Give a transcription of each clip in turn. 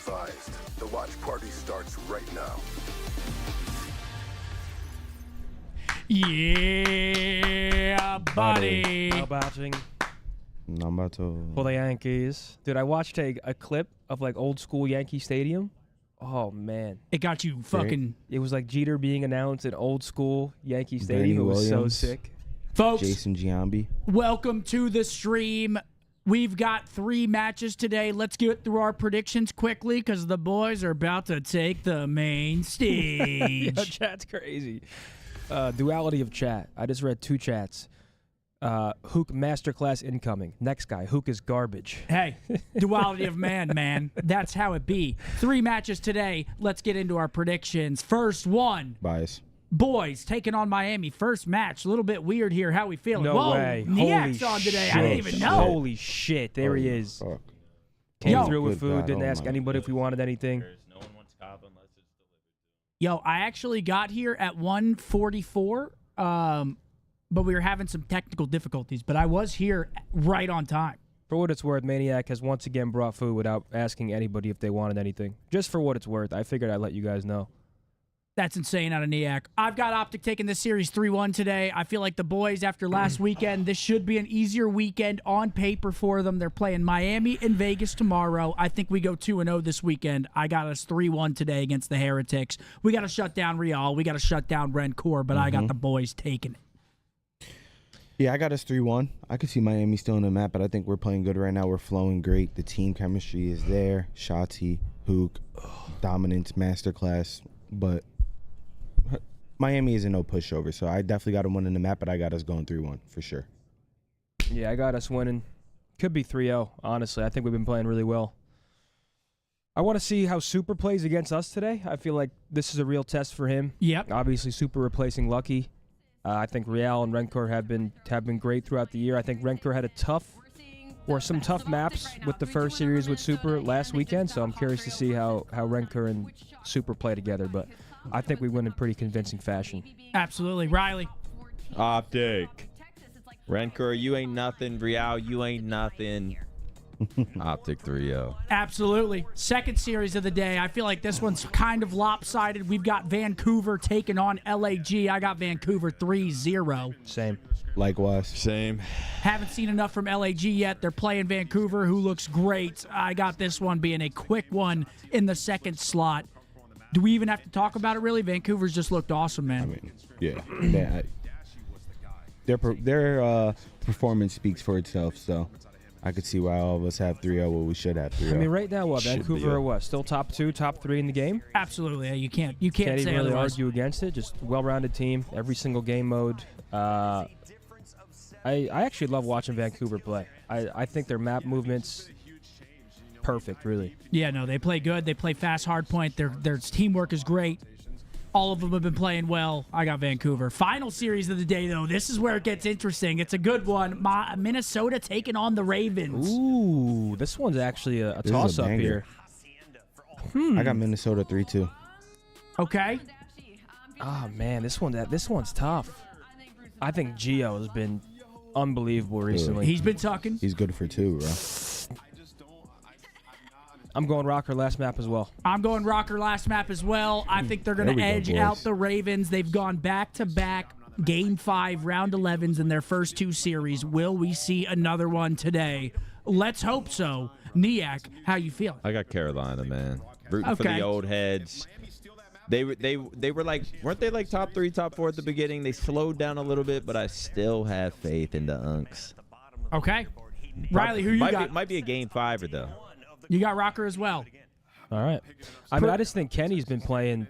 advised, the watch party starts right now. Yeah, buddy. How about it? I'm about to. For the Yankees. Dude, I watched a clip of, like, old school Yankee Stadium. Oh, man. It got you fucking... It was like Jeter being announced at old school Yankee Bernie Stadium. It was Williams. so sick. Folks, Jason Giambi. welcome to the stream. We've got 3 matches today. Let's get through our predictions quickly because the boys are about to take the main stage. Yeah, chat's crazy. Duality of chat. I just read 2 chats. Hook masterclass incoming. Next guy. Hook is garbage. Hey, duality of man. That's how it be. 3 matches today. Let's get into our predictions. First one. Bias. Boys taking on Miami. First match. A little bit weird here. How we feeling? No Whoa, way. Niak's Holy on today. shit. I didn't even know. Holy shit. There he is. Fuck. Came Yo. through with Good food. God, Didn't oh ask my anybody God. if we wanted anything. No one wants cob unless it's delivered. Yo, I actually got here at 1:44, but we were having some technical difficulties. But I was here right on time. For what it's worth, Maniac has once again brought food without asking anybody if they wanted anything. Just for what it's worth. I figured I'd let you guys know. That's insane out of Niak. I've got OpTic taking this series 3-1 today. I feel like the boys, after last weekend, this should be an easier weekend on paper for them. They're playing Miami and Vegas tomorrow. I think we go 2-0 this weekend. I got us 3-1 today against the Heretics. We got to shut down Real. We got to shut down Vancouver, but I got the boys taking it. Yeah, I got us 3-1. I could see Miami still in the map, but I think we're playing good right now. We're flowing great. The team chemistry is there. Shotzi, Hook, dominance, masterclass. But Miami is a no pushover, so I definitely got them winning the map, but I got us going 3-1 for sure. Yeah, I got us winning. Could be 3-0, honestly. I think we've been playing really well. I want to see how Super plays against us today. I feel like this is a real test for him. Yep. Obviously, Super replacing Lucky. I think Real and Rencor have been great throughout the year. I think Rencor had some tough maps with the first series with Super last weekend, so I'm curious to see how Rencor and Super play together, but I think we win in pretty convincing fashion. Absolutely. Riley. OpTic. Rencor, you ain't nothing. Real, you ain't nothing. OpTic 3-0. Absolutely. Second series of the day. I feel like this one's kind of lopsided. We've got Vancouver taking on LAG. I got Vancouver 3-0. Same. Likewise. Same. Haven't seen enough from LAG yet. They're playing Vancouver, who looks great. I got this one being a quick one in the second slot. Do we even have to talk about it, really? Vancouver's just looked awesome, man. I mean, yeah. Their performance speaks for itself, so I could see why all of us have 3-0 what we should have 3-0. I mean, right now, Should Vancouver be. are what? Still top 2, top 3 in the game? Absolutely. You can't Can't say even really otherwise. argue against it. Just well-rounded team, every single game mode. I actually love watching Vancouver play. I think their map movements perfect, really. Yeah, no, they play good. They play fast hardpoint. Their teamwork is great. All of them have been playing well. I got Vancouver. Final series of the day, though. This is where it gets interesting. It's a good one. Minnesota taking on the Ravens. Ooh, this one's actually a This is a toss-up banger. here. I got Minnesota 3-2. Okay. Oh, man, this one's tough. I think Gio has been unbelievable recently. He's been tucking. He's good for 2, bro. I'm going Rocker last map as well. I'm going Rocker last map as well. I think they're going There to we go, edge boys. out the Ravens. They've gone back-to-back Game 5, Round 11s in their first 2 series. Will we see another one today? Let's hope so. Niak, how you feeling? I got Carolina, man. Rooting for Okay. the old heads. They were like, weren't they like top 3, top 4 at the beginning? They slowed down a little bit, but I still have faith in the Unks. Okay. Riley, who you got? Might be a game 5er though. You got Rocker as well. All right. I mean, I just think Kenny's been playing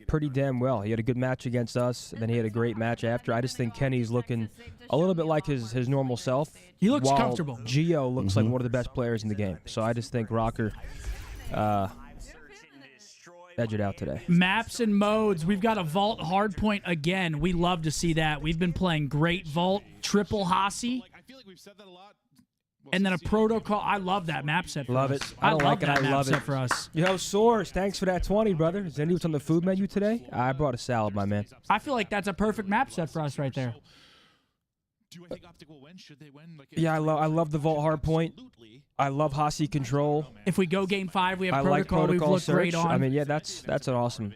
pretty damn well. He had a good match against us, and then he had a great match after. I just think Kenny's looking a little bit like his normal self. He looks while comfortable. Gio looks like one of the best players in the game. So I just think Rocker edge it out today. Maps and modes. We've got a Vault Hardpoint again. We love to see that. We've been playing great Vault, triple Hasi, and then a protocol. I love that map set for Love us. it. I don't love like it. that I map love set it. for us. Yo, Source, thanks for that 20, brother. Is any what's on the food menu today? I brought a salad, my man. I feel like that's a perfect map set for us right there. Do I think OpTic will win? Should they win? Like, Yeah, I love the Vault Hardpoint. I love Hossie Control. If we go game 5, we have I like Protocol. We've Protocol looked great Search. on. I mean, yeah, that's an awesome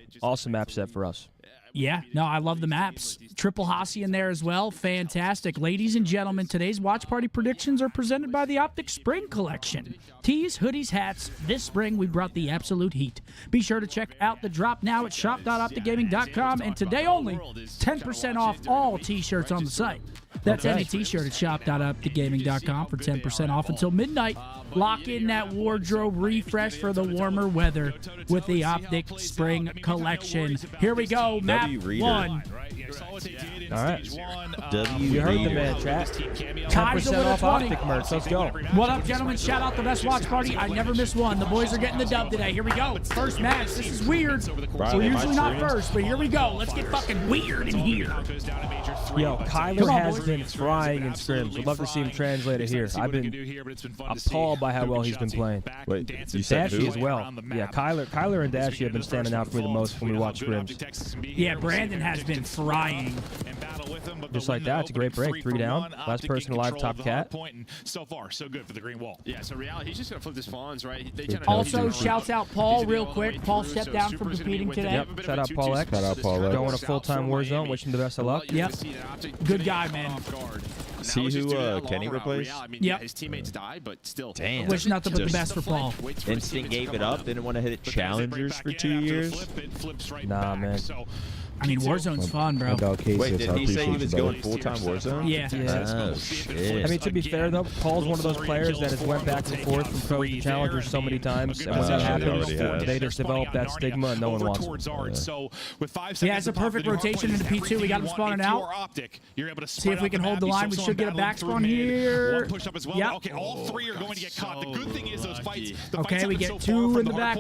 map set for us. Yeah, no, I love the maps. Triple Hossie in there as well. Fantastic. Ladies and gentlemen, today's watch party predictions are presented by the OpTic Spring Collection. Tees, hoodies, hats. This spring, we brought the absolute heat. Be sure to check out the drop now at shop.opticgaming.com, and today only, 10% off all t-shirts on the site. That's any t-shirt at shop.opticgaming.com for 10% off until midnight. Lock in that wardrobe refresh for the warmer weather with the OpTic Spring Collection. Here we go, map 1. All right. You You heard the man, chat. 10% off OpTic merch. Let's go. What up, gentlemen? Shout out the best watch party. I never miss one. The boys are getting the dub today. Here we go. First match. This is weird. We're usually not first, but here we go. Let's get fucking weird in here. Yo, Kyler Come on, has boys. been frying in scrims. Would love to see him translate it here. I've been appalled by how well he's been playing. Wait, you said Dashy who? as well. Yeah, Kyler and Dashy have been standing out for me the most when we watch scrims. Yeah, Brandon has been frying. Just like that, it's a great break. 3 down. Last person alive, top cat. So far, so good for the green wall. Yeah, so reality, he's just going to flip his fawns, right? They kinda Also, he's shouts out Paul real quick. Paul stepped down from competing today. Yep. Shout out Paul X. Shout out Paul X. Going a full-time Warzone. Wish him the best of luck. Yep. Good guy, man. See who Kenny replaced? Yep. His teammates die, but still. Damn. Wish nothing but the best for Paul. Instinct gave it up. Didn't want to hit challengers for 2 years. Nah, man. I mean, Warzone's fun, bro. My dog Case Wait, says, did I he say appreciate he you, was brother. going full-time Warzone? Yeah. Oh, shit. I mean, to be fair, though, Paul's one of those players that has went back and forth from pro to challenger so many times, and when that he happens, already has. they just develop that stigma and no one wants them. Yeah, it's a perfect rotation into P2. We got him spawning out. See if we can hold the line. We should get a back spawn here. Yep. Okay, all 3 are going to get caught. The good thing is those fights. Okay, we get 2 in the back,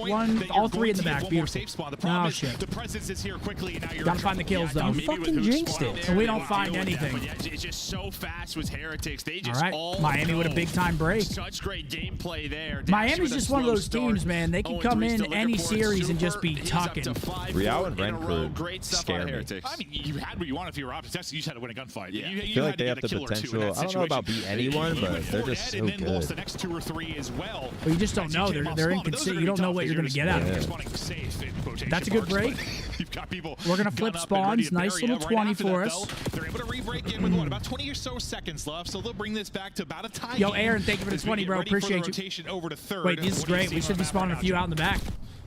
all 3 in the back. Beautiful. Oh, shit. The presence is here quickly, and now you're Gotta find the kills, though. You fucking jinxed it. And we don't find anything. It's just so fast with Heretics. They All just right, Miami with a big-time break. Such great gameplay there. Miami's just one of those teams, man. They can come in any series and just be tucking. Real and Renfrew Great stuff scare on me. Heretics. I mean, you had what you want if you were OpTic. You just had to win a gunfight. Yeah. You I feel like had they to have get the a kill or 2 in potential. that I don't know about beat situation. anyone, You but went they're forward just and so then lost the good. next 2 or 3 as well. But you just don't know. They're inconsistent. You don't know what you're going to get out of it. That's a good break. You've got people We're going to flip spawns. Nice little 20 for us. They're able to re-break in with what, about 20 or so seconds left, so they'll bring this back to about a tie. Yo, game Aaron, thank you for the as we 20, get bro. ready for the Appreciate you. rotation over to third. Wait, this is What do you great. see We should on be that spawning a map few now, out in the back.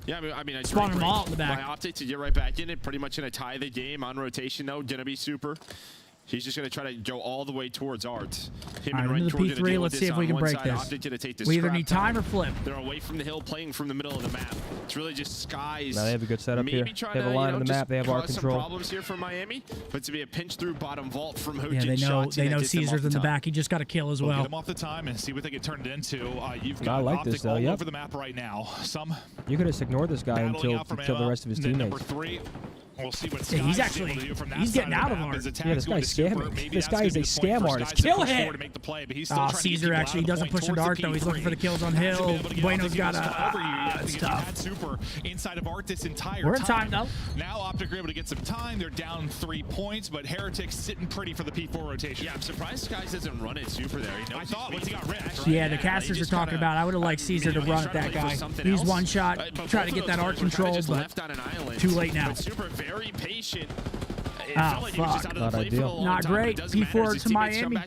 Yeah, I mean, Spawning them all in the back. By OpTic to get right back in it, pretty much going to tie the game on rotation, though. Going to be super. He's just going to try to go all the way towards Art. All right, into the P3. Let's see if we can break this. We either need time or flip. They're away from the hill, playing from the middle of the map. It's really just skies. Now they have a good setup here. Maybe trying They have a to, line on the just map. They have our cause some control. problems here for Miami, but to be a pinch through bottom vault from Hojin Yeah, they know shots, they and know that gets them Caesar's off in the top. back. He just got a kill as We'll get well. them off the time and see what they can turn it into. You've I got like OpTic this, though, all yep. over the map right now. Some You could have ignored this guy battling until out from the Emma. rest of his Then number teammates. 3. We'll see what Yeah, he's Sky's actually- able to do from that he's side getting out of the map art. as attacks Yeah, this go guy's to super. scamming. Maybe This that's guy gonna is be a the play scam for artist. Sky's to Kill push him! forward to make the play, but he's still trying to get Caesar people out actually of the doesn't point push a towards the dart, though. He's looking for the P3. kills on Has to be hill. able to get Bueno's OpTic got to cover you. a... Because It's you tough. had super inside of Art this entire We're in time, though. Now OpTic are able to get some time. They're down 3 points, but Heretics sitting pretty for the P4 rotation. Yeah, I'm surprised Skies doesn't run it super there. I thought once he got ripped. Yeah, the casters are talking about. I would have liked Caesar to run at that guy. He's one shot, try to get that art control, but too late now. Super very patient. Ah, fuck. Not ideal. Not great. P4 to Miami.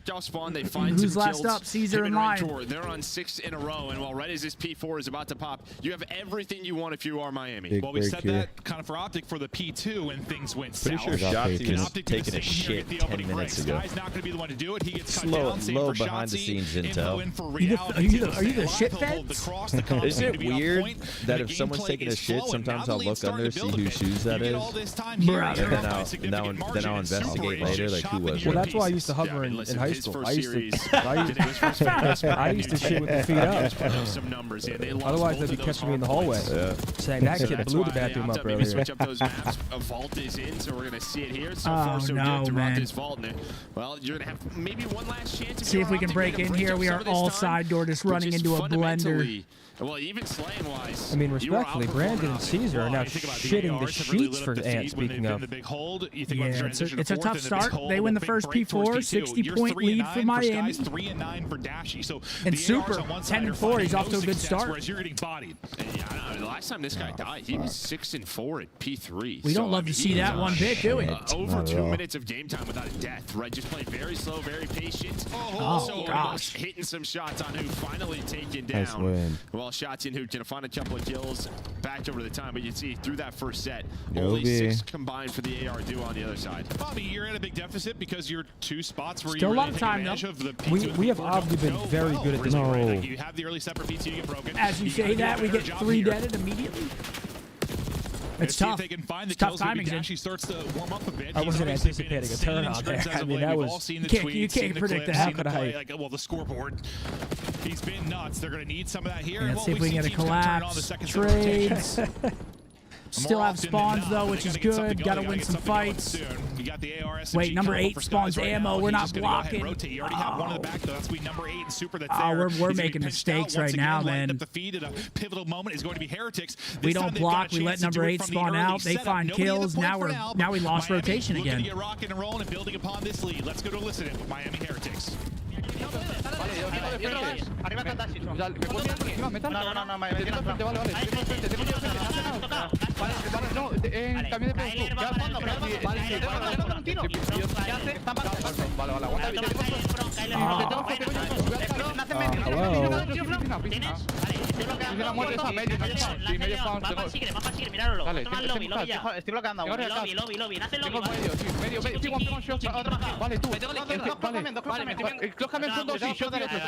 Who's last up? Caesar in line. They're on 6 in a row, and while right as this P4 is about to pop, you have everything you want if you are Miami. Big Well, we break said here. that kind of for OpTic for the P2, and things went Pretty south. sure Shotzi Can was OpTic taking a sit here shit and get the 10 opening minutes break. ago. Sky's not going to be the one to do it. He gets cut Slow- down. Same low for behind the Shotzi. scenes Info intel. in for Are you the- Real. are you the- Teams are you the stay shit alive. They'll hold feds? the cross. The comms Isn't need it to be on weird point, that and if the someone's gameplay taking a is shit, flowing. sometimes Now I'll the look lead's starting under, to see build a whose bit. shoes that You get is? all this time Bruh. here, And you're then up I'll- by significant then I'll margin, and investigate Super later, is like, just who chopping was your it? Well, that's why I used to pieces. hover in high his school. first I used series. I used to shit with my feet up. Some numbers. Yeah, they lost Otherwise, both they'd be of those catching me in the hard hallway, points. saying that So kid that's blew why the bathroom they up opted maybe earlier. switch up those maps. A vault is in, so we're gonna see it here. So Oh, far, so no, good. man. Toronto's vault. And, well, you're gonna have maybe one last chance. See if we can break in here. We are all side door just running into a blender. Well, even slaying wise. I mean, respectfully, Brandon and Caesar are now shitting the sheets for Ant, speaking of. about the Yeah, transition it's a fourth tough and the start. Cole, They win the big first break towards P4, P2. You're 60-point lead 3-9 for Miami. Skies, 3-9 for Dashy. So And the Super, ARs on one side 10-4. are finding He's off to a no good success, start. Whereas you're getting bodied. Yeah, I don't know, the last time this guy died, he was 6-4 at P3. We don't love to see that one bit, do we? Over Not at 2 all. minutes of game time without a death, right? Just playing very slow, very patient. Oh, So gosh. hitting some shots on Hoop, finally taken Nice down. win. Well, shots in Hoop, gonna find a couple of kills back over the time, but you see through that first set, Yo, only B. 6 combined for the AR duo on the other side. Bobby, you're in a big deficit because you're 2 spots where Still you a lot really of take time, advantage though. of the We P2 have P4 obviously been don't go very well, good at this. really, right? No. Like, you have the early step for P2, you get broken. As you gotta say do a that, we better get job 3 here. deaded immediately. Let's It's see tough. if they can find the It's tough kills. Maybe timing, Dashy starts to warm up a bit. I He's wasn't obviously been anticipating a insane turn in on scrims there. as I of mean, late. that We've was- all seen the You tweets, seen can't the predict clips, that. seen How the could I? play, like, well, the scoreboard. He's been nuts. They're going to need some of that here. Let's Well, see if we've we can seen get a teams kinda turn on the collapse. second set rotation. Trades. Still More have often than spawns, not, though, they which is gotta get something good. going. Got to They win get some something going fights. soon. You got the AR SMG Wait, number coming 8 for spawns Skies right ammo. now. We're He's not just gonna go ahead and blocking. rotate. You already have one in the back, though. That's going to be number 8 and Super that's Oh, there. we're He's gonna be making pinched out mistakes once right again, now, lighting man. up the feed at a pivotal moment is going to be Heretics. We This don't time they've got a block. We let chance to number do it 8 from the spawn early out. They setup. find Nobody at the kills. point Now for we but lost Miami rotation looking again. to get rocking and rolling and building upon this lead. Let's go to listen to Miami Heretics. Arriba está Dashi. ¿Me puedo tirar por encima? ¿Metal? No, vale. Tengo frente, vale. Tengo frente. Vale, no, cambio de pedo. Queda al fondo, vale. Tengo un tiro. ¿Qué hace? Está mal. Vale, aguanta. Te tengo nace medio. ¿Tienes? Vale, muerte a medio. Sí, medio spawn. Mapa sigue, miráralo. Toma el lobby ya. Estoy bloqueando a uno. Lobby. Nace el lobby, Tengo medio, sí, medio. Tengo shot. Vale, tú. Vale, close cambio en fondo, sí, shot derecho.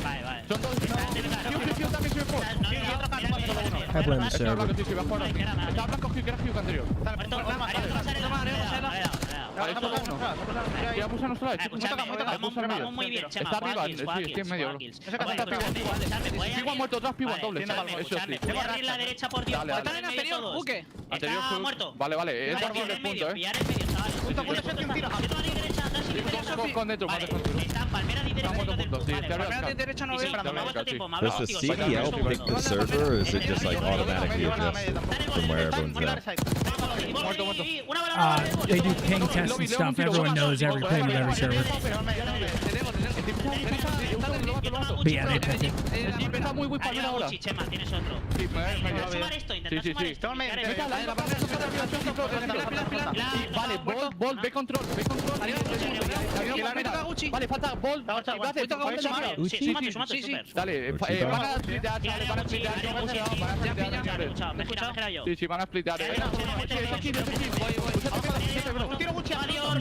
Vale. Son dos. Yo también soy por. I blame the server. Estaba blanco que era Hugh anterior. Vale, esto uno. Ya puso a nuestro lado. Vamos muy bien, Chema. Está arriba, sí, estoy en medio. Ese caso está P1 muerto, otras P1 doble. Eso sí. Voy a abrir la derecha por Dios. Dale. Están en anterior, Buque. Anterior Está muerto. Vale. Es Pillar por el punto, pillar el medio, chavales. Punto, shot y un tiro. Yo tengo a mi derecha, Dashi. Con dentro, Vale, están Palmera y derecha. Palmera de derecha no veo. Me hago este tiempo, me hablo Does the contigo. CDL pick the server, or is it just like automatically adjust from where everyone's at? They do ping tests and stuff. Everyone knows every ping of every server. But yeah, they pick it. Está muy palmera ahora. Chema, tienes otro. Intenta sumar esto, Vale, Ball, ve control. Vale, falta Ball. Sí. Dale, van a splitear, van a splitear. Sí, van a splitear.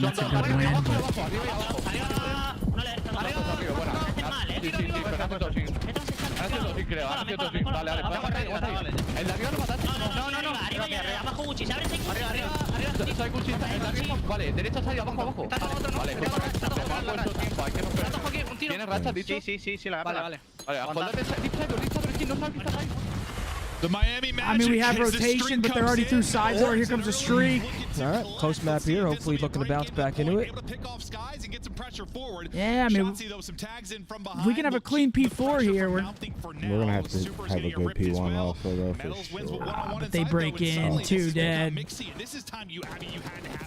That's a good win. El de arriba no mataste. No. Abajo Gucci, ¿se abre ese Gucci? Arriba. Vale, derecha side, abajo. Vale, ¿tienes racha, dicho? Sí, la gana. Vale, acordate, deep side, pero es que no sabes que está ahí. The Miami Magic. I mean, we have as the rotation, streak but they're comes already in. through side door. Here comes a streak. All right, close map here. Hopefully looking to bounce back into it. Yeah, I mean, if we can have a clean P4 here, we're gonna have to have a good P1 also, though, for sure. But they break in, 2 dead.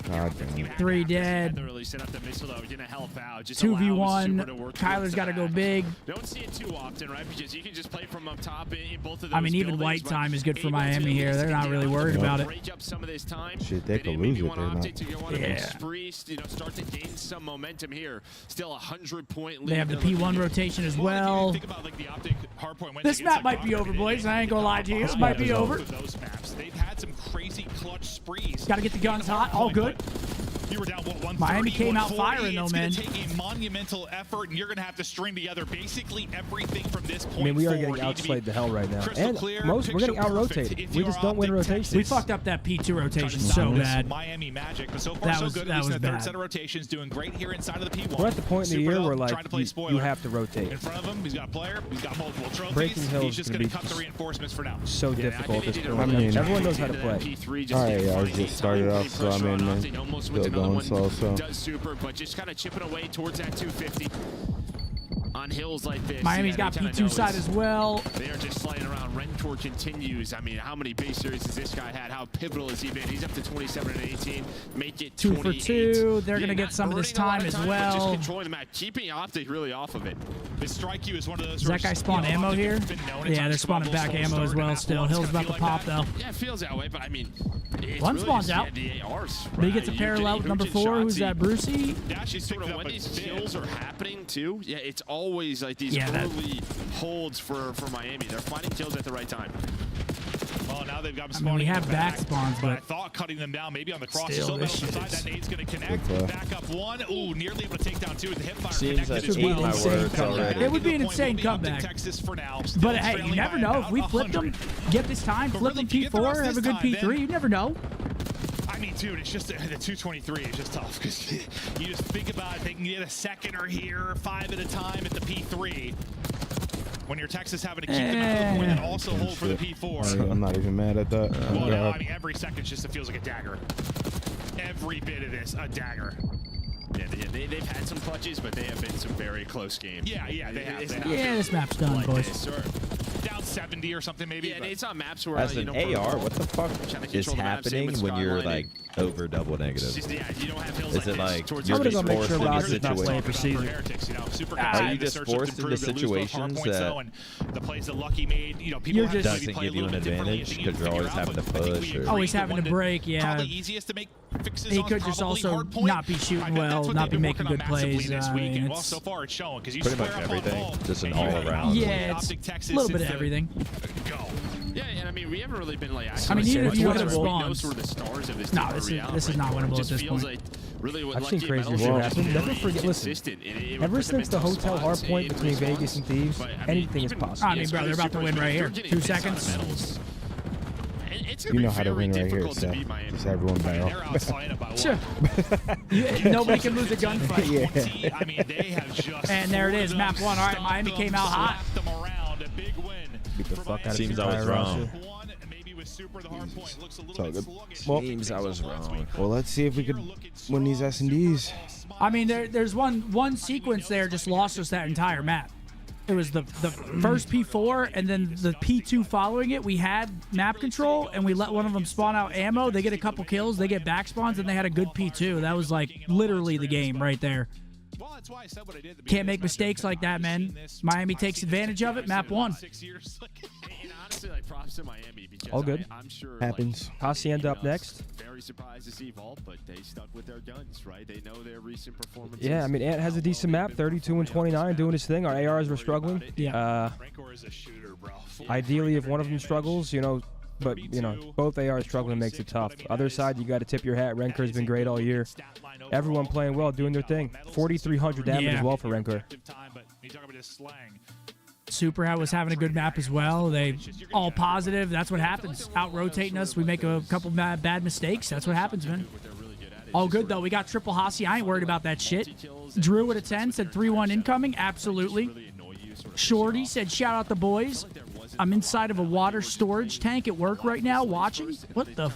God damn it. 3 dead. 2v1. Kyler's got to go big. Don't see it too often, right? Because you can just play from up top in both of those I mean, even buildings, white but time is good for able to Miami here. at least They're not get really down worried to about it. break up some of this time. Shit, they could maybe lose it, want they're not. OpTic to go on a big Yeah. spree, start to gain some momentum here. Still a 100-point lead. They have the P1 rotation as well. Think about, like, the OpTic Hardpoint wins This against, map like, might be over, Rocket boys. I ain't gonna lie to you. This might be over. Those maps. They've had some crazy clutch sprees. Got to get the guns hot. All good. You were down, what, 130, Miami came out 140? firing, though, man. It's going to take a monumental effort, and you're going to have to string together basically everything from this point I mean, we are forward. getting outslayed to hell right now. Crystal And clear, we're getting picture out-rotated. perfect. If We you're just don't win OpTic rotations. We fucked up that P2 rotation Trying to so stop this bad. Miami Magic, but so far That so was- good. that At least was in the third bad. set of rotations, doing great here inside of the P1. We're at the point in the Super year Hill where, like, trying to play you spoiler. have to rotate. In front of him, he's got a player, he's got multiple trophies. Breaking Hill He's is just gonna going to be cut the reinforcements for now. So Yeah, difficult I think this they did a tournament. I mean, Everyone knows how to play. Alright, yeah, I just started off slow, man. Still going slow, so. Does super, but just kind of chipping away towards that 250. on hills like this. Miami's got P2 side as well. They are just sliding around. Rentor continues. I mean, how many base series has this guy had? How pivotal has he been? He's up to 27 and 18. Make it 2 28. for 2. They're going to get some of this time as well. Just controlling the map, keeping OpTic really off of it. This strike you is one of those. Does that guy spawn ammo here? Yeah, they're spawning back ammo as well still. Hill's about to pop, though. Yeah, it feels that way, but I mean, one spawns out. The ARs, But he gets a parallel with number 4. Who's that, Brucey? Actually, sort of when these kills are happening too, yeah, it's always like these early holds for Miami. They're finding kills at the right time. Well, now they've got them I spawning. mean, we have back spawns, but I but thought cutting them down maybe on the cross. still, Still this middle shit side. is- That nade's going to connect. Back up one. Ooh, nearly able to take down 2 with the hip fire. Seems connected like as eat well. my words already. It would be an insane comeback. Texas for now. Still But hey, you trailing never by know. If about we flip them, 100. get this time, But flip really, them if you get the P4, rest have a this good time, P3. then- You never know. I mean, dude, it's just the 223 is just tough because you just think about it. They can get a second or here, 5 at a time at the P3. When you're Texas having to keep another point and also hold for the P4. I'm not even mad at that. Well, no, I mean, every second just it feels like a dagger. Every bit of this, a dagger. Yeah, they've had some clutches, but they have been some very close games. Yeah, they have. Yeah, this map's done, like boys. this, or, Down 70 or something, maybe. yeah, but it's on maps where As you an know, AR, protocol, what the fuck trying to is control the map, same happening with when you're Skyline like over double and- negative? Yeah, you don't have hills Is it this like towards you're I'm your gonna just go make forced sure into Roger's not situations? playing for season. Heretics, you know, super Are you the just search forced improved, into they lose both situations hardpoints, that though, and the plays that Lucky made, you know, people You're have to just- maybe Doesn't play a give you little an bit differently advantage and because you're figure always out, having to but I think push we or- agreed Always the having one to that break, yeah. Probably easiest to make fixes He on could just probably also Hardpoint. not be shooting I bet that's well, what not they've be been making working good on massively plays. this I week, mean, and well, it's so far it's showing because you Pretty square much up on everything, ball, just an and you're all-around. like, Yeah, it's OpTic Texas a little bit is of the everything. Go. Yeah, and I mean, we haven't really been like. I mean, even if you had know spawns- sort of the stars of this No, team this are is- reality this is not right now. winnable It at just this feels point. like really what I've seen Lucky crazier Metals shit are happen. just Never very forget- listen, consistent. It Ever puts them since in the tough hotel spots hardpoint in between response. Vegas and Thieves, But, I mean, anything is even- possible. I mean, bro, they're about to win right here. 2 seconds. It's You know how to win right here, difficult to Seth. beat Miami. Just everyone They're barrel. outslaying it by Sure. one. Nobody can lose a gunfight. Yeah. I mean, they have just And there it is, map them, 1. All right, stomped Miami came out hot. slapped them around. A big win. Beat the for fuck out of Miami. Seems I was entire wrong. roster. One, maybe with Super, the hard point looks a It's little all bit good. sluggish. Well, Seems I was wrong. Well, let's see if we could win these S&Ds. I mean, there's one sequence there just lost us that entire map. It was the first P4 and then the P2 following it. We had map control and we let one of them spawn out ammo. They get a couple kills, they get back spawns, and they had a good P2. That was like literally the game right there. Well, that's why I said what I did at the Can't beginning make of this mistakes matchup. like that, man. Miami takes advantage of it. Map 1. 6 years. And honestly, like props to Miami because All good. I'm sure Happens. Hacienda up next. Very surprised to see Vault, but they stuck with their guns, right? They know their recent performances. Yeah, I mean, Ant has a decent map, 32 and 29, doing his thing. Our ARs were struggling. Yeah. Rancor is a shooter, bro. Ideally, if one of them struggles, you know, but, you know, both ARs struggling makes it tough. Other side, you got to tip your hat. Renkor's been great all year. Everyone playing well, doing their thing. 4,300 damage Yeah. as well for Renkor. Super was having a good map as well. They all positive. That's what happens. Out rotating us. We make a couple bad mistakes. That's what happens, man. All good though. We got triple Hossie. I ain't worried about that shit. Drew with a 10 said 3-1 incoming. Absolutely. Shorty said shout out the boys. I'm inside of a water storage tank at work right now watching. What the?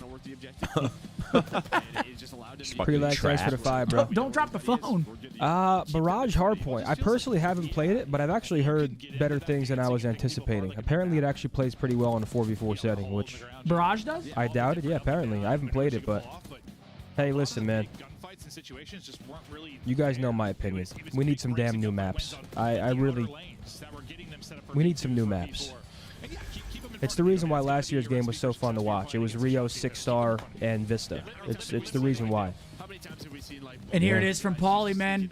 Pre-lag, thanks for the 5, bro. Don't drop the phone. Barrage Hardpoint. I personally haven't played it, but I've actually heard better things than I was anticipating. Apparently, it actually plays pretty well in a 4v4 setting, which Barrage does? I doubt it. Yeah, apparently. I haven't played it, but hey, listen, man. You guys know my opinion. We need some damn new maps. We need some new maps. It's the reason why last year's game was so fun to watch. It was Rio, 6-star, and Vista. It's the reason why. And here it is from Paulie, man.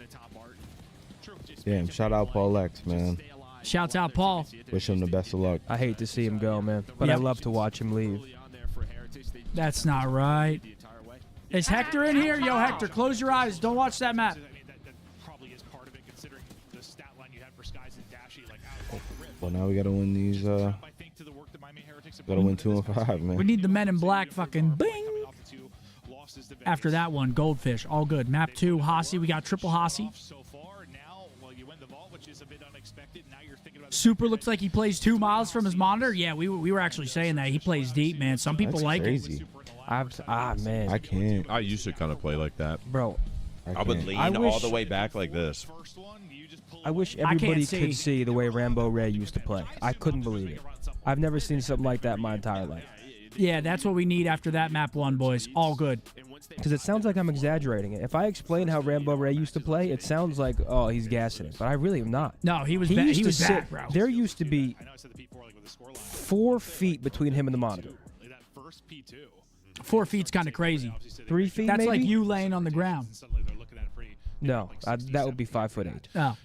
Damn, shout out Paul X, man. Shouts out Paul. Wish him the best of luck. I hate to see him go, man, but I Yep. love to watch him leave. That's not right. Is Hector in here? Yo, Hector, close your eyes. Don't watch that map. Well, now we gotta win these. Gotta win 2 and 5, man. We need the Men in Black fucking bing. After that one, Goldfish. All good. Map 2, Hossie. We got triple Hossie. Super looks like he plays 2 miles from his monitor. Yeah, we were actually saying that. He plays deep, man. Some people That's like crazy. Man. I can't. I used to kind of play like that. Bro, I would can't. lean I all wish- the way back like this. I wish everybody could see the way Rambo Ray used to play. I couldn't believe it. I've never seen something like that in my entire life. Yeah, that's what we need after that map 1, boys. All good. Because it sounds like I'm exaggerating it. If I explain how Rambo Ray used to play, it sounds like, oh, he's gassing it. But I really am not. No, he was bad, bro. There used to be 4 feet between him and the monitor. 4 feet's kind of crazy. 3 feet, That's maybe? like you laying on the ground. No, that would be 5'8". Oh.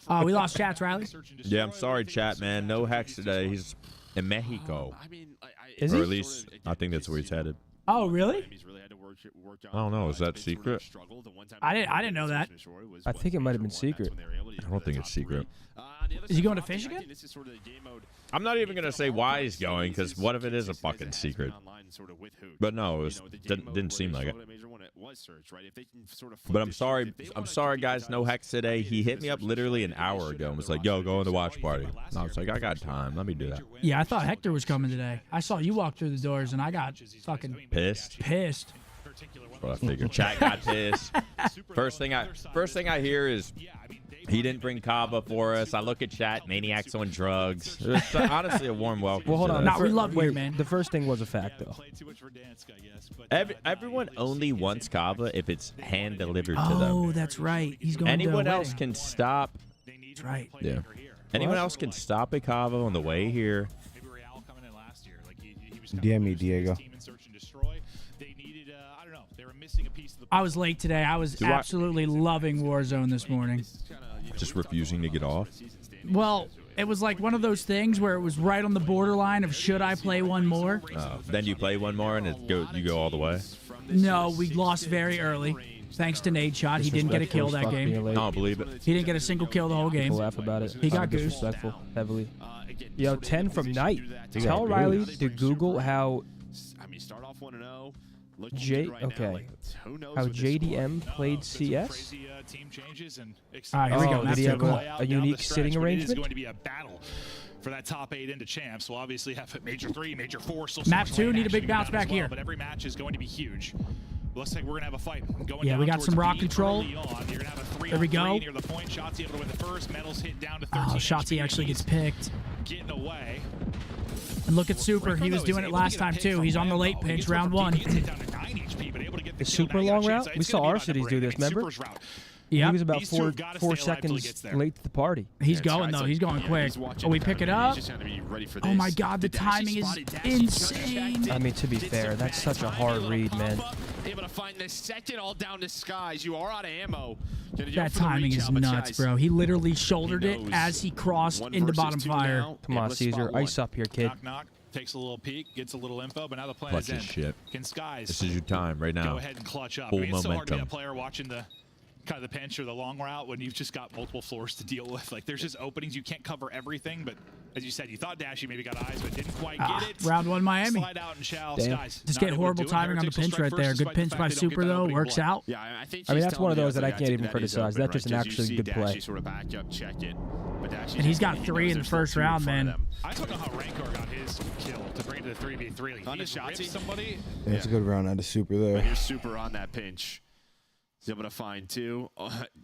Oh, we lost Chats, Riley. Yeah, I'm sorry, chat, man. No Hex today. He's in Mexico. Is or he? at least, I think that's where he's headed. Oh, really? I don't know. Is that secret? I didn't know that. I think it might have been secret. I don't think it's secret. Is he going to fish again? I'm not even going to say why he's going, because what if it is a fucking secret? But no, it didn't seem like it. But I'm sorry, guys, no Hex today. He hit me up literally an hour ago and was like, yo, go in the watch party. And I was like, I got time. Let me do that. Yeah, I thought Hector was coming today. I saw you walk through the doors, and I got fucking Pissed. pissed. That's what I figured. Chat got pissed. First thing I hear is he didn't bring Kaba for us. I look at chat, maniacs on drugs. It's honestly a warm welcome. Well, hold on. Nah, we love you, man. The first thing was a fact, though. Everyone only wants Kaba if it's hand delivered to them. Oh, that's right. He's going Anyone to a else wedding. can stop. That's right. Yeah. Anyone else can stop a Kaba on the way here. DM me, Diego. I was late today. I was absolutely loving Warzone this morning. Just refusing to get off. Well, it was like one of those things where it was right on the borderline of should I play one more? Then you play one more and you go all the way. No, we lost very early. Thanks to Nade Shot. He didn't get a kill that game. I don't believe it. He didn't get a single kill the whole game. People laugh about it. He got goose. Disrespectful, heavily. Yo, 10 from Knight. Tell Riley to Google how start off 1-0. Okay. How JDM played CS? All right, here we go. Did he have a unique sitting arrangement? Going to be a battle for that top 8 into champs. We'll obviously have Major 3, Major 4. Map 2 need a big bounce back here. But every match is going to be huge. Looks like we're going to have a fight. Yeah, we got some rock control. There we go. Near the point. Shotzi able to win the first. Medals hit down to 13. Oh, Shotzi actually gets picked. Getting away. And look at Super. He was doing it last time, too. He's on the late pinch, round 1. The super long route? We saw our cities do this, remember? Yeah. He was about 4 seconds late to the party. He's going, though. He's going quick. Oh, we pick it up. Oh, my God. The timing is insane. I mean, to be fair, that's such a hard read, man. Able to find the second all down to skies. You are out of ammo. That timing is nuts, bro. He literally shouldered it as he crossed into bottom fire. Come on, Caesar. Ice up here, kid. Knock, knock. Takes a little peek, gets a little info, but now the plan Clutch is his shit. Can Skies This is your time right now. go ahead and clutch up? Full I mean, it's so hard to be a momentum. player watching the kind of the pinch or the long route when you've just got multiple floors to deal with. Like, there's just openings. You can't cover everything, but as you said, you thought Dashy maybe got eyes, but didn't quite get it. Round 1 Miami. Slide out and shall. Skies Just get horrible timing on the pinch right there. Good pinch by Super, though. Works out. Yeah, I mean, that's one of those that I can't even criticize. That's just an actually good play. Sort of back up, check it. And he's got 3 in the first round, man. I don't know how Rancor got his kill to bring it to the 3v3. Like, he just ripped somebody. Yeah, it's a good round out of Super there. But here's Super on that pinch. He's able to find 2.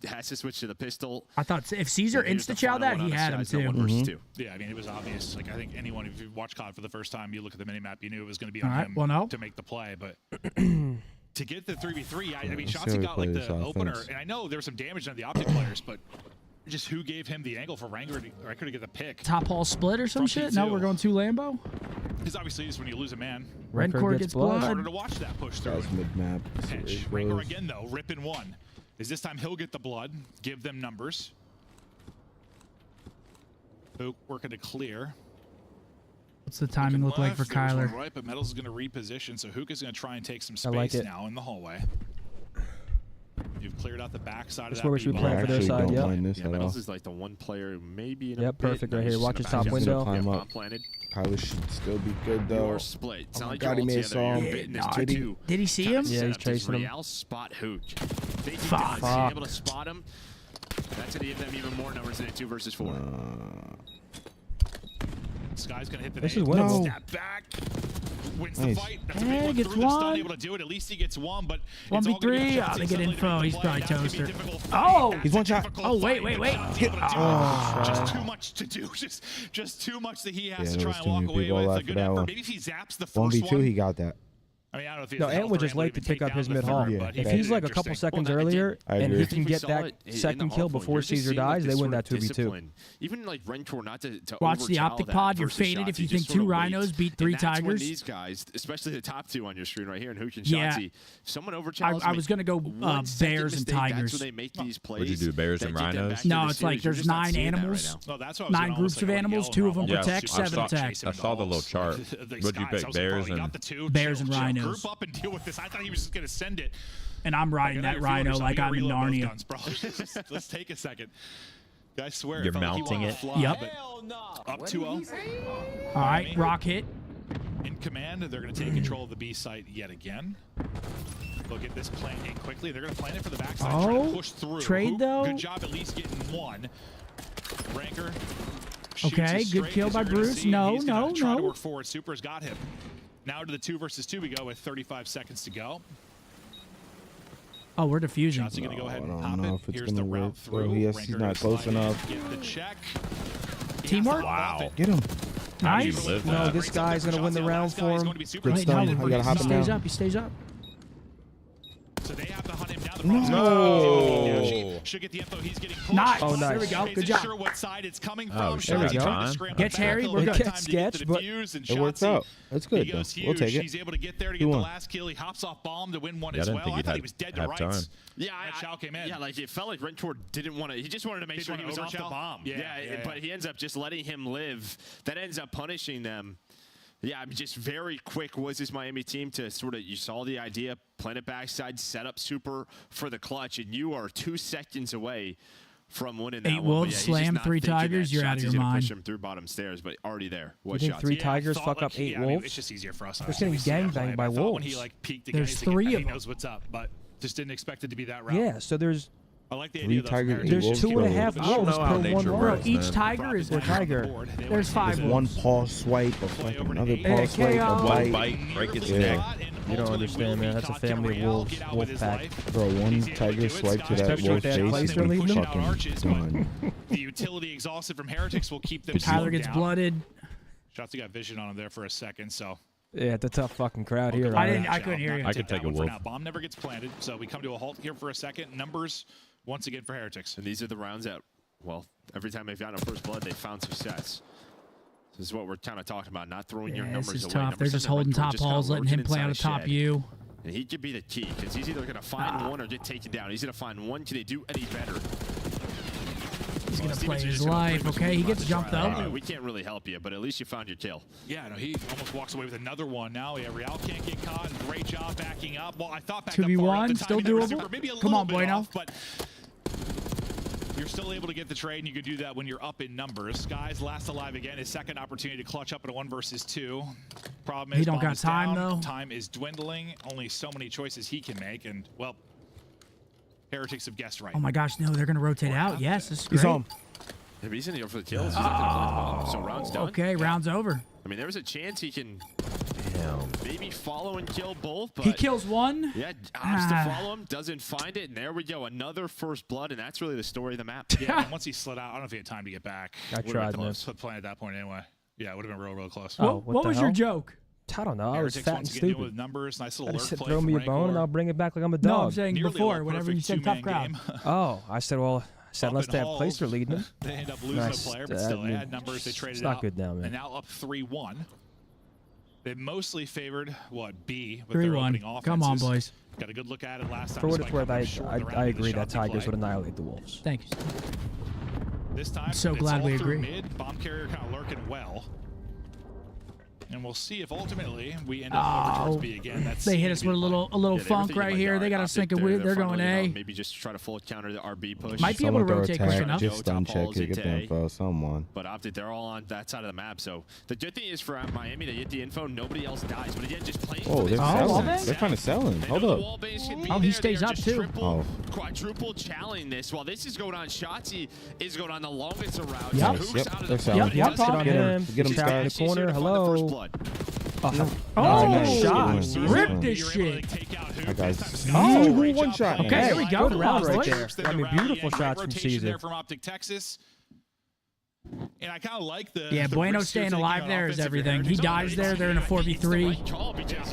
Has to switch to the pistol. I thought if Caesar insta-chow that, he had him, too. 1 versus 2. Yeah, I mean, it was obvious. Like, I think anyone, if you watch COD for the first time, you look at the minimap, you knew it was going to be on him to make the play. But to get the 3v3, I mean, Shotzi got like the opener. And I know there was some damage on the OpTic players, but just who gave him the angle for Rancor to get the pick? Top hall split or some shit? No, we're going 2 Lambo? Because obviously, just when you lose a man, Rancor gets blood. harder to watch that push through. That's mid-map. Pinch. Rancor again, though, ripping 1. Is this time he'll get the blood, give them numbers. Book working to clear. What's the timing look like for Kyler? Right, but Metals is going to reposition, so Hook is going to try and take some space now in the hallway. You've cleared out the backside of that. That's where we should be playing for their side, yeah. Metals is like the one player who maybe in a Yep, perfect right here. Watch his top Just window. Climb up. planted. Probably should still be good, though. Or split. Oh my Like God, he may have saw him. Did he see him? Yeah, he's chasing him. Real spot Hook. Fuck. Able to spot him. That's going to give them even more numbers than a 2 versus 4. Sky's going to hit the This is winnable. Step back. wins the fight. That's a big Hey, one. gets Through the stun, one. able to do it. At least he gets one, but 1v3. Oh, they get info. He's probably toaster. Oh! He's one shot. Oh, wait. Just too much to do. Just too much that he has to there try was and too walk many away people with. left A for good that effort. one. Maybe if he zaps the first 1v2, he got that. I mean, I don't know if he No, has Ant would just like to pick up his mid haul. Yeah, If he's like a couple seconds earlier I and agree. he can get that second kill before Caesar dies, they win that 2v2. Even like Rentor not to Watch the overchow OpTic that pod. You're versus faded Shotzi, if you just think sort 2 of rhinos waits. beat 3 And that's when tigers. these guys, especially the top 2 on your screen right here, and Hook and Yeah. Shotzi, if someone overchows I was going to go one second bears and mistake, tigers. That's when they make these plays. What'd you do, bears that and get them rhinos? back in No, the it's like series. You're there's just not 9 seeing that right animals. now. No, that's what I was 9 gonna groups almost, of like, animals, yell 2 him of them out. Yeah, protect, I 7 saw- attack. I saw the little chart. What'd you pick, bears and? Bears and Chill, rhinos. Group up and deal with this. I thought he was just gonna send it. And I'm riding that rhino like I'm in Narnia. Let's take a second. I swear. You're it felt like he mounting wanted it? to fly, Yep. but Up 2-0. All right, rock hit. In command, they're going to take control of the B site yet again. They'll get this plant in quickly. They're going to plant it for the backside. Try to push through. Trade though. Good job at least getting one. Ranker. Okay, good kill by Bruce. No. Try to work forward. Super's got him. Now to the 2 versus 2 we go with 35 seconds to go. Oh, we're diffusing. Shots are going to go ahead and I pop don't know it. if it's Here's gonna the route work, bro. through. He's Ranker not close slide in, enough. Get the check. Teamwork? Wow. Get him. Nice. live No, that. this guy's going to win the round for him. Good Wait, stuff. no, I gotta hop he him stays down. up. He stays up. So they have to hunt him down. The No. should get the info. He's getting pushed. Nice. Oh, nice. There we go. Isn't Good job. sure what side it's coming Oh, from. shit. There we go. Trying to scramble Gets back. Harry, we're It good. gets Gets sketch, but It works out. That's good, He though. goes We'll huge. take it. He's able to get there to get the 2-1. last kill. He hops off bomb to win one Yeah, I as didn't well. think I he'd thought had he was dead to half rights. time. Yeah, That Chow came in. Yeah, like it felt like Rentor didn't want to. He just wanted to make sure he was off the overchow? bomb. Yeah. But he ends up just letting him live. That ends up punishing them. Yeah, I mean, just very quick was this Miami team to sort of, you saw the idea, plant it backside, set up Super for the clutch, and you are 2 seconds away from winning that 8 one. But wolves, yeah, he's just slam, not 3 thinking that tigers, you're out of Shotzi's your gonna mind. push him through bottom stairs, but already there. What You think shots? 3 Yeah, I tigers thought, fuck up like, 8 I mean, wolves? it's just easier for us. They're getting gangbanged by I thought when he wolves. like peeked again, There's he's thinking, 3 he of them. knows what's up, but just didn't expect it to be that route. Yeah, so there's I like the 3 idea though, from tigers, Heretics. 8 there's wolves, 2.5 bro. I don't wolves know how per nature 1 Bro, works. wolf. each tiger is Or tiger. There's 5 One wolves. paw swipe, a Play fucking over to another 8. paw Hey, swipe, KO. a One bite. bite, break its Yeah. neck. You don't understand, man. That's a family of wolves, wolf pack. Bro, one tiger swipe to that Especially wolf's with that face place is they're be leaving. fucking done. The utility exhausted from Heretics will keep them Tyler slowed gets down. blooded. Shotzi got vision on him there for a second, so Yeah, it's a tough fucking crowd here. I Ryan. didn't- I couldn't hear you. Not I to could take that a one for wolf. now. Bomb never gets planted, so we come to a halt here for a second. Numbers once again for Heretics. And these are the rounds that, well, every time they've gotten a first blood, they found success. This is what we're kind of talking about, not throwing your Yeah, numbers this is away. tough. Numbers They're just something holding Rentor top just kinda halls, letting him lurking play out of inside a top shed. U. And he could be the key, because he's either going to find one or get taken down. He's going to find one. Can they do any better? He's going to play Stevenson his just gonna life, pretty much okay? He move on gets to jumped try up. that. We can't really help you, but at least you found your kill. Yeah, no, he almost walks away with another one now. Yeah, Real can't get caught. And great job backing up. Well, I thought back up 2v1, far enough. The still timing there was doable? super, maybe a Come little on, bit Bueno. off, but you're still able to get the trade, and you can do that when you're up in numbers. Sky's last alive again. His second opportunity to clutch up in a 1 versus 2. Problem is, He don't bomb got is time, down. though. Time is dwindling. Only so many choices he can make, and well, Heretics have guessed right. Oh my gosh, no, they're going to rotate out. Yes, this is He's great. home. If he's in here for the kills, he's not going to play the bomb. So round's done. Okay, round's over. I mean, there's a chance he can Damn. maybe follow and kill both, but He kills one. yeah, opts to follow him, doesn't find it, and there we go. Another first blood, and that's really the story of the map. Yeah, and once he slid out, I don't know if he had time to get back. I Would've tried, been man. close. Playing at that point anyway. Yeah, it would have been real close. Oh, What, what the was your hell? joke? I don't know. I was Heretics fat and once again dealing with stupid. numbers. Nice I little just alert said play throw me a from bone and Rancor. I'll bring it back like I'm a No, I'm dog. saying Nearly before, a whenever you perfect said tough two-man crowd. game. Oh, I said, well, Up unless in they have Halls, Placer leading them. They end up losing Nice. a player, but That still, they mean- had numbers. They traded it's not out. good now, man. And now up 3-1. They mostly favored, what, B with 3-1. their opening offenses. Come on, boys. Got a good look at it last time. For what it's despite worth, coming short in the round I with the agree shots that he Tigers played. would annihilate the Wolves. Thank you. This time, so it's glad all we through agree. Mid, bomb carrier kind of lurking well. And we'll see if ultimately we end up over towards B again. That's They hit us with a little Yeah, they funk were right thinking, here. like, They got optic us thinking there. they're going finally, A. maybe just try to full counter the RB push. Might be able to Someone throw a rotate quick tag, enough. just stun Top check balls to get the into A. info. Someone. But optic, they're all on that side of the map. So the good thing is for Miami, they get the info. Nobody else dies. But again, just playing. Oh, they're Oh, selling. wallbang? They're kind of selling. They Hold know the up. wall base can be Oh, he there. stays They are up, just too. Triple, quadruple challenging this. While this is going on, Shotzi is going on the longest of routes. Yep. And Hook's Yep, out of they're the selling. Yep, Sit on Get him, him. get him Chat in the started. corner. Easier to find the first Hello. blood. Oh, nice. shot. Nice. Rip Nice. this You're able to shit. take out Hook. That guy's- This time Oh, great one job shot. playing. Okay, there we Like, go. Good round right boys. there. Then I mean, the rally beautiful and shots great from rotation Caesar. there from OpTic Texas. And I kind of like the Yeah, the Bueno risks staying you're alive taking there on is offensive everything. He Heretics. dies there. They're in a It's the 4v3. right call because,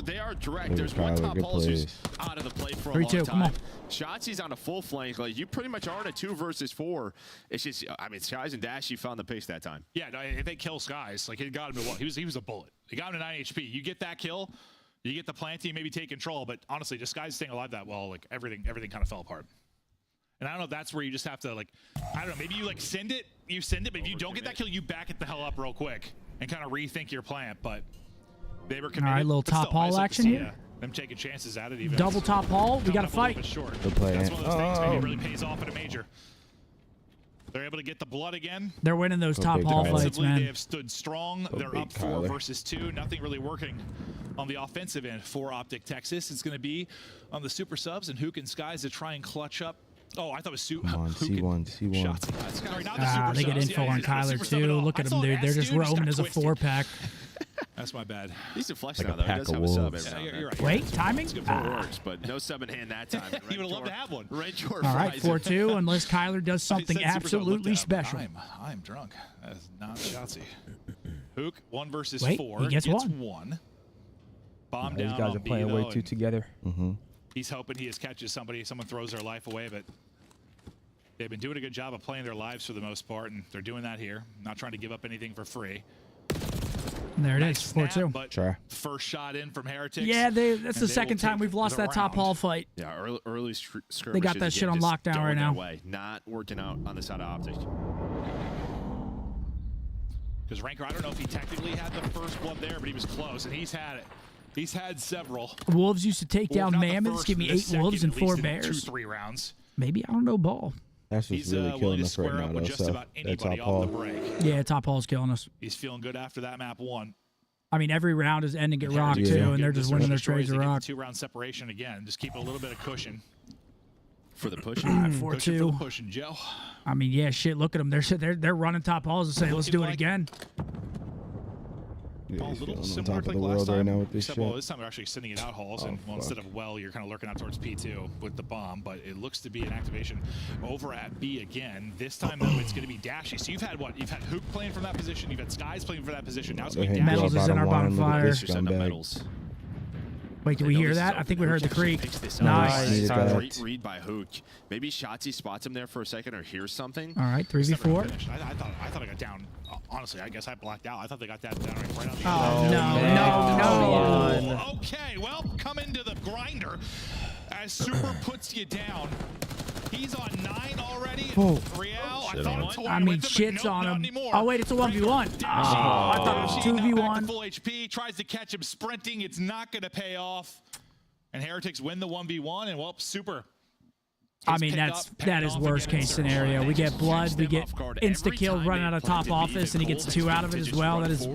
they are direct. Good There's one Kyler, top good pulse who's plays. out of the play for a 3-2, long come on. time. Shotzzy's on a full flank. Like, you pretty much are in a 2 versus 4. It's just, I mean, Skies and Dash, you found the pace that time. Yeah, no, if they kill Skies, like, he got him to what? He was a bullet. He got him to 9 HP. You get that kill, you get the planting, maybe take control. But honestly, just Skies staying alive that well, like, everything kind of fell apart. And I don't know if that's where you just have to, like, I don't know, maybe you, like, send it, but if you don't get that kill, you back it the hell up real quick and kind of rethink your plan. But they were committed. All right, little But still, top haul I just like to action see, here. them taking chances at it even. Double top haul. We got to Coming up a little fight. bit short. Good play, That's Ant. one of those things maybe Oh. really pays off at a major. They're able to get the blood again. They're winning those Go top big haul Kyler. fights, Offensively, they man. have stood strong. Go They're big up 4 Kyler. versus 2. Nothing really working on the offensive end for OpTic Texas. It's going to be on the super subs and Hook and Skies to try and clutch up. Oh, I thought it was Come on, C1, C1. Shots. Sorry, not the Ah, super they get subs. info Yeah, on he's not a Kyler, super sub at too. all. Look I at saw them, an dude. They're S, just dude, roaming got as a twisted. 4-pack. That's my bad. He's a flex Like now, a though. He pack does of have a sub wolves. every Yeah, now and you're then. right. Wait, That's timing? good. It works, but no sub in hand that time. He would have loved to have one. Rancor All right, fries it. 4-2, unless Kyler does He something said super sub, absolutely looked at him. special. I'm drunk. That's not Shotzzy. Hook 1 versus Wait, 4. he gets one. Bomb These down guys on are B, playing way though, too and together. he's hoping he just catches somebody. Someone throws their life away, but they've been doing a good job of playing their lives for the most part, and they're doing that here. Not trying to give up anything for free. There it Nice is, snap, 4-2. but Sure. first shot in from Heretics. Yeah, that's and the they will second time take we've lost the that top round. haul fight. Yeah, early skirmishes. They got that shit on just lockdown going right that now. way, not working out on the side of OpTic. Because Rancor, I don't know if he technically had the first one there, but he was close, and he's had it. He's had several. Wolves used to take Well, down not the mammoths, first, give me but the 8 wolves second, and at 4 least in bears. 2-3 rounds. Maybe, I don't know, ball. That's what's He's really willing killing to us right square now, up though. with just So about that anybody top on haul. the break. Yeah, top haul's killing us. He's feeling good after that map 1. I mean, every round is ending at And rock, Heretics too, don't and get they're this just winning their destroys, trades they of get rock. the 2-round separation again. Just keep a little bit of cushion. For the push. Cushion for 4-2. the pushing, Joe. I mean, yeah, shit, look at them. They're running top hauls and say, let's do it like- again. Yeah, A he's little feeling on similar top to of like the last world time. right now with this Except, shit. well, this time we're actually sending it out halls, and Oh, instead fuck. of well, you're kind of lurking out towards P2 with the bomb. But it looks to be an activation over at B again. This time though, it's going to be Dashy. So you've had what? You've had Hook playing from that position. You've had Skies playing for that position. Now it's going to be They're hitting Metals Dashy. is in our bottom one. Look at fire. this You're setting up scumbag. medals. Wait, did we hear that? I think we heard the creak. Nice. Nice. Needed that. Great read by Hook. Maybe Shotzzy spots him there for a second or hears something. All right, It's never 3v4. finished. I thought I got down. Honestly, I guess I blacked out. I thought they got that down right on the Oh, end. no. Oh, okay, well, come into the grinder as Super puts you down. He's on 9 already. Oh. Real, I thought it's I mean, shit's on him. Oh, wait, it's a 1v1. Oh, I thought it was Not back to 2v1. full HP, tries to catch him sprinting. It's not going to pay off. And Heretics win the 1v1, and well, Super. I mean, that is worst case scenario. We get blood, we get insta kill, run out of top office, and he gets 2 out of it as well. That is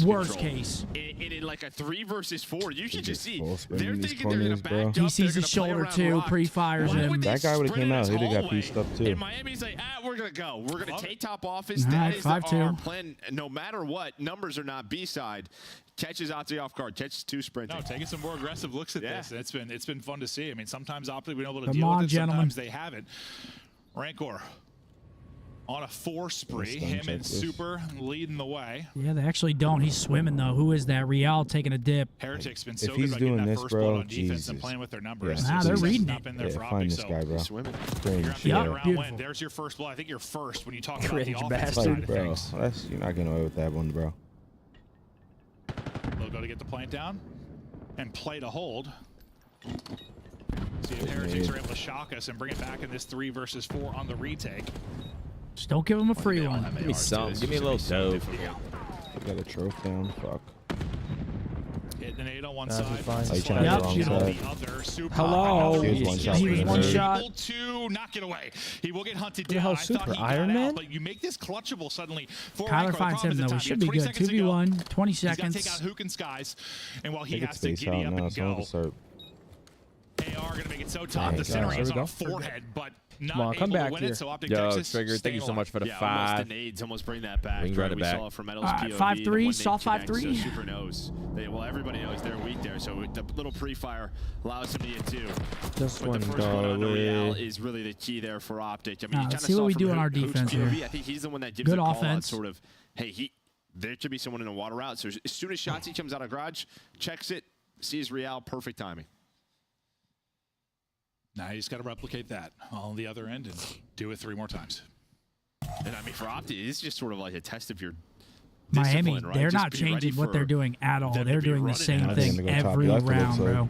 worst case. And in like a 3 versus 4, you should just see. full spin They're these thinking they're going corners, to bro. back He up, sees they're his gonna play shoulder around too, rock. pre-fires Why him. would they That guy would've sprint came in out. his He'd have got hallway? pieced up, too. And Miami's like, we're going to go. We're going to take top office. All That right, is 5-2. our plan. No matter what, numbers are not B-side. Catches OpTic off guard. Catches 2 sprinting. No, taking some more aggressive looks at Yeah. this. It's been fun to see. I mean, sometimes OpTic we've been able to Come deal on, with it. gentlemen. Sometimes they haven't. Rancor on a 4 spree. Let's Him and check this. Super leading the way. Yeah, they actually don't. He's swimming, though. Who is that? Real taking a dip. Heretics been If so he's good about getting doing that this, first bro, blood on defense and Jesus. playing with their numbers. Yeah. Nah, they're It's reading not it. been there Yeah, for find OpTic, this so guy, bro. Swimming. Cringe. you're Yeah. not round Beautiful. win. There's your first blood. I think you're first when you talk about Cringe the offense bastard. side Like, of bro, things. you're not getting away with that one, bro. They'll go to get the plant down and play to hold. See if Heretics are able to shock us and bring it back in this 3 versus 4 on the retake. Just don't give him a free one. Give me some. Give me a little dope. Got a trophy down. Fuck. Hit an 8 on one That's side. fine. Oh, you Slide tried Yep. the wrong on side. the other. Super. Hello. He was one shot He was from one there. shot. Able to knock it away. He will get hunted Who the down. hell's I Super? thought he Iron got Man? out, but you make this clutchable suddenly for Kyler Rancor. The finds problem him, is though. the He time. should You be have good. 20 seconds to go. 2v1, 20 He's got to seconds. take out Hook and Skies, and while he They has could to space giddy out up now. and Someone go, can start AR going to make it so tough. The center is on a forehead, but not Come on, come able to back win here. it. So OpTic Yo, Texas Trigger, thank you so much for the Yeah, 5. almost the nades almost bring that back. We can run it We back. saw it from Metals All right, POV, 5-3, the saw one nade connects, 5-3. So Super knows. Well, everybody knows they're weak there, so the little pre-fire allows him to get 2. This But one, the first one on the Real dog. is really the key there for OpTic. I mean, Nah, you let's kinda see what saw we from do on our Hook's defense POV, here. I think he's the one that gives Good the call out, offense. sort of, hey, there should be someone in the water route. So as soon as Shotzi comes out of garage, checks it, sees Real, perfect timing. Now you just got to replicate that on the other end and do it 3 more times. And I mean, for OpTic, it's just sort of like a test of your Miami, discipline, right? they're Just not be ready changing what for they're doing at all. them They're to be doing the running same at us. thing They're gonna go top every left, it looks round, like. bro.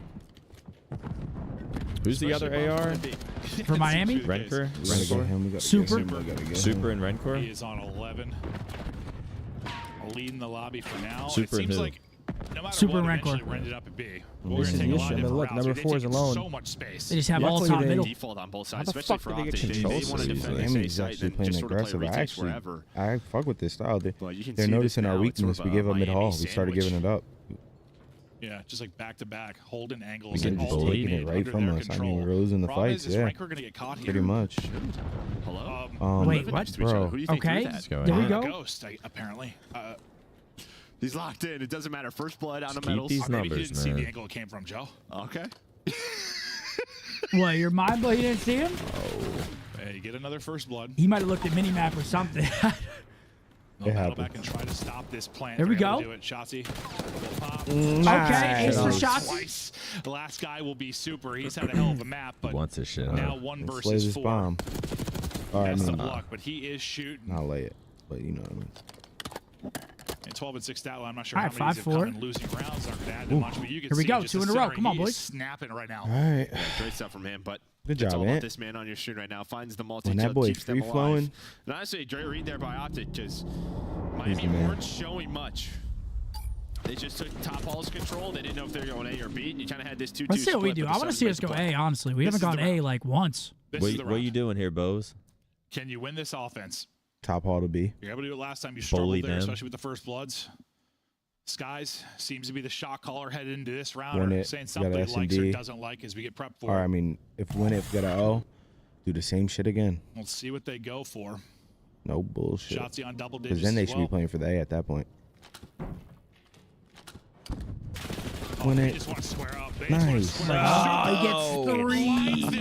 Who's the other AR? For Miami? Rencor? We gotta get him. We gotta Super? Get him. We gotta get Super him. and He Rencor? is on 11. Leading the lobby for now. Super it and seems who? like no matter Super what, Rencor. eventually we're ended up at B. We're This going is to take the a issue. lot I of mean, different look, routes. number They're 4 is taking alone. so much space. They just have all Luckily top they- middle. Default on both How sides, the especially fuck for did they get OpTic. They controls want to to these defend things? the Miami's site actually and playing just sort of play aggressive. I retakes actually, wherever. I fuck with this style. But you can They're see this noticing our now. It's weakness. sort We of gave a up mid Miami hall. We started sandwich. giving it up. Yeah, just like back-to-back, holding We angles. get and just all taking made it right under from their us. I control. mean, we're losing the Problem fights. is Yeah, Rencor going to get caught here. pretty much. Hello? Um, Wait, what? Next to each other. Bro. Who do you think Okay. threw that? go There we ahead. go. Ghost, apparently. He's locked in. It doesn't matter. First blood on the Keep metals. these Maybe he numbers, didn't see the man. angle it came from, Joe. Okay. What, your mind blow? You didn't see him? Hey, get another first blood. He might have looked at minimap or something. They'll battle happens. back and try to stop this plant. There we They're able go. to do it. Shotzi will pop. Okay, ace for Nice. shots. Twice. The last guy will be Super. He's had a hell of a map, but Wants his shit now out. 1 Let's lay versus this 4. bomb. All right, I Best mean, of luck, but he is shooting. I'll lay it, but you know what I mean. And 12 and 6 stat line. I'm not sure All how right, many he's 5-4. come in losing rounds aren't that much, but you can Here we see go, just 2 the in a row. center, Come on, he is boys. snapping right now. All right. Yeah, great stuff from him, but Good it's job, all man. about this man on your screen right now. Finds the multi When that boy keeps them free alive. flowing, And honestly, Dre Reed there by OpTic because He's Miami the man. weren't showing much. They just took top hall's control. They didn't know if they were going A or B. And you kind of had this 2-2 Let's see what we split, do. but I want to decided see make us the go play. A, honestly. We This haven't is gone the A round. like once. This What, is the what are you round. doing here, Bose? Can you win this offense? top hall to B. You're able to do it last time. You struggled Bully there, them. especially with the first bloods. Skies seems to be the shot caller headed into this round. Win Or it. saying You something got he likes or S&D. doesn't like as we get prepped for Or I it. mean, if win it, if we got an O, do the same shit again. Let's see what they go for. No bullshit. Shotzi on double digits. Because then they as should well. be playing for the A at that point. Oh, Win they it. just want to square up. They Nice. just want to square up. Oh, he gets 3.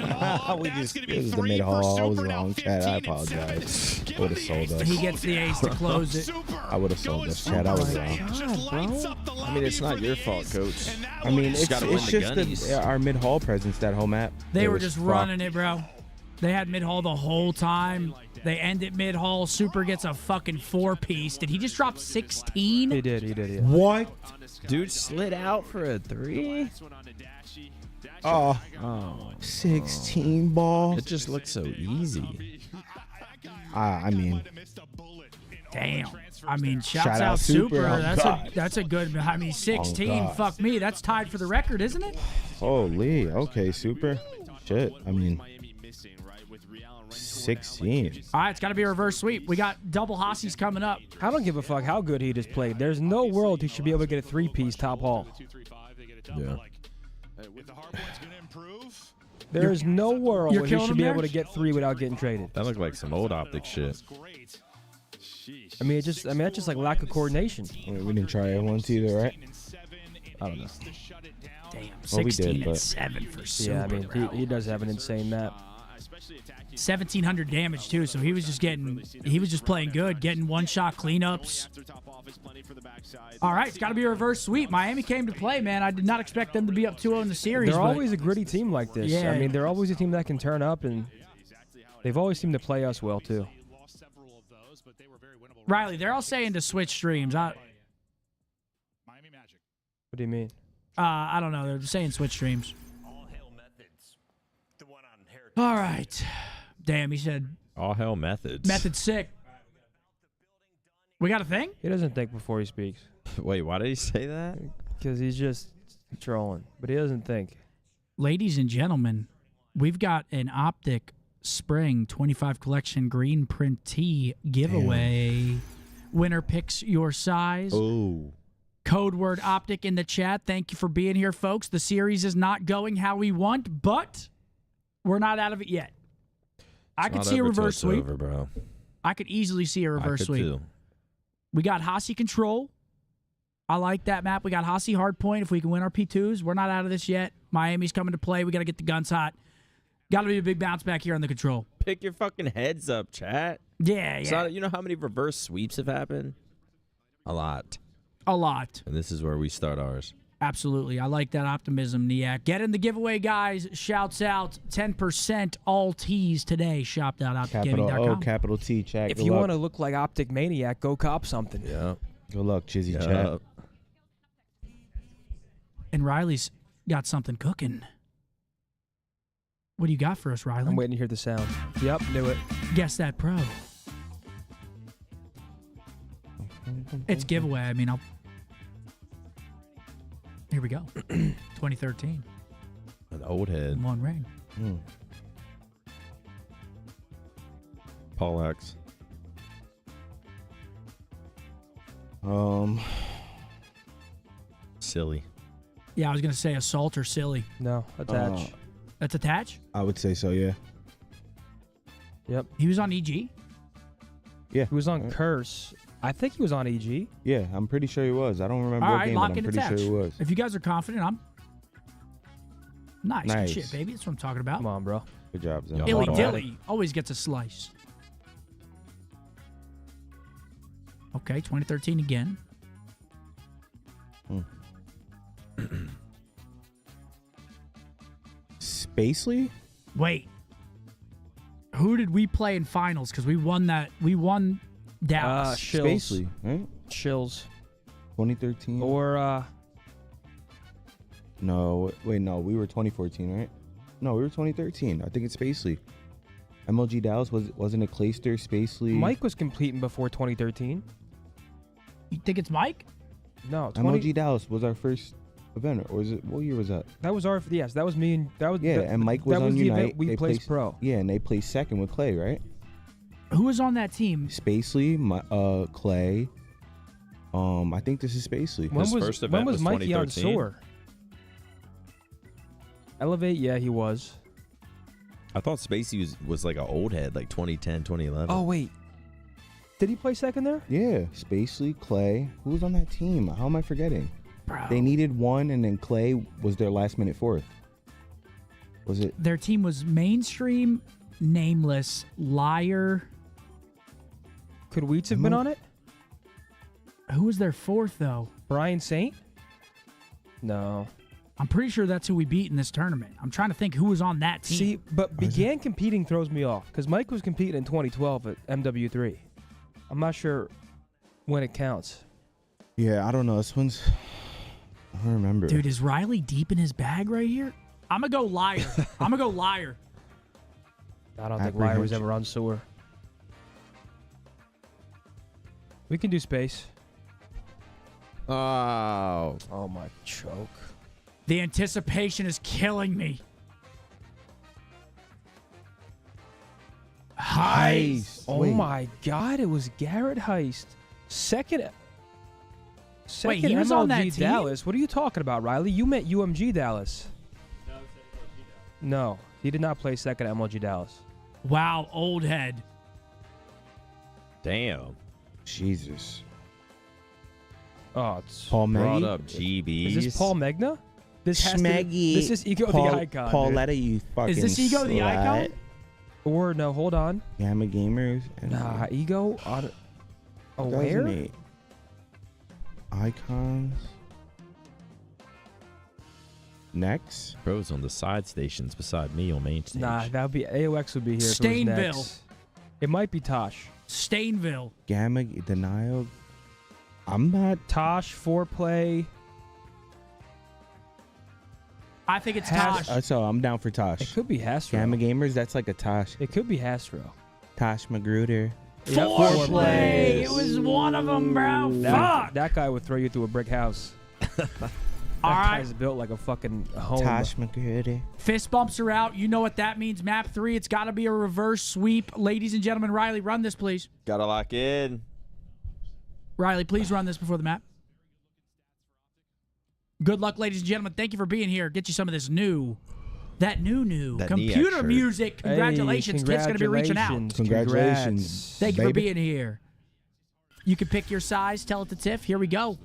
We That's just- gonna be it was the 3 mid for hall. I was Super, now wrong, Chad. I 15 and 7. apologize. Give Would've him the sold ace us. to He close gets the it ace to out. close it. Super. I would've sold Going us, Chad. I was super wrong. saiyan, just lights up the I mean, it's lobby not for your the fault, ace, Coach. and that I one mean, is it's gotta win the just gunnies. our mid hall presence that whole map. They were was just fucked. running it, bro. They had mid hall the whole time. They end at mid hall. Super gets a fucking 4-piece. Did he just drop 16? He did, yeah. What? Dude slid out for a 3? Oh, Oh, 16 ball. it just looks so easy. I mean, Damn. I mean, shouts Shout out out Super. Super. Oh, That's God. a good. I mean, 16. God. Fuck me. That's tied for the record, isn't it? holy. Okay, super. Shit. I mean, 16. All right, it's got to be a reverse sweep. We got double Hossies coming up. I don't give a fuck how good he just played. There's no world he should be able to get a 3-piece top hall. Yeah. If the Hardpoint's going to improve, There's no world you're where he killing should him be there? able to get 3 without getting traded. That looked like some old OpTic shit. great. I mean, that's just like lack of coordination. I mean, we didn't try it once either, right? I don't know. Damn, Well, we 16 did, and but- 7 for Super. Yeah, I mean, he does have an insane map. 1,700 damage too. So he was just playing good, getting one-shot cleanups. All right, it's got to be a reverse sweep. Miami came to play, man. I did not expect them to be up 2-0 in the series. They're but always a gritty team like this. Yeah. I mean, they're always a team that can turn up, and they've always seemed to play us well, too. Riley, they're all saying to switch streams. Miami Magic. What do you mean? I don't know. They're saying switch streams. All right. Damn, he said All hell methods. method sick. We got a thing? He doesn't think before he speaks Wait, why did he say that? because he's just trolling, but he doesn't think. Ladies and gentlemen, we've got an OpTic Spring 25 Collection green print tee giveaway. Winner picks your size. Oh. Code word OpTic in the chat. Thank you for being here, folks. The series is not going how we want, but we're not out of it yet. I could see a reverse sweep. Over, bro. I could easily see a reverse sweep. Too. We got Hasi Control. I like that map. We got Hasi Hardpoint. If we can win our P2s, we're not out of this yet. Miami's coming to play. We got to get the guns hot. Got to be a big bounce back here on the Control. Pick your fucking heads up, chat. Yeah. So, you know how many reverse sweeps have happened? A lot. A lot. And this is where we start ours. Absolutely. I like that optimism, Niak. Get in the giveaway, guys. Shouts out 10% all tees today. Capital O, capital T, chat. If you want to look like OpTic Maniac, go cop something. Yeah. Good luck, Chizzy chat. And Riley's got something cooking. What do you got for us, Riley? I'm waiting to hear the sound. Yep, knew it. Guess that pro. It's giveaway. I mean, here we go. 2013. An old head. One ring. Paul X. Silly. Yeah, I was going to say assault or silly. No, attach. That's attach? I would say so, yeah. Yep. He was on EG? Yeah. He was on Curse. I think he was on EG. Yeah, I'm pretty sure he was. I don't remember All what right, game, lock but I'm in pretty attach. sure he was. If you guys are confident, I'm... Nice. Good Nice. shit, baby. That's what I'm talking about. Come on, bro. Good job, Zach. Illy Dilly always gets a slice. Okay, 2013 again. Spacely? Wait. Who did we play in finals? Because we won that. We won Dallas. Shills. Spacely, right? Shills. 2013? Or, No, wait, no. We were 2014, right? No, we were 2013. I think it's Spacely. MLG Dallas, wasn't it Clayster, Spacely? Mike was competing before 2013. You think it's Mike? No, MLG Dallas was our first event, or is it? What year was that? That was our, yes, that was me and, that was, Yeah, and Mike was that on was the Unite. event we They placed pro. Yeah, and they placed second with Clay, right? Who was on that team? Spacely, Clay. I think this is Spacely. When was Mikey on SOAR? Elevate, yeah, he was. I thought Spacey was like an old head, like 2010, 2011. Oh, wait. Did he play second there? Yeah, Spacely, Clay. Who was on that team? How am I forgetting? Bro. They needed one, and then Clay was their last-minute fourth. Was it? Their team was Mainstream, Nameless, Liar. Could Wheats have been on it? Who was their fourth, though? Brian Saint? No. I'm pretty sure that's who we beat in this tournament. I'm trying to think who was on that team. See, but began competing throws me off because Mike was competing in 2012 at MW3. I'm not sure when it counts. Yeah, I don't know. This one's... I don't remember. Dude, is Riley deep in his bag right here? I'm going to go Liar. I'm going to go Liar. I don't think Liar was ever on SOAR. We can do space. Oh. Oh, my choke. The anticipation is killing me. Heist. Oh, my God. It was Garrett Heist. Second Wait, he was MLG on that team? Dallas. What are you talking about, Riley? You meant UMG Dallas. No, he did not play second at MLG Dallas. Wow, old head. Damn. Jesus. Oh, it's Paul Brought Meggy? up GBs. Is this Paul Megna? This has to, Smeggy. this is Ego Paul, the Icon. Pauletta, you fucking Is this Ego the slut. Icon? Or no, hold on. Gamma Gamers. And Nah, Ego on. Oh, where? 2008. Icons. Next. Bro's on the side stations beside me on main stage. Nah, that would be AOX would be here. if it was Stainville. next. It might be Tosh. Stainville. Gamma Denial. I'm not. Tosh, Foreplay. I think it's Tosh. So I'm down for It Tosh. could be Hastro. Gamma Gamers, that's like a Tosh. It could be Hastro. Tosh Magruder. Foreplay. It was one of them, bro. Fuck. That guy would throw you through a brick house. All That right. guy's built like a fucking home. Tosh Magruder. Fist bumps are out. You know what that means. Map 3. It's got to be a reverse sweep. Ladies and gentlemen, Riley, run this, please. Gotta lock in. Riley, please run this before the map. Good luck, ladies and gentlemen. Thank you for being here. Get you some of this new That computer shirt. music. Congratulations. Kid's going to be reaching out. Congratulations. Thank you for baby. being here. You can pick your size. Tell it to Tiff. Here we go.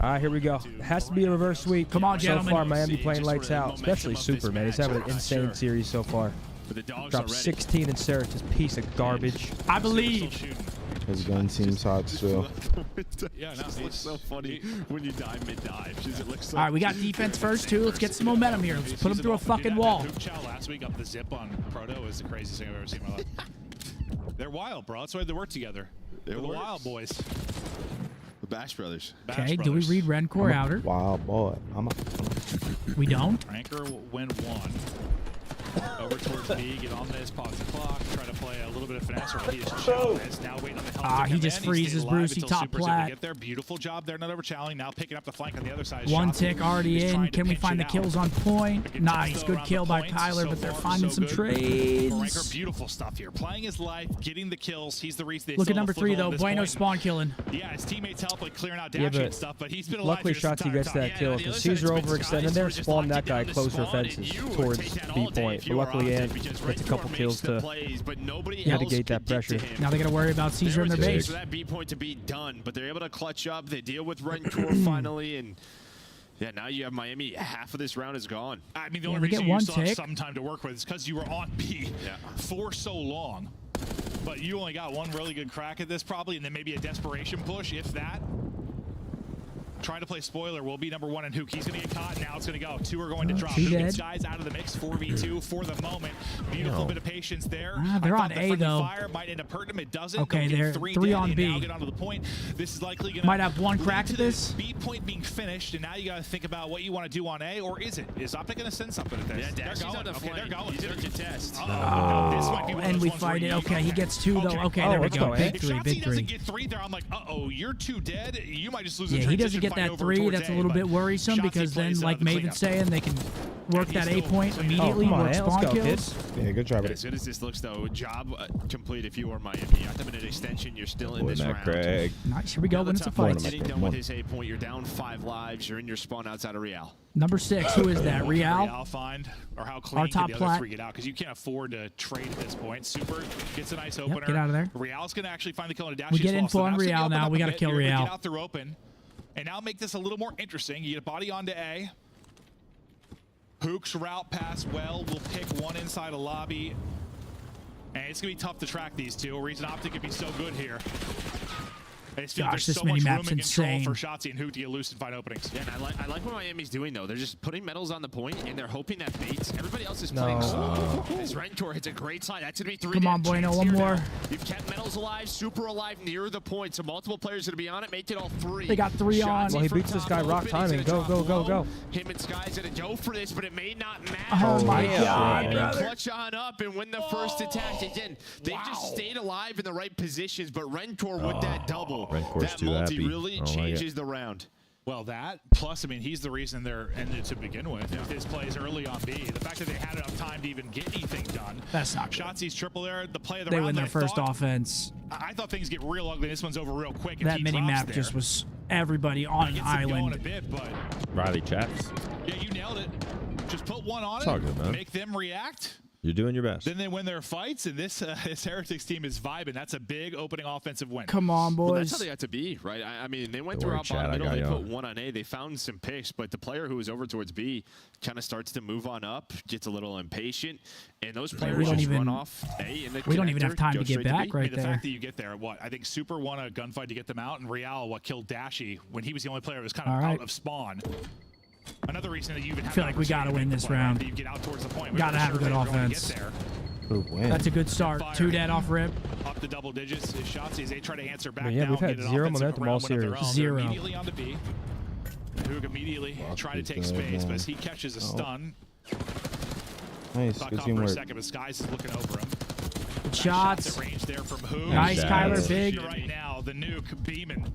All right, here we go. It has to be a reverse sweep. Come on, gentlemen. So far, Miami playing lights out, especially Super, man. He's having an insane series so far. Dropped 16 in Sarah, just piece of garbage. I believe. His gun seems hot still. Yeah, it looks so funny when you dive mid-dive. It looks so All right, we got defense first, too. Let's get some momentum here. Let's put them through a fucking wall. Hoop chow last week up the zip on Proto was the craziest thing I've ever seen in my life. They're wild, bro. That's why they work together. They're the Wild Boys. The Bash Brothers. Okay, do we read Rencor outer? Wow, boy. We don't. Ranker will win one. Over towards B, get on this, pause the clock, try to play a little bit of finesse, or he is challenged. Now waiting on the help to he come just in. freezes stayed alive Bruce. He until top Super's able to plat. get there. Beautiful job there, not over challenging. Now picking up the flank on the other side. One Shotzi tick already is in. trying to Can we pinch find the it kills out. on point? Nice. Still Good around kill the by points. Kyler, So but they're far, finding so some good. trades. Ranker, beautiful stuff here. Playing his life, getting the kills. He's the reason they Look at still number have a 3, foothold though. at this Bueno point. spawn killing. Yeah, his teammates help like clearing out Yeah, dash and but stuff, but he's been alive luckily this entire Shotzi gets time. that kill because Caesar overextended there, spawned that guy closer fences towards B point. But luckily, Ant gets a couple kills to mitigate that pressure. Now they got to worry about Caesar in their base. For that B point to be done, but they're able to clutch up. They deal with Rencor finally, and yeah, now you have Miami. Half of this round is gone. I mean, the Yeah, only they get reason you one still have tick. some time to work with is because you were on B for so long. But you only got one really good crack at this probably, and then maybe a desperation push, if that. Trying to play spoiler will be number 1 and Hook. He's going to get caught. Now it's going to go. 2 are going to drop. Two Hook gets dead. guys out of the mix. 4v2 for the moment. Beautiful bit of patience there. They're I on thought the A, friendly though. Fire might end up hurting him. It doesn't. Okay, They'll get they're 3 dead on and B. now get onto the point. This is likely going to Might have one crack at this. B point being finished, and now you got to think about what you want to do on A, or is it? Is OpTic going to send something at this? Yeah, they're Dashy's going. on the Okay, they're flank. going. He's in a contest. This might be one of And those we ones fight where it. you- Okay, he gets 2, though. Okay, there we let's go. go, Big If 3, Shotzi big 3. doesn't get 3 there, I'm like, uh-oh, you're too dead. You might just lose the Yeah, he doesn't transition get fight that over 3. towards That's a A, little but bit worrisome Shotzi because then, plays like the Maven's cleanup. saying, they can work he's that A still point cleaning up. immediately, Oh, come on, work Ant, let's spawn go, kills. Yeah, good job. As good as this looks, though, job complete if you are Miami. You got them in an extension. You're still in Boy, this Matt round. Craig. Nice. Here we go. Now When the it's a top one fight. getting done with his A point. You're down 5 lives. You're in your spawn outside of Real. Number 6. Who is that? Real? Real find, or how clean Our top can the other plat. 3 get out? Because you can't afford to trade at this point. Super gets a nice opener. get out of there. Real's going to actually find the kill on a dash. We get info on Real now. We got to kill Real. Get out through open, and now make this a little more interesting. You get a body onto A. Hook's route pass well. We'll pick one inside a lobby. And it's going to be tough to track these two. A reason OpTic could be so good here. I just feel Gosh, there's this so much room mini-map's and control insane. for Shotzi and Hook to get loose and find openings. Yeah, and I like what Miami's doing, though. They're just putting medals on the point, and they're hoping that baits. Everybody else is playing slow. As Rencor hits a great slide. That's going to be 3 Come on, dead. Bueno, Chance one here more. now. You've kept medals alive, super alive near the point, so multiple players are going to be on it. Make it all 3. They got 3 on. Well, he from beats this top guy open. rock He's timing. gonna Go, drop go, go, low. go. Him and Sky's going to go for this, but it may not matter. Oh, my God, They brother. clutch on up and win the first attack. Again, they just stayed alive in the right positions, but Rencor with that double, Rencor's that too multi happy. really I don't like it. changes the round. Well, that, plus, I mean, he's the reason they're ended to begin with his plays early on B. The fact that they had enough time to even get anything done. That's not good. Shotzi's triple there, the play of the They round. win their I first thought- offense. I thought things get real ugly. This one's over real quick. If That he mini drops map there. just was everybody on an Gets it going a island. bit, but Riley Chaps. yeah, you nailed it. Just put one on It's all it, good, man. make them react. You're doing your best. Then they win their fights, and this Heretics team is vibing. That's a big opening offensive win. Come on, Well, that's how boys. they got to be, right? I mean, they went Don't worry, throughout Chad, bottom I middle. got They you put on. one on A. They found some picks, but the player who was over towards B kind of starts to move on up, gets a little impatient, and those players don't just even- run off A in the we don't even have connector, time go to get straight back B. right I mean, the there. fact that you get there, what? I think Super won a gunfight to get them out, and Real, what killed Dashy when he was the only player who was kind of All right. out of spawn. Another reason that you even have feel an like we gotta opportunity win to this make the play, round. right? You get out towards the point. We Gotta weren't have a sure good if they were going to offense. get there. Who wins? That's a good start. Fire. 2 dead off rip. Up to double digits. His shots as they try to answer back But yeah, down. we've had get an 0 offensive momentum all round win of their series. own. 0. They're immediately on the B. Hook immediately trying to take is dead space, now. but as he catches a stun, Nice. buck Good off for a teamwork. second, but Skies is looking over him. Good Shots shots. at range there from Hook. Nice, Nice. Kyler. Big. Right now, the nuke beaming.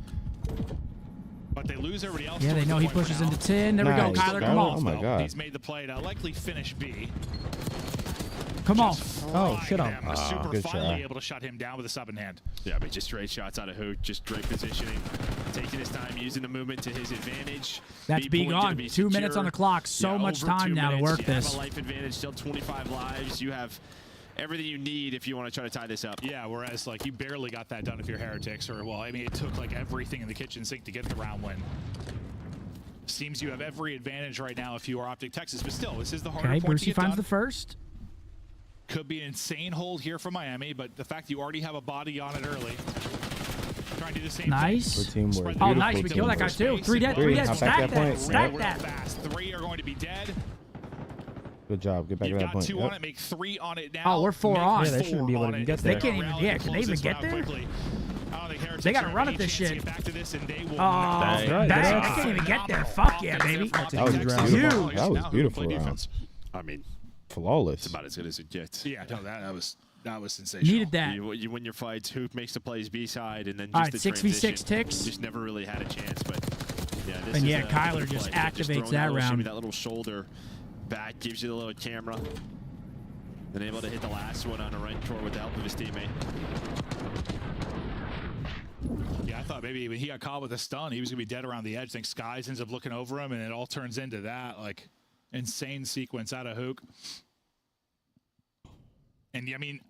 But they lose everybody else. Yeah, they towards know the he point for pushes now. into 10. There we go, Nice. Kyler. Come Oh on. my God. He's made the play to likely finish B. Come on. Oh, shit on. Them. Super good finally try. able to shut him down with a sub in hand. Yeah, but just straight shots out of Hook, just great positioning. Taking his time, using the movement to his advantage. That's B gone. 2 minutes on the clock. So much time now to work this. You have a life advantage, still 25 lives. You have everything you need if you want to try to tie this up. Yeah, whereas like you barely got that done if you're Heretics, or well, I mean, it took like everything in the kitchen sink to get the round win. Seems you have every advantage right now if you are OpTic Texas, but still, this is the harder point to Brucey get finds done. the first. Could be an insane hold here for Miami, but the fact you already have a body on it early. Trying to do the same nice. thing. Oh, nice. We kill that guy too. 3 dead. 3 dead. Stack that. Stack that. Fast. 3 are going to be dead. Good job. Get back to that point. You've got 2 on it. Make 3 on it now. Oh, we're 4 on. Yeah, they shouldn't be able to get there. They can't even. Yeah, can they even get there? They got to run at this shit. Oh, they can't even get there. Fuck yeah, baby. That was beautiful. That was beautiful round. I mean, flawless. it's about as good as it gets. Yeah, no, that was sensational. Needed that. You win your fights. Hoop makes the plays B side, and then just All right, the 6v6 ticks. Just never really had a chance, but yeah. This And is yeah, Kyler just activates that round. That little shoulder back gives you the little camera. Then able to hit the last one on a run tour with the help of his teammate. Yeah, I thought maybe when he got caught with a stun, he was gonna be dead around the edge. I think Skies ends up looking over him, and it all turns into that like insane sequence out of Hook. And I mean,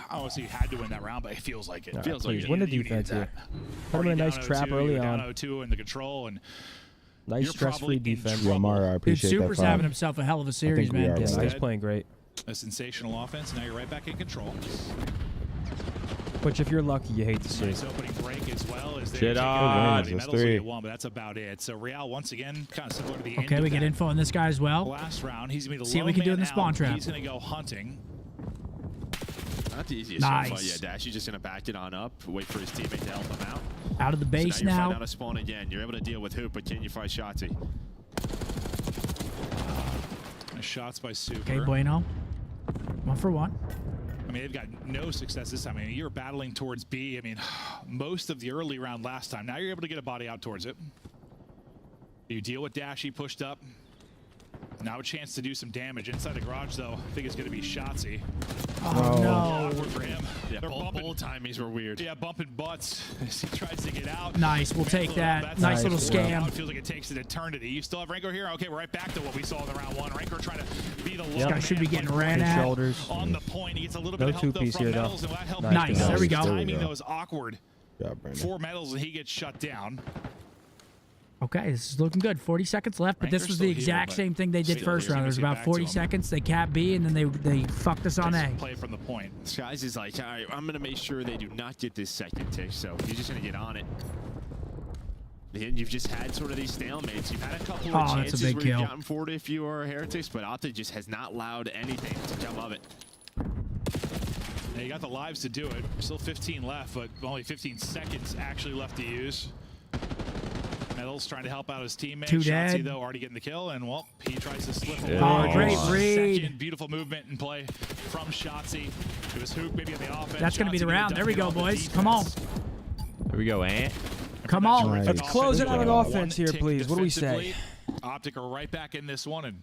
I don't want to say you had to win that round, but it feels like it. Nah, Feels please, like win the you defense needed here. that. Put him in a nice Down trap 0-2, early you're on. down 0-2 in the control, and Nice you're stress-free probably in defense. Yeah, Mara, I Dude, appreciate that. Super's having himself a hell of a series, we man. are, Yeah, bro. he's playing great. a sensational offense. Now you're right back in control. Which, if you're lucky, you hate to see. Nice opening break as well as they Shit take on. Medals That's will 3. get 1, but that's about it. So Real once again kind of similar to the end Okay, of we get that info on this guy as well. last round. He's gonna be the See what we can do in the spawn trap. He's gonna go hunting. Not the easiest Nice. fight. Yeah, Dash, he's just gonna back it on up, wait for his teammate to help him out. Out of the base so now. You're now. fighting out a spawn again. You're able to deal with Hoop, but can you fight Shotzi? Nice shots by Super. Okay, Bueno. 1 for 1. I mean, they've got no success this time. I mean, you're battling towards B. I mean, most of the early round last time. Now you're able to get a body out towards it. You deal with Dash. He pushed up. Now a chance to do some damage. Inside the garage, though, I think it's going to be Shotzi. Oh, no. Awkward for him. Yeah, They're both bumping. timings were weird. Yeah, bumping butts as he tries to get out. Nice. We'll take that. That's Nice little scam. It feels like it takes an eternity. You still have Rancor here? Okay, we're right back to what we saw in the round 1. Rancor trying to be the This guy should be getting ran Good at. shoulders. on the point. He gets a little No bit of help, though, two-piece from here, though. Metals, and that helped Nice. him. There we His go. timing, though, is awkward. Yeah, Brandon. 4 Metals, and he gets shut down. Okay, this is looking good. 40 seconds left, but this Ranker's was the still here, exact but same thing they did still first here. round. There was Let's get about back 40 to 'em. seconds. They capped B, and then they fucked us on A. Play from the point. Skies is like, all right, I'm going to make sure they do not get this second tick, so he's just going to get on it. And you've just had sort of these stalemates. You've had a couple of Oh, that's a chances big where kill. you've gotten forward if you are Heretics, but OpTic just has not allowed anything to come of it. Now, you got the lives to do it. Still 15 left, but only 15 seconds actually left to use. Metals trying to help out his teammate. 2 Shotzi, dead. though, already getting the kill, and, well, he tries to slip away. Oh, great read. Second beautiful movement and play from Shotzi. It was Hook maybe on the offense. That's going to be the Shotzi round. maybe There we go, ducking on the boys. Come on. defense. Here we go, Ant. Come on. Nice. Let's close it out on One offense here, tick please. What do we say? defensively. OpTic are right back in this one and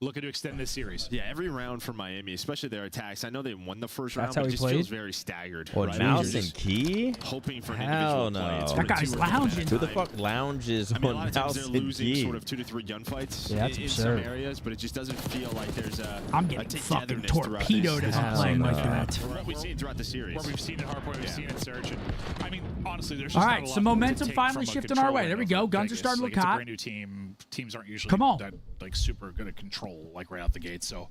looking to extend this series. Yeah, every round for Miami, especially their attacks. I know they won the first round, That's but how it he just played? feels very staggered. What, right? Mouse You're and just Key? hoping for an Hell individual play. no. It's That sort of guy's 2 or 3 at a lounging. Who the time. fuck lounges I mean, a on lot of times Mouse they're and losing Key? sort of 2 to 3 gunfights Yeah, that's in some absurd. areas, but it just doesn't feel like there's a I'm getting fucking togetherness throughout torpedoed this if I'm playing like that. What we've seen throughout the series. Where we've seen it Hardpoint, we've seen it Surge. And, I mean, honestly, there's just All not right, a lot some to momentum take finally from a shifting our way. control There we window go. from Guns are Vegas. starting to Like, look it's a hot. brand new team. Teams aren't usually Come on. that like super good at control like right out the gate. So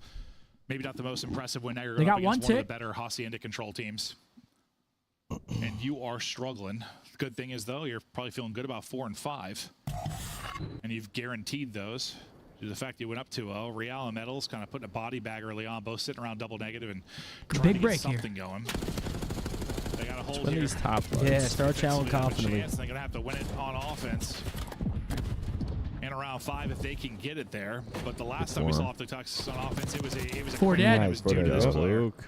maybe not the most impressive win. Now you're They going got up against one one of tick. the better Hacienda control teams. And you are struggling. The good thing is, though, you're probably feeling good about 4 and 5. And you've guaranteed those. Due to the fact you went up 2-0. Real and Metals kind of putting a body bag early on, both sitting around double negative and trying Big to break get here. something going. They got a hold Win here. these top ones. Yeah, start challenging They have a confidently. chance. They're going to have to win it on offense. In around 5 if they can get it there. But the last time we saw off the Texas on offense, it was a 4 dead. It was Nice, due to four this dead. player. Luke.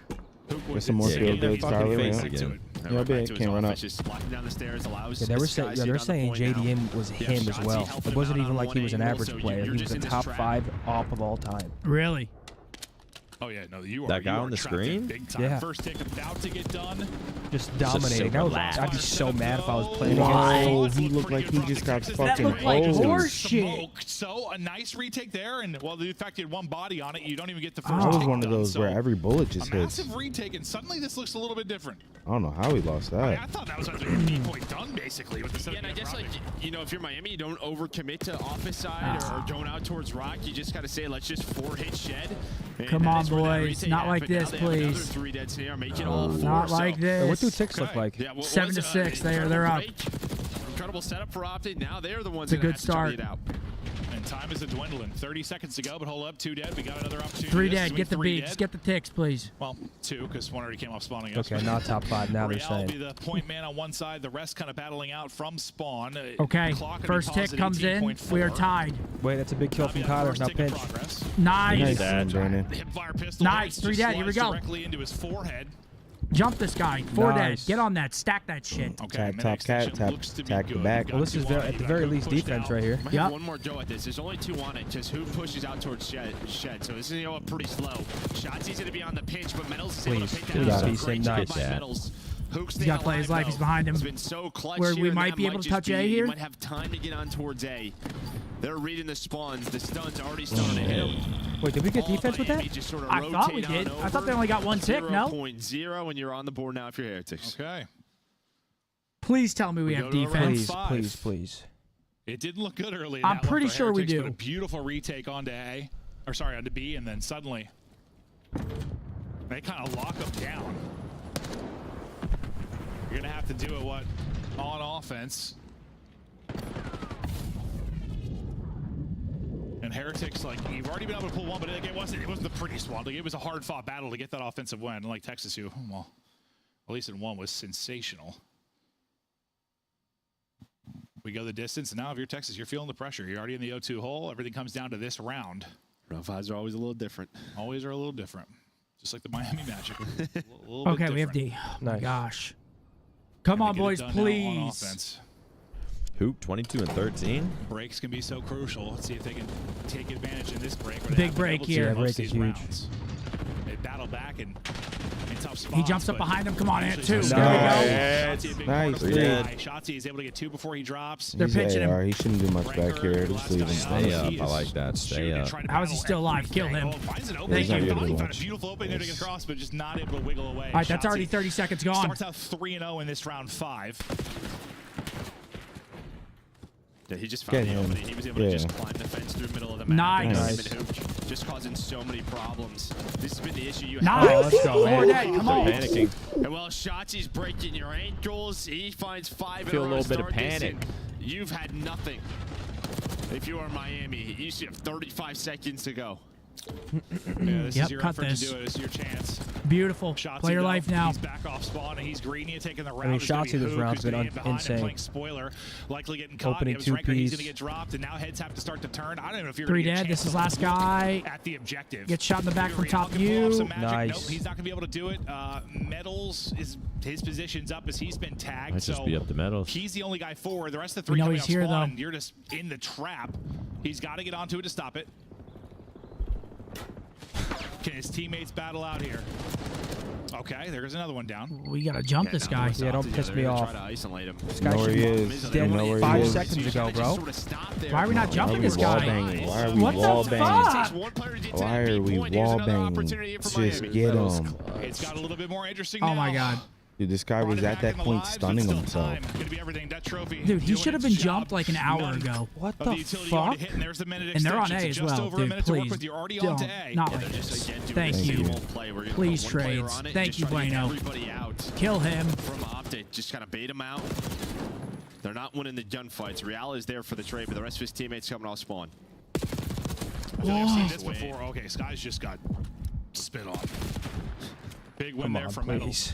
Hook Get was some more insane. field He goals, fucking Tyler, faked yeah. it to it. Yeah, Right big. back to his Can't run offense, up. just locking down the stairs allows Yeah, they were Skies saying, to they're get on the saying point now. JDM was Yeah, him as Shotzi well. helping It him wasn't out even on like he was an 1 average angle, so player. you're He just was a in this top trap. 5 op of all time. Really? Oh yeah, no, you are That guy you on are the trapped in screen? Big time. Yeah. First tick about to get done. Just dominating. so I'd be so mad if I was playing Wow, against. he looked like he just got fucking looked like hosed. horse shit. Smoked. So a nice retake there, and well, the fact you had one body on it, you don't even get the first. That was take one of done, those so where every bullet just a hits. massive retake, and suddenly this looks a little bit different. I don't know how he lost I that. thought that was a B-point done basically with the setup. Yeah, and I guess, like, dropping. you know, if you're Miami, you don't overcommit to office side or going out towards rock. You just got to say, let's just 4-hit shed. And Come that on, is where that boys. retake Not like happened. this, Now they have another please. 3 dead snare, make it all 4. Not like What this. do ticks look like? Yeah, 7 to 6. They're up. Incredible setup for OpTic. Now they're the ones It's a that good have to try start. it out. And time is dwindling. 30 seconds to go, but hold up, 2 dead. We got another opportunity. 3 This is dead. with Get the 3 beaks. dead. Get the ticks, please. Well, 2, because 1 already came off spawning. us. Okay, not top 5 now. They're Real will be saying. the point man on one side, the rest kind of battling out from spawn. Okay. Clock gonna be First paused tick at comes in. 18.4. We are tied. Wait, that's a big kill from Navi on Tyler. first Now tick in pinch. progress. Nice. Nice that. one, Brandon. Hipfire pistol Nice. hits, 3 just dead. Here we slides go. Directly into his forehead. Jump this guy. 4 Nice. dead. Get on that. Stack that shit. Okay, Tap, mid tap, extension tap, looks to be tap the good. back. We've Well, got this is 2 on at it. the You very got least pushed defense out. right here. Might Yep. have one more go at this. There's only 2 on it. Just who pushes out towards shed. So this is going to go up pretty slow. Shotzi's going to be on the pinch, but Metals is able Please, to pick please, that up. please, Great nice. job by Yeah. Metals. Hook's He's got to play his life. He's behind him. It's been so clutch Where here, we and might that be able to just touch A be- here. You might have time to get on towards A. They're reading the spawns. The stun's already starting to hit them. Wait, did we get All defense with Miami that? just sort of I thought we rotate did. on I thought they over. only got 1 tick, no? 0.0, and you're on the board now if you're Heretics. Okay. Please tell me we have go to a round defense. Please, 5. please, please. It didn't look good early. In I'm that one pretty for sure we Heretics, do. But a beautiful retake onto A, or sorry, onto B, and then suddenly they kind of lock them down. You're gonna have to do it on offense. And Heretics, like, you've already been able to pull one, but it wasn't the prettiest one. Like, it was a hard-fought battle to get that offensive win. And like Texas, who, well, at least in one, was sensational. We go the distance, and now if you're Texas, you're feeling the pressure. You're already in the O2 hole. Everything comes down to this round. Round 5s are always a little different. Always are a little different. Just like the Miami Magic. A little bit Okay, we have different. D. Oh my Nice. gosh. Come on, Gotta get it boys, done now on please. offense. Hoop 22 and 13. Breaks can be so crucial. Let's see if they can take advantage in this break. where they Big haven't been break able to here. in Yeah, most break of is these huge. rounds. They battle back and in tough spots. He jumps up but behind him. Come on, Ant, usually too. it's There we go. Shotzi, a big Nice. part of the Dead. play. Shotzi is able to get 2 before he drops. They're He's pitching him. AR. He shouldn't do much back Ranker, here. last Just leave guy him. out. Stay up. He I is like that. Stay shooting, up. trying to How is he battle still alive? everything. Kill him. Oh, finds an Yeah, opening. he's not He able to found a watch. beautiful opening there to get across, but just not able to wiggle away. All right, that's Shotzi already 30 seconds gone. starts out 3-0 in this round 5. Yeah, he just Get found the him. opening. He was able to Yeah. just climb the fence through the middle of the map. Nice. And him and Hoop, just causing so many problems. This has been the issue you Nice. have. let's go, Four man. dead. Come on. Panicking. And while Shotzi's breaking your ankles, he finds 5 Feel a in row little bit of start this, panic. and You've had nothing. If you are Miami, you should have 35 seconds to go. Yeah, this Yep, is your cut effort this. to do it. This is your chance. Beautiful. Shotzi Play your though, life now. He's back off spawn and he's green. He's taking the round. mean, It's gonna be Shotzi this Hook, round's who's gonna been get behind insane. and playing spoiler, likely getting caught. Opening It was 2 Ranker, he's Ps. going to get dropped, and now heads have to start to turn. I don't know if you're 3 gonna get a dead. chance This is to last look guy. at the objective. Gets shot in the back from Real top can pull off view. some magic. Nice. Nope, he's not going to be able to do it. Metals is his position's up as he's been tagged. Might so just be up to Metals. he's the only guy forward. The rest of the We 3 know coming he's off here, spawn. though. You're just in the trap. He's got to get onto it to stop it. Can his teammates battle out here? Okay, there's another one down. We got to jump this guy. Yeah, don't piss me off. Try to isolate him. This You guy know where should he be is. You dead know where he 5 is. seconds ago, bro. Why are we not jumping Why are this we wall guy? banging? Why are we What the wall fuck? banging? Why are we wall banging? Just get him. It's got a little bit more interesting Oh now. my God. Dude, this guy was at that point stunning himself. Dude, he should have been jumped like an hour ago. What the fuck? And there's the minute And they're on extension, A so as just well, over dude. a minute to work Please with. You're already on don't. to A. Not Yeah, like they're just this. again doing Thank the you. same old play where you're Please one player trades. on it, Thank just you, trying to get Bueno. everybody out Kill him. from OpTic. Just kind of bait him out. They're not winning the gunfights. Real is there for the trade, but the rest of his teammates coming off spawn. I've seen this before. Okay, Sky's just got spit on. Big win Come there on, for Metals. please.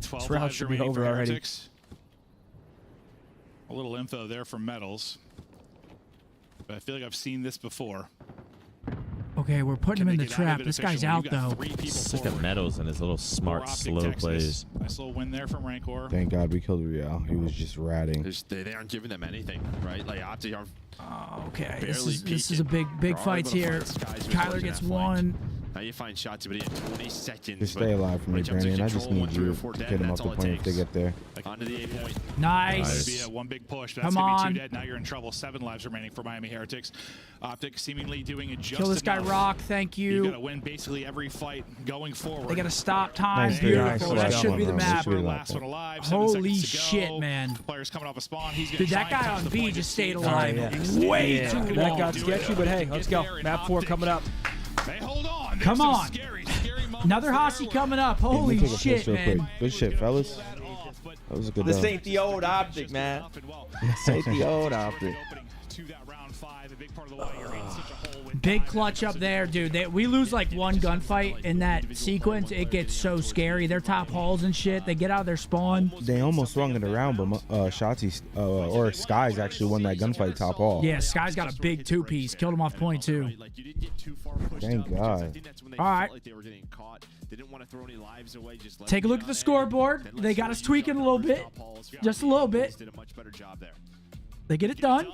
12 This round lives should be remaining over for already. Heretics. A little info there from Metals. But I feel like I've seen this before. Okay, we're putting him in the Can they get out trap. of it This guy's efficiently? out, You've got though. 3 people Just look at forward. Metals and his little For smart, OpTic slow Texas. plays. Nice little win there from Rancor. Thank God we killed Real. He was just ratting. They aren't giving them anything, right? Like OpTic are Okay, this barely is a peeking. big They're all fights able to here. find Skies with Kyler those gets half one. Now you find shots, but in 20 seconds. Just stay alive for me, Brandon. I just need you to get him up the point if they get there. Onto the A point. Nice. One big push. That's Come gonna on. be 2 dead. Now you're in trouble. 7 lives remaining for Miami Heretics. OpTic seemingly doing it just Kill this guy, enough. Rock. Thank You got you. to win basically every fight going forward. They got to stop time. Nice, dude. Beautiful. Nice. That Nice. should be the Nice. map. Nice. Last one alive. 7 Holy seconds to shit, go. man. Players coming off a spawn. He's gonna Dude, try that and guy touch on the B point just to stayed see- alive. Yeah. Way Yeah, too that long. got sketchy, but hey, let's go. Map 4 coming up. Hey, hold on. Come There's some on. scary moments Another there Hossie where- coming up. Let me Holy take a shit, piss real man. quick. Good shit, fellas. That was a good This dub. ain't the old OpTic, man. This ain't the old OpTic. Big clutch up there, dude. We lose like one gunfight in that sequence. It gets so scary. They're top halls and shit. They get out of their spawn. They almost swung it around, but Shotzi or Skies actually won that gunfight top hall. Yeah, Sky's got a big 2-piece. Killed him off point 2. Thank God. All right. Take a look at the scoreboard. They got us tweaking a little bit. Just a little bit. They get it done.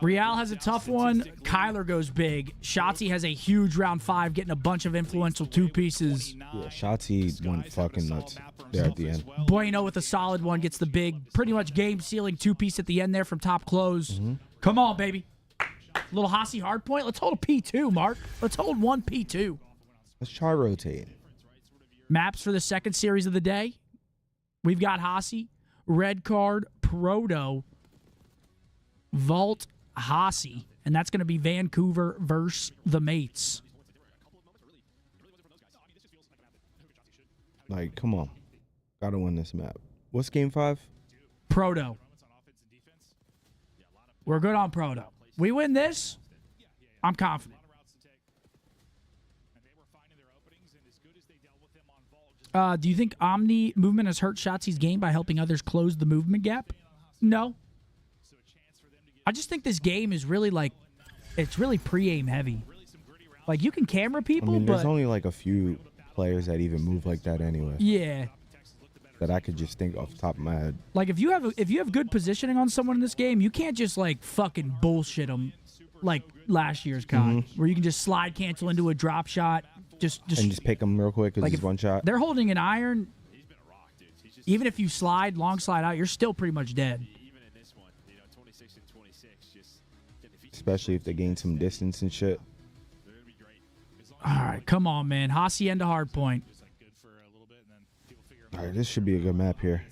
Real has a tough one. Kyler goes big. Shotzi has a huge round 5, getting a bunch of influential 2-pieces. Yeah, Shotzi went fucking nuts there at the end. Bueno with a solid one gets the big, pretty much game-sealing 2-piece at the end there from top close. Come on, baby. Little Hossie Hardpoint. Let's hold a P2, Mark. Let's hold one P2. Let's try rotate. Maps for the second series of the day. We've got Hossie, Red Card, Proto, Vault, Hossie. And that's going to be Vancouver versus the Mates. Like, come on. Gotta win this map. What's game 5? Proto. We're good on Proto. We win this, I'm confident. Do you think Omni movement has hurt Shotzi's game by helping others close the movement gap? No. I just think this game is really like, it's really pre-aim heavy. Like, you can camera I people, mean, there's but only like a few players that even move like that anyway. yeah. That I could just think off the top of my head. Like, if you have good positioning on someone in this game, you can't just like fucking bullshit them like last year's COD, where you can just slide cancel into a drop shot, just And just pick them real quick because like it's if one shot. They're holding an iron. Even if you slide, long slide out, you're still pretty much dead. Especially if they gain some distance and shit. All right, come on, man. Hossie into Hardpoint. All right, this should be a good map here.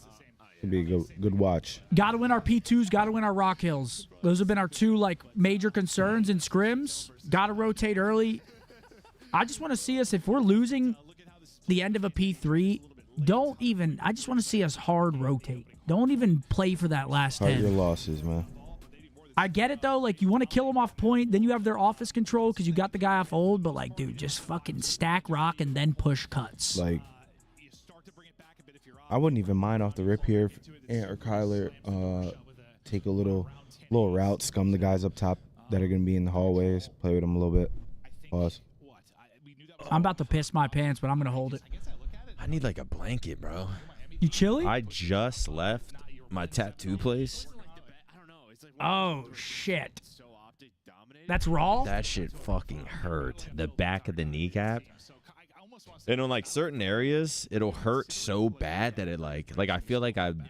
Should be a good watch. Got to win our P2s. Got to win our Rock Hills. Those have been our 2 like major concerns in scrims. Got to rotate early. I just want to see us, if we're losing the end of a P3, I just want to see us hard rotate. Don't even play for that last Cut 10. your losses, man. I get it, though. Like, you want to kill them off point, then you have their office control because you got the guy off old. But, like, dude, just fucking stack rock and then push cuts. Like, I wouldn't even mind off the rip here if Ant or Kyler take a little route, scum the guys up top that are going to be in the hallways, play with them a little bit. Pause. I'm about to piss my pants, but I'm going to hold it. I need like a blanket, bro. You chilly? I just left my tattoo place. Oh, shit. That's raw? That shit fucking hurt. The back of the kneecap. And on like certain areas, it'll hurt so bad that it like I feel like I'm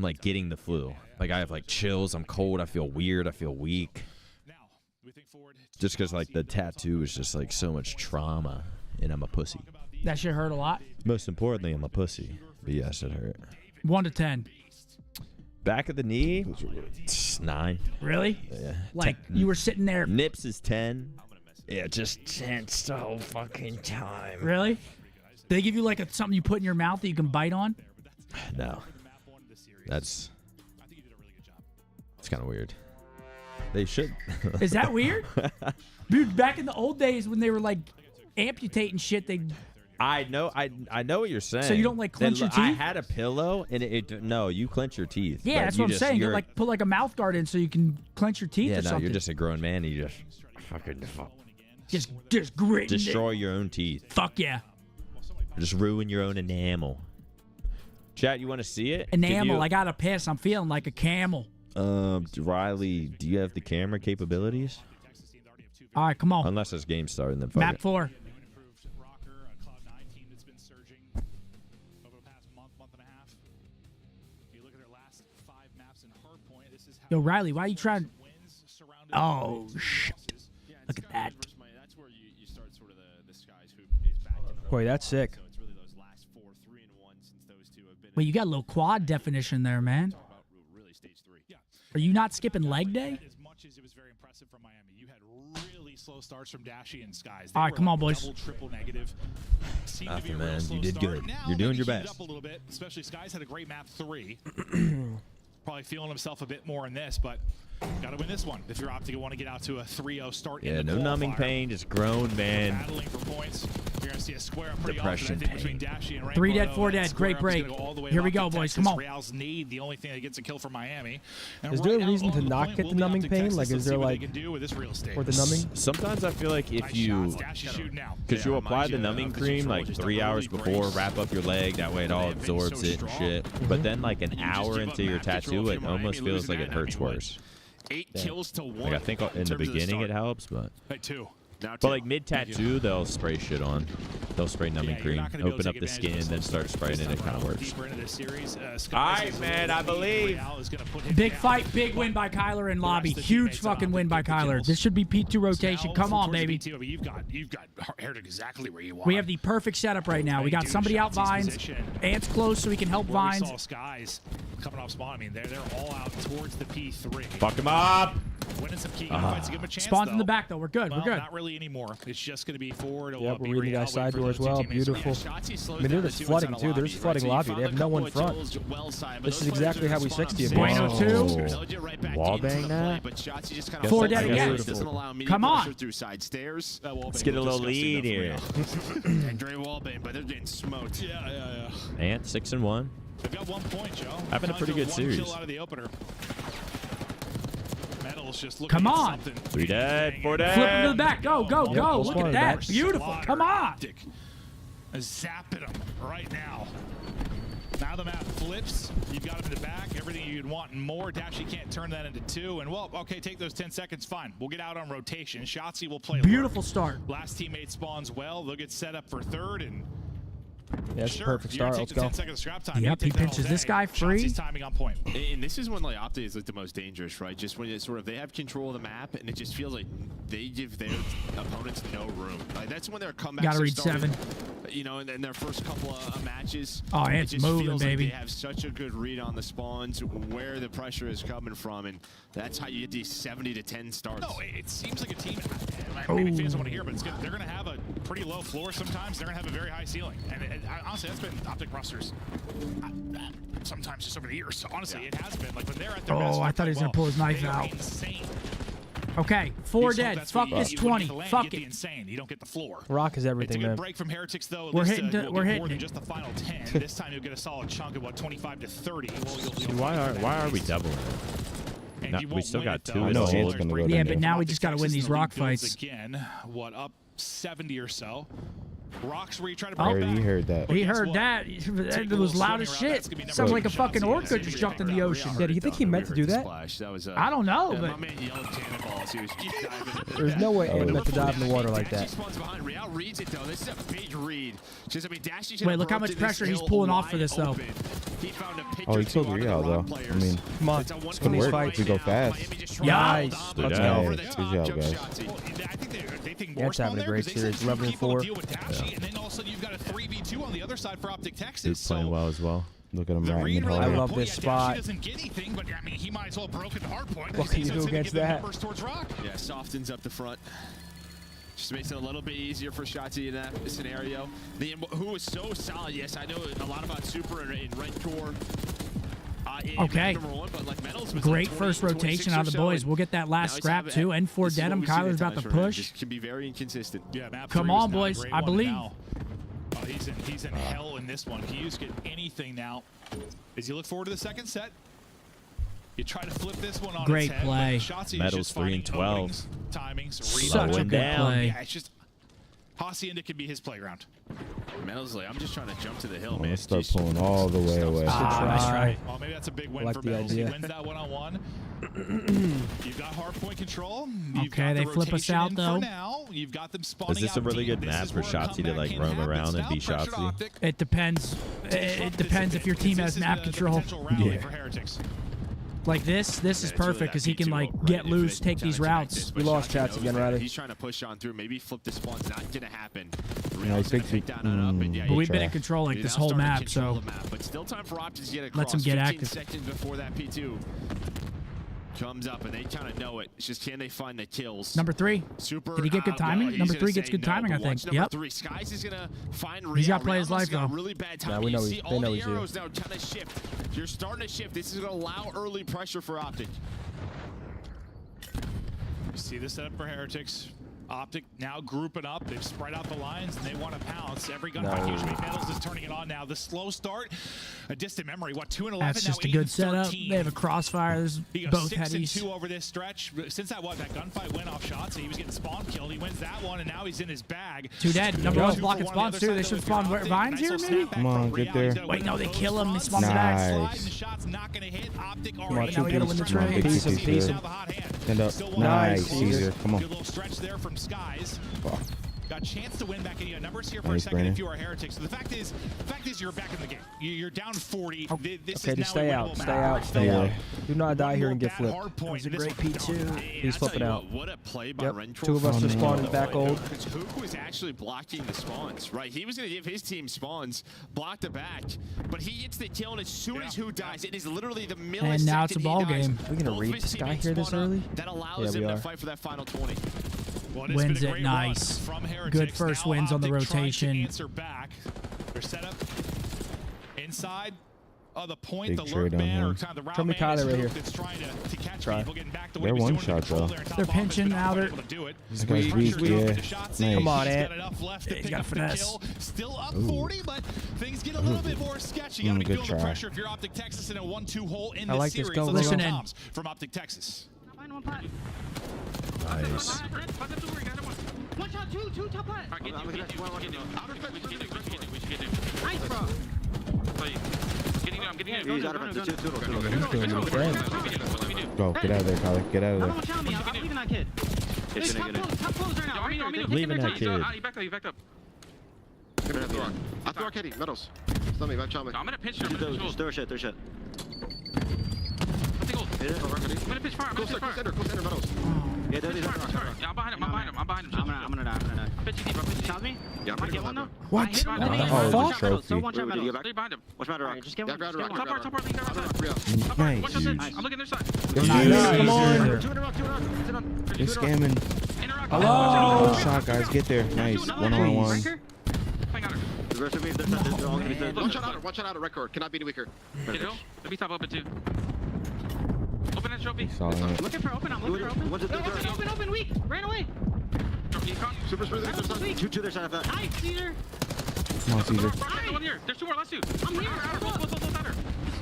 like getting the flu. Like I have like chills, I'm cold, I feel weird, I feel weak. Just because like the tattoo is just like so much trauma, and I'm a pussy. That shit hurt a lot. Most importantly, I'm a pussy. But yes, it hurt. 1 to 10. Back of the knee, 9. Really? Yeah. Like, you were sitting there. Nips is 10. Yeah, just tense the whole fucking time. Really? Did they give you like something you put in your mouth that you can bite on? No. It's kind of weird. They should. Is that weird? Dude, back in the old days when they were like amputating shit, they. I know what you're saying. So you don't like clench your teeth? I had a pillow, and no, you clench your teeth. Yeah, but that's what I'm saying. You like put like a mouth guard in so you can clench your teeth yeah, or no, something. you're just a grown man. And you just fucking just grit. destroy your own teeth. Fuck yeah. Just ruin your own enamel. Chat, you want to see it? Enamel. I got to piss. I'm feeling like a camel. Riley, do you have the camera capabilities? All right, come on. Unless this game started, then fuck Map it. 4. Improved rocker, a Cloud9 team that's been surging over the past month and a half. If you look at their last 5 maps in Hardpoint, this is how Yo, Riley, why are you trying? wins surrounded Oh, by shit. losses. Yeah, Look at that. That's where you start sort of the skies hoop is back in the Boy, that's sick. So it's really those last 4 3-and-1 since those two have been. Wait, you got a little quad definition there, man. about really stage 3. Yeah. Are you not skipping leg day? As much as it was very impressive from Miami, you had really slow starts from Dashy and Skies. All right, come on, boys. Double, triple negative. Seemed to be a Nothing, real man. slow You did start. good. Now You're doing maybe your heated best. up a little bit, especially Skies had a great map 3. Probably feeling himself a bit more in this, but got to win this one if you're OpTic and want to get out to a 3-0 start. Yeah, in the no numbing qualifier. pain, just grown man. Battling for points. You're going to see a square up pretty Depression often, I think, pain. between Dashy and Rainbow. 3 dead, though. 4 That dead. square Great up is break. gonna go all the way Here to we go, OpTic, boys. Texas. Come on. Real's need the only thing that gets a kill for Miami. And Is there a right now, reason to on the not point get will the be numbing OpTic, pain? Texas. Like, is Let's see there what they like can do with this real stage. for the numbing? Sometimes I feel like if Nice you, shots. Dashy shooting now. because you Yeah, apply reminds the you numbing of the cream control, like just a 3 hours early before, brace. wrap up your leg, that way it all They've been so absorbs it and strong. shit. But then like an hour give up into your map control tattoo, if it you're almost Miami, feels like losing it that, hurts I mean, what? worse. 8 kills to 1. Like I think in the beginning it helps, but Hey, 2. Now but like mid tattoo they'll spray shit on. They'll spray numbing Yeah, you're cream, not gonna be able open to up take the advantage of skin, then this start spraying it. It kind of works. Deeper into this series, Skies All right, is man, I leading. believe. Real is gonna put him Big down. fight, big win by Kyler and Lobby. The rest of the Huge teammates on fucking OpTic win by get the Kyler. kills. This should be P2 rotation. Now, Come on, towards baby. P2, I mean, you've got Heretics exactly where you want. We have the perfect setup right now. We got somebody out Vines. Ant's close so he can help Where we Vines. saw Skies coming off spawn. I mean, they're all out towards the P3. Fuck him up. Winning some key fights to give him a chance. Spawns in the though. back, though. We're good. Well, We're good. not really anymore. It's just going to be forward. Yep, we're reading that side door as well. Beautiful. I I mean, they're just flooding too. They're just flooding lobby. They have no one front. This is exactly how we 60 it. Bueno boys. two. Wall bang that? 4 dead again. Come on. Through side stairs. Let's get a little lead here. And Dre Wallbang, but they're getting smoked. Yeah. Ant 6-1. They've got 1 point, Joe. Having a pretty good One series. kill out of the opener. Metal's just looking Come at on. something. 3 dead, 4 dead. Flip him to the back. Go, go, Yep, go. full Look spawn at in the that. back. Beautiful. Slaughter. Come on. OpTic is zapping him right now. Now the map flips. You've got him in the back. Everything you'd want and more. Dashy can't turn that into 2. And, well, okay, take those 10 seconds. Fine. We'll get out on rotation. Shotzzy will play Beautiful lurk. start. Last teammate spawns well. They'll get set up for 3rd. And Yeah, it's a sure, perfect you're gonna start. take Let's the go. 10 seconds scrap time. Yep, You he take that all pinches this day. guy free. Shotzzy's timing on point. And this is when like OpTic is like the most dangerous, right? Just when it's sort of they have control of the map, and it just feels like they give their opponents no room. Like that's when their comebacks Gotta are read starting, 7. You know, and then their first couple of matches. Oh, it Ant's just moving, feels baby. Like they have such a good read on the spawns, where the pressure is coming from, and that's how you get these 70-10 starts. No, it seems like a team. Maybe fans don't want to hear, but they're going to have a pretty low floor sometimes. They're going to have a very high ceiling. And honestly, that's been OpTic rosters sometimes just over the years. So honestly, it has been. Like when they're at their best, Oh, I thought he was going to pull his knife they are out. insane. Okay, 4 You dead. that's Fuck what this you wouldn't 20. get the land, Fuck you get the it. insane. You don't get the floor. Rock is It's a everything, good man. break from Heretics, though. At We're least, hitting we'll we're get hitting more than it. just the final 10. This time you'll get a solid chunk of what 25 to 30. You'll Why are we doubling it? And No, you we won't still win got it, 2 though. I know It's Ant's all gonna go break. down Yeah, there. but now we OpTic just got to win Texas these in the rock league builds fights. Again, what, up 70 or so. Rocks where you try to Oh. break He back. heard that. He Guess heard what? that. Take a It little was loud as swimming around. shit. That's gonna be number Sounds one like a fucking shot. orca Yeah, just jumped in the ocean. Yeah, do you think he meant to do that? That was, I don't know, my but man yelled cannonballs. He was deep diving. There's no way Ant meant to dive in the water like Dashy that. spawns behind. Real reads it though. This is a big read. Just, I mean, Dashy's Wait, look how much pressure he's pulling off for this, though. He found a pick Oh, or he two killed out of the Real, rock though. players. I mean, Come on. It's a Let's one win these work fights. if we go now. fast. Miami just Nice. rolled Good up job. over the Good top. job, Jump guys. Shotzzy. Well, I think they think Yeah, more it's having spawn a there great 'cause they series, send 11 and people 4. to deal with Dashy, and then all of a sudden you've got a 3v2 on the other side for OpTic Texas. Dude's playing So well as well. Look at him the right in read the really I hole. love important. this Yeah, spot. Dashy doesn't get anything, but I mean, he might as well broke into Hardpoint. What can you do He's against gonna give that? them numbers towards Rock. Yeah, softens up the front. Just makes it a little bit easier for Shotzzy in that scenario. Who was so solid, yes, I know a lot about Super in Red Core. Okay. Number 1, but like Metals was great like 20, first rotation 26 out or of the so, boys. and We'll get that now last he's scrap, having- too. N4 this is dead what him. we've seen Kyler's at about to times from him. push. Just can be very inconsistent. Yeah, map Come 3 was on, not a boys. great I one, and believe. now, he's in hell in this one. He used to get anything now. As you look forward to the second set, you try to flip this one on Great its head, play. but Shotzzy is Medals just 3 and finding 12. openings, timings, Such a Slowing good down. play. Yeah, it's just Hacienda could be his playground. Mentalsly, I'm just trying to jump to the hill, I'm man. gonna start pulling all the way away. Nice try. Well, maybe that's a big win like for the Mentalsly. He idea. wins that one-on-one. You've got hardpoint control. You've Okay, got the they flip us rotation out, in though. For now. You've got them spawning Is this a out really deep. good This map is for where a Shotzzy to comeback like can roam happen. around and Now be pressured Shotzzy? OpTic. It depends. It depends if your team has map control. Yeah. For Heretics. Like this is It's really perfect that because he can P2 like right? get If loose, they take these kinda connect routes. this, We but lost Shotzzy chats knows again, that Ryder. He's trying to push on through. Maybe flip the spawn's not gonna happen. Nice, Real's gonna big take down and up, and yeah, But he- we've been try. in control like he this now whole starting to map, control so the map, but still time for OpTic to get across. Let's him get 15 active. seconds before that P2 comes up, and they kind of know it. It's just can they find the kills? number 3. Super. Did he get good timing? he's Number gonna 3 gets say good no, timing, but I think. watch number Yep. 3. Skies is gonna find He's Real. gotta play his Real's life, got a though. really bad time. Yeah, we You know see they all know the he's here. arrows now kind of shift. You're starting to shift. This is gonna allow early pressure for OpTic. You see the setup for Heretics. OpTic now grouping up. They've spread out the lines and they want to pounce. Every gunfight usually Metals is turning it on now. The slow start, a distant memory. What, 2 and 11? That's now just a 8 good and setup. 13. They have a crossfire. There's He goes both 6 and headies. 2 over this stretch. Since that gunfight went off shots, he was getting spawn killed. He wins that one, and now he's in his bag. 2 dead. Number Go. 1's 2 blocking for 1 on spawns the too. other They side, should though, spawn if you're vines OpTic. here, Nice little maybe? snapback Come on, from get Real. there. He's gonna Wait, win no, they those kill him. They spots. spawn the back. Nice. The shot's not gonna hit. OpTic Come on, already. two we gotta win the piece. Come on, trade. big Piece two him, piece. piece Good. him. The hot hand. Stand up. Still one Nice, out. Caesar. Come on. Good little stretch there from Skies. Fuck. Got a chance to win back in. Numbers here for Nice, a second Brandon. if you are Heretics. So the fact is you're back in the game. You're down 40. This Okay, is just now stay a out, winnable stay map. out, stay Yeah. out. Do not die here and get That flipped. hard point. That was a This- great P2. Man, He's I tell flipping you out. What a play by Yep, Rentor. 2 of us Oh, are spawning no. back old. Because Hook was actually blocking the spawns, right? He was going to give his team spawns, block the back, but he gets the kill, and as soon as Who dies, it is literally the millisecond And now it's a he ball dies, game. We're gonna both raid of his this guy teammates here this spawn up. early? That allows Yeah, we them to are. fight for that final 20. Well, it's Wins been a it, great nice. run from Heretics. Good first Now wins on the OpTic trying to rotation. answer back. They're set up inside. The point, Big the lurk trade on man, or him. kind of the route Show me man Kyler is right Hook here. that's trying to catch Try. people, getting back to what They're he was one doing in shot, control though. there in top They're office, pinching but not now, quite they're- able to do it. This guy's Pressure's weak, off yeah. the shots. Nice. Come on, He's Ant. got enough left to He's pick got up the finesse. kill. Still up Ooh. 40, but things get a little bit more sketchy. You gotta be Good feeling the try. pressure if you're OpTic Texas in a 1-2 hole in I this like this. series. Go, Let's Listen hear in. comms from OpTic Texas. Nice. One shot, two top left. Nice, bro. I'm getting it. He's out of it. He's doing it again. Go. Get out of there, Kyler. Get out of Another there. one shot me. I'm leaving that kid. He's top close right now. Leaving that kid. He backed up. I throw Kitty, Metals. Stun me, back shot me. I'm gonna pinch him. Throw shit. Hit it. I'm gonna pitch fire. Close center, Metals. Yeah, I'm behind him. I'm gonna die. Pitch you deep, bro. Shot me. Yeah, I'm I get one though. What? I hit one. Oh, One the shot middle. So trophy. one shot middle. Behind him. What's matter? Alright, just get one. Grab Just get one. rock. Top part. Nice. I'm looking this side. Nice. Come on. Two in a rock. They're scamming. Hello. Good shot, guys. Get there. Nice. One-on-one. Breaker. The rest of me, they're all gonna be dead. One shot out of record. Cannot be any weaker. Open that trophy. Saw it. Looking for open. I'm looking for open. Open. Weak. Ran away. Super smooth. Two their side of that. Nice, Caesar. Come on, Caesar. There's two more. Last two. I'm here.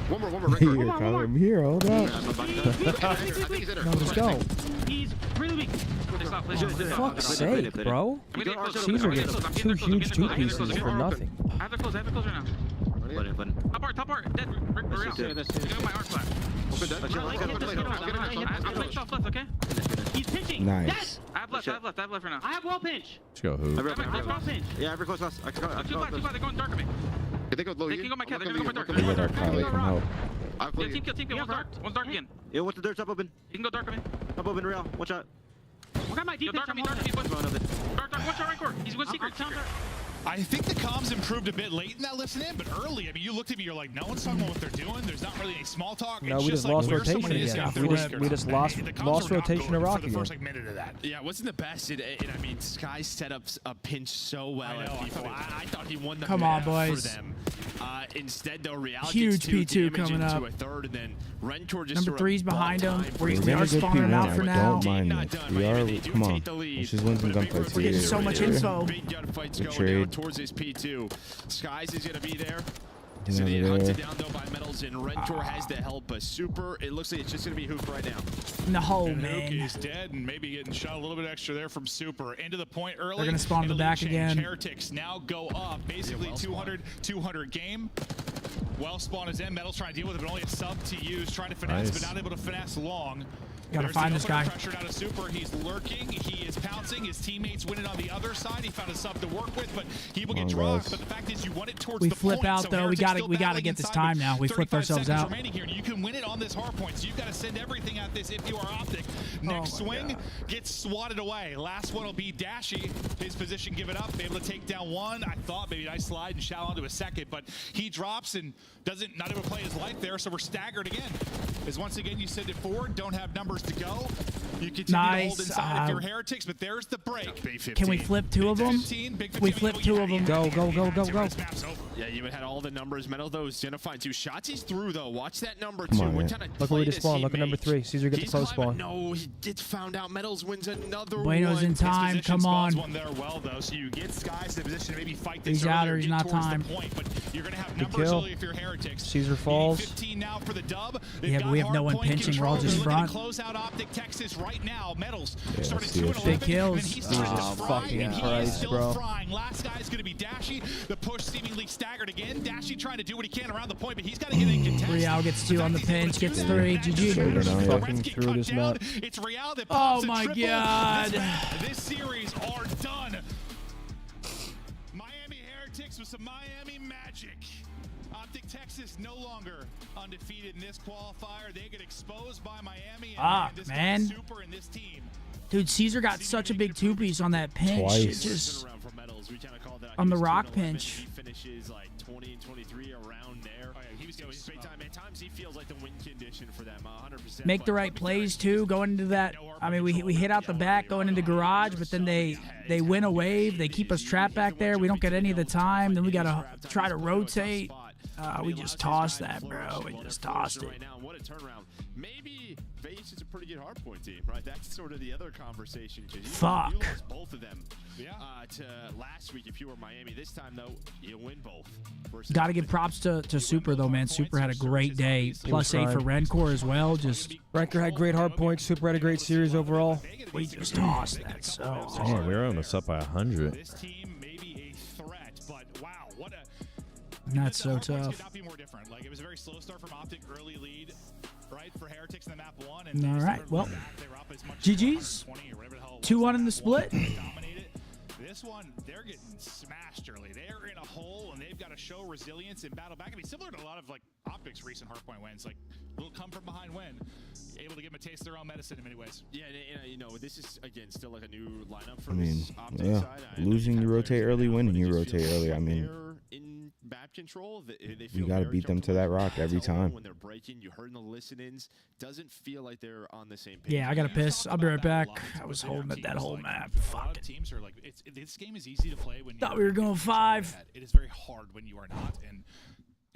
One more. Here, Record. Kyler. I'm here. Hold up. I think he's in there. No, let's go. He's really weak. Fuck's sake, bro. Caesar gets 2 huge 2 pieces for nothing. I have the close right now. Top part. Dead. My arm flat. I'm playing soft left, okay? He's pinching. Nice. I have left for now. I have wall pinch. Let's go, Who. Wall pinch. Yeah, every close last. Two black, they're going dark on me. They can go my cat, they're gonna go my dark. We got our Kyler. Come help. Yeah, team kill, one's dark again. Yeah, what's the dirt's up open? You can go dark on me. Up open, real. Watch out. I got my deep pinch. Dark, one shot right court. He's going secret. I think the comms improved a bit late in that listen in, but early, I mean, you looked at me, you're like, no one's talking about what they're doing. There's not really any small talk. No, It's we just just like lost where rotation someone is again. if they're We weak or just not. lost The comms lost were not rotation good to Rock for the again. first minute of that. Yeah, it wasn't the best. And I mean, Sky set up a pinch so well I know, at people. I thought he won the Come on, map boys. for them. Instead, though, Real Huge gets 2 P2 damage coming into up. a third, and then Rentor just Number 3's behind him. We're We getting are a good spawning him out P1. for I now. don't mind this. We are. Come on. Let's just win some gunfights Getting here. so much info. Big gunfights Good going trade. down towards his P2. Skies is going to be there. City hunted down though by Metals, and Rentor has the help. But Super, it looks like it's just gonna be Hook right now. No, And man. Hook is dead, and maybe getting shot a little bit extra there from Super. Into the point early. They're gonna spawn in the and back lead again. change. Heretics now go up, basically 200 game. Well spawn is in. Metals trying to deal with it, but only a sub to use. Trying to finesse, but not able to finesse long. Gotta find this guy. Pressure out of Super. He's lurking. He is pouncing. His teammates winning on the other side. He found a sub to work with, but he will get dropped. But the fact is, you want it towards We the flip point. out So though. We Heretics gotta still get this battling time now. We flipped 35 ourselves seconds out. remaining here. You can win it on this hard point, so you've got to send everything at this if you are OpTic. Next swing gets swatted away. Last one will be Dashy. His position, give it up. Able to take down one. I thought maybe nice slide and shout onto a second, but he drops and not able to play his life there, so we're staggered again. As once again, you send it forward, don't have numbers to go. You continue to hold inside if you're Heretics, but there's the break. Can we flip two of them? We flip two of them. Go, go, go, go, go. Yeah, you had all the numbers. Metal though is gonna find two shots. He's through though. Watch that number Come two. on, What man. kind of Look where play he does spawned. he Look at number make? 3. Caesar gets He's the post climbing. spawn. No, he did found out. Metals wins another Bueno's one. in time. Come on. One there well though, so you get Skies in a position to maybe fight this He's out earlier, or he's get not towards time. the point, but you're gonna have Good numbers kill. early if you're Heretics. Caesar falls. 15 now for the dub. Yeah, but we have no one pinching. We're all just front. Close out OpTic Texas right now. Metals Yeah, started see 2 it. and Big 11, kills. and he started Oh, to fry, fucking and he Christ, is still bro. frying. Last guy is going to be Dashy. The push seemingly staggered again. Dashy trying to do what he can around the point, but he's got to get in contest. Real gets 2 on the pinch, gets 3. GG. Fucking through this map. It's Real that Oh pops a my triple. God. This series are done. Miami Heretics with some Miami magic. OpTic Texas no longer undefeated in this qualifier. They get exposed by Miami. And this man. Super in this team. Dude, Caesar got such a big 2-piece on that pinch. Twice. It just Around for Metals. We kind of called that on the he was rock 2-11. pinch. He finishes like 20 and 23 around there. Oh, yeah, he was He's big time. At times he feels like the win condition for them. 100%. make the right plays too. Going into that, I mean, we hit out the back going into garage, but then they win a wave. They keep us trapped back there. We don't get any of the time. Then we gotta try to rotate. We just tossed that, bro. We just tossed it. Right now, what a turnaround. Maybe Vegas is a pretty good hardpoint team, right? That's sort of the other conversation. Fuck. You lost both of them to last week if you were Miami. This time, though, you win both. Got to give props to Super, though, man. Super had a great day. +8 for Rencor as well. Just Renker had great hard points. Super had a great series overall. we just tossed that so hard. Damn, we were almost up by 100. This team may be a threat, but wow, what a. That's so The hard points tough. could not be more different. Like, it was a very slow start from OpTic, early lead, right, for Heretics in the map 1. And All right, well, GG's. 2-1 in the split. Dominated. This one, they're getting smashed early. They're in a hole, and they've got to show resilience and battle back. I mean, similar to a lot of like OpTic's recent hardpoint wins, like little come from behind win, able to give them a taste of their own medicine in many ways. Yeah, and, you know, this is again still like a new lineup for I mean, this OpTic yeah, side. losing you rotate early, winning you But it just rotate feels early. like I mean, they're in map control. They you feel got to very beat them to comfortable that rock every time. when they're breaking. You heard in the listen-ins, doesn't feel like they're on the same page. Yeah, I got to piss. I'll be right back. I was holding at that whole map. Fuck it. Teams are like, this game is easy to play when Thought we were going 5. It is very hard when you are not, and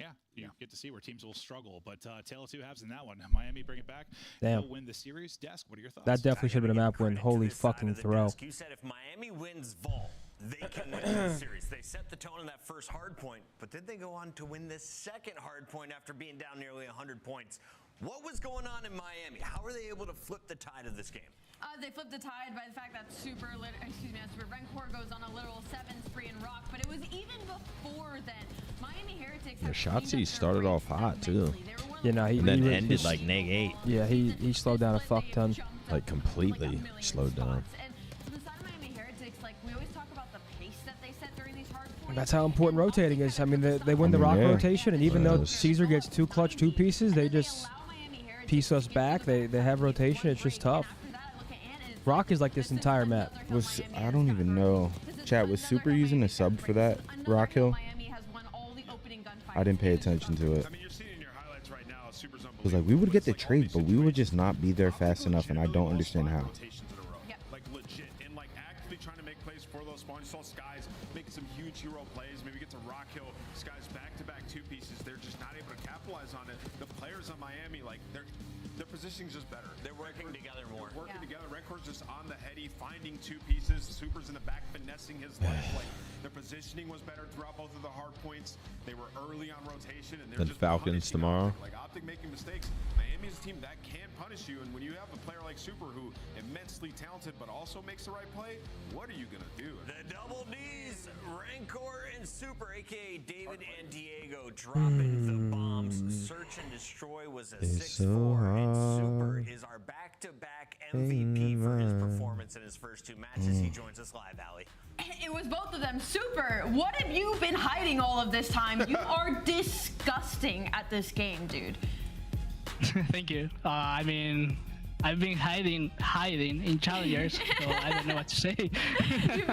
yeah, you get to see where teams will struggle. But tale of two halves in that one. Miami bring it back. Damn. They'll win the series. Desk, what are your thoughts? That definitely should have been a map win. Holy fucking throw. You said if Miami wins Vol, they can win the series. They set the tone in that first hard point, but did they go on to win this second hard point after being down nearly 100 points? What was going on in Miami? How were they able to flip the tide of this game? They flipped the tide by the fact that Super Rencor goes on a literal 7-3 in Rock, but it was even before then. Miami Heretics. The Shotzi started off hot too. Yeah, no, he And then he- ended he's- like -8. Yeah, he slowed down a fuck ton. Like completely slowed down. And for the side of Miami Heretics, like we always talk about the pace that they set during these hard points. That's how important rotating is. I mean, they win the rock yeah. rotation, and even though Yes. Caesar gets 2 clutch 2 pieces, they just piece us back. They have rotation. It's just tough. Rock is like this entire map. Was I don't even know. Chat, was Super using a sub for that rock hill? I didn't pay attention to it. I mean, you're seeing in your highlights right now. Super's It was like we would get the trade, but we would just not be there fast enough, and I don't understand how. Like legit, and like actively trying to make plays for those spawns. You saw Skies making some huge hero plays. Maybe get to Rock Hill. Skies back-to-back 2 pieces. They're just not able to capitalize on it. The players on Miami, like their positioning's just better. They're working together more. Working together. Renkor's just on the heady, finding 2 pieces. Super's in the back finessing his life. Like their position. positioning was better throughout both of the hard points. They were early on rotation, and they're Then just Falcons punishing tomorrow. Optic. Like OpTic making mistakes. Miami's a team that can punish you, and when you have a player like Super who immensely talented but also makes the right play, what are you gonna do? The double D's, Rancor and Super, aka David and Diego, dropping the bombs. Search and Destroy was a 6-4, and Super is our back-to-back MVP for his performance in his first 2 matches. He joins us live, Allie. It was both of them. Super, what have you been hiding all of this time? You are disgusting at this game, dude. Thank you. I mean, I've been hiding in challengers, so I don't know what to say. You've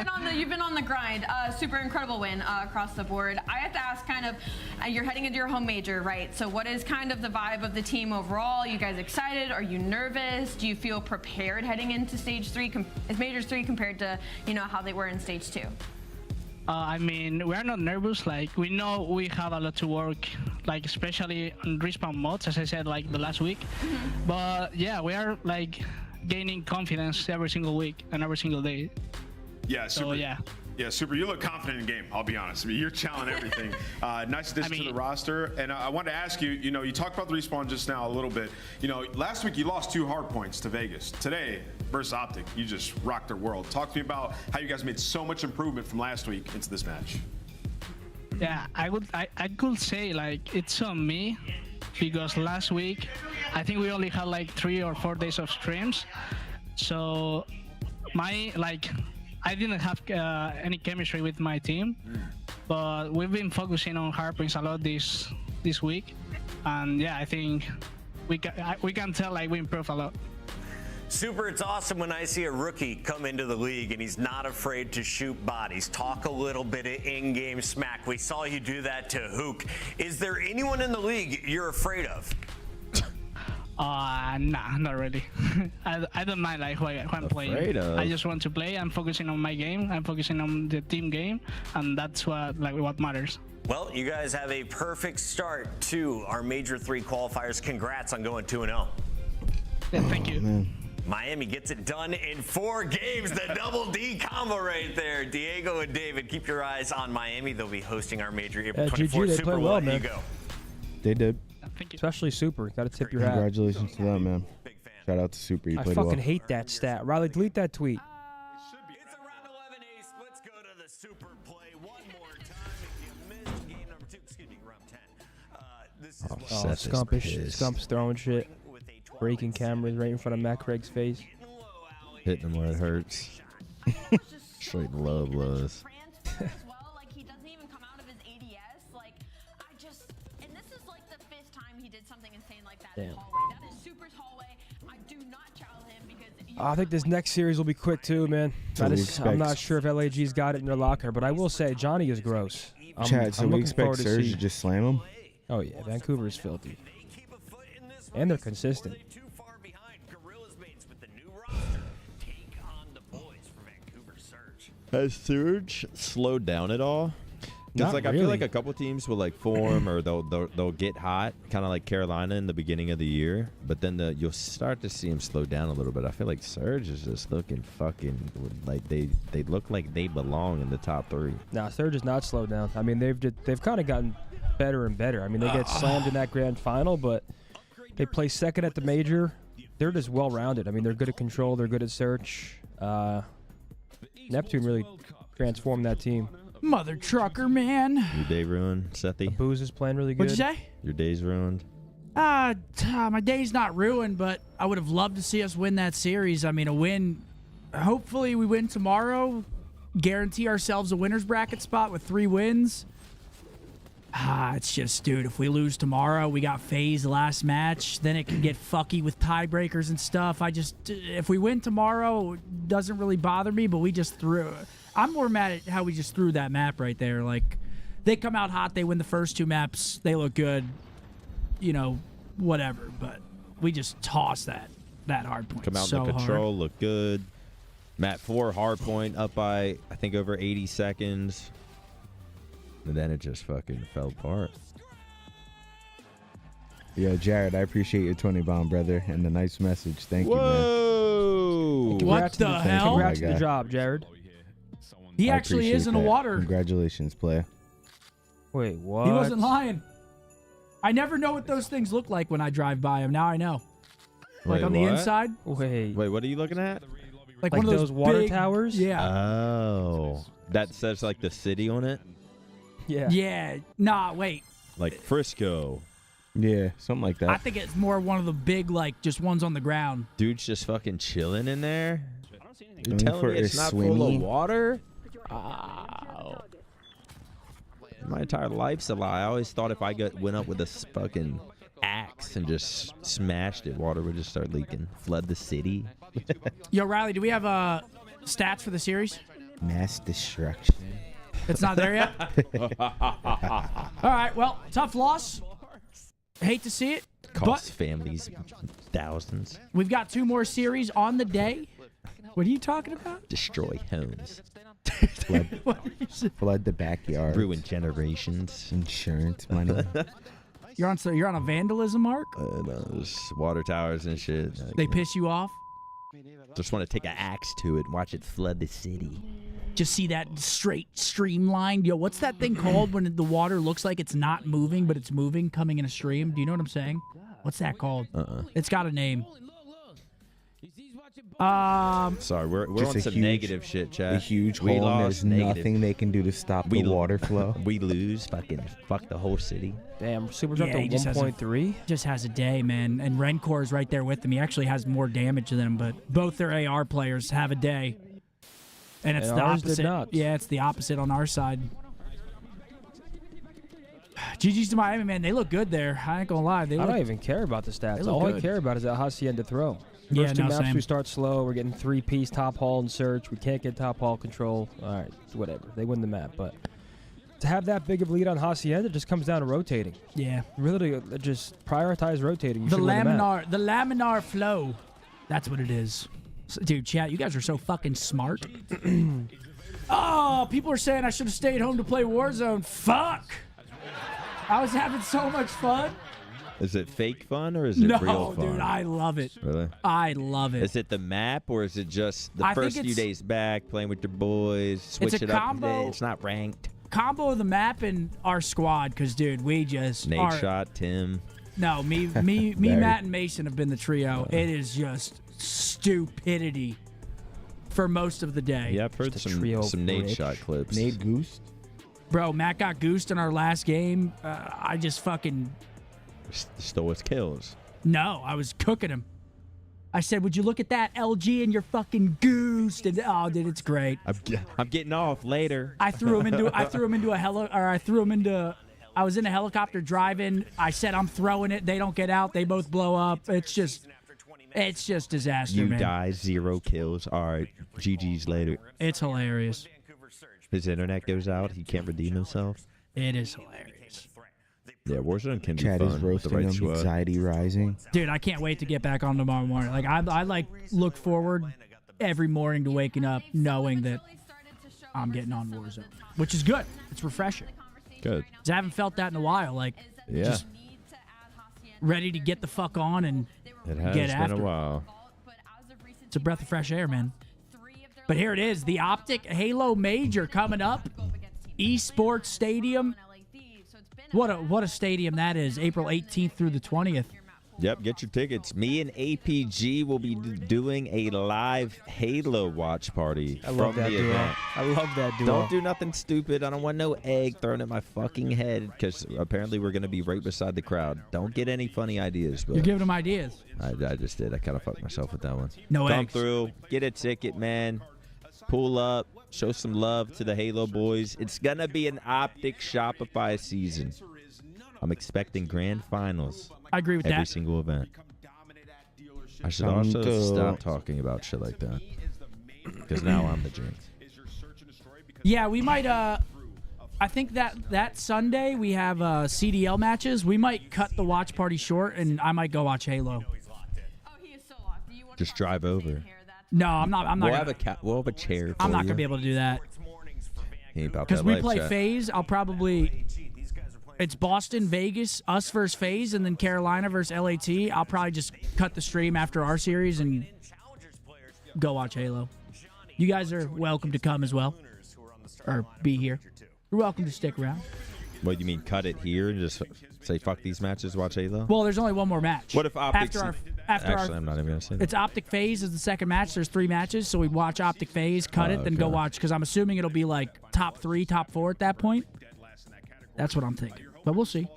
been on the grind. Super incredible win across the board. I have to ask, kind of, you're heading into your home major, right? So what is kind of the vibe of the team overall? You guys excited? Are you nervous? Do you feel prepared heading into stage 3? Is majors 3 compared to how they were in stage 2? I mean, we're not nervous. Like, we know we have a lot to work, like especially on respawn mods, as I said, like the last week. But yeah, we are like gaining confidence every single week and every single day. Yeah, Super. So, yeah. Yeah, Super, you look confident in the game, I'll be honest. I mean, you're challenging everything. Nice addition to the roster. And I wanted to ask you, you talked about the respawn just now a little bit. Last week you lost 2 hard points to Vegas. Today, versus OpTic, you just rocked their world. Talk to me about how you guys made so much improvement from last week into this match. Yeah, I could say like it's on me, because last week I think we only had like 3 or 4 days of streams. So I didn't have any chemistry with my team, but we've been focusing on hardpoints a lot this week, and yeah, I think we can tell like we improved a lot. Super, it's awesome when I see a rookie come into the league and he's not afraid to shoot bodies. Talk a little bit of in-game smack. We saw you do that to Hook. Is there anyone in the league you're afraid of? Nah, not really. I don't mind like who I'm playing. I just want to play. I'm focusing on my game. I'm focusing on the team game, and that's what matters. Well, you guys have a perfect start to our Major 3 qualifiers. Congrats on going 2-0. Yeah, thank you. Man. Miami gets it done in 4 games. The double D combo right there. Diego and David, keep your eyes on Miami. They'll be hosting our Major April 24th. GG, they Super, play well, you man. go. They did. Thank you. Especially Super. Got to tip your hat. Congratulations to them, man. Shout out to Super. You I played fucking well. hate that stat. Riley, delete that tweet. It's a round 11 ace. Let's go to the Super play one more time. If you missed game number 2, excuse me, round 10. This is what Scump's throwing shit. Breaking cameras right in front of Matt Craig's face. Hitting him where it hurts. Straight low blows. Like, he doesn't even come out of his ADS. Like, and this is like the 5th time he did something insane like that in hallway. That is Super's hallway. I do not challenge him because I think this next series will be quick too, man. I'm not sure if LAG's got it in their locker, but I will say Johnny is gross. Chad, so we expect Surge to just slam him? Oh yeah, Vancouver is filthy. And they're consistent. Has Surge slowed down at all? Because Not I feel really. like a couple teams will like form or they'll get hot, kind of like Carolina in the beginning of the year, but then you'll start to see them slow down a little bit. I feel like Surge is just looking fucking like they look like they belong in the top 3. Nah, Surge is not slowed down. I mean, they've kind of gotten better and better. I mean, they get slammed in that grand final, but they play second at the major. They're just well-rounded. I mean, they're good at control. They're good at search. Neptune really transformed that team. Mother trucker, man. Your day ruined, Sethy? Booze is playing really good. What'd you say? Your day's ruined? My day's not ruined, but I would have loved to see us win that series. I mean, a win. Hopefully we win tomorrow. Guarantee ourselves a winner's bracket spot with 3 wins. It's just, dude, if we lose tomorrow, we got FaZe last match, then it can get fucky with tiebreakers and stuff. If we win tomorrow, it doesn't really bother me, but we just threw. I'm more mad at how we just threw that map right there. Like, they come out hot, they win the first 2 maps, they look good, whatever. But we just tossed that hard point. Come out so in the control, hard. look good. Map 4, hard point, up by, I think, over 80 seconds. And then it just fucking fell apart. Yo, Jared, I appreciate your 20 bomb, brother, and the nice message. Thank you, man. Whoa! What the hell? Congrats on the job, Jared. He I actually is appreciate in the that. water. Congratulations, player. Wait, what? He wasn't lying. I never know what those things look like when I drive by them. Now I know. Like Wait, on the what? inside. Wait, what are you looking at? Like one of those water big- towers? Yeah. Oh, that says like the city on it, Yeah. Yeah. Nah, wait. like Frisco. Yeah, something like that. I think it's more one of the big, like, just ones on the ground. Dude's just fucking chilling in there. You're Only telling for me it's his not full swimming? of water? Wow. My entire life's a lie. I always thought if I went up with a fucking axe and just smashed it, water would just start leaking. Flood the city. Yo, Riley, do we have stats for the series? Mass destruction. It's not there yet? All right, well, tough loss. Hate to see it, Costs but families thousands. we've got 2 more series on the day. What are you talking about? Destroy homes. Flood the backyard. Ruin generations. Insurance money. You're on a vandalism mark? Those water towers and shit. They piss you off? Just want to take an axe to it and watch it flood the city. Just see that straight streamlined. Yo, what's that thing called when the water looks like it's not moving, but it's moving, coming in a stream? Do you know what I'm saying? What's that called? It's got a name. Sorry, we're Just on a some huge- negative shit, chat. A huge We hole, and lost, there's negative. nothing they can do to stop the water flow. We lose. Fuck the whole city. Damn, Super dropped he to just has a- 1.3. Just has a day, man. And Rencor is right there with him. He actually has more damage than him, but both their AR players have a day. And it's And the ours did opposite. not. Yeah, it's the opposite on our side. GG's to Miami, man. They look good there. I ain't gonna lie. They I look, don't even care about the stats. look All I good. care about is that Hacienda throw. Yeah, First 2 no, maps same. we start slow. We're getting 3-piece top haul and search. We can't get top haul control. All right, whatever. They win the map, but to have that big of a lead on Hacienda just comes down to rotating. Yeah. Really, just prioritize rotating. You the should win the map. laminar flow. That's what it is. Dude, chat, you guys are so fucking smart. Oh, people are saying I should have stayed home to play Warzone. Fuck. I was having so much fun. Is it fake fun or is it No, real fun? dude, I love it. Really? I love it. Is it the map or is it just the I think first few it's- days back playing with your boys? Switch It's a it up. combo. It's not ranked. Combo of the map and our squad, because, dude, we just Nate are. shot Tim. No, me, Very. Matt, and Mason have been the trio. It is just stupidity for most of the day. Yeah, I've heard Just a trio some of Nate rich. shot clips. Nate Goose. Bro, Matt got goosed in our last game. I just fucking... Stole his kills. No, I was cooking him. I said, would you look at that LG and you're fucking goosed? And, oh, dude, it's great. I'm getting off later. I threw him into I was in a helicopter driving. I said, I'm throwing it. They don't get out. They both blow up. It's just disaster, You man. die, 0 kills. All right, GG's later. It's hilarious. His internet goes out. He can't redeem himself. It is hilarious. Yeah, Warzone can be Chad fun. is with the roasting right him. squad. Anxiety rising. Dude, I can't wait to get back on tomorrow morning. Like I like look forward every morning to waking up knowing that I'm getting on Warzone, which is good. It's refreshing. Good. 'Cause I haven't felt that in a while. Like, Yeah. just ready to get the fuck on and It has get been after a it. while. It's a breath of fresh air, man. But here it is, the OpTic Halo Major coming up. Esports Stadium. What a stadium that is. April 18th through the 20th. Yep, get your tickets. Me and APG will be doing a live Halo watch party I love from that the duo. event. I love that duo. Don't do nothing stupid. I don't want no egg thrown at my fucking head because apparently we're going to be right beside the crowd. Don't get any funny ideas. But You're giving them ideas. I just did. I kind of fucked myself with that one. No Come eggs. through. Get a ticket, man. Pull up. Show some love to the Halo boys. It's going to be an OpTic Shopify season. I'm expecting grand finals. I agree with every that. single event. I should also stop talking about shit like that. Because now I'm the jinx. Yeah, we might I think that Sunday we have CDL matches. We might cut the watch party short and I might go watch Halo. Just drive over. No, I'm not We'll gonna, have a chair for I'm not you. gonna be able to do that. He ain't about Because that we life, play chat. FaZe, I'll probably it's Boston, Vegas, us versus FaZe, and then Carolina versus LAT. I'll probably just cut the stream after our series and go watch Halo. You guys are welcome to come as well. or be here. You're welcome to stick around. What do you mean, cut it here and just say fuck these matches, watch Halo? Well, there's only one more match. What if OpTic? Actually, I'm not even gonna say that. It's OpTic Phase is the second match. There's 3 matches, so we watch OpTic Phase, cut it, then go watch. Because I'm assuming it'll be like top 3, top 4 at that point. That's what I'm thinking, but we'll see.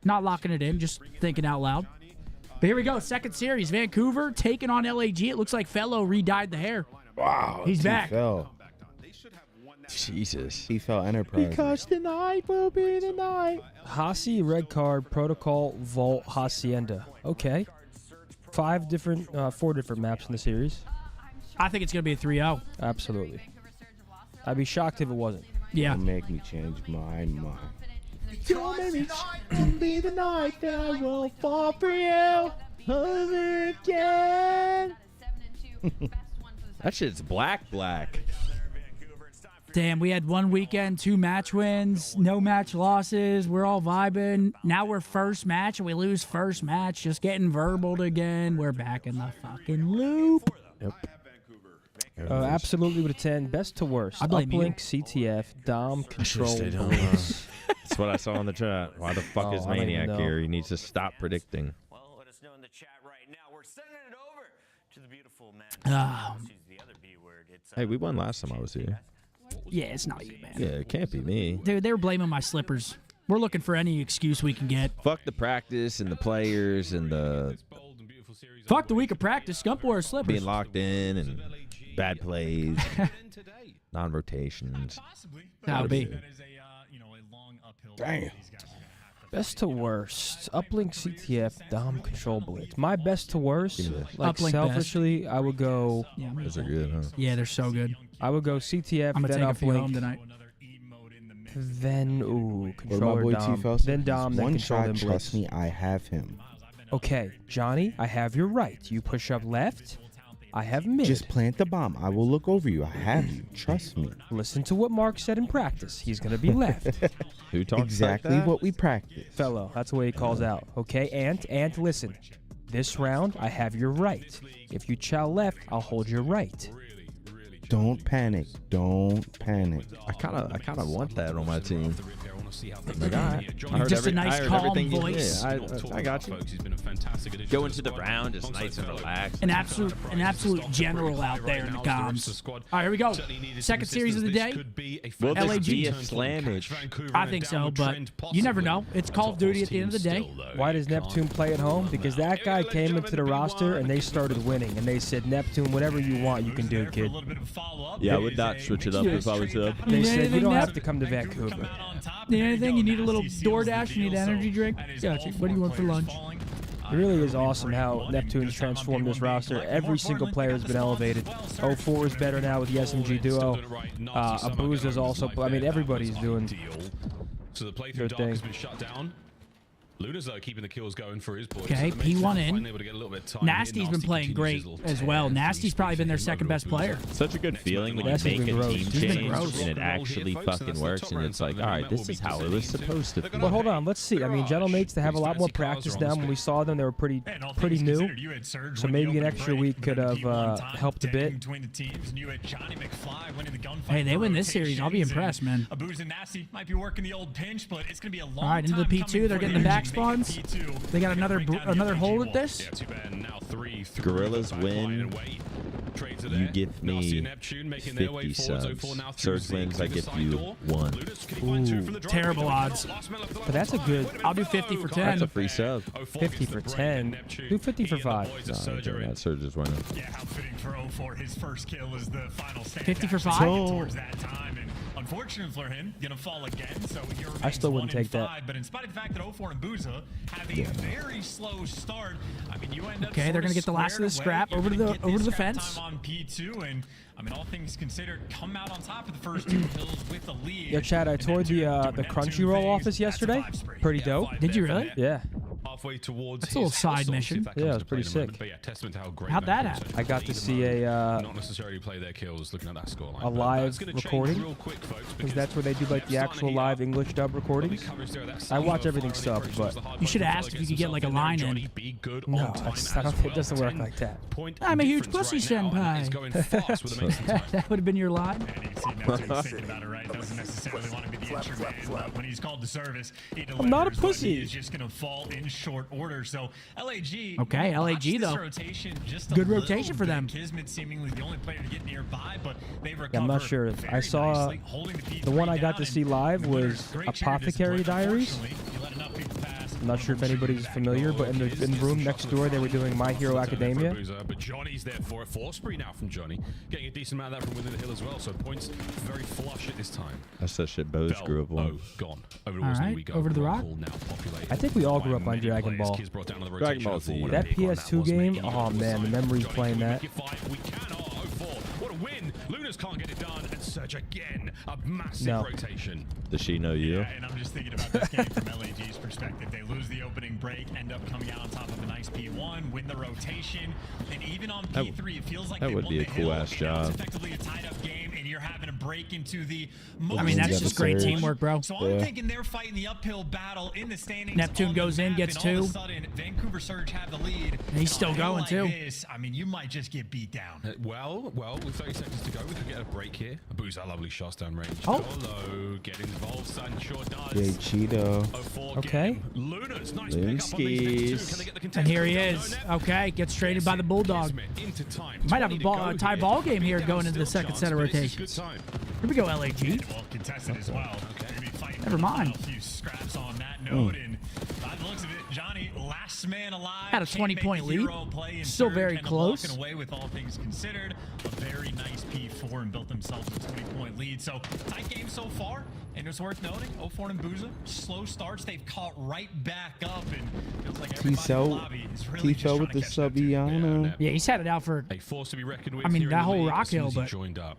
Not locking it in, just thinking out loud. But here we go, second series. Vancouver taking on LAG. It looks like Fellow re-dyed the hair. Wow. He's back. Fell. Jesus. He fell Enterprise. Because tonight will be the night. Hasi, red card, protocol, vault, hacienda. Okay. 4 different maps in the series. I think it's gonna be a 3-0. Absolutely. I'd be shocked if it wasn't. Yeah. Don't make me change my mind. Don't make me to be the night that I will fall for you over again. That shit's black. Damn, we had 1 weekend, 2 match wins, no match losses. We're all vibing. Now we're first match, and we lose first match. Just getting verbaled again. We're back in the fucking loop. Yep. Absolutely with a 10. Best to worst. I blame Uplink, CTF, Dom, Control. That's what I saw in the chat. Why the fuck is I don't even Maniac know. here? He needs to stop predicting. Well, let us know in the chat right now. We're sending it over to the beautiful man. The other B word. It's, Hey, we won last time I was here. Yeah, it's not you, man. Yeah, it can't be me. Dude, they were blaming my slippers. We're looking for any excuse we can get. Fuck the practice and the players and the Fuck the week of practice. Scump wore slippers. being locked in and bad plays, non-rotations. That'll be. Damn. Best to worst. Uplink, CTF, Dom, Control, Blitz. My best to worst, like Uplink selfishly, I would go. Yeah, Those are good, huh? yeah, they're so good. I would go CTF, I'm gonna then take a few home Uplink, tonight. then What Controller, my boy Dom, T-Felson? then Dom, then One Control, shot, then trust Blitz. me, I have him. Okay, Johnny, I have your right. You push up left. I have mid. Just plant the bomb. I will look over you. I have you. Trust me. Listen to what Mark said in practice. He's going to be left. Who talks Exactly like that? what we practice. Fellow, that's the way he calls out. Okay, Ant, listen. This round, I have your right. If you chow left, I'll hold your right. Don't panic. Don't panic. I kind of want that on my team. Like, I heard Just a nice, I heard calm everything you voice. did. I got you. Go into the round just nice and relaxed. An absolute general out there in the comms. All right, here we go. Second series of the day. Will this LAG. be a slammage? I think so, but you never know. It's Call of Duty at the end of the day. Why does Neptune play at home? Because that guy came into the roster and they started winning. And they said, Neptune, whatever you want, you can do, kid. Yeah, I would not switch it up if I was up. They said, you anything, don't Nep? have to come to Vancouver. Need anything? You need a little DoorDash? You need an energy drink? Gotcha. What do you want for lunch? It really is awesome how Neptune's transformed this roster. Every single player has been elevated. 04 is better now with the SMG duo. Abuza's also, I mean, everybody's doing So the playthrough their Dark thing. has been shut down. Luna's keeping the kills going for his boys. Okay, So that makes P1 it in. finally able to get a little bit of time. Nasty's been playing great as well. Nasty's probably been their second best player. Such a good feeling when you Nasty's make been a gross. team He's been change gross. and it actually fucking works, and it's like, all right, this is how it was supposed to be. Well, hold on. Let's see. I mean, Gentlemates, they have a lot more practice now. When we saw them, they were pretty new. So maybe an extra week could have helped a bit. Hey, they win this series. I'll be impressed, man. Abuz and Nasty might be working the old pinch, but it's going to be a long All right, into the P2. They're getting the back spawns. They got another hold at this. Gorillas win. You give me 50 subs. Surge wins, I give you 1. Ooh, terrible odds. But that's a good. I'll do 50 for 10. That's a free sub. 50 for 10. Do 50 for 5. No, I ain't doing that. Surge is winning. Yeah, how fitting for 04. His first kill is the final stand. 50 for 5? Towards that time, and unfortunate for him, gonna fall again. So he I still wouldn't take that. 5, but in spite of the fact that 04 and Booza have a very slow start, I mean, you end up Okay, they're gonna get the last of the scrap over to the fence. On P2, and I mean, all things considered, come out on top of the first 2 kills with the lead. Yo, Chad, I toured the Crunchyroll office yesterday. Pretty dope. Did you really? Yeah. halfway towards That's a little side mission. Yeah, it's pretty sick. But yeah, testament to how great. How'd that happen? I got to see a not necessarily play their kills looking at that scoreline. a live recording, because that's where they do like the actual live English dub recordings. I watch everything subbed, but you should have asked if you could get like a line in. No, it doesn't work like that. I'm a huge pussy senpai. That would have been your line. Doesn't necessarily want to be the entry man, but when he's called to service, he delivers. I'm not a pussy. He's just going to fall in short order. So LAG. Okay, LAG though. Rotation, just good rotation for them. Kismet seemingly the only player to get nearby, but they recover. Yeah, I'm not sure. I saw the one I got to see live was Apothecary Diaries. I'm not sure if anybody's familiar, but in the room next door, they were doing My Hero Academia. But Johnny's there for a 4 spree now from Johnny, getting a decent amount of that from within the hill as well. So points very flush at this time. That's that shit Bo's grew up on. Gone. Over over to the rock. I think we all grew up on Dragon Ball. Dragon Ball Z. That PS2 game, oh man, the memories playing that. What a win! Lunas can't get it done, and Surge again, a massive rotation. Does she know you? Yeah, and I'm just thinking about this game from LAG's perspective. They lose the opening break, end up coming out on top of a nice P1, win the rotation, and even on P3, it feels like that would be a cool ass job. It's effectively a tied-up game, and you're having to break into the. I mean, that's just great teamwork, bro. So I'm thinking they're fighting the uphill battle in the standings. Neptune goes in, gets 2. All of a sudden, Vancouver Surge have the lead. And he's still going too. I mean, you might just get beat down. Well, with 30 seconds to go, we could get a break here. Boo's that lovely shots down range. Oh. Hello, get involved, son. Sure does. Jay Cheeto. Okay. Lunas, nice and here he is. Okay, gets traded by the Bulldog. Might have a tie ball game here going into the second set of rotations. Here we go, LAG. Well, contested as well. Never mind. A few scraps on that note, and by the looks of it, Johnny, last man alive. Had a 20-point lead. Still very close. Walking away with all things considered. A very nice P4 and built themselves a 20-point lead. So tight game so far, and it's worth noting, 04 and Booza, slow starts. They've caught right back up, and feels like everybody in the lobby is really just trying with to the catch up to. Subiana. Yeah, he's had it out for. A force to be reckoned with. I mean, here that in the whole league Rock as soon Hill, as he but joined up.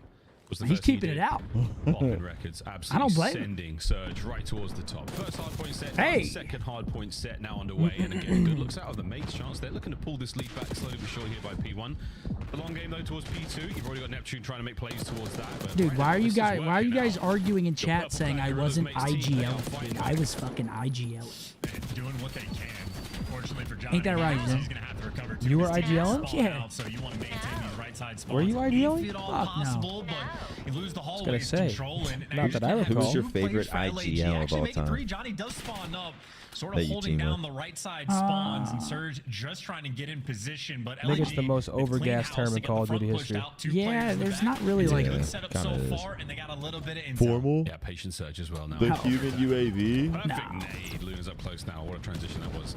he's keeping it out. Records, absolutely I don't blame him. sending Surge right towards the top. First hardpoint set, hey. Second hardpoint set now underway, and again, good looks out of the mate's chance. They're looking to pull this lead back slowly but surely here by P1. The long game though towards P2. You've already got Neptune trying to make plays towards that. But dude, right why now, are you this is guys? Why are you working guys out. arguing in chat saying I wasn't IGL? Dude, I now. was fucking IGL. Doing what they can. Fortunately for Johnny, Ain't that right, he's man? gonna have to recover You were because he's IGLing? spawned Yeah. out, so you want to maintain these right side spawns. Were you IGLing? If at all Fuck no. possible, but you lose the gonna hallways say, control. And not that I recall. Who's your two players favorite for LAG. IGL of Actually all make it 3. time? Johnny does spawn up, sort That of you holding team down with. the right side spawns, and Surge just trying to get in position. But I think it's LAG, the most they clean overgassed house, term they in get Call the of Duty front pushed history. out, 2 Yeah, players in the there's back. not really It's a like good setup so kinda is. far, and they got a little bit of intel. Formal? Yeah, patient Surge as well now. The human UAV? Perfect nade. Luna's up close now. What a transition that was.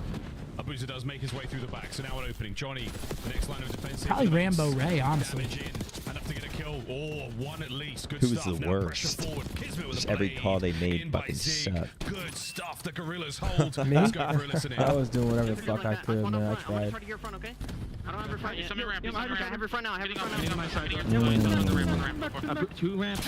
Abusa does make his way through the back, so now an opening. Johnny, the next line of defense. Probably Rambo Ray, honestly. Enough to get a kill, or one at least. Good Who was stuff. the Now worst? forward. Kismet with Just a every blade. call they made In by fucking Zig. sucked. Good stuff. The Gorillas hold. Me? Let's go Gorillas in I it. was doing whatever the fuck I could, man. I tried. I don't have her front. I have her front now. I have her front now. On my side. Two ramps.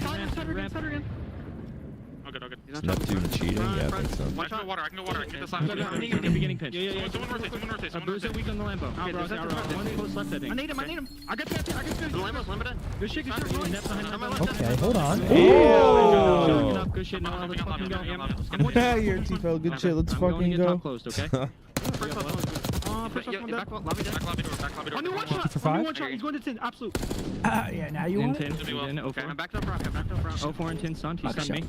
Is Neptune cheating? Yeah, I think so. Watch the water. I can go water. Get this on. Beginning pinch. Someone rotate. Booza weak on the Lambo. One close left, I think. I need him. I got 50. The Lambo's limited. Good shit, Okay, hold on. Oh! Good shit, no, let's fucking go. Yeah, you're T-Fell. Good shit. Let's I'm going to fucking get go. top closed, okay? Back lobby door. Only one shot. For 5? Only one shot. He's going to 10. Absolute. Yeah, now you want it? Okay, I'm backed up rock. 04 and 10 stunned. He stunned me.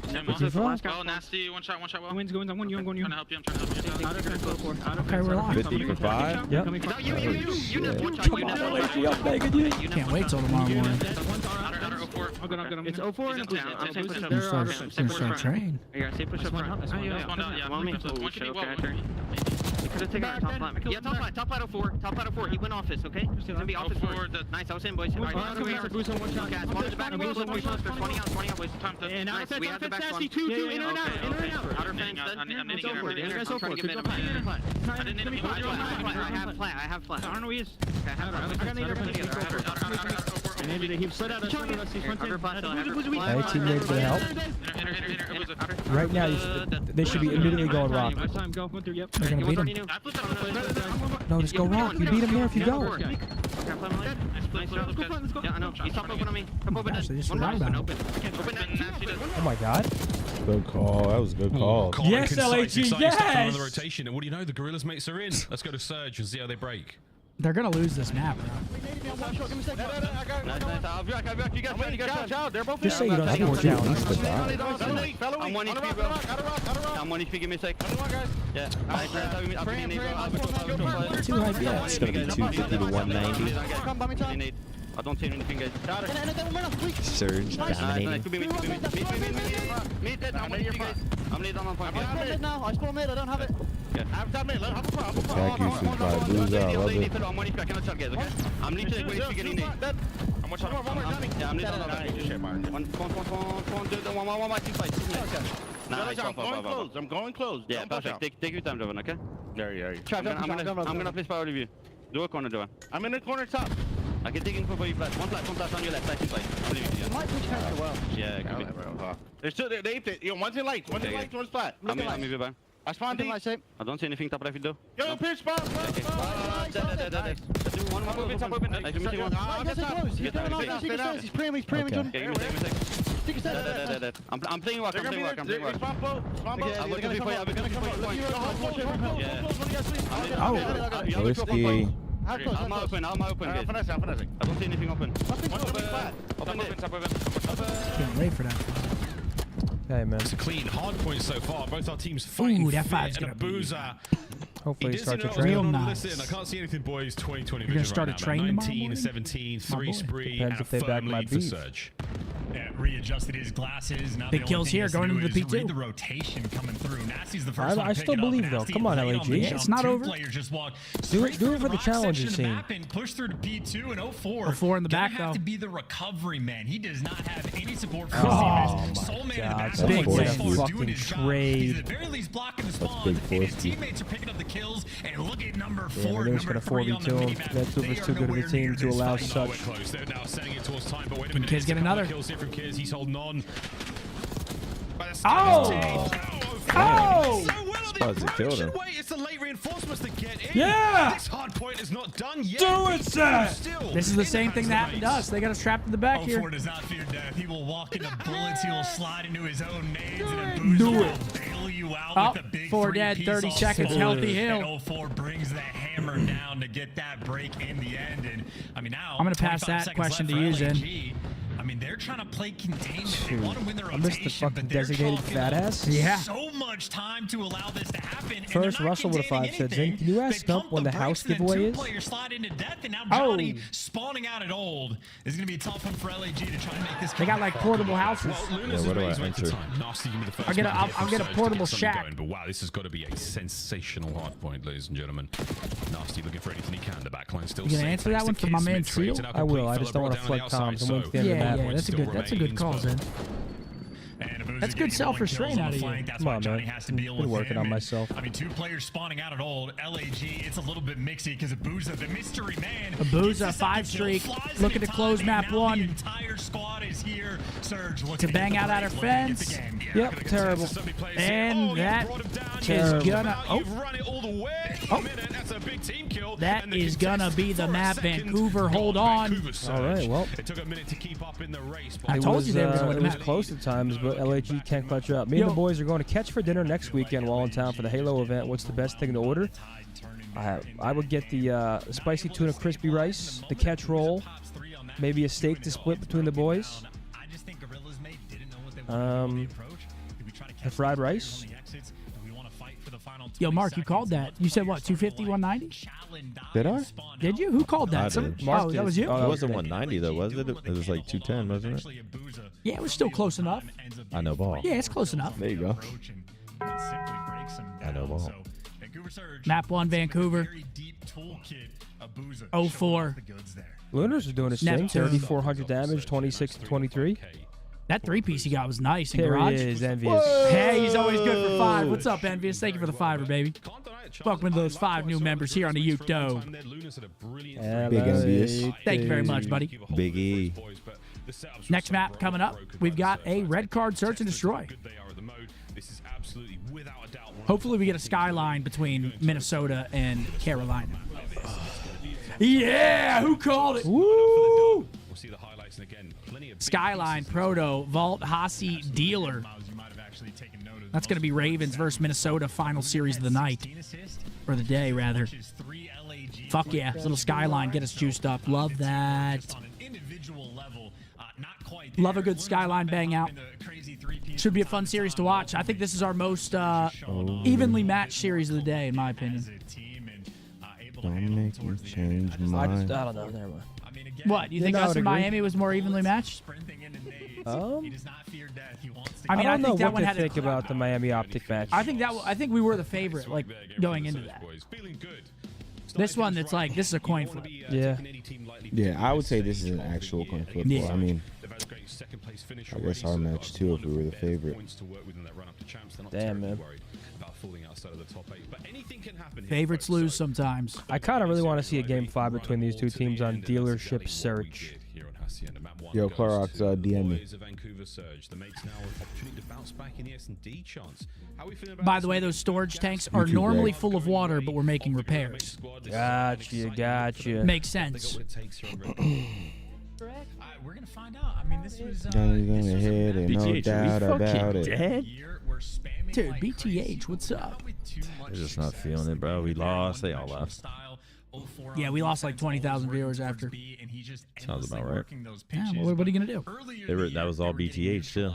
Well, nasty. One shot. Well. Wins, goes. I'm on you. I'm trying to help you. Out of 10, 04. Okay, we're live. 50 for 5? Yep. You. Can't wait till tomorrow morning. I'm good. It's 04 and I'm saying push up. Gonna start train. Yeah, say push up front. You could have taken our top line. Yeah, top line 04. Top line 04. He went office, okay? He's gonna be office for nice. I was in, boys. Alright, Boost on one shot. okay, spawn in the back. We'll push us. There's 20 out, boys. And nice. We have the back spawn. Two, in and out. Outer fence, I'm trying to get rid of him. I have flat. I don't know who he is. Okay, I have Maybe he slid out of the Hey, teammates gonna help. Right now, they should be immediately going rock. They're gonna beat him. No, just go rock. You beat him there if you go. Yeah, I know. He stopped open on me. Come open. Gosh, they just forgot about him. Oh my god. Good call. That was a good call. Yes, LAG, yes! Another rotation, and what do you know? The Gorillas mates are in. Let's go to Surge and see how they break. They're gonna lose this map, bro. Just say you don't score challenge. I'm 1 HP, bro. I'm 1 HP, give me a sec. Yeah. Too high, yeah. It's gonna be 250 to 190. I don't see anything, guys. Surge dominating. Could be me. Mid dead. I'm lead on point. I'm dead now. I spawn mid. I don't have it. Okay. Thank you, Super Blues. I love it. I'm 1 HP. I cannot charge, guys. Okay. I'm literally going to getting nade. I'm one shot. Yeah, I'm lead on point. I'm going close. Yeah, perfect. Take your time, Jovan. Okay. There. I'm gonna place power review. Do a corner, Jovan. I'm in the corner top. I can take info for you, flash. One flash on your left, side to side. I'm leaving you. Might push past well. Yeah, could be. There's two, they aped it. Yo, one's in light, one's flat. I'm moving back. I spawned D. I don't see anything top left window. Yo, pitch spawn, dead. One moving, top open. I can meet you one. He's premium, John. Okay, give me a sec. I'm playing walk, I'm looking for you, I'm looking for you. Yeah. Oh, risky. I'm open, guys. I don't see anything open. Open. Can't wait for that. Hey, man. It's a clean hardpoint so far. Both our teams fighting. Ooh, that five's and gonna be Abuza. Hopefully he starts a train. train. Real nice. Listen, I can't see anything, boys. 2020 You're gonna vision start right a train now, man. tomorrow 19, morning? 17, My 3 boy. spree, Depends and if a they back firm my lead for beat. Surge. Yeah, readjusted his glasses. Now Big the kills only thing here, he has going to into do the is P2. read the rotation coming through. Nasty's the first one I to still pick it up. believe, though. Nasty Come on, late LAG. the It's jump. not Two over. Players just walk Do straight it through for the rock challenges section of the scene. map and push through to P2 and 04. 04 in the back, Gonna have though. to be the recovery man. He does not have any support from Oh, his teammates. my Soul man in the God. back. Someone He's get a doing fucking his job. trade. He's at the very least blocking the spawns, big and his Forsky. teammates are picking up the kills. And look at number 4, Yeah, they're just number gonna 3 on the 4v2 him. minimap. Vancouver's too good of a team to allow such. Close. They're now sending it towards time, but wait a minute. Kids get another. Kills here from Kids. He's holding on. Oh! Oh! Supposed to kill him. Wait, it's the late reinforcements that get in. Yeah! This hard point is not done yet. Do it, sir! Still This is the same thing that happened to us. They got us trapped in the back here. 04 does not fear death. He will walk into bullets. He will slide into his own nades, and Abuza will bail you out with a big 4 dead, 3-piece 30 all seconds, spawn. healthy hill. And 04 brings the hammer down to get that break in the end. And I mean, now I'm gonna pass 25 that seconds question left to you, for Zen. LAG. I mean, they're trying to play containment. They want to win their I missed the rotation, fucking but they're designated chalking fat up ass. Yeah. so much time to allow this to happen. and First, they're not Russell with a 5 containing said, Zane, anything. can you ask They Scump pump when the brakes, house and then giveaway two is? players slide into death, and now Oh. Johnny spawning out at old is going to be a tough one for LAG to try and make this. They got like portable houses. Well, Luna's where do I amazing at the enter? time. Nasty, give me the first I'll get a- one I'll- here I'll for get a Surge to portable something shack. going, but wow, this has got to be a sensational hard point, ladies and gentlemen. Nasty looking for anything he can. The backline still You gonna safe. answer that Thanks one to for my Kids, man mid-trades, Seal? and now I will. complete I just don't fella want to down flick the outside, comms and win so at the end of the Yeah, map. yeah, that's a good call, remains, Zen. And Abuza That's good getting self-restraint more out of kills on the you. flank. That's Come why on, Johnny man. has to deal Been with working him. on And, myself. I mean, 2 players spawning out at old. LAG, it's a little bit mixy because Abuza, the mystery man. Abuza, gets the 5 second kill, streak, flies looking into to close time, map and now 1. The entire squad is here. Surge looking To bang hit the out at brakes, her looking to get the fence. game. Yep, Gonna contest terrible. as somebody plays here. And Oh, you that brought him down. is You've gonna- You've run it all the way. Oh. A minute, that's a big team kill. That And the is gonna contest be the for a map, second. Vancouver. Hold Gone. on. Vancouver Surge. All right, well. It took a minute to keep up in the race. I It told was, you they were gonna win it the was map. close at times, but LAG can't clutch up. Me and the boys are going to Catch for dinner next weekend while in town for the Halo event. What's the best thing to order? I would get the spicy tuna crispy rice, the Catch roll, maybe a steak to split between the boys. The fried rice. Yo, Mark, you called that. You said what, 250, 190? Did I? Did you? Who called that? I Some- did. Oh, that was you? It wasn't 190 though, was it? It was like 210, wasn't it? Yeah, it was still close enough. I know ball. Yeah, it's close enough. There you go. I know ball. Map 1, Vancouver. 04. Lunars is doing his thing. Neptune. 3,400 damage, 26 to 23. That 3-piece he got was nice in There he garage. is, Envious. Hey, he's always good for 5. What's up, Envious? Thank you for the 5, baby. Welcome to those 5 new members here on the YouTube. Big Envious. Thank you very much, buddy. Big E. Next map coming up, we've got a red card search and destroy. Hopefully we get a skyline between Minnesota and Carolina. Yeah, who called it? Woo! Skyline, Proto, Vault, Hasi, Dealer. That's going to be Ravens versus Minnesota final series of the night. Or the day, rather. Fuck yeah. Little Skyline, get us juiced up. Love that. Love a good Skyline bang out. Should be a fun series to watch. I think this is our most evenly matched series of the day, in my opinion. Don't make me change my mind. I don't know. Never mind. What, you think us and Miami was more evenly matched? I mean, I don't know think that what one to had think about the Miami OpTic match. I think we were the favorite, like, going into that. This one, it's like, this is a coin flip. Yeah. Yeah, I would say this is an actual coin flip. Yeah. I mean, I guess our match too if we were the favorite. Damn, man. Favorites lose sometimes. I kind of really want to see a game 5 between these two teams on dealership search. Yo, Clorox, DM me. By the way, those storage tanks are normally full of water, but we're making repairs. Gotcha. Makes sense. We're gonna find out. I mean, this was Johnny's gonna hit it, no doubt about it. Dude, BTH, what's up? They're just not feeling it, bro. We lost. They all left. Yeah, we lost like 20,000 viewers after. Sounds about right. Yeah, well, what are you gonna do? That was all BTH too.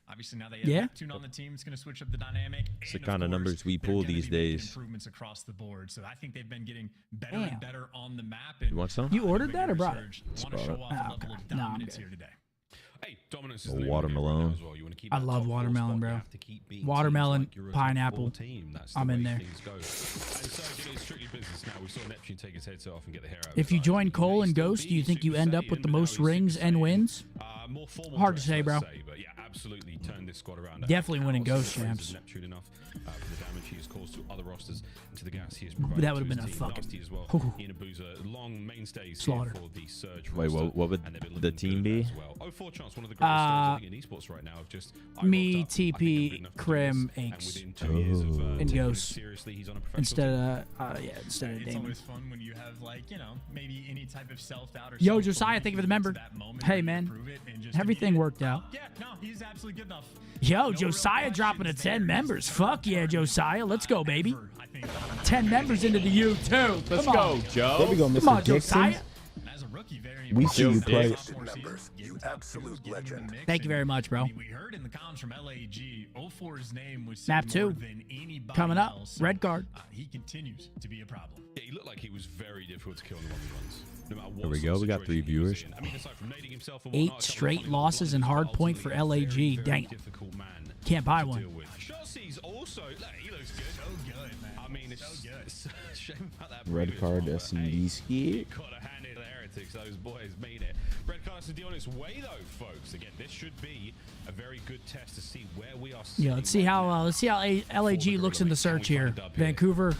Obviously, now they have Yeah. Neptune on the team. It's going to switch up the dynamic. It's the kind of numbers we pull these days. Improvements across the board. So I think they've been getting better Damn. and better on the map. You want some? You ordered that or brought it? Want to show off Oh, the level okay. of No, I'm dominance good. here today. A watermelon. I love watermelon, bro. Watermelon, pineapple. I'm in there. If you join Cole and Ghost, do you think you end up with the most rings and wins? Hard to say, bro. Definitely winning Ghost champs. That would have been a fucking slaughter. Wait, what would the team be? Me, TP, Krim, Inks, and Ghost. Instead of It's Damon. always fun when you have, like, you know, maybe any type of self-doubt or Yo, self-belief Josiah, thank you for the member. that moment Hey, where you man. prove it and just Everything worked out. Yeah, no, he's absolutely good enough. Yo, Josiah dropping to 10 members. Fuck yeah, Josiah. Let's go, baby. 10 members into the U, too. Let's Come go, on. Joe. There we go, Come Mr. on, Dixon. Josiah. As a rookie, very We see you play. Members, you absolute legend. Thank you very much, bro. We heard in the comms from LAG, 04's name was Map said 2. more than anybody Coming up. else. Red card. He continues to be a problem. Yeah, he looked like he was very difficult to kill in the 1v1s. No matter what There we sort go. of We got 3 situation he was viewers. in. I mean, aside from nading himself and 8 whatnot, a couple straight of losses in Hardpoint for LAG. Damn. difficult man Can't buy to one. deal with. Shossie's also, like, he looks good. So good, man. I mean, it's a shame about that. Red previous card, one, but SCD hey, skid. you gotta hand it to the Heretics. Those boys made it. Red card has to be on its way, though, folks. Again, this should be a very good test to see where we are. Yeah, let's see how LAG looks in the search here. Vancouver,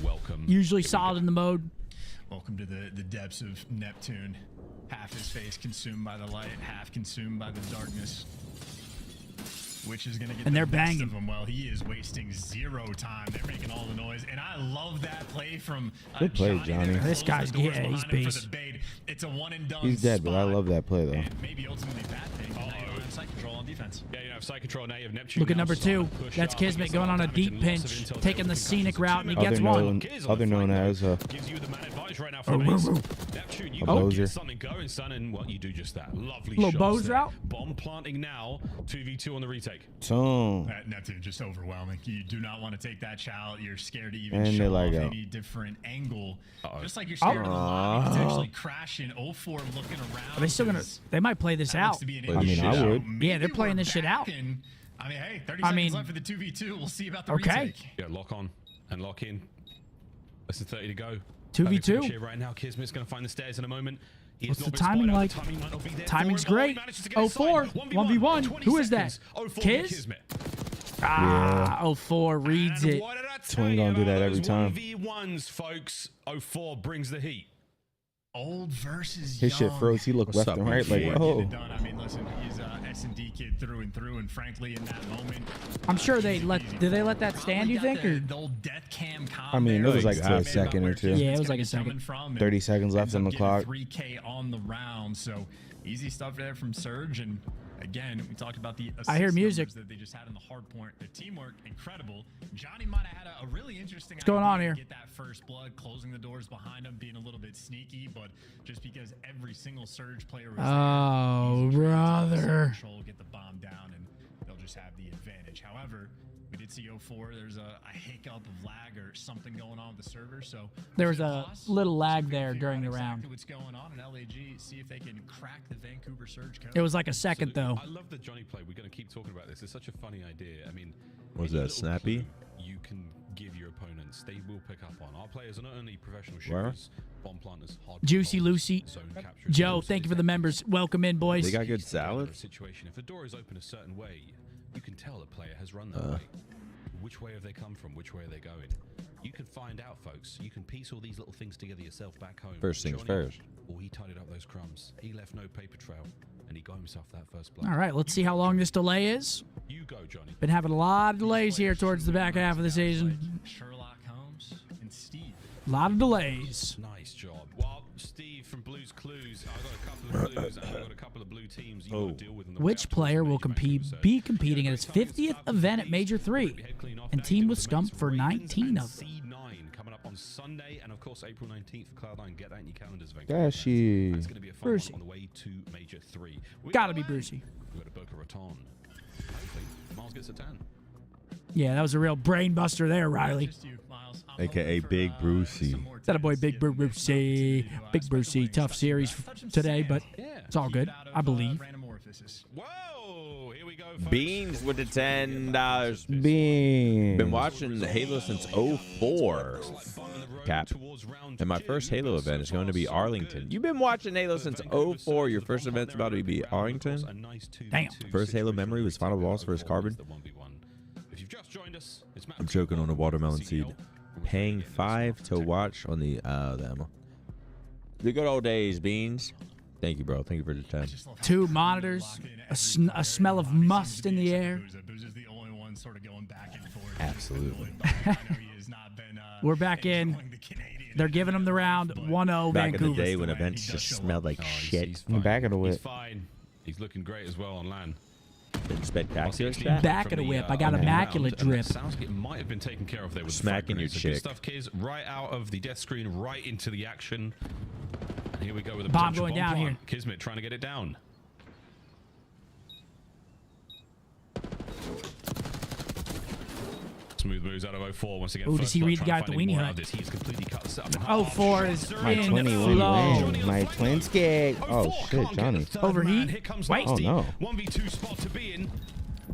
Welcome. usually solid in the mode. Welcome to the depths of Neptune. Half his face consumed by the light, half consumed by the darkness. Which is going to get And the they're best banging. of him. Well, he is wasting 0 time. They're making all the noise. And I love that play from Good play, Johnny. This guy's the doors yeah, he's behind him for beast. the bait. It's a one and done. He's dead, but I spot. love that play though. And maybe ultimately that thing. Now you don't have sight control on defense. Yeah, you have side control now. You have Neptune. Look at now number starting 2. to push That's up. Kismet going on a deep pinch, taking the scenic route, and he gets one. Other known as Gives you the man advantage right now Oh, for the base. Neptune, you A got to bozer. get something going, son, and well, you do just that. Lovely Little shots bozer there. out. Bomb planting now. 2v2 on the retake. Song. That Neptune just overwhelming. You do not want to take that shot. You're scared to even And they show lag off out. any different angle. Just like you're scared of the lobby potentially crashing. 04 looking around. Are they still gonna? They might play this out. I mean, I would. Yeah, they're playing this shit out. I mean, hey, 30 I seconds mean- left for the 2v2. We'll see about the Okay. retake. Yeah, lock on and lock in. Less than 30 to go. 2v2. Here right now, Kismet's going to find the stairs in a moment. What's the timing like? Timing's great. 04, 1v1. Who is that? Kiz? Ah, 04 reads it. Twin gonna do that every time. 1v1s, folks. 04 brings the heat. Old versus His shit young. froze. He looked left and right like, oh. I mean, listen, he's a S&D kid through and through, and frankly, in that moment, I'm sure they let. Did they let that stand? You think? Or the old death cam I mean, it was like a second or two. yeah, it was like a second. 30 seconds left on the clock. 3K on the round, so easy stuff there from Surge. And again, we talked about the I hear assist music. numbers that they just had in the hard point. The teamwork, incredible. Johnny might have had a really interesting What's going on idea here? to get that first blood, closing the doors behind him, being a little bit sneaky, but just because every single Surge player was Oh, brother. control, get the bomb down, and they'll just have the advantage. However, we did see 04. There's a hiccup of lag or something going on with the server, so There was a little lag there during the round. what's going on in LAG, see if they can crack the Vancouver Surge code. It was like a second though. I love the Johnny play. We're going to keep talking about this. It's such a funny idea. I mean, Was any that little snappy? clue you can give your opponents, they will pick up on. Our players are not only professional Where? shooters, bomb planters, hard Juicy controls, Lucy. zone capture, Joe, explosives. thank you for the members. Welcome in, boys. They got good It's the other salad. situation. If a door is open a certain way, you can tell the player has run that way. Which way have they come from? Which way are they going? You can find out, folks. You can piece all these little things together yourself back home. First things Johnny, first. Well, he tidied up those crumbs. He left no paper trail, and he got himself that first blood. All right, let's see how long this delay is. You go, Johnny. Been having a lot of delays here towards the back half of the season. Sherlock Holmes and Steve. A lot of delays. Nice job. Well, Steve from Blue's Clues, I've got a couple of Blues, and I've got a couple of blue teams you got to deal with. In the Which player will be competing at his 50th event at Major 3 and team with Scump for 19 of them? C9 coming up on Sunday, and of course April 19th for Cloud9. Get that in your calendars, Vancouver. Dashy. That's going to be a fun one on the way to Major 3. Gotta be Brucey. We've got a Boca Raton. Hopefully, Miles gets a 10. Yeah, that was a real brain buster there, Riley. AKA Big Brucey. That a boy, Big Brucey. Big Brucey. Tough series today, but it's all good, I believe. Whoa! Here we go, folks. Beans with the $10. Beans. Been watching Halo since 04. Cap. And my first Halo event is going to be Arlington. You've been watching Halo since 04. Your first event's about to be Arlington. Damn. First Halo memory was Final Boss vs. Carbon. If you've just joined us, it's Matt I'm choking on a watermelon seed. Paying $5 to watch on the ammo. The good old days, Beans. Thank you, bro. Thank you for the 10. 2 monitors, a smell of must in the air. Absolutely. We're back in. They're giving them the round. 1-0 Back in the Vancouver. day when events just smelled like shit. Back of the He's whip. fine. He's looking great as well on LAN. Spectacular stat. Back of the whip. I got immaculate drip. Sounds like it might have been taken care of there with Smacking the your frag grenade. So chick. good stuff, Kiz. Right out of the death screen, right into the action. And here we go with a Bomb potential going down plant. Kismet trying to get it down. Smooth moves out of 04 once again. Ooh, does First he blood read the trying guy to at the find any weenie more hut? out of this. He's completely cut this up in half. 04 is My in 20 flow. win. My twin skate. Oh, shit, Johnny. Overheat? Wait. Oh, no. 1v2 spot to be in.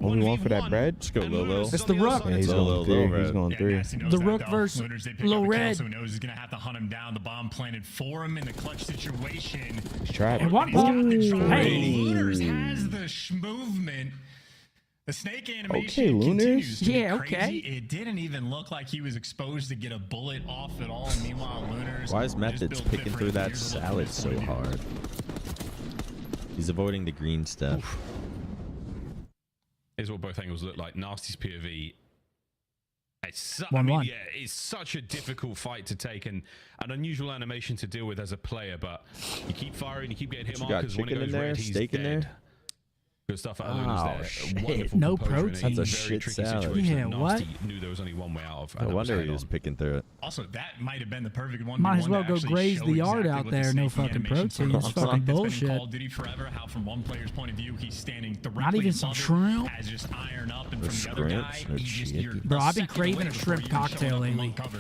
Only one for that bread? Let's go, Lil. It's the Rook. Yeah, he's Lil, going Lil, 3. He's going 3. The Rook versus Low Red. So he knows he's going to have to hunt him down. The bomb planted for him in the clutch situation. He's trapped. And one He's got the bomb. try. Hey. Lunars has the movement. The snake animation Okay, Lunars. continues to be Yeah, crazy. okay. It didn't even look like he was exposed to get a bullet off at all. Meanwhile, Lunars Why is just Methods built picking different. through that Here's a look salad at so this point. hard? He's avoiding the green stuff. Here's what both angles look like. Nasty's POV. It's 1-1. yeah, it's such a difficult fight to take and an unusual animation to deal with as a player, but you keep firing, you keep getting hit You got markers. When it chicken goes in there, red, he's steak in dead. there? Good stuff. Oh, shit. Wonderful No composure in protein. a That's a very shit tricky salad. situation Yeah, that what? Nasty knew there was only one way out of. No and that wonder head he was on. picking through it. Also, that might have been the perfect one. Might as well to go actually graze show the yard exactly out what there. the No safety fucking animation protein. looks It's like. fucking It's been in bullshit. Call of Duty forever. How from one player's point of view, he's standing directly Not even some above it, shrimp? has just iron up, and Or from the other guy, shrimps, or he just you're chicken. Bro, a I've been second craving away a before shrimp you even show cocktail up and lately. uncover.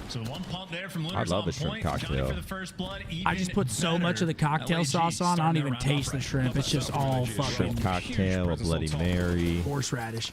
So one pump there from I Lunars love on a shrimp point. Johnny cocktail. for the first blood, I just even put so much of the better. cocktail LAG sauce on, I starting don't even that round taste off the right. shrimp. It's just all Shrimp fucking cocktail, a Bloody Mary. horseradish.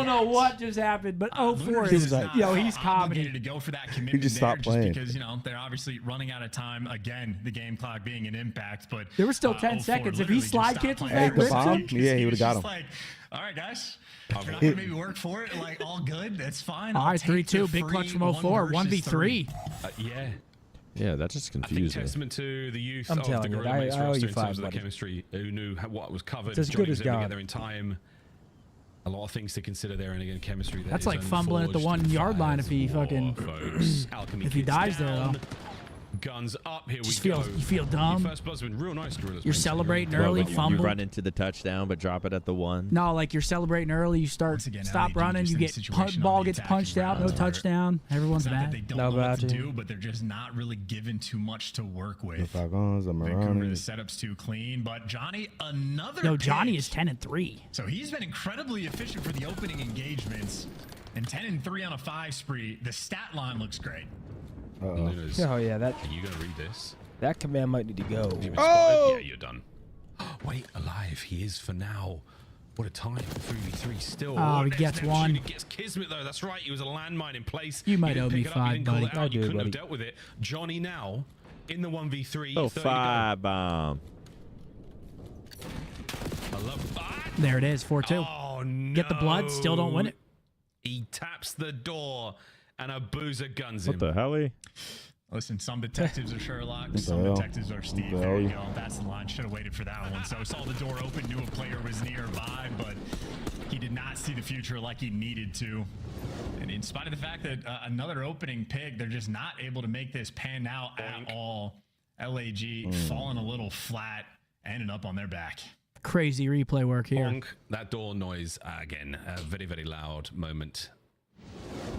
don't know what just happened, but 0-4 is, yo, he's comedy. To go for that commitment just stopped there playing. because, you know, they're obviously running out of time. Again, the game clock being an impact, but There were still 10 seconds. If he slide cancels that the bomb, rip, yeah, he would have got him. like, all right, guys. If you're not going to maybe work for it, like, all good. That's fine. all right, 3-2. Big clutch from 04. 1v3. Yeah. Yeah, that's just I think confusing. testament to the youth I'm of the telling you, Gorilla Mates I owe roster you in five, terms of the buddy. chemistry, who knew what was covered. It's as Johnny good was as able to God. get there in time. A lot of things to consider there, and again, chemistry. That's like fumbling at the 1 yard line if he fucking folks. Alchemy if he kicks dies there down. though. Guns up, here Just we go. You feel dumb. Your first blood's been real nice, Gorillas. You're celebrating early, fumble. You run into the touchdown, but drop it at the 1. No, like you're celebrating early. You start, stop running. You get ball gets punched out. No touchdown. Everyone's mad. They don't know what to do, but they're just not really given too much to work with. Falcons, Vancouver, the setup's too clean, but Johnny, another. No, Johnny pick. is 10-3. So he's been incredibly efficient for the opening engagements, and 10-3 on a 5 spree. The stat line looks great. Oh yeah, that. Are you gonna read this? That command might need to go. Oh! Yeah, you're done. Wait, alive. He is for now. What a time. 3v3 still. Oh, he gets one. He gets Kismet, though. That's right. He was a landmine in place. You might owe me 5, buddy. I do, couldn't have dealt with it. Johnny now in the 1v3. Oh, 5 bomb. I love that. There it is, 4-2. Oh, no. Get the blood, still don't win it. He taps the door, and a boozer guns What him. the hell? Listen, some detectives are Sherlock, some detectives are Steve. There you go. That's the line. Should have waited for that one. So saw the door open, knew a player was nearby, but he did not see the future like he needed to. And in spite of the fact that another opening pick, they're just not able to make this pan out at all. LAG falling a little flat, ended up on their back. Crazy replay work here. Bonk. That door noise, again, a very, very loud moment.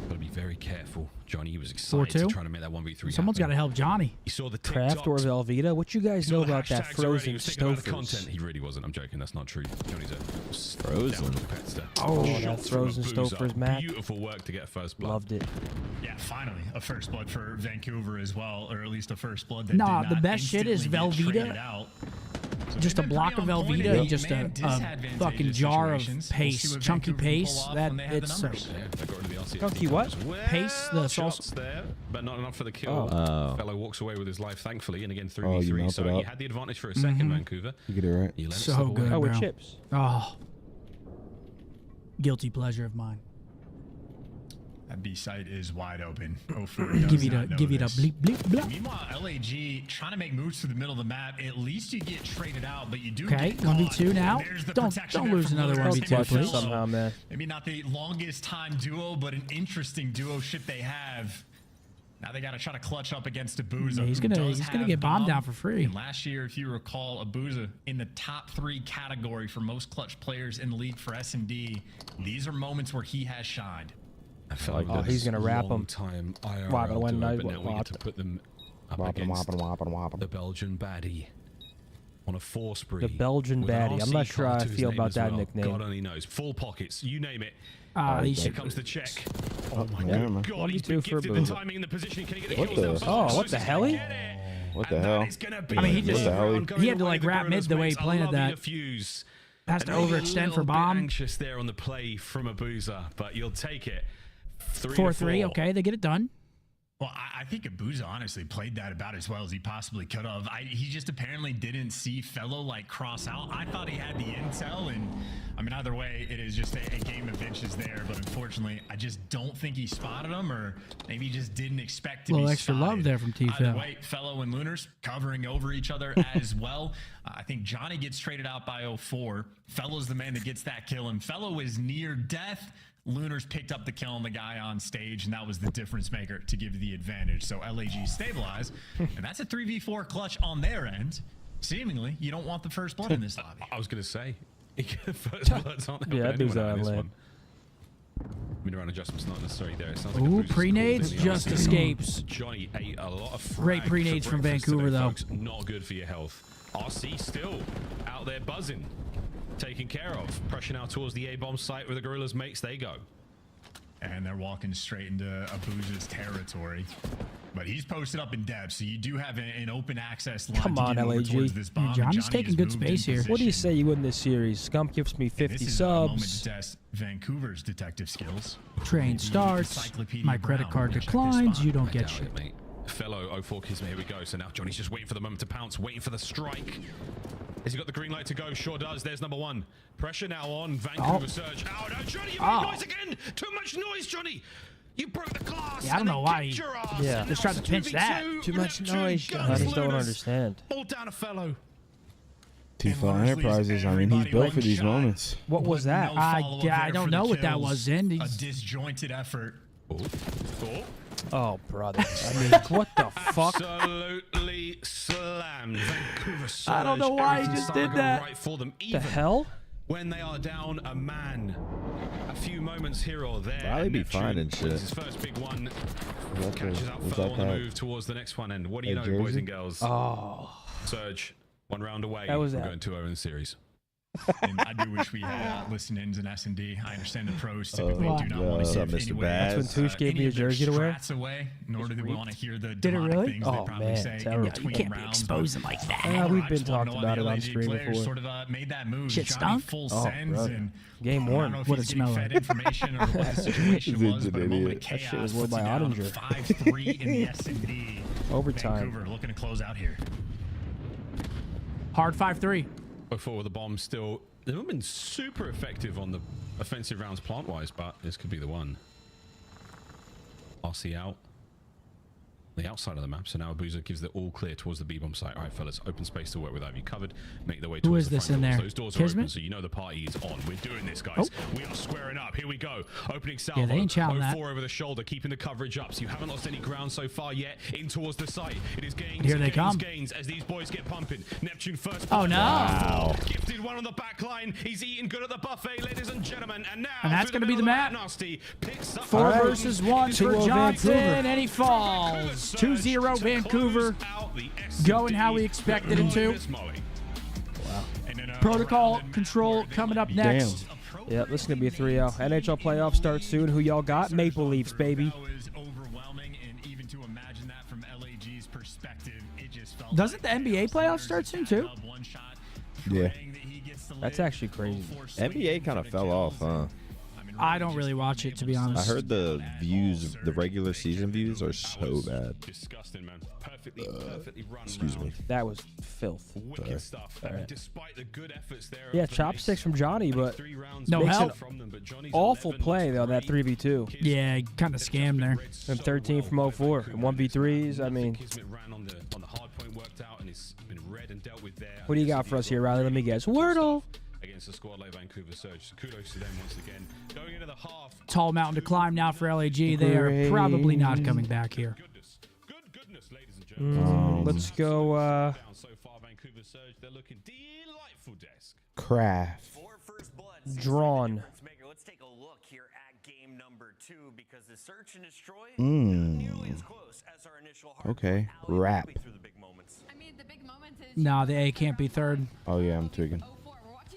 Got to be very careful. Johnny was excited to try to make that 1v3 Someone's got to help Johnny. You saw the Kraft or Velveeta? What you guys know about that frozen content. Stouffer's? He really wasn't. I'm joking. That's not true. Johnny's a frozen competitor. Oh, that frozen Stouffer's Mac. Beautiful work to get first blood. Loved it. Yeah, finally a first blood for Vancouver as well, or at least a first blood that Nah, did the not best shit is Velveeta. So just a block of Velveeta and just a fucking jar of paste, chunky paste. That it's so. Chunky what? Paste, the sauce. There, but not enough for the kill. Oh. Fellow walks away with his life, thankfully, and again 3v3. Oh, you so melted you up. had the advantage for a second, Vancouver. You get it right. You let it So slip away. good, Oh, bro. with chips. Oh, guilty pleasure of mine. That B site is wide open. Give it a bleep bleep bleep. Meanwhile, LAG trying to make moves through the middle of the map. At least you get traded out, but you do. Okay, get 1v2 now. There's the Don't protection lose there from another Lunas 1v2, and please. Fellow. Somehow, man. Maybe not the longest time duo, but an interesting duo ship they have. Now they got to try to clutch up against Abuza. Yeah, he's gonna get bombed down for free. And last year, if you recall, Abuza in the top 3 category for most clutch players in the league for S&D. These are moments where he has shined. I felt like he's gonna wrap him. Time IRL Whopping one duo, night, but now we get to whopped. put them up Whopping, against whopping, whopping. the Belgian baddie on a 4 spree. The Belgian with an baddie. I'm RC not sure how car I to his feel name about as that well. nickname. God only knows. Full pockets, you name it. These Here comes the check. Oh my yeah, man. God, he's been 1v2 for gifted the Booza. timing and the position. Can he get What the the- kills? Oh, what the hell? What the hell? I mean, he just he had to like wrap mid the way he planted that. Has to overextend for bomb. Anxious there on the play from Abuza, but you'll take it. 4-3. Okay, they get it done. Well, I think Abuza honestly played that about as well as he possibly could have. He just apparently didn't see Fellow like cross out. I thought he had the intel, and I mean, either way, it is just a game of inches there. But unfortunately, I just don't think he spotted him, or maybe he just didn't expect to A be little extra spotted. love there from T-Fel. Either way, Fellow and Lunars covering over each other as well. I think Johnny gets traded out by 04. Fellow's the man that gets that kill, and Fellow is near death. Lunars picked up the kill on the guy on stage, and that was the difference maker to give the advantage. So LAG stabilized, and that's a 3v4 clutch on their end. Seemingly, you don't want the first blood in this lobby. I was going to say, first bloods aren't helping anyone out in this one. Mid-round adjustments not necessarily there. It sounds like Ooh, Abuza's pre-nades scored in the just RC. escapes. Johnny ate a lot of Great frag pre-nades for from breakfast Vancouver, today, though. folks. Not good for your health. RC still out there buzzing, taken care of. Pressure now towards the A-bomb site where the Gorillas mates they go. And they're walking straight into Abuza's territory. But he's posted up in depth, so you do have an open access line Come to on, get over LAG. towards this bomb. Johnny's taking good space here. What do you say you win this series? Scump gives me 50 This is a moment to subs. test Vancouver's detective skills. Train starts. Encyclopedia My credit Brown card will check this declines. spot. You don't I get doubt shit. it, mate. Fellow 04 Kismet, here we go. So now Johnny's just waiting for the moment to pounce, waiting for the strike. Has he got the green light to go? Sure does. There's number 1. Pressure now on Vancouver Surge. Oh, no, Johnny, you made noise again. Too much noise, Johnny. You broke the glass. Yeah, I don't know why. Yeah. Just tried to pinch that. Too much noise. I just don't understand. All down a Fellow. T-Fell Enterprises, I mean, he's built for these moments. What was that? No follow-up I there don't for know the what that kills. was, Zen. A disjointed effort. Oh. Oh, brother. I mean, what the fuck? Absolutely slammed. Vancouver Surge. I don't know why he just did that. Right for them. The Even hell? when they are down a man. A few moments here or there. Probably be fine and shit. His first big one. Catches up was fell that on the that- move towards the next one. And what do you that know, boys jersey? and girls? Oh. Surge, 1 round away. That was from that. going 2-0 in the series. And I do wish we had listen-ins and S&D. I understand the pros typically Oh, do not want to what's give up, Mr. anyway, Baz? That's when Touche gave me a jersey to wear. strats away, nor do we want to hear the it demonic really? things Oh, they probably man, say terrible. in between You can't be rounds. exposing like that. Yeah, we've I been just wanna talking know about why it the on LAG stream players before. Sort of made that move. Shit Johnny stunk? full Oh, sends brother. and Game I don't one. know if What he's it getting smell fed like? information or what the situation He's was, an but a moment of idiot. That shit chaos was won puts by it down Ottinger. 5-3 in the S&D. Overtime. Vancouver looking to close out here. Hard 5-3. Before with the bomb still. They've not been super effective on the offensive rounds plant-wise, but this could be the one. RC out. The outside of the map, so now Abuza gives the all clear towards the B-bomb site. All right, fellas, open space to work with. Have you covered? Make their way Who towards is the this front in doors. there? Those doors are Kismet? open, so you know the party is on. We're doing this, guys. Oh. We are squaring up. Here we go. Opening salvo. Yeah, they ain't chowing that. 04 over the shoulder, keeping the coverage up. So you haven't lost any ground so far yet. In towards the site. It is gains. Here they gains, come. gains as these boys get pumping. Neptune first. Oh, no. Wow. Gifted one on the back line. He's eating good at the buffet, ladies and gentlemen. And now And that's through going to be the middle map. of Nasty picks up 4 the versus 1 for 2-0 Johnson, Vancouver. and he falls. 2-0 Vancouver. Going how we expected him to. Protocol control coming up next. Yep, this is going to be a 3-0. NHL playoffs start soon. Who y'all got? Maple Leafs, baby. Doesn't the NBA playoffs start soon, too? Yeah. That's actually crazy. NBA kind of fell off, huh? I don't really watch it, to be honest. I heard the views, the regular season views, are so bad. Disgusting, man. Perfectly run Excuse me. That was filth. Wicked stuff. All right. Despite the good efforts there. Yeah, chopsticks from Johnny, but No makes help. an awful play, though, that 3v2. Yeah, kind of scammed there. And 13 from 04. And 1v3s, I mean. ran on the hardpoint, worked out, and it's been read and dealt with there. What do you got for us here, Riley? Let me guess. Wordle. Against the squad like Vancouver Surge. So kudos to them once again. Going into the half. Tall mountain to climb now for LAG. They are probably not coming back here. Goodness, ladies and gentlemen. Let's go. So far, Vancouver Surge, they're looking delightful desk. Craft. Drawn. Let's take a look here at game number 2 because the search and destroy Mm. as close as our initial Okay. Rap. Nah, the A can't be third. Oh yeah, I'm tweaking.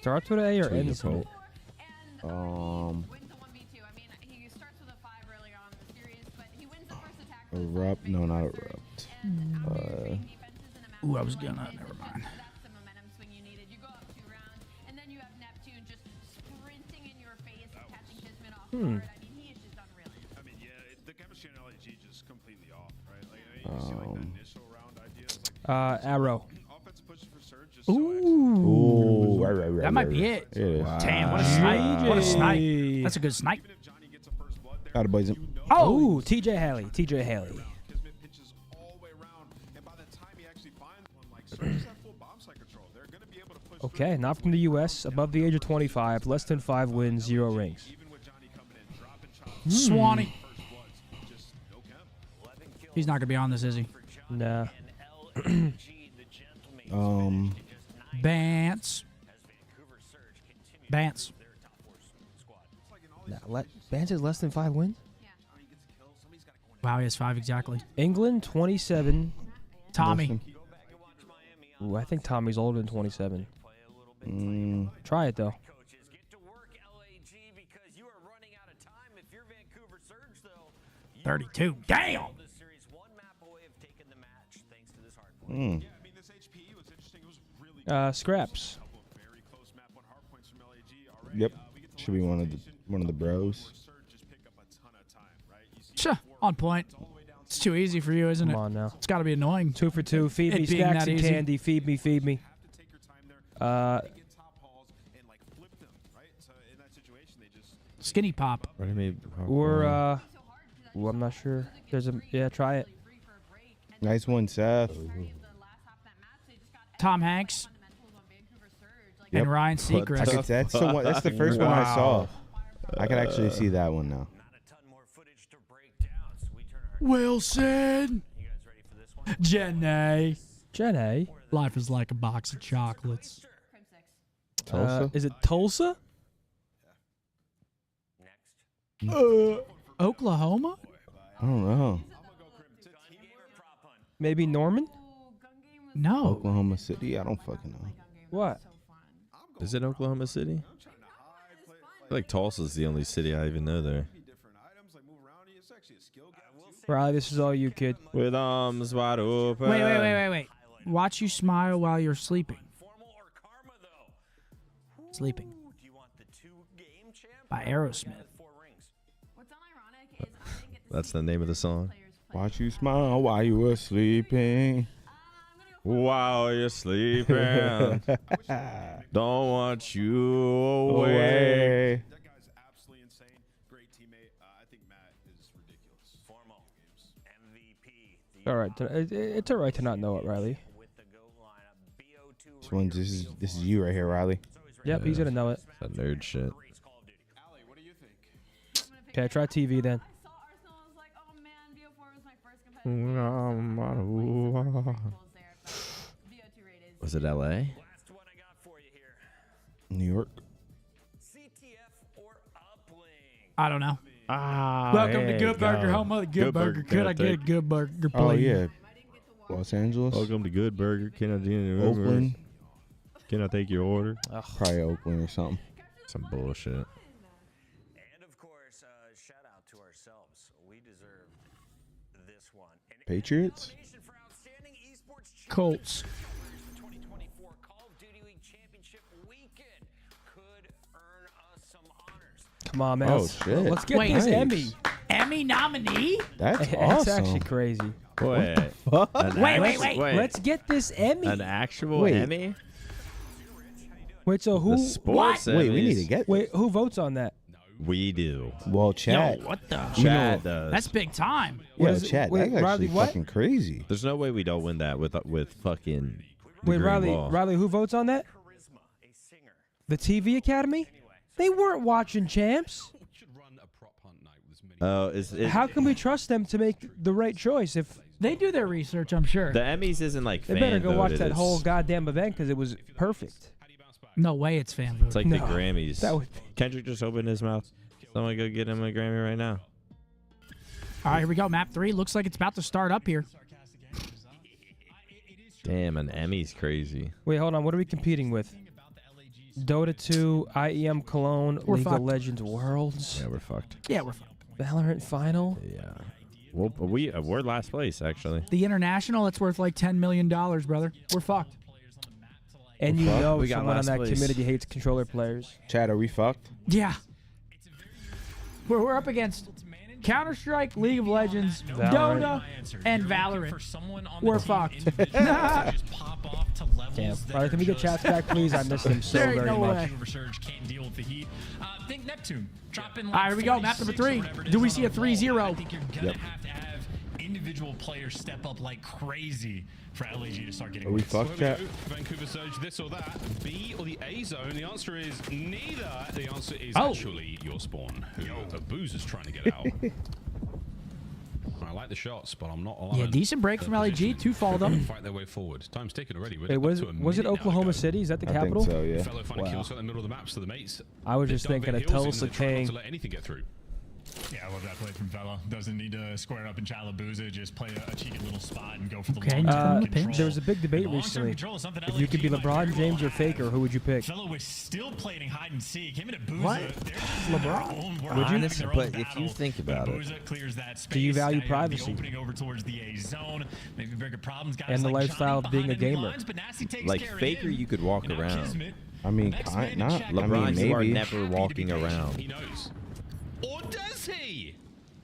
Starts with A or Tweaking ends with Pope. Erupt? No, not erupt. Ooh, I was gonna. Never mind. I mean, yeah, the chemistry in LAG just completely off, right? Like, you see like that initial round idea. It's like Arrow. offense pushes for Surge just Ooh, right. That might be it. It is. Damn, what a snipe. What a snipe. That's a good snipe. Gotta blaze him. Oh, TJ Haley. TJ Haley. Kismet pitches all the way around, and by the time he actually finds one, like Surge has full bomb site control. They're gonna be able to push. Okay, not from the U.S. Above the age of 25. Less than 5 wins, 0 rings. Swanee. He's not gonna be on this, is he? Nah. Bance. Bance. Nah, Vance is less than 5 wins? Wow, he has 5 exactly. England, 27. Tommy. Ooh, I think Tommy's older than 27. Try it, though. 32. Damn. Scraps. Yep. Should be one of the bros. Sure. On point. It's too easy for you, isn't it? Come on now. It's got to be annoying. 2 for 2. Feed It me being snacks that and easy. candy. Feed me, feed me. Skinny pop. Or, ooh, I'm not sure. There's a, try it. Nice one, Seth. Tom Hanks. And Ryan Seacrest. That's the one. That's the first one I saw. I can actually see that one now. Wilson. Jenny. Jenny. Life is like a box of chocolates. Tulsa? Is it Tulsa? Oklahoma? I don't know. Maybe Norman? No. Oklahoma City? I don't fucking know. What? Is it Oklahoma City? I feel like Tulsa's the only city I even know there. Riley, this is all you, kid. With arms wide open. Wait. Watch you smile while you're sleeping. Sleeping. By Aerosmith. That's the name of the song. Watch you smile while you were sleeping. While you're sleeping. Don't want you away. That guy's absolutely insane. Great teammate. I think Matt is ridiculous. All right, it's all right to not know it, Riley. This is you right here, Riley. Yep, he's gonna know it. That nerd shit. Okay, try TV then. Was it LA? New York. I don't know. Welcome to Good Burger, home of the Good Burger. Could I get a Good Burger, please? Oh, yeah. Los Angeles. Welcome to Good Burger. Can I do Oakland. Can I take your order? Probably Oakland or something. Some bullshit. And of course, shout out to ourselves. We deserve this one. Patriots? Colts. 2024 Call of Duty League Championship weekend could earn us some honors. Come on, man. Oh, shit. Let's get Wait, this nice. Emmy. Emmy nominee? That's It's awesome. actually crazy. Wait. Wait. Let's get this Emmy. An actual Wait. Emmy? Wait, so The who? sports Wait, we need to Emmys? get Wait, who votes on that? We do. Well, Chad. Yo, what the? Chad does. That's big time. Yeah, is it? Chad. Wait, That's actually Riley, what? fucking crazy. There's no way we don't win that with fucking. the Wait, green Riley, ball. Riley, who votes on that? The TV Academy? They weren't watching champs. Oh, is it? How can we trust them to make the right choice if They do their research, I'm sure. The Emmys isn't like they fan better go watch voted, that it's- whole goddamn event because it was perfect. No way it's fan voted. It's like No, the Grammys. that would- Kendrick just opened his mouth. Someone go get him a Grammy right now. All right, here we go. Map 3 looks like it's about to start up here. Damn, an Emmy's crazy. Wait, hold on. What are we competing with? Dota 2, IEM Cologne, We're League fucked. of Legends Worlds, Yeah, we're fucked. Yeah, we're fucked. Valorant Final. Yeah. Well, we're last place actually. The international, it's worth like $10 million, brother. We're fucked. And you fucked. know We got someone on last that place. community hates controller players. Chad, are we fucked? Yeah. We're up against Counter-Strike, League of Legends, Valorant. Dota, and Valorant. We're fucked. Damn. Riley, can we get chats back, please? I missed them so There ain't very no much. way. Surge can't deal with the heat. Think Neptune. Drop in All right, here we go. Map number 3. Do we see a 3-0? I think you're gonna have to have individual players step up like crazy for LAG to start getting Are we wins. fucked, Chad? Vancouver Surge, this or that, B or the A zone? The answer is neither. The answer is Oh. actually your spawn, who the Boozer's trying to get out. I like the shots, but I'm not allowed. Yeah, decent break from LAG. 2 fall them. Fight their way forward. Time's ticking already. We're Wait, up was to a it minute now to Oklahoma go. City? Is that the I think capital? so, yeah. Fellow finding Wow. kills in the middle of the maps to the mates. I was They just dug thinking their of heels in, Tulsa they're trying not King. to let anything get through. Yeah, I love that play from Vela. Doesn't need to square up in Chalabuza. Just play a cheeky little spot and go for the Okay, long-term the pinch. There was a big debate The long-term recently. control is something If you could be LAG might LeBron very James well or Faker, have. who would you pick? Vela was still playing hide and seek. Him and Abuza, What? they're just LeBron. in their own world, Would you? having their own But if you battle. think about it- Abuza clears that space. Do you value Now have the privacy? opening over towards the A zone. Maybe bigger problems. Guys And the like lifestyle Johnny of being a behind enemy gamer. lines, but Nasty takes Like care of Faker, him. you could walk And now around. Kismet, I mean, next kind man not. to check I mean, LeBron, you are maybe. never walking He around. knows. Or does he?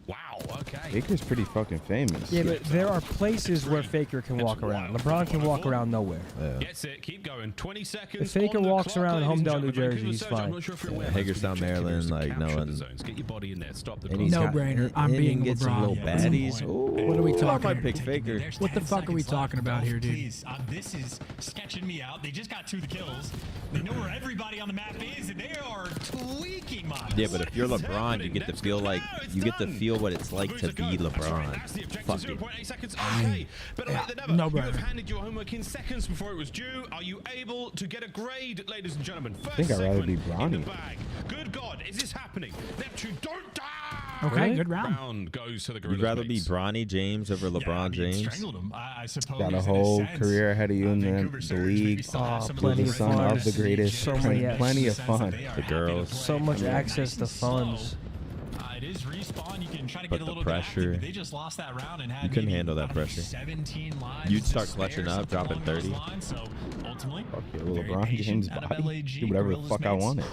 Wow, okay. Faker's pretty fucking famous. Yeah, but there are places where Faker can walk around. LeBron can walk around nowhere. Gets it. Keep going. 20 seconds. If Faker on the walks clock, around ladies and Homedale, New gentlemen. Jersey, Vancouver he's Surge, fine. I'm not sure if you're aware, Yeah, but Hagerstown, the objective here is Maryland, to like, capture knowing- the zones. Get your body in there. Stop the And he's No got- brainer. I'm and he being can get some LeBron. little baddies. What are we Ooh, talking? I might pick Faker. There's What the 10 fuck are we seconds talking left. about Oh, here, dude? Please, this is sketching me out. They just got 2 kills. They know where everybody on the map is, and they are tweaking my. Yeah, but if you're What is LeBron, you happening? get to Nep's feel gonna- like No, it's you get to done. feel what it's like to be LeBron. Fuck it. No, You brother. have handed your homework in seconds before it was due. Are you able to get a grade, ladies and gentlemen? I think I'd rather be Bronny. Good God, is this happening? Neptune, don't die! Okay, good round. Round goes to the You'd Gorillas, rather be mates. Bronny James over LeBron James? Strangled him, I suppose. Got a in whole sense. career ahead of you in Vancouver the Surge league. maybe still have some Plenty of of the fun greatest of the greatest. So many- Plenty of fun. The girls. So much access to funds. It is respawn. You can try to But get a the little bit active, pressure, but they just lost that round and had you couldn't maybe handle that about pressure. 17 lives You'd to start spare, clutching up, something dropping along those 30. lines. So ultimately, Fuck yeah, very LeBron patient James out of body. LAG Do whatever the Gorillas fuck I mates, wanted.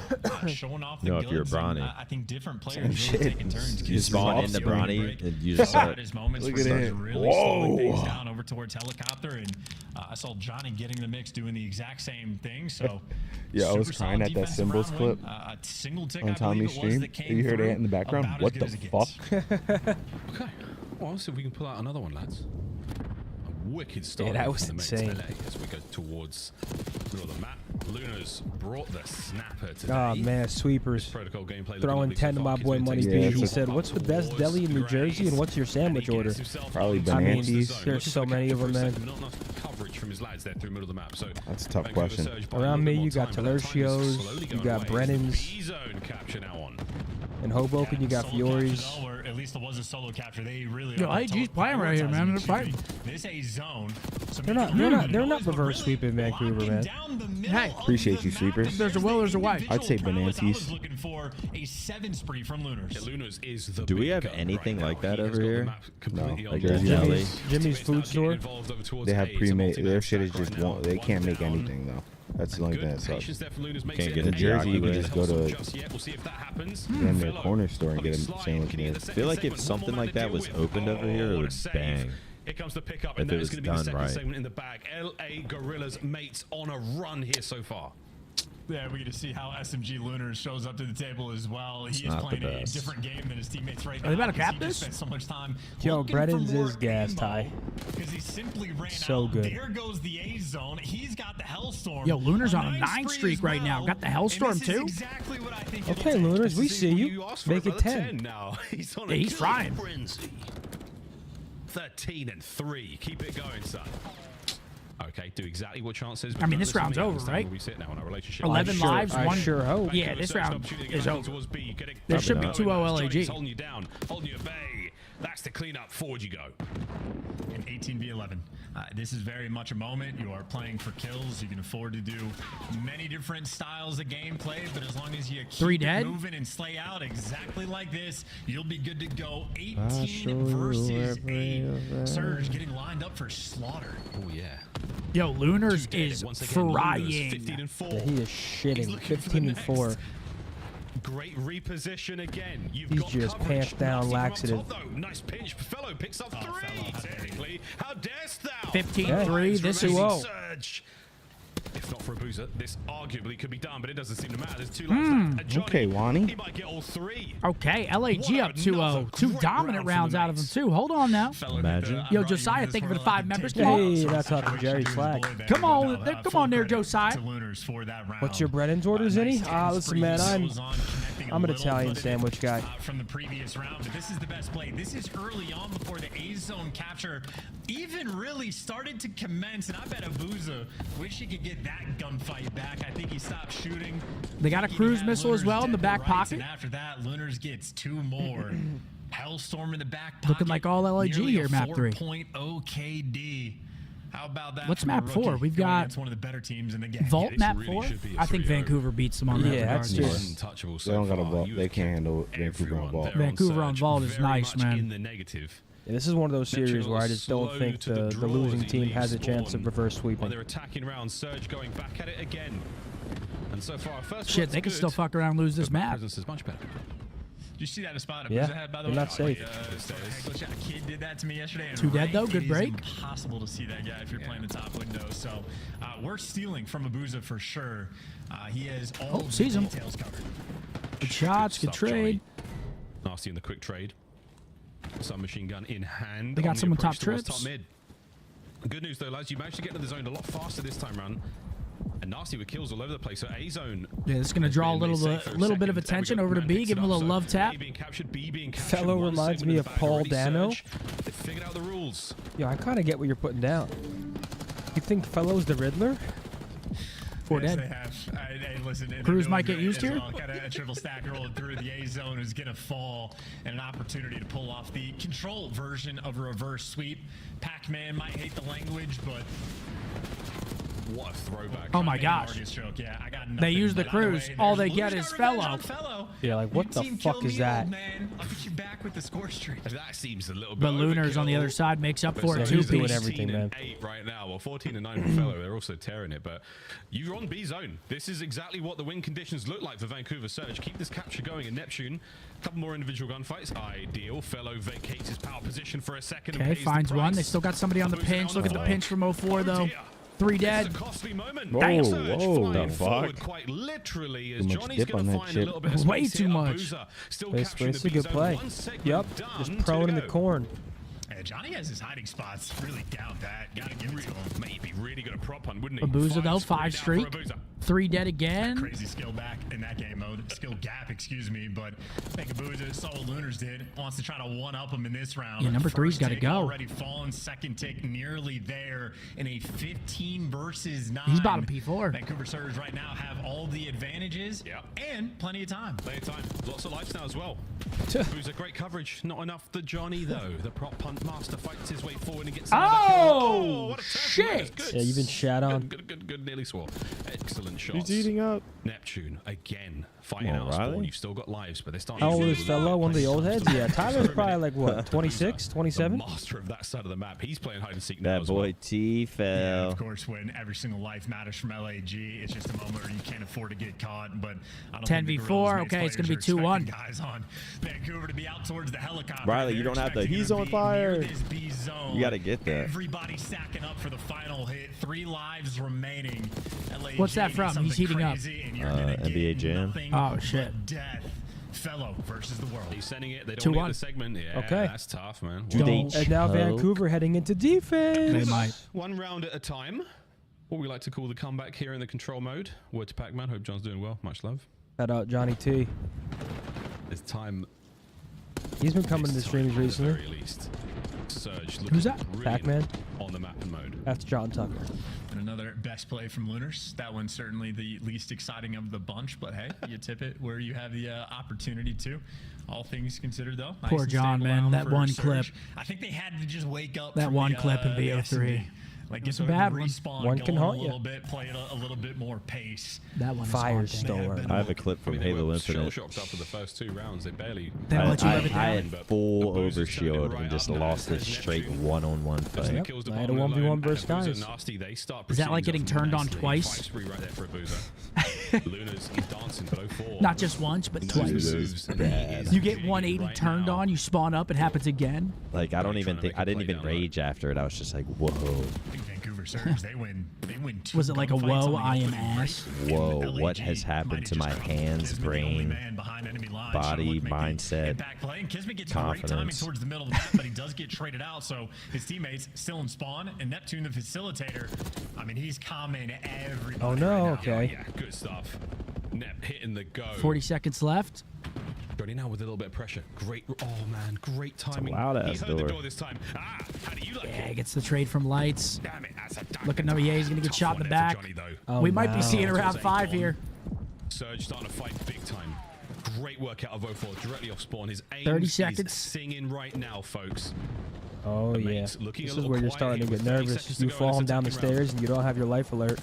showing off the No, if you're goods, and, Bronny. I think different players Same really shit. taking turns. You spawn into Bronny and you just start. Look at him. Really slowing things down over towards helicopter, and I saw Johnny getting the mix, doing the exact same thing. So Yeah, I was super crying solid at that defensive Symbols round clip win. A single tick, on I believe Tommy's it was, stream. that came You heard through it in the background? about What as the good as it fuck? gets. Okay. Well, let's see if we can pull out another one, lads. A wicked start. Yeah, that was from the mates insane. LA as we go towards the middle of the map. Luna's brought the snapper today. Oh man, sweepers. Protocol gameplay Throwing 10 to my boy Money B. He said, "What's the best deli in New Jersey, and what's your sandwich order?" Probably I mean, Benantes. there's so many of them, man. Not enough coverage from his lads there through the middle of the map. So That's a tough Vancouver question. Surge by a Around little me, bit you more got time, but that time is Talercios, slowly you going got away. Brennan's. B-zone capture now on. In Hoboken, you got Solo capture, Fiore's. though, or at least it was a solo capture. They really Yo, are AG's playing right here, man. They're fighting. This a zone. So They're not reverse sweeping Vancouver, man. Hey, Appreciate you, sweepers. there's a will, there's a way. I'd say I was Benantes. looking for a 7 spree from Lunars. Yeah, Luna's is the Do we big have gun anything right like now. that He has over got the here? map completely No, on like board. Jersey. Jimmy's food store. Involved over towards They have A. It's a pre-made. multi-man Their shit is stack just right now. one. They can't make One down. anything though. That's the only thing that Good sucks. patience there from Luna's mates Can't in get a A. Jersey, you can just go to Just yet. We'll see if that happens. in their Fellow corner store and get a slide. sandwich Can he get there. the I feel like second if segment? something One more like man that to was deal with. opened over here, it what a would save. bang. Here comes the pickup, If and it that is was going to be the done second right. segment in the bag. LA Gorillas mates on a run here so far. Yeah, we're going to see how SMG Lunar shows up to the table as well. It's He is not the playing a best. different game than his teammates right Are now. they about to because cap he just this? spent so much time Yo, looking Brennan's for more is gas, ammo, Ty. because he simply ran So out. good. There goes the A zone. He's got the Hellstorm. Yo, Lunar's on a 9 spree streak as right now. well. Got the And Hellstorm this is too. exactly what I think Okay, it'll take. Lunars, we see you. You asked for Make it another 10. now. He's on Yeah, a he's killing frying. frenzy. 13 and 3. Keep it going, son. Okay, do exactly what Chance says. I mean, this round's over, right? Where we sit now in our relationship. 11 lives, I one. sure hope. Yeah, this round is over. There should be 2-0 LAG. Holding you down, holding you at bay. That's the cleanup. Forward you go. In 18v11. This is very much a moment. You are playing for kills. You can afford to do many different styles of gameplay, but as long as you keep 3 it dead? moving and slay out exactly like this, you'll be good to go. I'll 18 show you versus every 8. event. Surge getting lined up for slaughter. Oh, yeah. Yo, Lunars is Once again, Luna's frying. 15 and 4. Yeah, he is shitting. 15 and 4. Great reposition again. You've He's got just coverage. pants down, Nasty from up laxative. top, though. Nice pinch. Fellow picks up 3. Technically, how darest thou? 15-3, this is- Remaining Surge. If not for a boozer, this arguably could be done, but it doesn't seem to matter. There's 2 lives left. Johnny, okay, Wani. He might get all 3. Okay, LAG up 2-0. 2 dominant rounds out of them too. Hold on now. Imagine. Yo, Josiah, thank you for the 5 members. Come on. Hey, that's up from Jerry Slag. Come on, come on there, Josiah. What's your Brennan's orders, Any? Listen, man, I'm an Italian sandwich guy. From the previous round, but this is the best play. This is early on before the A zone capture even really started to commence, and I bet Abuza wish he could get that gunfight back. I think he stopped shooting. They got a cruise missile as well in the back pocket. And after that, Lunars gets 2 more. Hellstorm in the back pocket. Looking like all LAG Nearly here, a map 3. 4.0 KD. How about that? What's from a map 4? rookie We've going got against one of the better teams in the game. Vault this map really 4? should be a I think 3-0. Vancouver beats them on that Yeah, regard. that's just- Untouchable They so don't got a far. vault. You They have can't handle got Vancouver on everyone vault. there Vancouver on Surge, vault is very nice, much man. In the negative. Yeah, this is one of those Neptune series where I just slow don't think to the the draw losing as he team leaves has a chance of spawn. reverse While sweeping. they're attacking round, Surge going back at it again. And so far, first Shit, blood's they could good, still fuck around and lose this but map. presence is much better. Did you see that spot Yeah, Abuza had, by the they're way? not safe. A kid did that to me yesterday. And 2 dead, though? Good it break. is impossible to see that guy if you're playing the top window. So we're stealing from Abuza for sure. He has all the sees him. details covered. Good shots, good stuff, trade. Johnny. Nasty in the quick trade. Submachine gun in hand. They got on the someone approach top towards trips. Top mid. Good news though, lads. You managed to get into the zone a lot faster this time round. And Nasty with kills all over the place. So A zone. Yeah, this is going to draw a little bit of attention over to B. Give him a little love tap. Fellow reminds me of Paul Dano. They figured out the rules. Yeah, I kind of get what you're putting down. You think Fellow's the Riddler? Four Yes, dead. they have. Hey, listen, they're Cruz doing might get great used as here. well. Got a triple stack rolling through. The A zone is going to fall, and an opportunity to pull off the control version of a reverse sweep. Pac-Man might hate the language, but what a throwback. Oh my gosh. Yeah, I got They use the Cruz. All they get is Fellow. Yeah, like what the fuck is that? Man, I'll get you back with the score streak. That seems a little bit But Lunar's on the other side makes up for it. He's doing 2-piece. everything, man. 8 right now, well 14 and 9 with Fellow. They're also tearing it, but you're on B zone. This is exactly what the win conditions look like for Vancouver Surge. Keep this capture going in Neptune. A couple more individual gunfights. Ideal. Fellow vacates his power position for a second. Okay, finds one. They still got somebody on the pinch. Look at the pinch from 04 though. 3 dead. Whoa, whoa, the fuck? Quite literally, as Too much Johnny's dip on gonna that find shit. a little bit of Way space too here. much. Abuza still Space, capturing space, the a good B zone. play. 1 segment Yep, done. just 2 prone to in the go. corn. Yeah, Johnny has his hiding spots really down pat. Gotta give it to him. Mate, he'd be really good at prop hunt, wouldn't he? Abuza though, 5 down for streak. Abuza. 3 dead again. Crazy skill back in that game mode. Skill gap, excuse me. But I think Abuza saw what Lunars did. Wants to try to one-up him in this round. Yeah, number 3's got to Tick go. Already fallen. Second tick nearly there in a 15 versus 9. He's bottom P4. Vancouver Surge right now have all the advantages. Yeah. And plenty of time. Plenty of time. Lots of lives now as well. Abuza, great coverage. Not enough for Johnny, though. The prop punt master fights his way forward and gets another kill. What a turn. shit. Good. Yeah, you've been shat on. Good. Nearly swore. Excellent shots. He's eating up. Neptune again fighting Come on, out spawn. Riley. You've still got lives, but they're starting. How to old lose is a lot. Fellow? One of the old heads? Yeah, Tyler's probably like what, 26, 27? The master of that side of the map. He's playing hide and seek now That as boy well. T Yeah, fell. of course, when every single life matters from LAG, it's just a moment where you can't afford to get caught. But I don't 10 think the v4, Gorillas okay, it's gonna be players are 2-1. expecting guys on Vancouver to be out towards the helicopter. Riley, you They're don't have the expecting he's to on be fire. near this B zone. You gotta get that. Everybody stacking up for the final hit. 3 lives remaining. LAG What's that from? needs He's heating something up. crazy, and you're gonna NBA get Jam. nothing Oh, but shit. Death. Fellow versus the world. He's sending it. They don't want 2-1. the segment. Yeah, Okay. that's tough, man. Do they And now choke? Vancouver heading into defense. They might. One round at a time. What we like to call the comeback here in the control mode. Word to Pac-Man. Hope John's doing well. Much love. Shout out Johnny T. It's time. He's been coming to the this streams time, at the recently. very least. Surge Who's looking that? brilliant Pac-Man. on the map and mode. That's John Tucker. And another best play from Lunars. That one's certainly the least exciting of the bunch, but hey, you tip it where you have the opportunity to. All things considered, though. Nice Poor and John, stable man. round That for one Surge. clip. I think they had to just wake up. That from one the, clip in the VO3. S&D. Like It's get a the bad one. respawn One going can a haunt you. little bit, play it a little bit more pace. That one is Firestorm. I have a clip from They Halo were Infinite. shell-shocked after the first 2 rounds. They barely. They let you I live it down. had full Abuza's turned it overshield right and just up now. lost this There's straight Neptune. one-on-one There's fight. the kills I had a department 1v1 alone, versus and Abuza guys. Nasty, they start Is that like proceedings getting off turned on nicely. twice? 5 spree right there for Abuza. Luna's he's dancing below 4. Not just once, but Those twice. moves, and he is You get jigging 180 right turned now. on, you spawn up, it happens again. Like I don't Trying even to think make a I didn't play even down low. rage after it. I was just like, whoa, I think Vancouver Surge, they win 2 Was it like a gunfights whoa, on the I am opening ass? break. whoa! And What LAG has happened might to have my just hands, Kismet, the only brain, man behind enemy lines, body, trying to make the mindset, impact play. And Kismet gets great timing confidence? towards the middle of the map, but he does get traded out. So his teammates still in spawn, and Neptune, the facilitator, I mean, he's calming everybody. Oh no, right now. okay. Yeah, good stuff. Nep hitting the go. 40 seconds left. Johnny now with a little bit of pressure. Great. Oh man, great timing. loud-ass He heard the door. door this time. Ah, how do you like Yeah, it? gets the trade from Lights. Damn it, that's a Look at no, yeah, he's gonna get tough shot in one the there for back. Johnny, though. Oh, We might be no. seeing around 5 here. Surge starting to fight big time. Great work out of 04 directly off spawn. His aim 30 is seconds. singing right now, folks. Oh The yeah. mate's looking This a is little where you're quiet starting to here get with 30 nervous. seconds to You go in fall this down the attacking round. stairs and you don't have your life alert.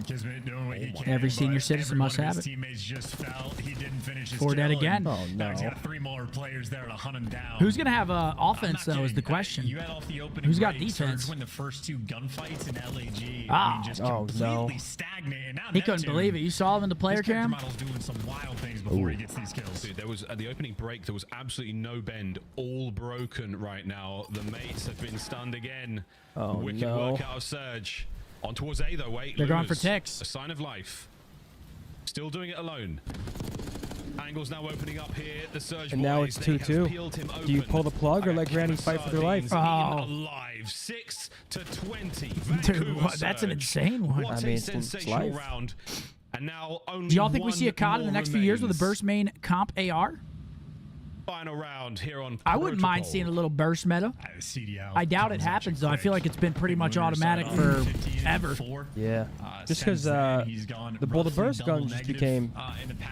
Kismet doing what he can. Every but senior citizen every must one of have his it. Teammates just fell. He didn't finish his 4 dead kill, again. and Oh, now he's no. got 3 more players there to hunt him down. Who's gonna have offense I'm not though? Is the kidding. question. You had off the opening Who's got break, defense? Surge win the first 2 gunfights in LAG. Ah. I mean, just Oh, no. completely stagnant. And now He couldn't Neptune, believe it. You saw him in the player his character cam. model's doing some wild things before he gets these kills. Dude, there was at the opening break, there was absolutely no bend, all broken right now. The mates have been stunned again. Oh, Wicked no. work out of Surge. On towards A though, wait. They're going for Lunas, ticks. A sign of life. Still doing it alone. Angles now opening up here. The Surge And now boys, it's they have 2-2. peeled him Do you open. pull the plug or let Granny fight for their life? Sardines in alive. 6-20. Dude, what, that's an insane one. What I mean, a it's sensational life. round. And now only Do y'all think we see a one COD in the more next few years with a remains. burst main comp AR? Final round here on I wouldn't mind Protocol. seeing a little burst meta. CDL. I doubt it happens, though. I feel like it's been pretty much automatic forever. Yeah. Just because since then, he's gone the roughly burst double gun just negative, became,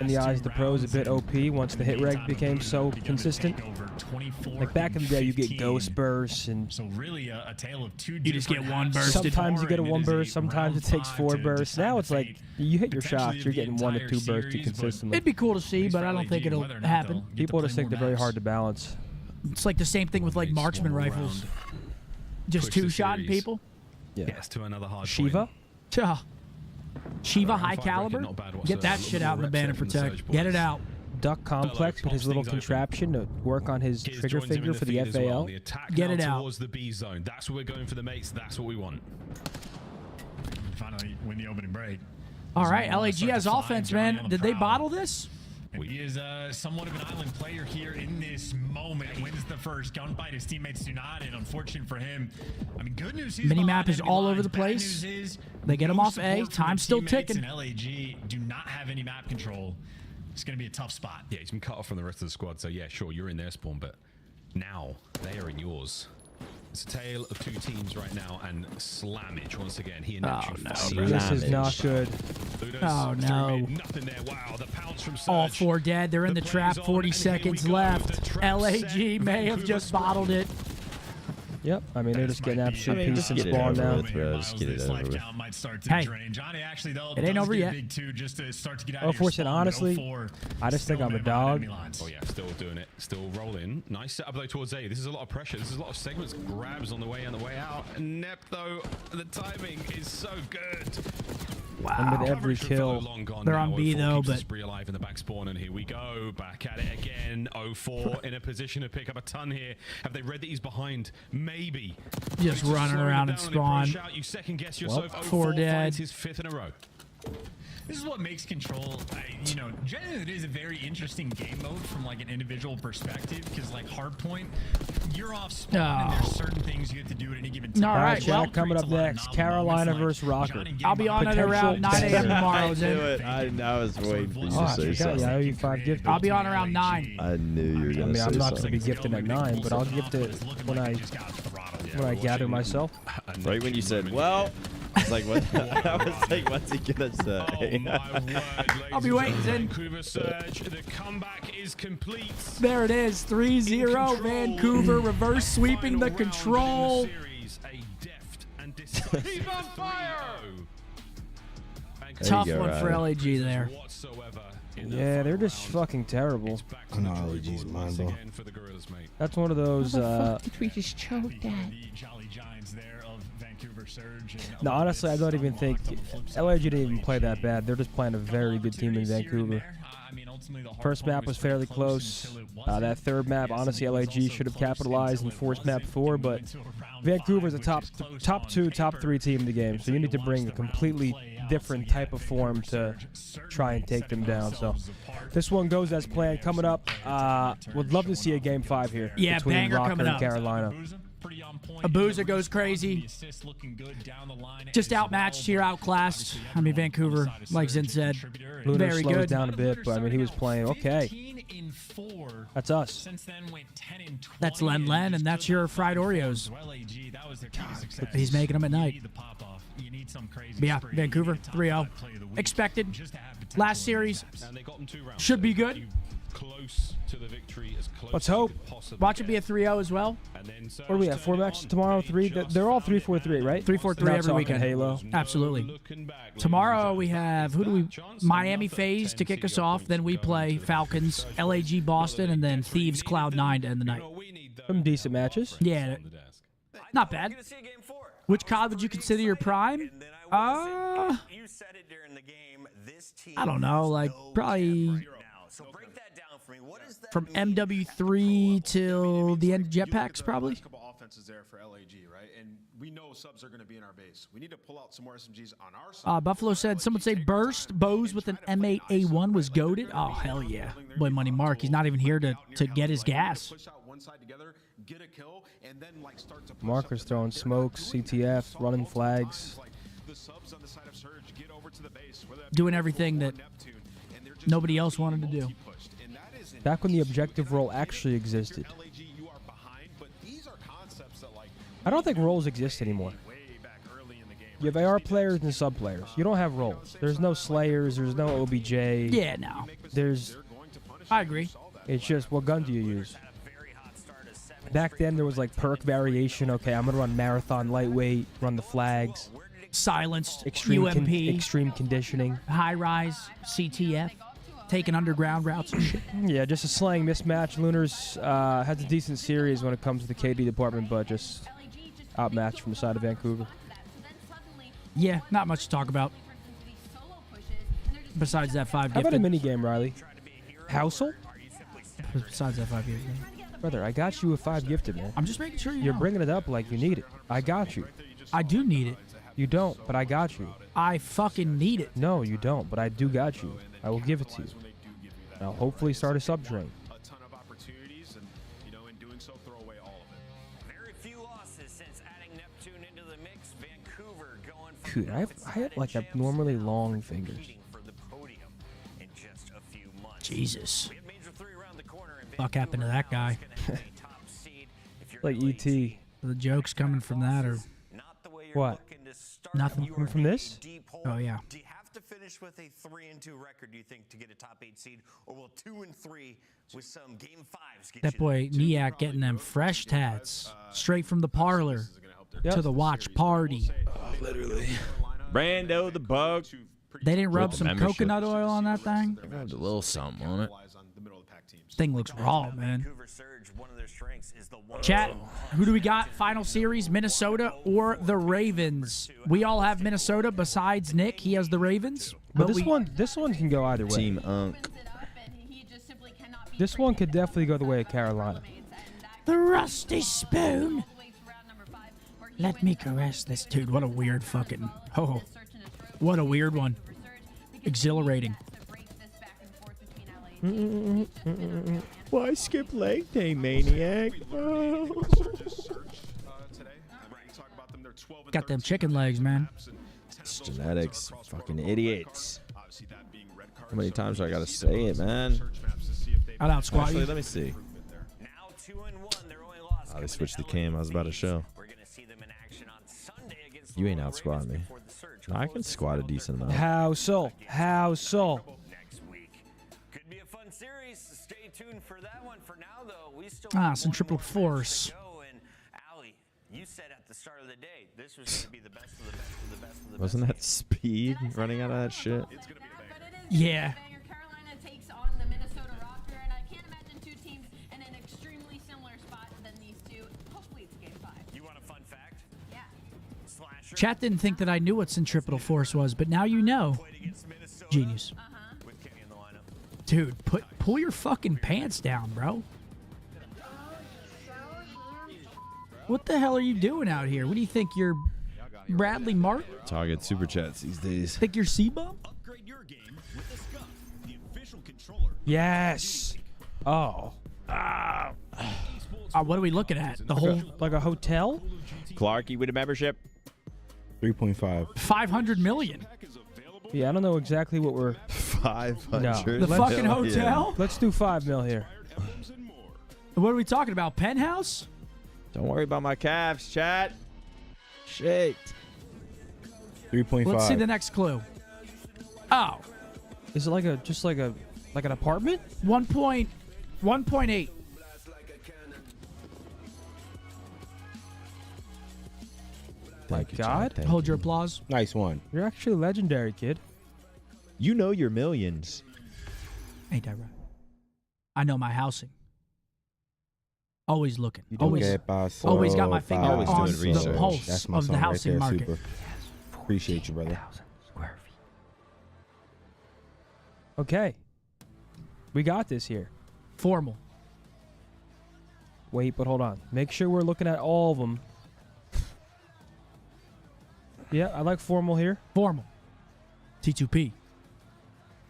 in the eyes of the pros, a bit OP once the hit reg became so consistent. Like back in the day, you get ghost bursts, and so really a tale of two. You just get one bursted. sometimes you get a one burst, sometimes it takes 4 bursts. Now it's like you hit your shots, you're getting 1 to 2 bursts consistently. It'd be cool to see, but I don't think it'll happen. People just think they're very hard to balance. It's like the same thing with like marksman rifles. Just Push the 2-shotting series. people. Yeah. Yes, to another hard Shiva? Yeah. Shiva high Fight caliber. record, not bad Get that whatsoever. shit out in the Reps banner there from the protect. Surge Get it boys. out. Duck Complex with his little things open. contraption to work on his Kids trigger joins him in finger for the feed as well. FAL. The attack Get now it out. towards the B zone. That's what we're going for the mates. That's what we want. Finally win the opening break. All right, He's gonna LAG start has to find offense, Johnny man. on the Did they prowl. bottle this? And he is somewhat of an island player here in this moment. Wins the first gunfight. His teammates do not, and unfortunate for him. I mean, good news. He's Minimap behind is enemy all lines. over the Bad place. news is They get him no off A. support from Time's the still teammates, ticking. And LAG do not have any map control. It's going to be a tough spot. Yeah, he's been cut off from the rest of the squad. So yeah, sure, you're in their spawn, but now they are in yours. It's a tale of 2 teams right now, and Slamage once again. He and Neptune fighting. This is not good. Oh, no. Nothing there. Wow, the pounce from Surge. All 4 dead. They're in the trap. 40 seconds left. LAG may have just bottled it. Yep. I mean, they're just getting absolute I mean, peace just and get it spawn over now. with, bro. Just get it over with. Might start to Hey, drain. Johnny actually though it ain't does over get yet. Big 2 just to start to get out Oh, of your Fortune, spawn, but honestly, 04 I just think still I'm a there behind dog. enemy lines. Oh yeah, still doing it. Still rolling. Nice setup though towards A. This is a lot of pressure. This is a lot of segments, grabs on the way and the way out. And Nep though, the timing is so good. Wow. And with every Coverage from Fellow kill, long gone They're now. on B 04 though, keeps the but spree alive in the back spawn, and here we go. Back at it again. 04 in a position to pick up a ton here. Have they read that he's behind? Maybe. Just But running slow it around down and and they spawn. push out. You second guess yourself. Well, 04 4 dead. finds his 5th in a row. This is what makes Control, you know, generally it is a very interesting game mode from like an individual perspective, because like Hardpoint, you're off spawn and there's certain things you have to do at any given time. All right, well, coming up next, Carolina versus Rocker. I'll be on it around 9 a.m. tomorrow, I Zen. knew it. I was waiting for you Oh, to say I something. owe you 5 gift. I'll be on around 9. I knew you were I gonna mean, say I'm not going to something. be gifting at 9, but I'll gift it when I gather myself. Right when you said, "Well," it's like, what? I was like, "What's he gonna say?" I'll be waiting, Zen. Vancouver Surge, the comeback is complete. There it is. 3-0. Vancouver reverse sweeping the Control. He's on fire! Tough one for LAG there. Yeah, they're just fucking terrible. I know LAG's mind blowing. That's one of those. did we just choke that? No, honestly, I don't even think LAG didn't even play that bad. They're just playing a very good team in Vancouver. First map was fairly close. That third map, honestly, LAG should have capitalized and forced map 4, but Vancouver's a top 2, top 3 team in the game, so you need to bring a completely different type of form to try and take them down. So this one goes as planned. Coming up, would love to see a game 5 here Yeah, between banger Rocker coming and up. Carolina. Abuza goes crazy. Just outmatched here, outclassed. I mean, Vancouver, like Zen said, Lunar very slows good. down a bit, but I mean, he was playing okay. That's us. That's Len Len, and that's your fried Oreos. He's making them at night. But yeah, Vancouver, 3-0. Expected. Last series should be good. Let's hope. Watch it be a 3-0 as well. What do we have? 4 matches tomorrow? 3? They're all 3-4-3, right? 3-4-3 Not every talking weekend. Halo. Absolutely. Tomorrow we have Miami FaZe to kick us off. Then we play Falcons, LAG Boston, and then Thieves Cloud9 to end the night. Some decent matches. Yeah, not bad. Which COD would you consider your prime? I don't know. Like probably from MW3 till the end of Jetpacks, probably. offense is there for LAG, right? And we know subs are going to be in our base. We need to pull out some more SMGs on our side. Buffalo said, someone say Burst Bose with an M8A1 was goated. Oh, hell yeah. Boy, Money Mark, he's not even here to get his gas. Push out one side together, get a kill, and then like start to push Marker's throwing smokes, CTF, running flags. the subs on the side of Surge get over to the base, whether that Doing everything that nobody else wanted to do. Back when the objective role actually existed. I don't think roles exist anymore. You have AR players and sub players. You don't have roles. There's no Slayers. There's no OBJ. Yeah, no. I agree. It's just, what gun do you use? Back then, there was like perk variation. Okay, I'm going to run Marathon Lightweight, run the flags. Silenced, Extreme UMP. extreme conditioning. High rise, CTF. Taking underground routes and shit. Yeah, just a slang mismatch. Lunars has a decent series when it comes to the KD department, but just outmatched from the side of Vancouver. Yeah, not much to talk about. Besides that 5 How gifted. about a mini game, Riley? Housel? Besides that 5 gifted. Brother, I got you a 5 gifted, man. I'm just making sure You're know. bringing it up like you need it. I got you. I do need it. You don't, but I got you. I fucking need it. No, you don't, but I do got you. I will give it to you. I'll hopefully start a sub train. a ton of opportunities, and in doing so, throw away all of it. Very few losses since adding Neptune into the mix. Vancouver going for Dude, I have like abnormally long fingers. for the podium in just a few months. Jesus. We have Major 3 around the corner, and Fuck happened to that guy. top seed. If you're Like ET. The jokes coming from that or What? nothing. Coming from this? Oh yeah. Do you have to finish with a 3-2 record, do you think, to get a top 8 seed, or will 2-3 with some game 5s get That you boy Niak getting them fresh tats straight from the parlor to the watch party. Literally. Brando the bug. They didn't rub With the some membership. coconut oil on that thing. They rubbed a little something on it. Thing looks raw, man. Chat, who do we got? Final series, Minnesota or the Ravens? We all have Minnesota besides Nick. He has the Ravens. But this one can go either way. Team Unk. This one could definitely go the way of Carolina. The rusty spoon. Let me caress this. Dude, what a weird fucking... Oh, what a weird one. Exhilarating. Why skip leg day, maniac? Got them chicken legs, man. It's genetics. Fucking idiots. How many times do I gotta say it, man? I'll outsquat Actually, you. let me see. Oh, they switched the cam. I was about to show. You ain't out squatting me. No, I can squat a decent amount. How so? How so? Could be a fun series. Stay tuned for that one. For now, though, we still Some triple force. Allie, you said at the start of the day this was going to be the best of the best of the best of the best. Wasn't that speed running out of that shit? Yeah. Carolina takes on the Minnesota roster, and I can't imagine two teams in an extremely similar spot than these two. Hopefully it's game 5. You want a fun fact? Yeah. Slasher. Chat didn't think that I knew what centripetal force was, but now you know. Genius. With Kenny in the lineup. Dude, pull your fucking pants down, bro. What the hell are you doing out here? What do you think you're Bradley Martin? Target super chats these days. Think you're C-Bum? Upgrade your game with the Scump, the official controller. Yes. Oh. What are we looking at? The whole Like a hotel? Clarky with a membership. 3.5. 500 million. Yeah, I don't know exactly what we're... 500. The fucking hotel? Let's do 5 mil here. What are we talking about? Penthouse? Don't worry about my calves, chat. Shit. 3.5. Let's see the next clue. Oh, Is it like a like an apartment? 1.8. Thank you, God. chat. Thank Hold you. your applause. Nice one. You're actually legendary, kid. You know your millions. Ain't that right? I know my housing. Always looking. You don't Always, get paso, always got my finger Always on doing the research. pulse That's my of the song housing right there, market. Super. Appreciate you, brother. Okay. We got this here. Formal. Wait, but hold on. Make sure we're looking at all of them. Yeah, I like formal here. Formal. T2P.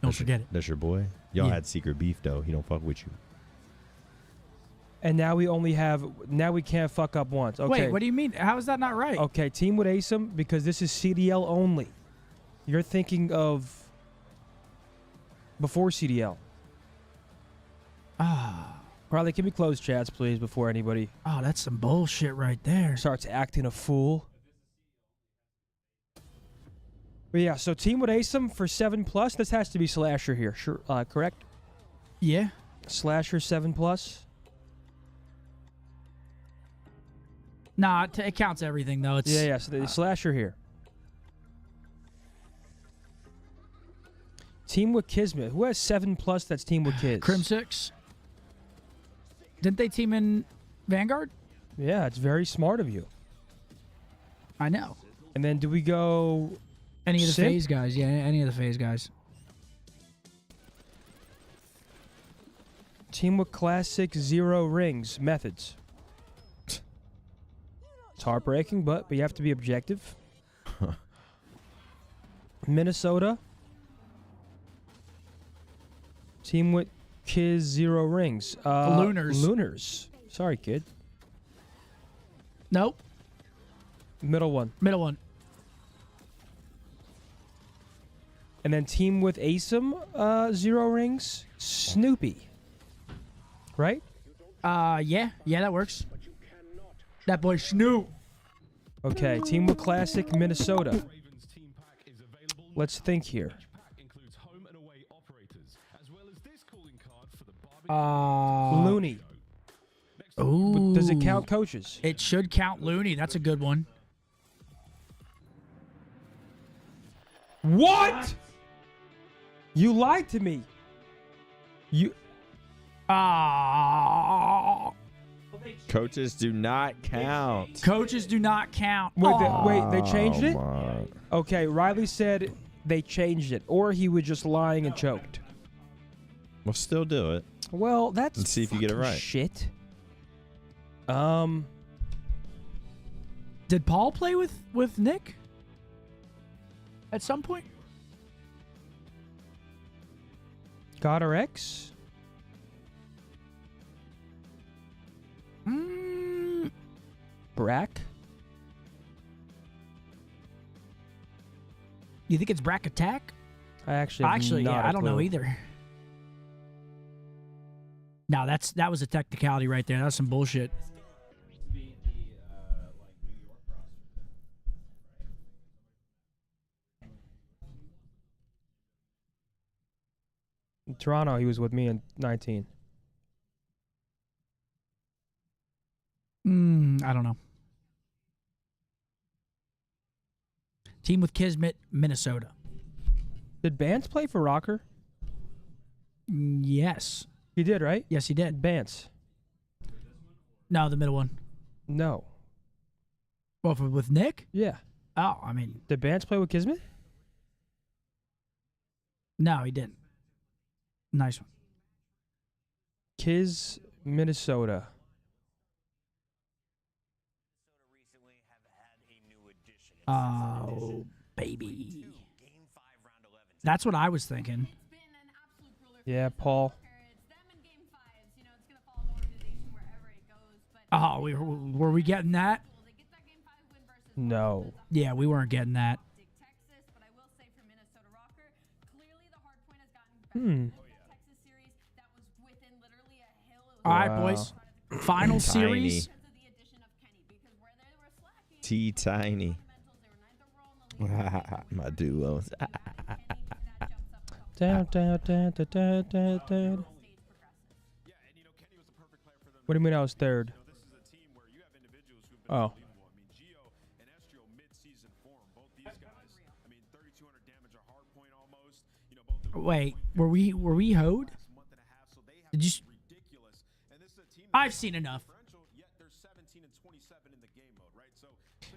Don't forget it. That's your boy. Y'all Yeah. had secret beef though. He don't fuck with you. And now we only have. Now we can't fuck up once. Okay. Wait, what do you mean? How is that not right? Okay, team with ASIM, because this is CDL only. You're thinking of before CDL. Riley, can we close chats, please, before anybody Oh, that's some bullshit right there. starts acting a fool? But yeah, so team with ASIM for 7+. This has to be Slasher here, sure, correct? Yeah. Slasher 7+. Nah, it counts everything though. It's Yeah, so the Slasher here. Team with Kismet. Who has 7+? That's team with Kids. Crim 6. Didn't they team in Vanguard? Yeah, it's very smart of you. I know. And then do we go Any of the Simp? phase guys? Yeah, any of the phase guys. Team with Classic 0 rings methods. It's heartbreaking, but you have to be objective. Minnesota. Team with Kiz 0 rings. Lunars. Lunars. Sorry, kid. Nope. Middle one. Middle one. And then team with ASIM 0 rings. Snoopy. Right? Yeah, that works. That boy Snoop. Okay, team with Classic Minnesota. Let's think here. Looney. Ooh. Does it count coaches? It should count Looney. That's a good one. What? You lied to me. You. Coaches do not count. Coaches do not count. Wait, they changed it? my. Okay, Riley said they changed it, or he was just lying and choked. We'll still do it. Well, that's And see if you get it fucking right. Shit. Did Paul play with Nick at some point? God or X? Brack? You think it's Brack Attack? I actually have not a I don't know clue. either. No, that was a technicality right there. That's some bullshit. In Toronto, he was with me in 19. I don't know. Team with Kismet, Minnesota. Did Bance play for Rocker? Yes. He did, right? Yes, he did. Bance. No, the middle one. No. Well, with Nick? Yeah. Oh, I mean. Did Bance play with Kismet? No, he didn't. Nice one. Kiz, Minnesota. Oh, baby. That's what I was thinking. Yeah, Paul. Oh, were we getting that? No. Yeah, we weren't getting that. All right, boys. Final series. Tiny. My duos. Down. What do you mean I was third? Oh. Wait, were we hoed? Did you? I've seen enough.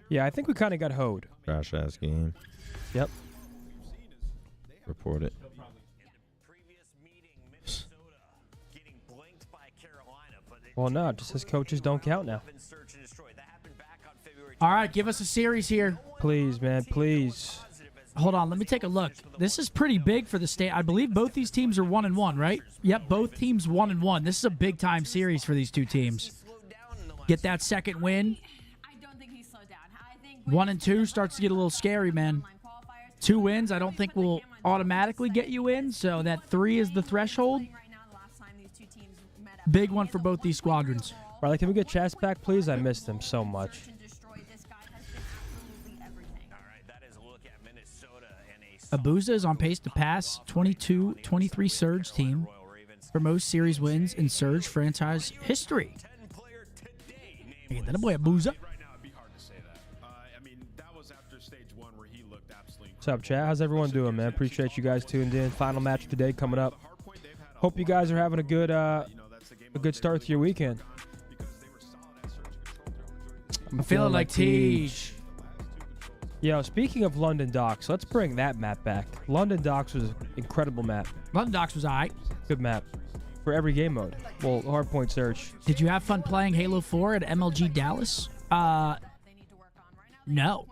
Yeah, I think we kind of got hoed. Trash ass game. Yep. Report it. Previous meeting, Minnesota getting blanked by Carolina, but Well, no, it just says coaches don't count now. All right, give us a series here. Please, man, please. Hold on, let me take a look. This is pretty big for the state. I believe both these teams are 1-1, right? Yep, both teams 1-1. This is a big-time series for these two teams. Get that second win. 1 and 2 starts to get a little scary, man. 2 wins, I don't think will automatically get you in, so that 3 is the threshold. Big one for both these squadrons. Riley, can we get Chas back, please? I missed him so much. Abuza is on pace to pass 22-23 Surge team for most series wins in Surge franchise history. Get that boy Abuza. What's up, chat? How's everyone doing, man? Appreciate you guys tuned in. Final match of the day coming up. Hope you guys are having a good start to your weekend. I'm feeling like Teach. Yo, speaking of London Docks, let's bring that map back. London Docks was an incredible map. London Docks was alright. Good map. For every game mode. Well, Hardpoint Search. Did you have fun playing Halo 4 at MLG Dallas? No.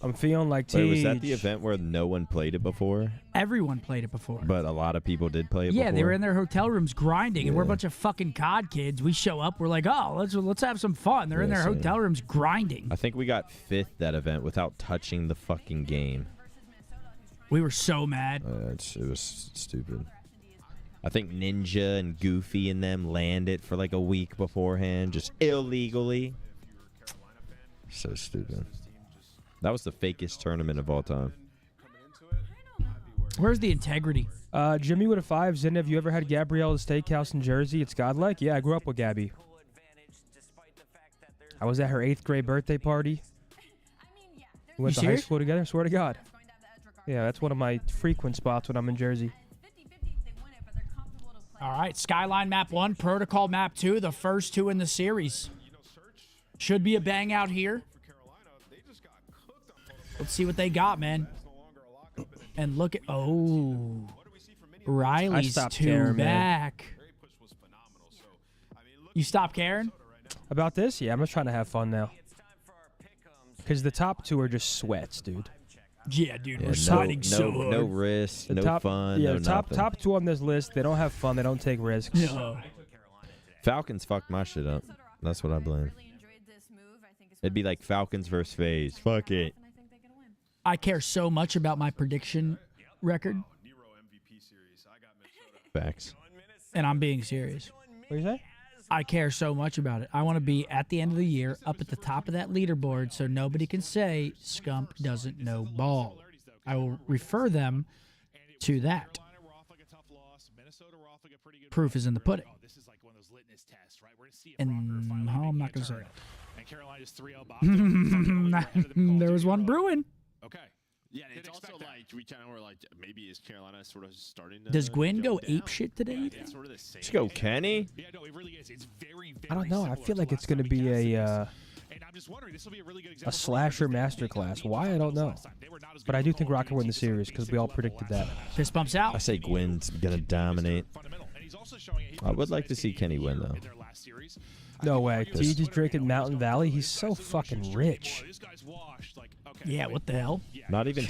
I'm feeling like Teach. Wait, was that the event where no one played it before? Everyone played it before. But a lot of people did play it before? Yeah, they were in their hotel rooms grinding, and we're a bunch of fucking COD kids. We show up, we're like, oh, let's have some fun. They're in their hotel rooms grinding. I think we got 5th that event without touching the fucking game. We were so mad. It was stupid. I think Ninja and Goofy and them landed for like a week beforehand, just illegally. So stupid. That was the fakest tournament of all time. Where's the integrity? Jimmy with a 5. Zen, have you ever had Gabriella's Steakhouse in Jersey? It's godlike. Yeah, I grew up with Gabby. I was at her 8th grade birthday party. We went to high school together, swear to God. Yeah, that's one of my frequent spots when I'm in Jersey. All right, Skyline Map 1, Protocol Map 2, the first 2 in the series. Should be a bang out here. Let's see what they got, man. And look at... Oh. Riley's 2 caring, back. You stop caring? About this? Yeah, I'm just trying to have fun now. Because the top 2 are just sweats, dude. Yeah, dude, we're sliding so hard. No risk, no fun, yeah, no the top 2 on this list, they don't have fun, they don't take risks. No. Falcons fucked my shit up. That's what I blame. It'd be like Falcons versus FaZe. Fuck it. I care so much about my prediction record. Facts. And I'm being serious. What do you say? I care so much about it. I want to be at the end of the year up at the top of that leaderboard so nobody can say Scump doesn't know ball. I will refer them to that. Proof is in the pudding. And I'm not going to say it. There was one brewing. Okay. Yeah, it's also like we kind of were like, maybe is Carolina sort of starting to... Does Gwen go ape shit today? It's sort of the same. Let's go, Kenny. Yeah, no, it really is. It's very, very I don't know. I feel like it's going to be a slasher masterclass. Why? I don't know. But I do think Rock can win the series because we all predicted that. Fist bumps out. I say Gwen's going to dominate. I would like to see Kenny win, though. No way. Teej is drinking Mountain Valley. He's so fucking rich. Yeah, what the hell? Not even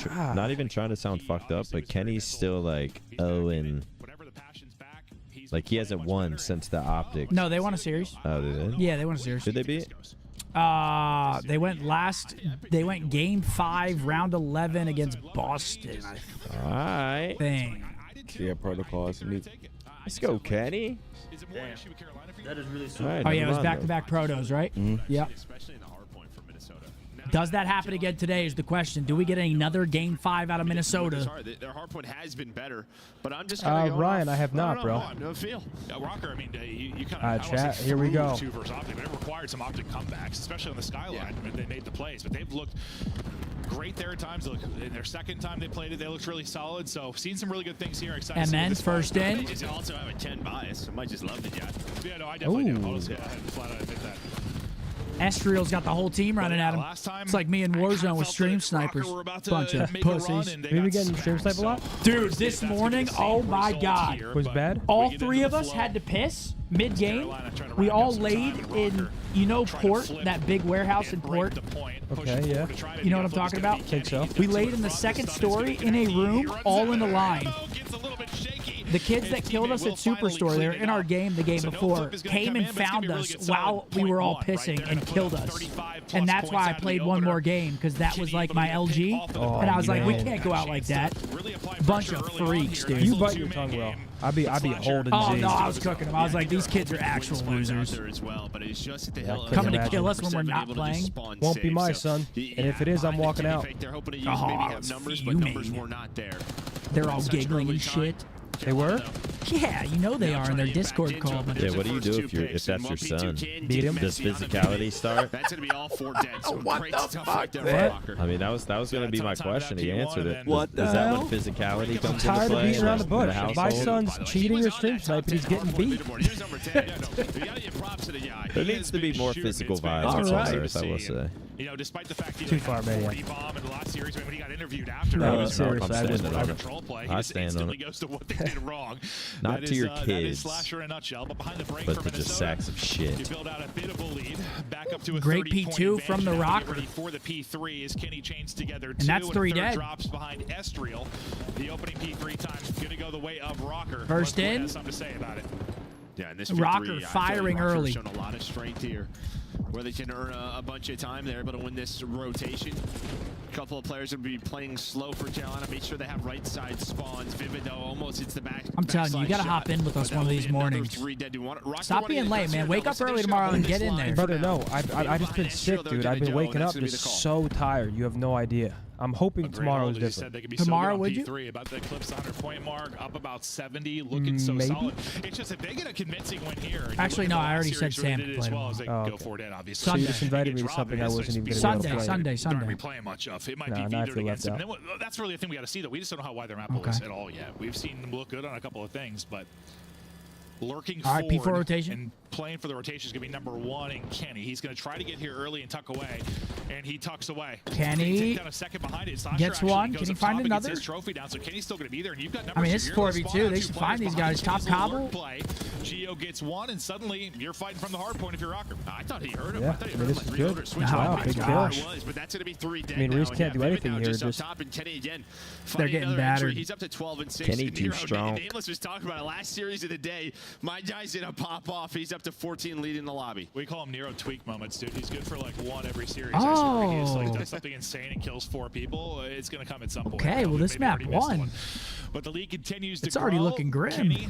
trying to sound fucked up, but Kenny's still like 0-and like he hasn't won since the OpTic. No, they won a series. Oh, they did? Yeah, they won a series. Did they beat? They went game 5, round 11 against Boston. All right. Thing. Yeah, protocols. Let's go, Kenny. That is really sweet. Right, oh yeah, it was back-to-back protos, right? Yeah. Does that happen again today is the question. Do we get another game 5 out of Minnesota? Sorry, their hardpoint has been better, but I'm just Ryan, I have not, bro. No feel. Rocker, I mean, you kind of chat. Here we go. 2 versus OpTic, but it required some OpTic comebacks, especially on the Skyline. Yeah. They made the plays, but they've looked great there at times. Look, in their second time they played it, they looked really solid. So, seen some really good things here. Excited MN first in. They also have a 10 bias. I might just love the Jet. Yeah, no, I definitely do. I'll just go ahead and flat out admit that. Estriel's got the whole team running at him. It's like me in Warzone with stream snipers. Bunch of pussies. We been getting stream snipe a lot? Dude, this morning, oh my God. Was bad? All three of us had to piss mid-game. We all laid in, you know, Port, that big warehouse in Port. Okay, yeah. You know what I'm talking about? I think so. We laid in the second story in a room, all in a line. The kids that killed us at Superstore, they were in our game the game before, came and found us while we were all pissing and killed us. And that's why I played one more game, because that was like my LG. And I was like, we can't go out like that. Bunch of freaks, dude. You bite your tongue well. I'd be holding Oh, Z's. no, I was cooking them. I was like, these kids are actual losers. Coming to kill us when we're not playing. Won't be my son. And if it is, I'm walking out. Oh, I was fuming. They're all giggling and shit. They were? Yeah, you know they are in their Discord call. Yeah, what do you do if that's your son? Beat him? Does physicality start? That's gonna be all 4 dead. So What great the stuff fuck, right there, man? Rocker. I mean, that was gonna be my question. He answered it. What the Is that hell? when physicality I'm comes into tired of play? beating around the in bush. household? My son's cheating or stream sniping. He's getting beat. There needs to be more physical vibes All on right. Earth, I will say. You know, despite the fact he Too far, man. bomb in the last series when he got interviewed after, No, he was seriously, I standing on it. control play. I He just stand on instantly it. goes to what they did wrong. Not That to is, your that is kids, Slasher in a nutshell, but behind the break but for to just Minnesota, sacks of shit. you build out a bit of a lead, back up to a Great 30-point P2 advantage from the now to get Rocker. ready for the P3 as Kenny chains together And that's 2, 3 a third dead. drops behind Estriel. The opening P3 time's gonna go the way of Rocker. First Westwood in. has something to say about it. Yeah, and this Rocker P3, I feel like firing Rocker's early. shown a lot of strength here, where they can earn a bunch of time. They're able to win this rotation. A couple of players will be playing slow for Carolina. Make sure they have right side spawns. Vivid though, almost hits the back. I'm telling you, you gotta hop in with us one of these mornings. Stop being late, man. Wake up early tomorrow and get in there. Brother, no. I just been sick, dude. I've been waking up just so tired. You have no idea. I'm hoping tomorrow is different. Tomorrow, would you? About to eclipse the 100-point mark, up about 70, looking so Maybe. solid. It's just if they get a convincing win here. and you Actually, look no, at the I already last said series where Sam they did could as play well as they tomorrow. can Oh, go for it, obviously. Sunday. You just invited me to something I wasn't even going to be able to play. Sunday. Don't be playing much of. It might Nah, be now I vetoed feel against left them. And then, that's really the thing we got to see, though. We just don't know how wide their map is at all yet. We've seen them look good on a couple of things, but lurking All right, P4 forward rotation. and playing for the rotation is going to be number 1 in Kenny. He's going to try to get here early and tuck away, and he tucks away. Kenny Take down a second behind it. Sasha gets actually one. goes Can he up find top and gets another? his trophy down, so Kenny's still going to be there, and you've got I mean, numbers it's here. 4v2. They should find these guys. Top cobble. Play. Gio gets one, and suddenly you're fighting from the hard point if you're Rocker. I thought he heard him. Yeah, I thought he I mean, heard this him is like good. reload or switch. Wow, Oh, big my kill. God, it was, but that's going to be 3 dead I mean, now. Reese can't do Vivid anything now here, Just up just- top, and Kenny again. They're finding getting another entry. battered. He's up to 12 and 6. Kenny too Nero, strong. Nameless was talking about it last series of the day. My guy's going to pop off. He's up to 14 lead in the lobby. We call him Nero tweak moments, dude. He's good for like 1 every series. I swear. He's like does something insane and kills 4 people. It's going to come at some point. Okay, well, this Maybe map already missed won. one. But the league continues to It's already grow. looking grim. Kenny,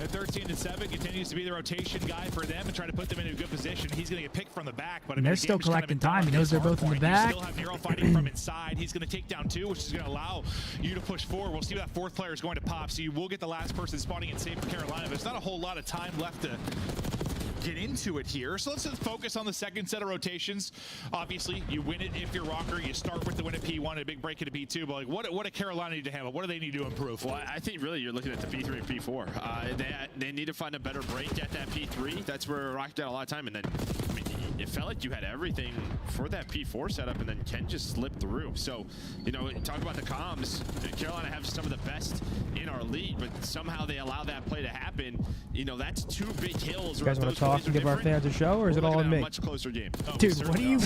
at 13 and 7, continues to be the rotation guy for them and try to put them in a good position. He's going to get picked from the back, but I mean, They're the still game's kind of collecting been done time. He on knows his they're both in the hardpoint. back. You still have Nero fighting from inside. He's going to take down 2, which is going to allow you to push forward. We'll see what that 4th player is going to pop, so you will get the last person spawning in safe for Carolina. But there's not a whole lot of time left to get into it here. So let's just focus on the second set of rotations. Obviously, you win it if you're Rocker. You start with the win at P1 and a big break at P2. But like, what do Carolina need to handle? What do they need to improve? Well, I think really you're looking at the P3 and P4. They need to find a better break at that P3. That's where Rock got a lot of time. And then, I mean, it felt like you had everything for that P4 setup, and then Ken just slipped through. So, you know, talk about the comms. Carolina have some of the best in our league, but somehow they allow that play to happen. You know, that's 2 big hills. You guys want to talk and give our fans a show, or is it all on me? Much closer game. Dude, what are you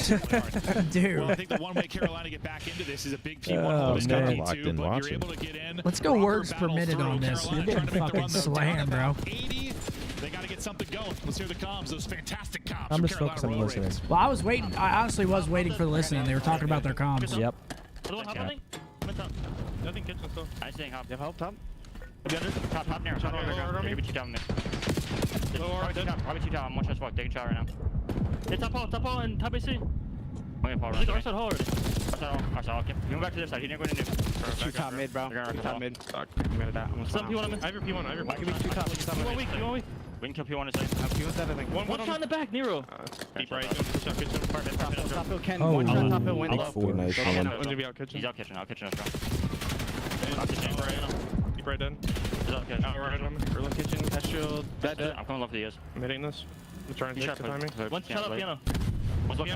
dude? Well, I think the one way Carolina get back into this is a big P1 Oh, hold man. P2, but you're able to get in. Let's go Rocker words per battle minute through. on this. Carolina You're trying getting to make the fucking run, though, down slammed, bro. about 80. They got to get something going. Let's hear the comms. Those fantastic comms. I'm from just Carolina focused on Royal listening. Ravens. Well, I was waiting. I honestly was waiting for the listening. They were talking about their comms. Yep. Nothing kitchen still. I think hop. You have help, Tom? Be under. Top near. Top near. Maybe 2 down there. Probably 2 down. I'm 1 shot spot. Taking shot right now. Hey, top hole, and top AC. Okay, fall right. Our side hole already. Our side, okay. You move back to this side. He didn't go into. Shoot top mid, bro. Top mid. Fuck. I'm gonna die. Some P1 on me. I have your P1. I have your P1. Give me 2 top. You want weak? We can kill P1 in a second. P1's dead, I think. One shot in the back, Nero. Deep right. Top hill, Ken. Oh, 1 shot top hill, win. big 4, nice one. One's gonna be out kitchen. He's out kitchen. Let's go. Deep right dead. He's out kitchen. Early kitchen. Astral. Dead. I'm coming left to you guys. I'm hitting this. I'm trying to take the timing. One shot up piano. Look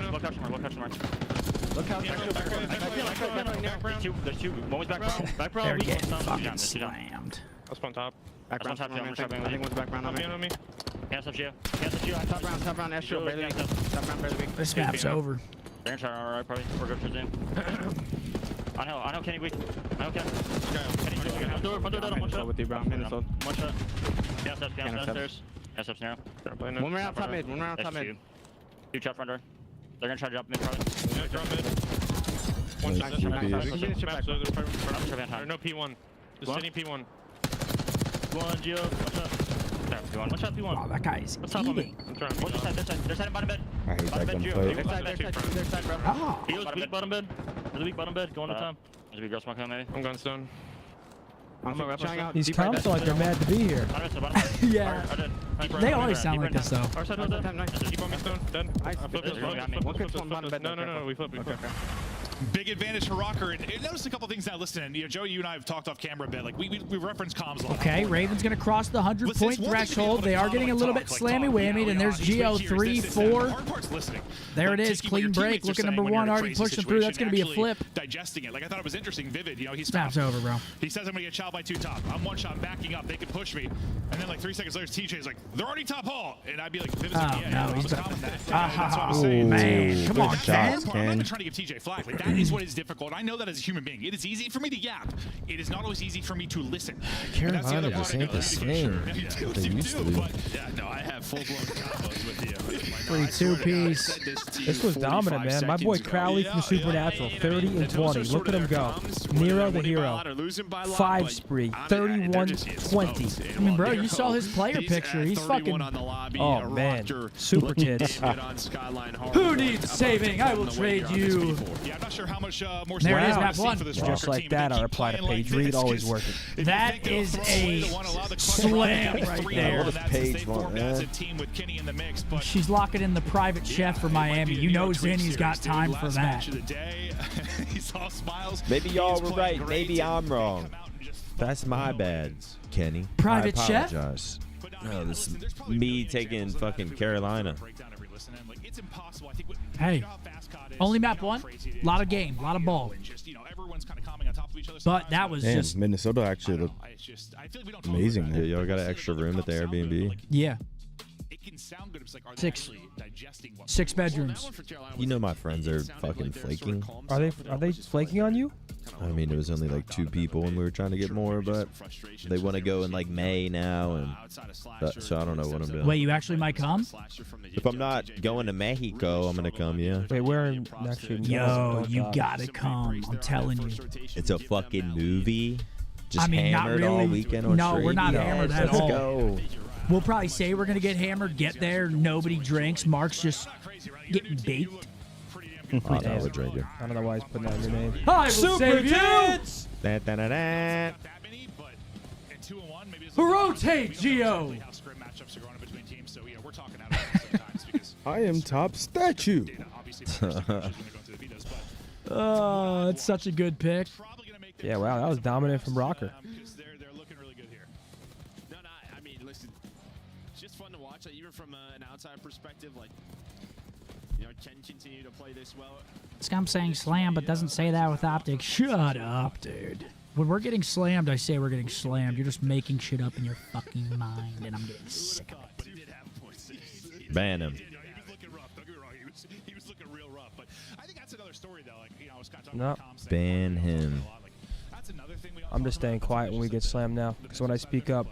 how there's two. One was back brown. Back brown. They're getting fucking slammed. I'll spawn top. Back brown. I think one's back brown on me. Hands up, Gio. Top brown, Astro, barely. Top brown, barely. This map's over. They're gonna try alright, probably. We're good for Zoom. I know, Kenny weak. I know Kenny. Kenny, door, one shot. With you, brown. One shot. Gas up, downstairs. Gas up's narrow. One more out top mid. Two shot front door. They're gonna try to drop mid, probably. Yeah, drop mid. One shot. No P1. Just sitting P1. One, Gio. One shot, P1. Oh, that guy is eating. One side, this side, bottom bed. I hate that gunfight. Their side, bro. Oh. Heals, weak bottom bed. There's a weak bottom bed. Going to time. There's a big girl smoke on maybe. I'm going stone. These comps sound like they're mad to be here. Yeah. They always sound like this, though. Keep on me stone. Dead. I flipped this. No, we flipped. Okay. Big advantage for Rocker. And notice a couple things now. Listen, Joey, you and I have talked off camera a bit. Like we reference comms a lot. Okay, Raven's gonna cross the 100-point threshold. They are getting a little bit slammy whammied, and there's Geo 3, 4. There it is, clean break. Look at number 1 already pushing through. That's gonna be a flip. Digesting it. Like I thought it was interesting. Vivid. He's Snap's over, bro. He says I'm gonna get shot by 2 top. I'm 1 shot backing up. They can push me. And then like 3 seconds later, TJ's like, they're already top hall. And I'd be like, Vivid's like, yeah, no, he's that's what I'm saying. Man, come on, Ken. I'm not even trying to give TJ flack. Like that is what is difficult. I know that as a human being. It is easy for me to yap. It is not always easy for me to listen. Carolina just ain't the same. They used to be. Yeah, no, I have full-blown combos with you. 3-2 piece. This was dominant, man. My boy Crowley from Supernatural, 30 and 20. Look at him go. Nero the hero. 5 spree, 31-20. I mean, bro, you saw his player picture. He's fucking. Oh man, super kids. Who needs saving? I will trade you. Yeah, I'm not sure how much more. There it is, map 1. Just like that, I reply to Paige Reed, always working. That is a slam right there. What does Paige want, man? She's locking in the private chef for Miami. You know Zinni's got time for that. Maybe y'all were right. Maybe I'm wrong. That's my bad, Kenny. Private chef? I apologize. No, this is me taking fucking Carolina. Hey, only map 1. Lot of game, lot of ball. But that was just Minnesota actually looked amazing. Yeah, y'all got an extra room at the Airbnb? Yeah. 6 bedrooms. You know my friends are fucking flaking. Are they flaking on you? I mean, it was only like 2 people when we were trying to get more, but they want to go in like May now, and so I don't know what I'm doing. Wait, you actually might come? If I'm not going to Mexico, I'm gonna come. Yeah. Wait, where in actually? Yo, you gotta come. I'm telling you. It's a fucking movie. Just I mean, not hammered really. all weekend on No, straight. we're not hammered at Let's all. go. We'll probably say we're gonna get hammered. Get there, nobody drinks. Mark's just getting baked. Oh, no, we're drinking. I don't know why he's putting that in your name. I will save you. Rotate, Geo. I am top statue. Oh, it's such a good pick. Yeah, wow, that was dominant from Rocker. Even from an outside perspective, like, can continue to play this well. Scump saying slam, but doesn't say that with OpTic. Shut up, dude. When we're getting slammed, I say we're getting slammed. You're just making shit up in your fucking mind, and I'm getting sick of it. Ban him. He was looking real rough, but I think that's another story, though. Like, I was kind of No. Ban him. I'm just staying quiet when we get slammed now, because when I speak up,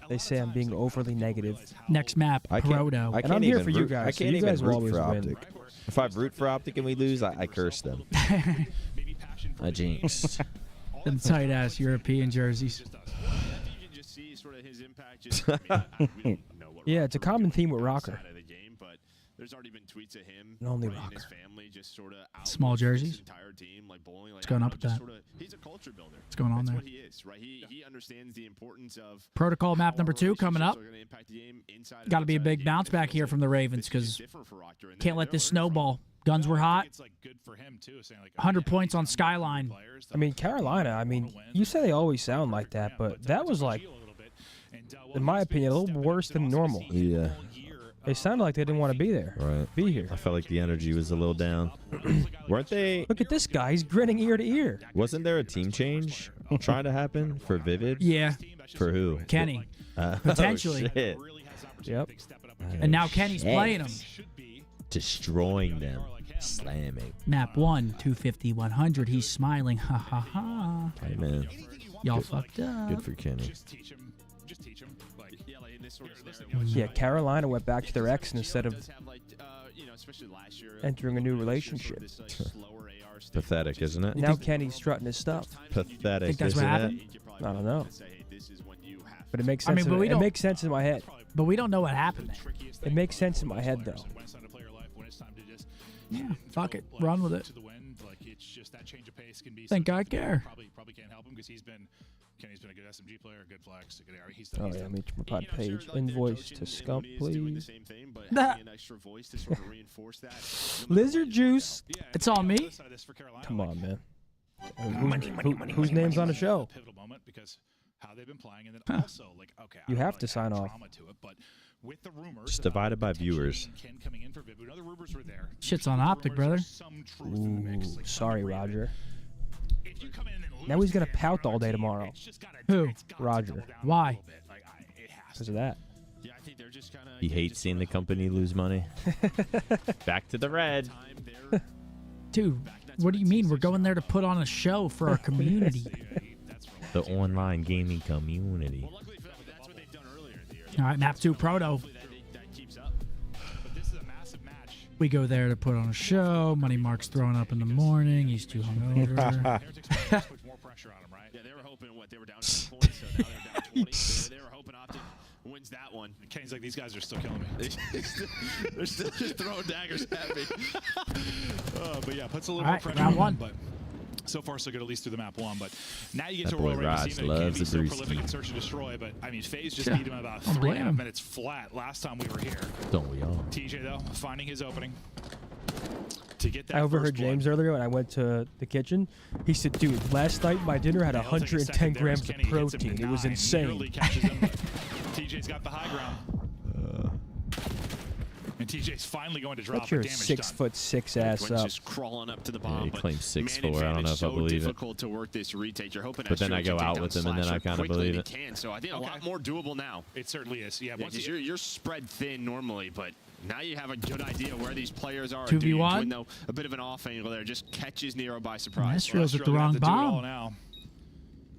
they say I'm being overly negative. Next map, Proto. And I'm here for you guys. I can't you even guys will root always for win. OpTic. If I root for OpTic and we lose, I curse them. I jinxed. Them tight ass European jerseys. Yeah, it's a common theme with Rocker. There's already been tweets of him and only and his family just sort of small jerseys. Team, like bowling, like, what's going on with that? He's a culture builder. What's going on That's there? What he is, right? He understands the importance of Protocol map number 2 coming up. Got to be a big bounce back here from the Ravens because can't let this snowball. Guns were hot. 100 points on Skyline. I mean, Carolina, you say they always sound like that, but that was like, in my opinion, a little worse than normal. Yeah. They sounded like they didn't want to be there. Right. Be here. I felt like the energy was a little down. Weren't they? Look at this guy. He's grinning ear to ear. Wasn't there a team change trying to happen for Vivid? Yeah. For who? Kenny. Potentially. Oh, shit. Yep. And now Kenny's playing him. Destroying them. Slamming. Map 1, 250, 100. He's smiling. Ha ha ha. Hey, man. Y'all fucked up. Good for Kenny. Yeah, Carolina went back to their ex instead of entering a new relationship. Pathetic, isn't it? Now Kenny's strutting his stuff. Pathetic, Think that's what isn't happened? it? I don't know. But it makes I sense. mean, but we it don't- makes sense in my head. But we don't know what happened. It makes sense in my head, though. Yeah, fuck it. Run with it. Think I care. Probably can't help him because Kenny's been a good SMG player, good flex, a good area. He's Oh, yeah, meet my pod page. Invoice to Scump, please. Lizard Juice. It's on me. Come on, man. Whose name's on the show? Pivotal moment because how they've been playing, and then also like okay, You have to sign off. to it, but with the rumors, Just divided by viewers. Ken coming in for Vivid, other rumors were there. Shit's on OpTic, brother. Ooh, sorry, Roger. Now he's gonna pout all day tomorrow. Who? Roger. Why? Because of that. He hates seeing the company lose money. Back to the red. Dude, what do you mean? We're going there to put on a show for our community. The online gaming community. All right, map 2 proto. We go there to put on a show. Money Mark's throwing up in the morning. He's too hungover. More pressure on him, right? Yeah, they were hoping what they were down 10 points, so now they're down 20. They were hoping OpTic wins that one. Kenny's like, these guys are still killing me. They're still just throwing daggers at me. But yeah, puts a little more pressure round on one. them, but so far so good, at least through the map 1. But now you get That to a world boy where you Ross see that it can loves be a so brewski. prolific in search and destroy. But I mean, FaZe just Yeah. beat him about Don't blame 3.5 him. minutes flat last time we were here. Don't we all? TJ though, finding his opening to get that. I overheard first blood. James earlier when I went to the kitchen. He said, dude, last night my dinner had He'll take a 110 second there as grams of Kenny hits him to protein. It was 9. insane. Nearly catches him, but TJ's got the high ground. And TJ's finally going to drop That's your a damage done. 6'6" ass Quinn's up. just crawling up to the bomb. he but claims 6'4". man I don't know if advantage I so believe it. difficult to work this retake. You're hoping But then Astro I go can out take with down him, and then I Slasher kinda quickly believe they it. Can. So I think a lot more doable now. It certainly is. Yeah, Yeah, once 'cause you, you're spread thin normally, but now you have a good idea where these players are. 2v1? Quinn, though, a bit of an off angle there, just catches Nero by surprise. Astro's at the gonna have wrong to do it all bomb. now.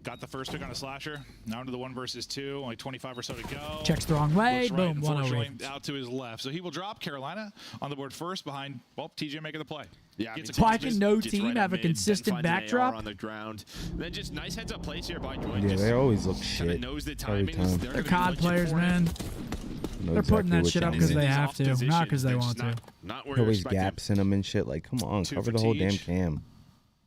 Got the first pick on a Slasher. Now into the 1 versus 2. Only 25 or so to go. Checks the wrong way. Looks right, Boom, 1-0 unfortunately, Ravens. out to his left. So he will drop Carolina on the board first behind, well, TJ making the play. Yeah, Gets Why a can no team have a consistent backdrop? on the ground. Then just nice heads up plays here by Joy. Yeah, they always look Kinda shit knows the every timings. time. They're They're gonna be COD looking players, for it. man. Know They're putting exactly that what shit you up because mean. they He's have off to, position. not because they They're want just to. Not where you Always expect him. gaps in them and shit. Like, come on, 2 cover for the whole damn Tej. cam.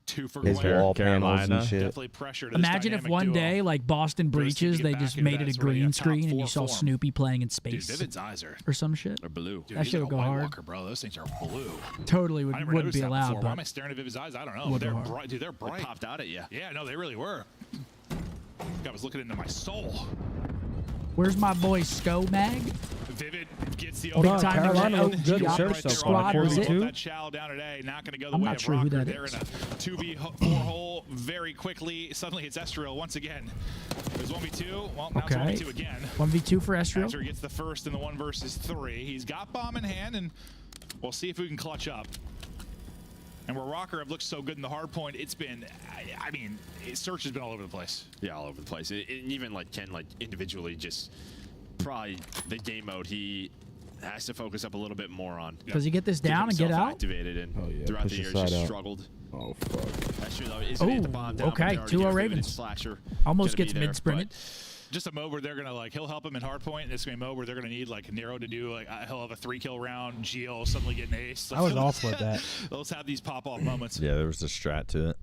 2 for His Gwen. wall panels Carolina. and shit. Definitely pressure to this Imagine if dynamic one duo. day, like Boston For this team to Breaches, get they back just into made that it a sort of, green top screen and 4 you saw form. Snoopy playing in Dude, space Vivid's eyes are or some shit. Or blue. Dude, That he's shit got would go a White hard. Walker, bro. Those things are blue. Totally I never wouldn't noticed be that allowed, before. Why am I but staring at Vivid's eyes? I don't know. Would They're go hard. bright. Dude, they're They bright. popped out at you. Yeah, no, they really were. I was looking into my soul. where's my boy Mag? Vivid gets the Hold on, time to Carolina get looked good in OG search so squad far. was it? 42. That chow down today, not going to go the I'm way not of sure who Rocker. that They're is. in a 2v4 hole very quickly. Suddenly hits Estriel once again. There's 1v2. Well, now Okay. it's 1v2 again. 1v2 for Estriel. Azure gets the first in the 1 versus 3. He's got bomb in hand, and we'll see if we can clutch up. And where Rocker have looked so good in the hard point, it's been, I mean, his search has been all over the place. Yeah, all over the place. And even like Ken, like individually, just probably the game mode he has to focus up a little bit more on. Does he get this down and get out? Activated and Oh, yeah, throughout push the the years side just out. struggled. Oh, fuck. That's true though. Isn't it the bomb down, but okay, they're already 2-0 there. Vivid Ravens. and Slasher Almost gonna gets be there, mid-sprinted. Just a mode where they're gonna like he'll help him in hardpoint, and it's gonna be a mode where they're gonna need like Nero to do like he'll have a 3-kill round, Geo suddenly getting ace. I was off with that. Let's have these pop-off moments. Yeah, there was a strat to it.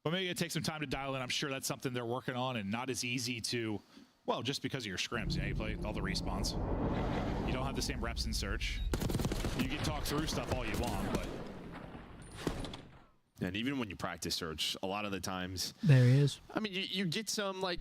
But maybe it takes some time to dial in. I'm sure that's something they're working on, and not as easy to, well, just because of your scrims. You know, you play all the respawns. You don't have the same reps in search. You can talk through stuff all you want, but. And even when you practice search, a lot of the times, There he is. I mean, you get some like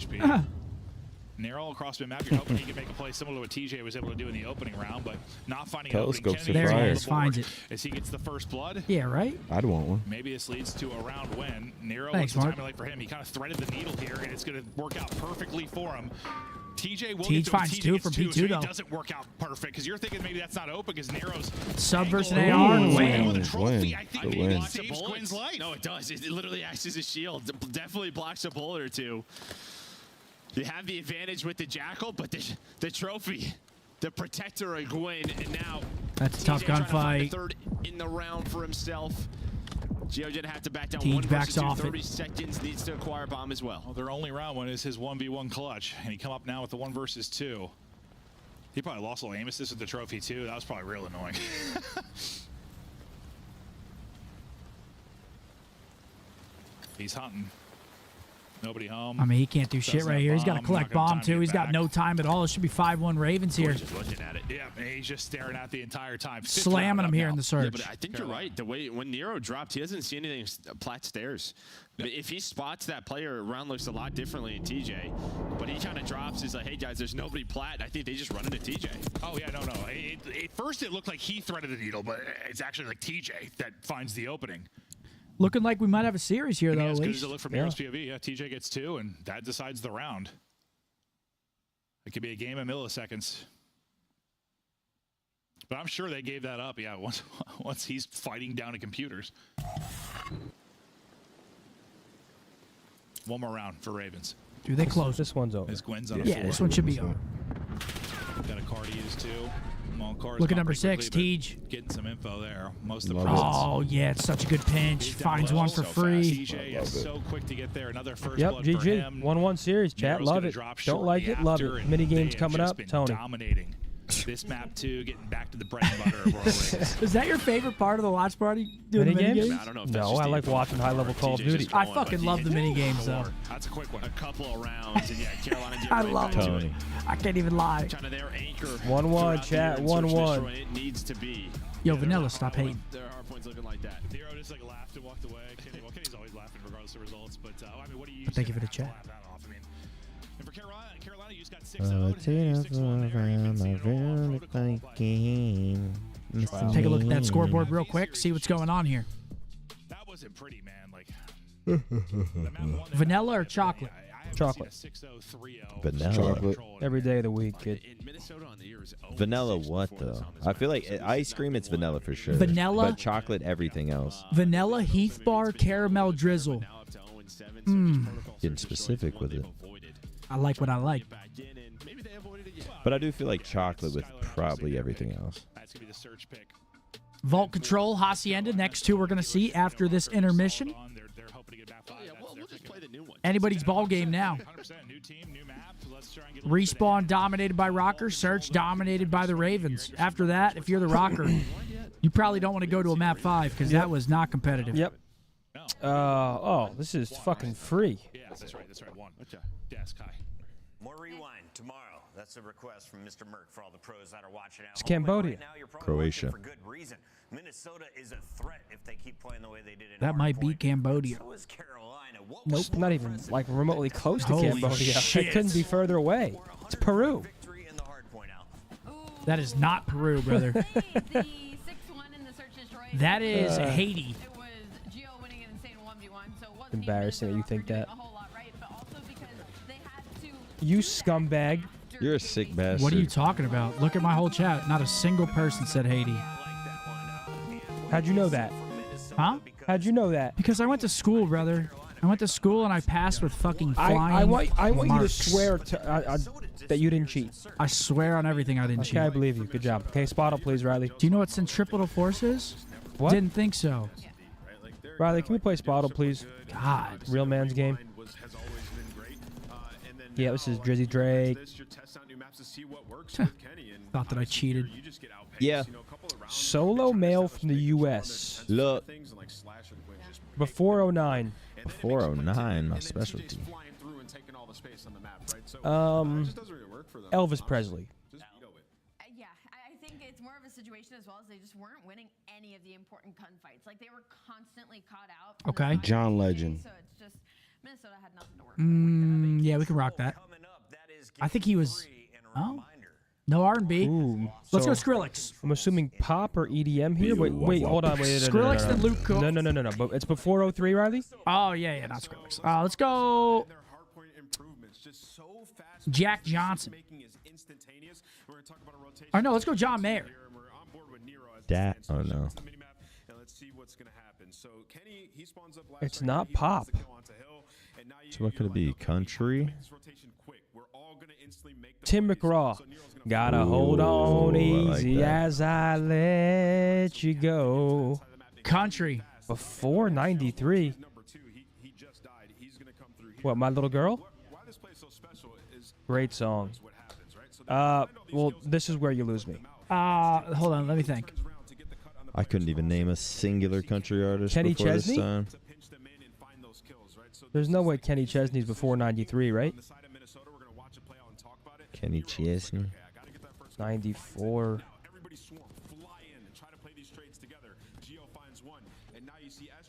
HP. Narrow across the map. You're hoping he can make a play similar to what TJ was able to do in the opening round, but not finding an opening. Telescopes are There he fire. is, finds it. As he gets the first blood. Yeah, right? I'd want one. Maybe this leads to a round win. Nero, Thanks, what's the Mark. timing like for him? He kind of threaded the needle here, and it's going to work out perfectly for him. TJ will Teej get finds TJ two gets from two, P2 so though. It doesn't work out perfect because you're thinking maybe that's not open because Nero's Sub versus an angle. AR and Ooh, win. the trophy, I think The maybe win. blocks saves Quinn's life. No, it does. It literally acts as a shield. Definitely blocks a bullet or two. You have the advantage with the Jackal, but the trophy, the protector of Gwyn, and now That's a tough TJ trying to find gunfight. the third in the round for himself. Geo didn't have to back down. Teej 1 backs versus 2, off it. 30 seconds, needs to acquire bomb as well. Well, their only round one is his 1v1 clutch, and he come up now with the 1 versus 2. He probably lost a little aim assist with the trophy too. That was probably real annoying. He's hunting. Nobody home. I mean, he can't do shit Doesn't right have here. He's got to bomb, collect not gonna bomb time to too. get He's got back. no time at all. It should be 5-1 Ravens here. Just looking at it. Yeah, he's just staring at the entire time. Fifth Slamming round him up here now. in the Yeah, search. but I think you're right. The way when Nero dropped, he doesn't see anything plat stairs. If he spots that player, round looks a lot differently in TJ. But he kind of drops. He's like, hey guys, there's nobody plat. I think they just run into TJ. Oh yeah, no. At first it looked like he threaded the needle, but it's actually like TJ that finds the opening. Looking like we might have a series here, though, Yeah, at as good least. as it looked from Nero's POV. Yeah, TJ gets 2, and that decides the round. It could be a game of milliseconds. But I'm sure they gave that up, yeah, once he's fighting down to computers. One more round for Ravens. Do they close? This one's over. His Gwen's on a Yeah, 4. this one should be over. Got a card he is too. Look at number 6, Teej. Getting some info there. Most of the Oh, yeah, it's such a good pinch. Finds one for free. TJ is so quick to get there. Another first Yep, blood for GG. him. 1-1 series, chat. Nero's Love gonna it. drop Don't like shortly it, love after, it. and Mini they games have coming just up, been Tony. dominating this map too, getting back to the bread and butter of Royal Ravens. Is that your favorite part of the watch party? Doing Mini the mini games? games? I don't know if No, that's just I the like info watching high level or Call of TJ Duty. just I going, fucking but love the mini games, Four. though. That's a quick one. A couple of rounds, and yeah, Carolina did I right love back to Tony. it. I can't even lie. Kind of their anchor 1-1, throughout the chat, year in Search and 1-1. Destroy. It needs to be. Yo, Vanilla, stop hating. Their hardpoint's looking like that. Nero just like laughed and walked away. Kenny's always laughing regardless of results. But I mean, what do you? Thank you for the chat. Laugh that off. I mean, and for Carolina, you just got 6-0. Take a look at that scoreboard real quick. See what's going on here. That wasn't pretty, man. Like Vanilla or chocolate? Chocolate. Vanilla. Chocolate. Every day of the week, kid. In Minnesota on the year is 0 Vanilla what, though? I feel like ice cream, it's vanilla for sure. Vanilla? But chocolate, everything else. Vanilla, Heath Bar, caramel drizzle. now up to 0 and 7. So just protocol Getting search specific destroys with one it. they've avoided. I like what I like. Back in, and maybe they avoided it yet. But I do feel like chocolate with probably everything else. That's gonna be the search pick. Vault Control, Hacienda. Next two we're going to see after this intermission. They're hoping to get back Oh, yeah, well, we'll just play the new one. Anybody's ball game now. 100% new team, new map. Let's try and get Respawn dominated by Rocker. Search dominated by the Ravens. After that, if you're the Rocker, you probably don't want to go to a map 5 because that was not competitive. Yep. Oh, this is fucking free. Yeah, that's right. One. Okay. Desk high. More rewind tomorrow. That's a request from Mr. Merck for all the pros that are watching out. It's Cambodia. Right now, you're probably Croatia. watching for good reason. Minnesota is a threat if they keep playing the way they did in That might be Hardpoint. Cambodia. So is Carolina. What Nope, was not even like remotely close to Holy Cambodia. shit. It couldn't be further away. It's Peru. victory in the Hardpoint out? That is not Peru, brother. The 6-1 in the search destroy. That is Haiti. It was Geo winning an insane 1v1, so it wasn't Embarrassing that you think that. a whole lot right, but also because they had to You scumbag. You're a sick bastard. What are you talking about? Look at my whole chat. Not a single person said Haiti. How'd you know that? Huh? How'd you know that? Because I went to school, brother. I went to school and I passed with fucking flying I want you to marks. swear that you didn't cheat. I swear on everything I didn't Okay, cheat. I believe you. Good job. Okay, spottle, please, Riley. Do you know what centripetal force is? What? Didn't think so. Riley, can we play spottle, please? God. Real man's game. Yeah, this is Drizzy Drake. Thought that I cheated. Yeah. Solo male from the U.S. Look. Before 09. Before 09, my specialty. Elvis Presley. Yeah, I think it's more of a situation as well as they just weren't winning any of the important gunfights. Like they were constantly caught out. from the Okay. side of John the Legend. game, So it's just Minnesota had nothing to work with. Yeah, we can rock that. I think he was. Oh. No R&B. Ooh, Let's go so Skrillex. I'm assuming pop or EDM here. Wait, hold on. Wait, Skrillex no. and Luke Combs. No. But it's before 03, Riley? Oh, yeah, not Skrillex. Let's go. just so fast. Jack Johnson. Making is instantaneous. We're going to talk about a rotation. Oh, no, let's go John Mayer. We're on board with Nero as that, oh no. and let's see what's going to happen. So Kenny, he spawns up last It's right not here. He pop. finds the kill onto Hill, and now So what could it be? Country? Tim McGraw. Gotta hold on easy as I let you go. Country. Before 93. What, My Little Girl? Great song. Well, this is where you lose me. Hold on, let me think. I couldn't even name a singular country artist Kenny before Chesney? this time. There's no way Kenny Chesney's before 93, right? Kenny Chesney. 94.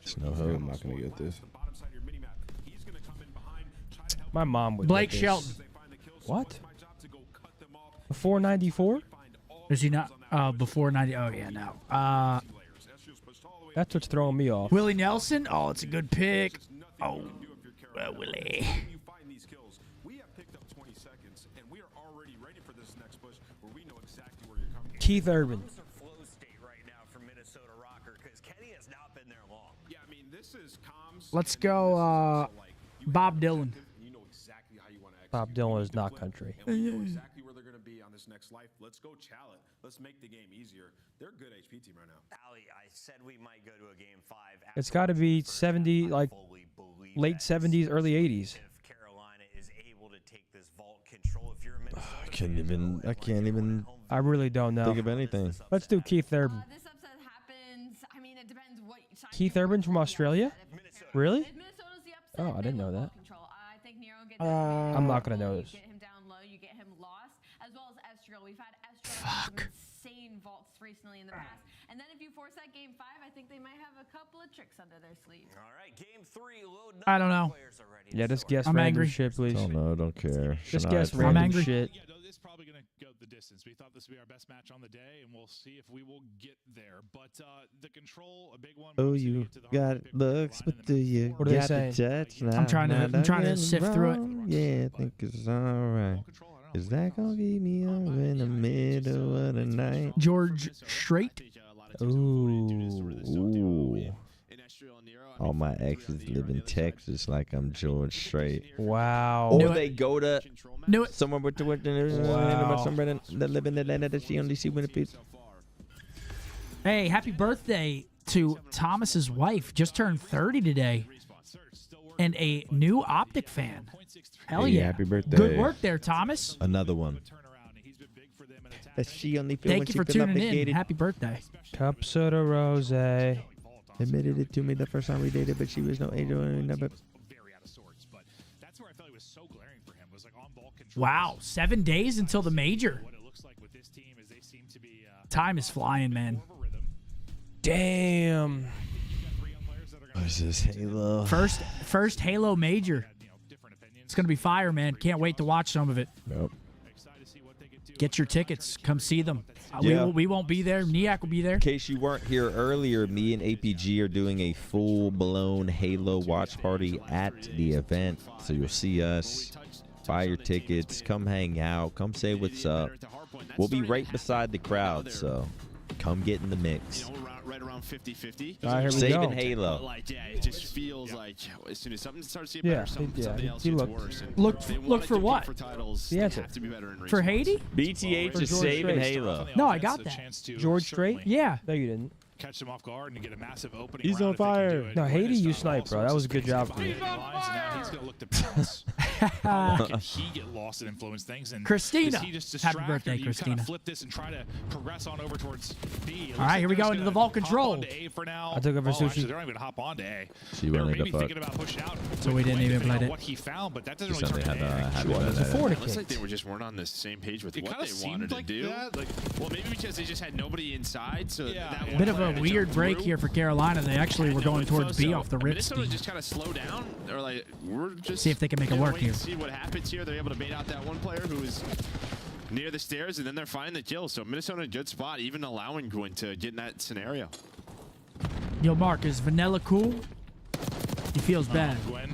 There's no hope. I'm not gonna get this. My mom would. Blake get this. Shelton. What? Before 94? Is he not? Before 90. Oh, yeah, no. That's what's throwing me off. Willie Nelson. Oh, it's a good pick. Oh, well, Willie. Keith Urban. Let's go Bob Dylan. Bob Dylan is not country. Exactly where they're going to be on this next life. Let's go Chalet. Let's make the game easier. They're a good HP team right now. Ali, I said we might go to a game 5. It's got to be 70, like late 70s, early 80s. If Carolina is able to take this vault control, if you're a Minnesota I can't even. I really don't know. Think of anything. Let's do Keith Urban. This upset happens. I mean, it depends what side Keith Urban's from Australia? Really? Minnesota's the upset. Oh, I didn't know that. Control. I think Nero gets I'm not going to know this. You get him down low, you get him lost, as well as Estriel. We've had Estriel with some insane vaults recently in the past. And then if you force that game 5, I think they might have a couple of tricks under their sleeve. All right, game 3. Load I don't know. Yeah, just guess I'm random angry. shit, please. Don't know. Don't care. Just Should guess I- random angry. shit. Yeah, no, this is probably going to go the distance. We thought this would be our best match on the day, and we'll see if we will get there. But the control, a big one. Oh, you got looks, but do you What are they got the saying? touch? I'm trying to Not sift through it. wrong. Yeah, I think it's alright. Is that gonna keep me up in the middle of the night? George Strait. Ooh. All my exes live in Texas like I'm George Strait. Wow. Or they go to Knew it. somewhere with the Wow. somewhere that live in the land that she only see when it beats. Hey, happy birthday to Thomas's wife. Just turned 30 today. And a new OpTic fan. Hell Hey, yeah. happy birthday. Good work there, Thomas. Another one. That she only feel when Thank you she for feel tuning in. obligated. Happy birthday. Cups of the rose. Admitted it to me the first time we dated, but she was no angel. But Wow, 7 days until the major. Time is flying, man. Damn. what is this, Halo? First Halo major. It's gonna be fire, man. Can't wait to watch some of it. Nope. Get your tickets. Come see them. Yeah. We won't be there. Niak will be there. In case you weren't here earlier, me and APG are doing a full-blown Halo watch party at the event. So you'll see us. Buy your tickets. Come hang out. Come say what's up. We'll be right beside the crowd, so come get in the mix. Right around 50-50. All right, here we Saving go. Halo. But like, yeah, it just feels like as soon as something starts to get Yeah, better, something else he gets looked- worse. And Look- they look wanna for compete what? For titles, The they answer. have to be better in For response. Haiti? BTH For is George saving Strait. Halo. No, I got that. George Strait? Yeah. No, you didn't. Catch them off guard and get a massive opening. He's round on if they can do fire. it. No, Win Haiti, this you time, sniped, bro. all That was a sorts good of job things for you. happening in lines, and now he's gonna look to pounce. How can he get lost and influence things? And Christina. is he just Happy distracted, birthday, or you Christina. Kind of flip this and try to progress on over towards B. All right, here we go into the vault control. A for now. I took over Actually, Sushi. they're not even gonna hop onto A. She They're wanted maybe to fuck. thinking about pushing out. So we didn't even play it. What he found, but that doesn't She really said turn they into had A. had She was a that. fornicator. Looks like they were just weren't on the same page with It what kinda they seemed wanted to like do. that, like- Well, maybe because they just had nobody inside, so that one Bit of player a to weird jump break through. here for Carolina. They actually were going towards B off the rip. Minnesota just kind of slow down. They're like, we're just See if they can make it gonna work wait and here. See what happens here. They're able to bait out that one player who is near the stairs, and then they're finding the kill. So Minnesota in a good spot, even allowing Gwyn to get in that scenario. Yo, Mark, is Vanilla cool? He feels bad. Gwen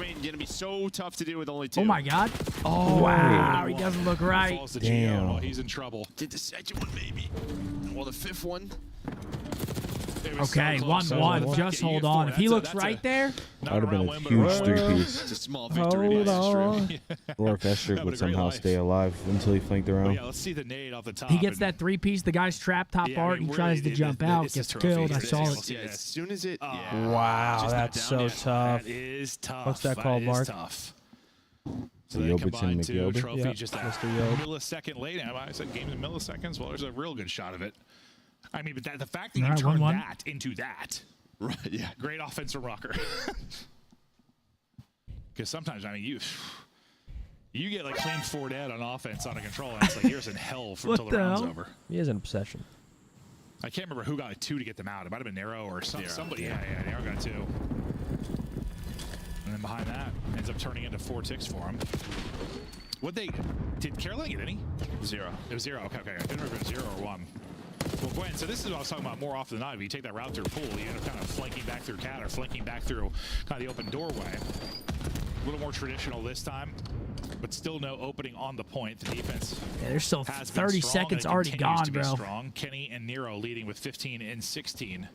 going to be so tough to do with only 2. Oh my God. Oh wow, he doesn't look right. Falls to Damn. Gio. He's in trouble. Did the second one maybe? Well, the 5th one. Okay, 1-1. Just hold on. If he looks right there, that would have been a huge 3-piece. It's a small victory. Hold on. Or if Esther would somehow stay alive until he flanked around. Yeah, let's see the nade off the top. he gets that 3-piece. The guy's trapped top art. He tries to jump out, gets killed. I saw it. Yeah, as soon as it. Wow, that's so tough. That is tough. What's that called, Mark? Tough. So they Robertson, combine two McGilbert. trophy Yep, just a Mr. Yob. millisecond late. I said games in milliseconds. Well, there's a real good shot of it. I mean, but the fact that All you right, turn 1-1. that into that. Right, yeah. Great offense from Rocker. Because sometimes, I mean, you get like clean 4 dead on offense on a control, and it's like years in hell until the round's over. He has an obsession. I can't remember who got a 2 to get them out. It might have been Nero or somebody. Yeah, Nero got 2. And then behind that, ends up turning into 4 ticks for him. Did Carolina get any? 0. It was 0. Okay. I didn't remember if it was 0 or 1. Well, Gwen, so this is what I was talking about more often than not. If you take that route through pool, you end up kind of flanking back through cat or flanking back through kind of the open doorway. A little more traditional this time, but still no opening on the point. The defense Yeah, there's still has 30 been strong, seconds and it already continues gone, to be bro. strong. Kenny and Nero leading with 15 and 16.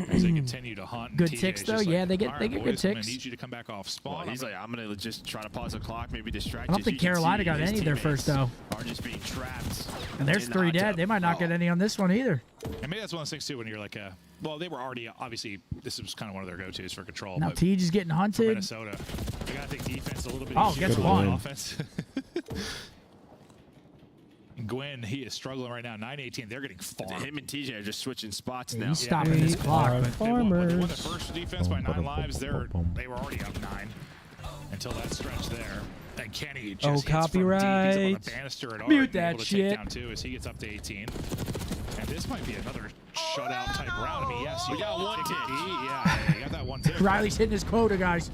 As they continue to hunt. Good TJ ticks is though. just Yeah, like, they get "All right, good boys, I'm gonna ticks. need you to come back off spawn." Well, he's like, I'm going to just try to pause the clock, maybe distract I don't you. think Carolina got any of their first though. Are just being trapped. And there's in the 3 hot dead. tub. They might not get any on this one either. And maybe that's one of those things too when you're like, well, they were already obviously this was kind of one of their go-tos for control. Now But Tej is getting for hunted. Minnesota, they got to think defense a little bit Oh, easier guess than what? offense. Gwen, he is struggling right now. 9-18. They're getting farmed. Him and TJ are just switching spots Yeah, now. he's stopping his clock. But They won the first defense by 9 lives. They were already up 9 until that stretch there. And Kenny just hits from copyright. deep. He's up on the banister at Mute Art, that able to shit. take down 2 as he gets up to 18. And this might be another shutout type round. I mean, yes, you got 1 tick. Yeah, you got that 1 tick. Riley's hitting his quota, guys.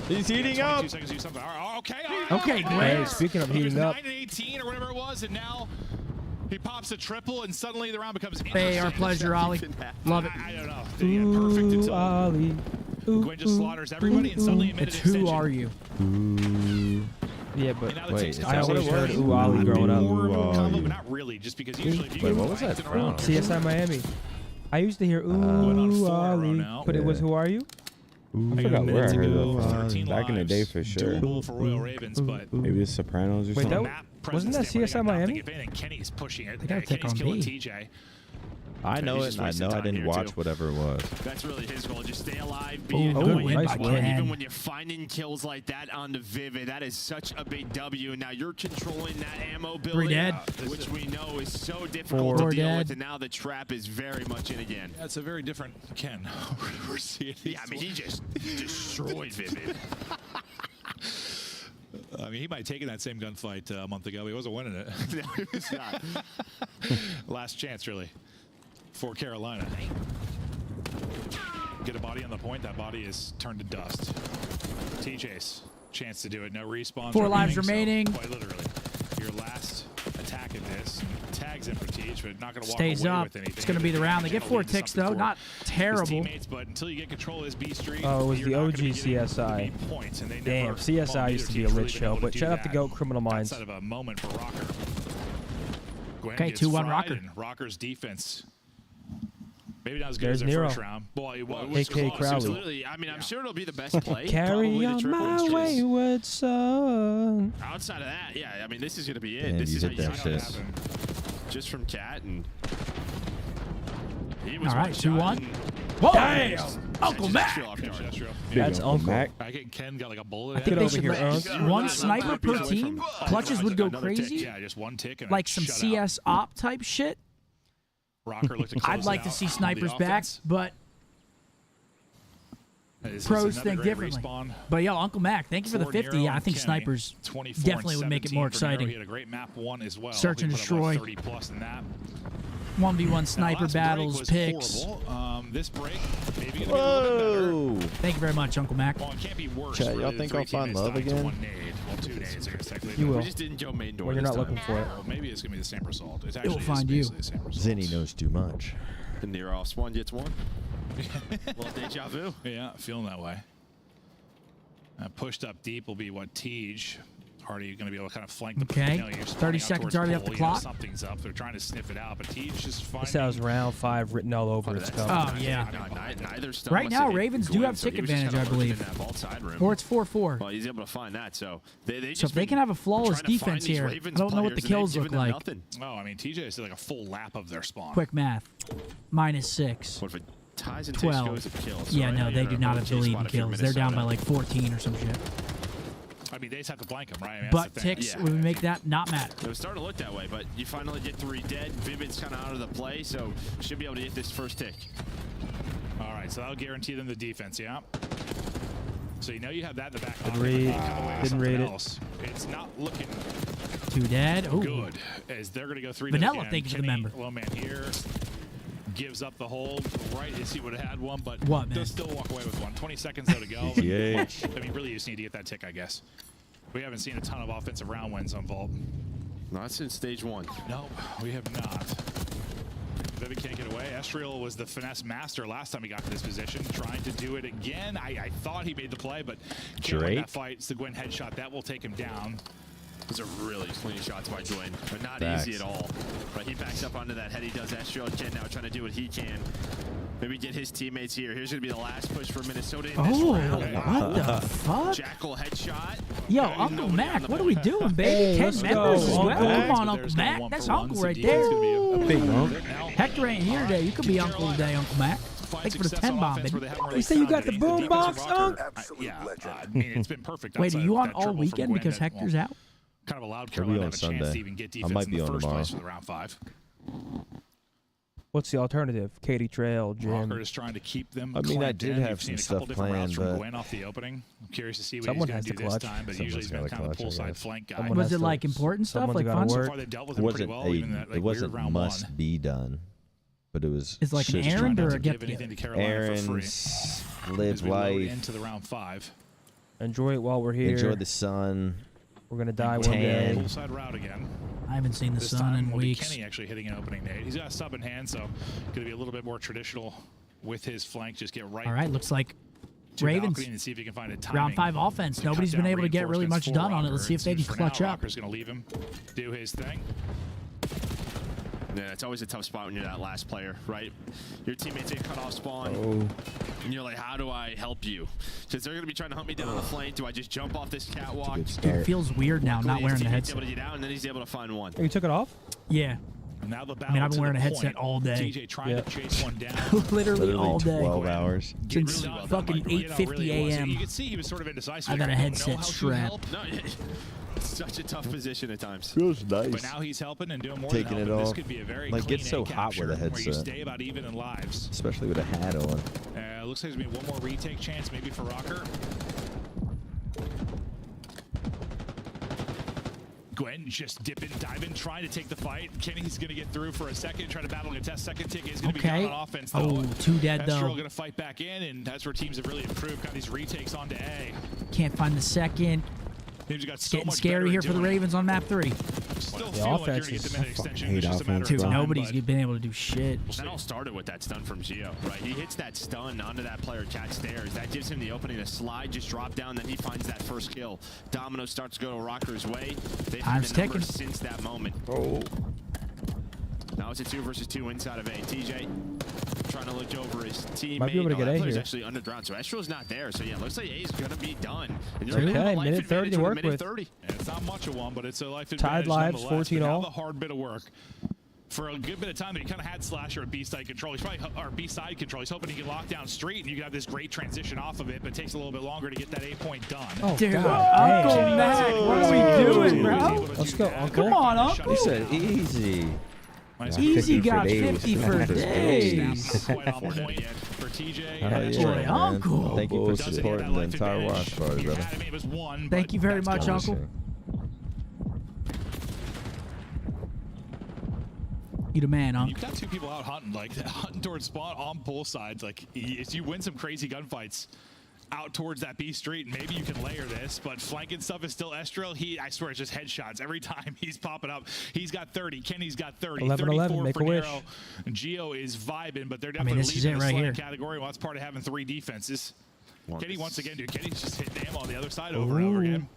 He's heating up. 22 seconds to do something. All right, okay. Okay, all Gwen. Hey, speaking of heating up. 9 and 18 or whatever it was, and now he pops a triple, and suddenly the round becomes Hey, our pleasure, Ollie. Love it. I don't know. Yeah, perfect until Ollie. Gwen just slaughters everybody, and suddenly a minute It's extension. who are you? Yeah, but And now the Wait, ticks is come I that out. what always it was? heard ooh Ollie growing up. More of a Ooh, combo, Ollie. but not really, just because usually if you Wait, get what was lines that in a row, from? CSI Miami. I used to hear ooh Went on 4 in a row Ollie, now. but it was Yeah. who are you? I forgot where I heard ago, that. 13 Back in the day, lives, for sure. Dual for Royal Ravens, but Maybe it's Sopranos or Wait, something. that wasn't that CSI Miami? Kenny's pushing it. They gotta take Kenny's on killing B. TJ. I know He's it, just and I wasting know I time didn't here, watch too. whatever it was. That's really his goal. Just stay alive, be Ooh, in good the win win by spot. Ken. Even when you're finding kills like that on the Vivid, that is such a big W. Now you're controlling that ammo building, dead. which we know is so difficult Four to deal dead. with, and now the trap is very much in again. That's a very different Ken. We're seeing Yeah, I mean, he just destroyed Vivid. I mean, he might have taken that same gunfight a month ago. He wasn't winning it. No, he was not. Last chance, really, for Carolina. Get a body on the point. That body is turned to dust. TJ's chance to do it. No respawns. 4 lives so remaining. quite literally, your last attack at this. Tags in for Tej, but not going to walk Stays away up. with anything. It's going to be the round. They get 4 ticks though. Not His terrible. teammates, but until you get control of this B streak, Oh, it was you're the not OG gonna be getting CSI. any points, and they Damn, never- CSI well, used to be neither a team's lit really show, been able but to shout do out to that GOAT Criminal Minds. outside of a moment for Rocker. Gwen Okay, gets 2-1 fried, Rocker. and Rocker's defense. Maybe not as good There's as their Nero. first round. Boy, it was AK close. It was Crowley. Literally, I mean, I'm sure it'll be the best play. Carry probably the on triple. my Just wayward son. outside of that, yeah, I mean, this is going to be it. Man, this you is how hit you that see it shit. happen. Just from Cat, and he was All right, one shot 2-1. and- Whoa! Damn. Uncle Just Mac. feel off guard. That's Uncle Uncle. Mac. I think Ken got like a bullet. I in think it. they over should here, let Unc. one sniper per Away team. from- Clutches would go Another tick, crazy. Yeah, just one tick and Like a some shutout. CS op type shit. Rocker looked to close I'd like it to out see on the snipers back, offense. but This is pros another think great differently. respawn. But yo, Uncle Mac, thank you for the For 50. Nero I and think Kenny. snipers 24 definitely and would make it 17 more for Nero. exciting. He had a great map 1 as well. Search He and put up, what, destroy. 30 plus in that. 1v1 sniper last break battles, was picks. horrible. This break maybe gonna be a little bit better. Whoa! Thank you very much, Uncle Mac. Well, it can't be worse. Chat, for y'all the think 3 I'll find teammates love dying to again? 1 nade. Well, 2 nades, I guess, technically. You will. We just didn't go main door When you're this not time. looking for it. Well, maybe it's going to be the same result. It's It will actually find you. basically the same result. Zinni knows too much. The near off one gets one. Well, deja vu. Yeah, feeling that way. Pushed up deep will be what Tej. Hardy going to be able to kind of flank the Okay. you know, you're 30 spawning out seconds towards already the off the pole, you know, clock. something's up. They're trying to sniff it out, but Tej just finding. This was round 5 written all over its that's- cup. Oh, yeah. No, neither stun Right wants now, to hit Ravens do Gwen, have so tick he was just advantage, kinda I lurking believe. in that vault side room. Or it's 4-4. Well, he's able to find that, so they So just if they been can have a flawless trying to find defense these here, Ravens I don't know what the players, and they've kills look given them like. nothing. Oh, I mean, TJ did like a full lap of their spawn. Quick math. -6. What if Ties and 12. goes of kills. So Yeah, right no, now they you're do a not have the rotate lead spot in if you're kills. They're down by Minnesota. like 14 or some shit. I mean, they just have to blank him, right? I mean, But that's the thing. ticks, we make that not matter. It was starting to look that way, but you finally get 3 dead. Vivid's kind of out of the play, so should be able to get this first tick. All right, so that'll guarantee them the defense, yeah? So you know you have that in the back. Good read. Didn't read it. It's not looking 2 dead. Ooh. good, as they're going to go 3 Vanilla, again. thank you for the Kenny, member. Low man here. Gives up the hold. Right, yes, he would have had one, but What, man? does still walk away with one. 20 seconds though to go. PTH. I mean, really, you just need to get that tick, I guess. We haven't seen a ton of offensive round wins on Vault. Not since stage 1. Nope, we have not. Vivid can't get away. Estriel was the finesse master last time he got to this position, trying to do it again. I thought he made the play, but can't win that fight. It's the Gwen headshot. That will take him down. Those are really clean shots by Gwen, but not Facts. easy at all. Right, he backs up onto that head. He does Estriel again now, trying to do what he can. Maybe get his teammates here. Here's going to be the last push for Minnesota in this round. What the fuck? Jackal headshot. Yo, Uncle Mac, what are we doing, baby? 10 members as well. Come on, Uncle Mac. That's Uncle right there. Big Uncle. Hector ain't here today. You could be Uncle today, Uncle Mac. Thanks for the 10 bomb, baby. You say you got the boom box, Unc? Yeah, I mean, it's been perfect. Wait, are outside you of on that all triple from weekend Gwen because that, Hector's out? Kind of allowed We'll be Carolina to on have a chance Sunday. to even get I defense might in be the on first tomorrow. place for the round 5. What's the alternative? Katie Trail, Jim. Walker is trying to keep them. I mean, I clamped did in. have You've some seen a couple stuff different routes planned, from but- Gwen off the opening. I'm curious to see what Someone he's going has to do to this clutch. time, but Someone's usually he's been gotta kind of a clutch, I poolside guess. flank guy. Someone Was has it to- like important stuff, someone's like gotta fun? So work. far, they dealt with It him pretty wasn't well, even that like, it wasn't weird round must 1. be done, but it was. It's like an should've errand been or done. a get Give anything together? to Carolina for free. Errands, As live we load life, into the round 5. Enjoy it while we're here. enjoy the sun. We're gonna die one Tan. day. Poolside route again. I haven't seen the This sun time in will be weeks. Kenny actually hitting an opening nade. He's got a sub in hand, so going to be a little bit more traditional with his flank. Just get right. All right, looks like to Ravens. balcony and see if he can find a timing Round 5 offense. to Nobody's cut been down able to get really much reinforcements done on it. for Let's see if they can For clutch now, up. Rocker's going to leave him do his thing. Yeah, it's always a tough spot when you're that last player, right? Your teammates get cut off spawn, and you're like, how do I help you? Because they're going to be trying to hunt me down on the flank. Do I just jump off this catwalk? Dude, it feels weird now not Luckily, wearing his the teammate's headset. able to get out, and then he's able to find one. You took it off? Yeah. Now the I mean, I've battle been wearing to a the headset point. all day. TJ trying to chase one down. Literally all day. 12 hours. Since fucking 8:50 a.m. You can see he was sort of indecisive. I got a Don't know headset how to strap. help. No, it's such a tough position at times. Feels nice. But now he's helping and doing more Taking than it helping. This off. could be a very Like, clean it's so A hot with a capture where you headset. stay about even in lives. Especially with a hat on. Looks like there's going to be one more retake chance maybe for Rocker. Gwen just dipping, diving, trying to take the fight. Kenny's going to get through for a second, try to battle and test. Second tick is going to be down on offense, though. Oh, 2 dead, though. Estrel going to fight back in, and that's where teams have really improved. Got these retakes onto A. Can't find the second. Teams got It's so getting much scary better here at for the doing it. Ravens on map 3. Still The feel like you're offense going to get is- the mid I extension. hate It's just a matter offense, of bro. time. Nobody's but been able to do shit. That all started with that stun from Gio, right? He hits that stun onto that player cat stairs. That gives him the opening to slide, just drop down, then he finds that first kill. Domino starts to go to Rocker's way. They've had Time's the numbers ticking. since that moment. Now it's a 2 versus 2 inside of A. TJ trying to look over his teammate. Might be able to get that A player's here. actually underground, so Estrel's not there. So yeah, looks like A's gonna be done. And you're Okay, gonna have a life minute 30 advantage to with a work minute with. 30. And it's not much of one, but it's a life Tied advantage lives, nonetheless. 14 But now all. the hard bit of work. For a good bit of time, he kind of had Slasher at B-side control. He's probably or B-side control. He's hoping he can lock down Street, and you can have this great transition off of it, but it takes a little bit longer to get that 8-point done. Oh, Dude, God. Uncle Dang. Mac, what are we doing, bro? Let's go, Uncle. Come on, Uncle. He said easy. Easy 50 for got days. 50 for days. Quite on point for TJ. Hell And yeah, Boy, man. Uncle. Thank you for doesn't get supporting that the life entire advantage. watch party, You brother. had him, it was one, Thank but you very that's much, gone. Uncle. You the man, You've Uncle. got 2 people out hunting, like hunting towards spawn on both sides. Like, if you win some crazy gunfights out towards that B street, and maybe you can layer this, but flanking stuff is still Estrel. I swear, it's just headshots every time he's popping up. He's got 30. Kenny's got 30. 11-11, make a wish. Nero. Gio is vibing, but they're I mean, definitely this is leading it the right slang here. category. Well, that's part of having 3 defenses. Kenny, once again, dude, Kenny's just hitting ammo on the other side over and over again.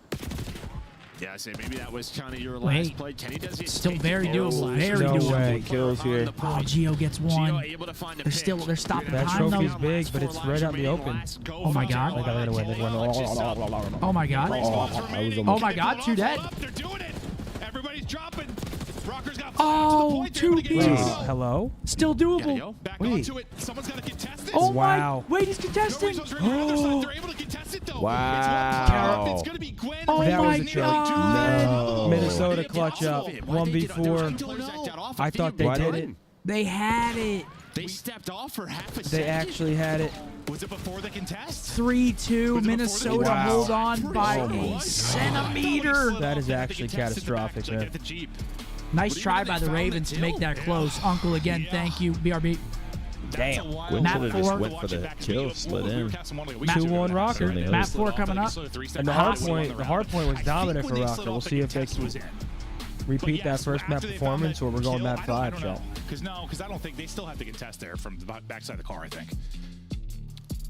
Yeah, I say maybe that was kind of your last Wait. play. Kenny does get Still taken very down. doable. Very No doable. way. Kills here. Oh, Gio gets Gio one. able to find a They're still pick. they're stopping That time trophy's though. big, but it's right out in the open. Oh my God. They gotta win. They win. Oh my God. Oh my God. 2 dead. They're doing it. Everybody's dropping. Rocker's got Oh, 2 Wait, piece. hello? Still doable. Yo. Back Wait. onto it. Someone's got to contest it. Oh wow. my! Wait, he's contesting. Wow. It's going to be Gwen. Oh That my was a joke. God! Minnesota clutch up 1v4. I thought they did it. They had it. They stepped off for half a second. They actually had it. Was it before the contest? 3-2. Minnesota Wow. hold on by a centimeter. That is actually catastrophic, man. Nice try by the Ravens to make that close. Uncle again, thank you. BRB. Damn. Gwen Map should have 4. just went for the kill, slid in. 2-1 Rocker. Map 4 coming up. And the hard point was dominant for Rocker. We'll see if they can repeat that first map performance, or we're going map 5, so. Because I don't think they still have to contest there from the backside of the car, I think.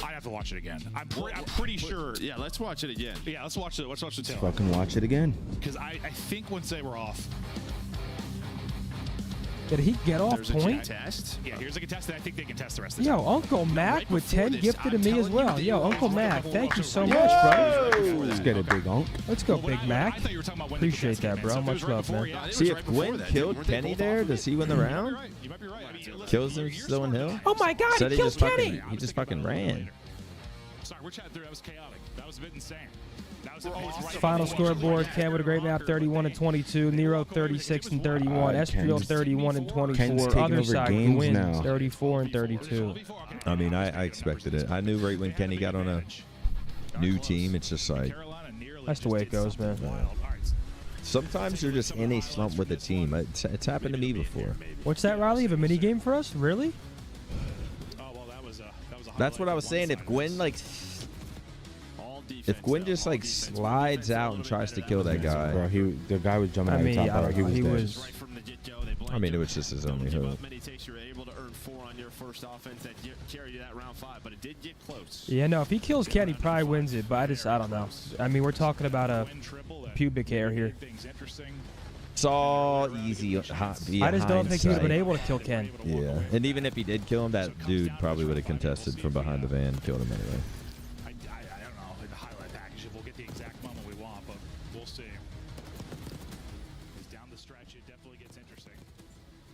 I'd have to watch it again. I'm pretty sure. Yeah, let's watch it again. Yeah, let's watch the tail. Fucking watch it again. Because I think once they were off. Did he get off point? Test. Yeah, here's a contest, and I think they can test the rest of the Yo, time. Uncle Mac with 10 gifted to me as well. Yo, Uncle Mac, thank you so much, bro. Let's get it, Big Unc. Let's go, Big Mac. Appreciate that, bro. Much love, man. See, if Gwen killed Kenny there, does he win the round? Kills him still in hill? Oh my God, Said he killed Kenny. He just fucking ran. Sorry, we're chatting through. That was chaotic. That was a bit insane. Final scoreboard: Ken with a great map, 31-22. Nero 36-31. Estriel 31-24. Other side wins 34-32. I mean, I expected it. I knew right when Kenny got on a new team, it's just like that's the way it goes, man. Sometimes you're just in a slump with a team. It's happened to me before. What's that, Riley? You have a mini game for us? Really? That's what I was saying. If Gwen just like slides out and tries to kill that guy, bro, the guy was jumping out of the top power. He was dead. I mean, it was just his only hope. Yeah, no, if he kills Ken, he probably wins it, but I don't know. I mean, we're talking about a pubic hair here. It's all easy. I just don't think he would have been able to kill Ken. Yeah, and even if he did kill him, that dude probably would have contested from behind the van and killed him anyway. I don't know in the highlight package if we'll get the exact moment we want, but we'll see. Because down the stretch, it definitely gets interesting.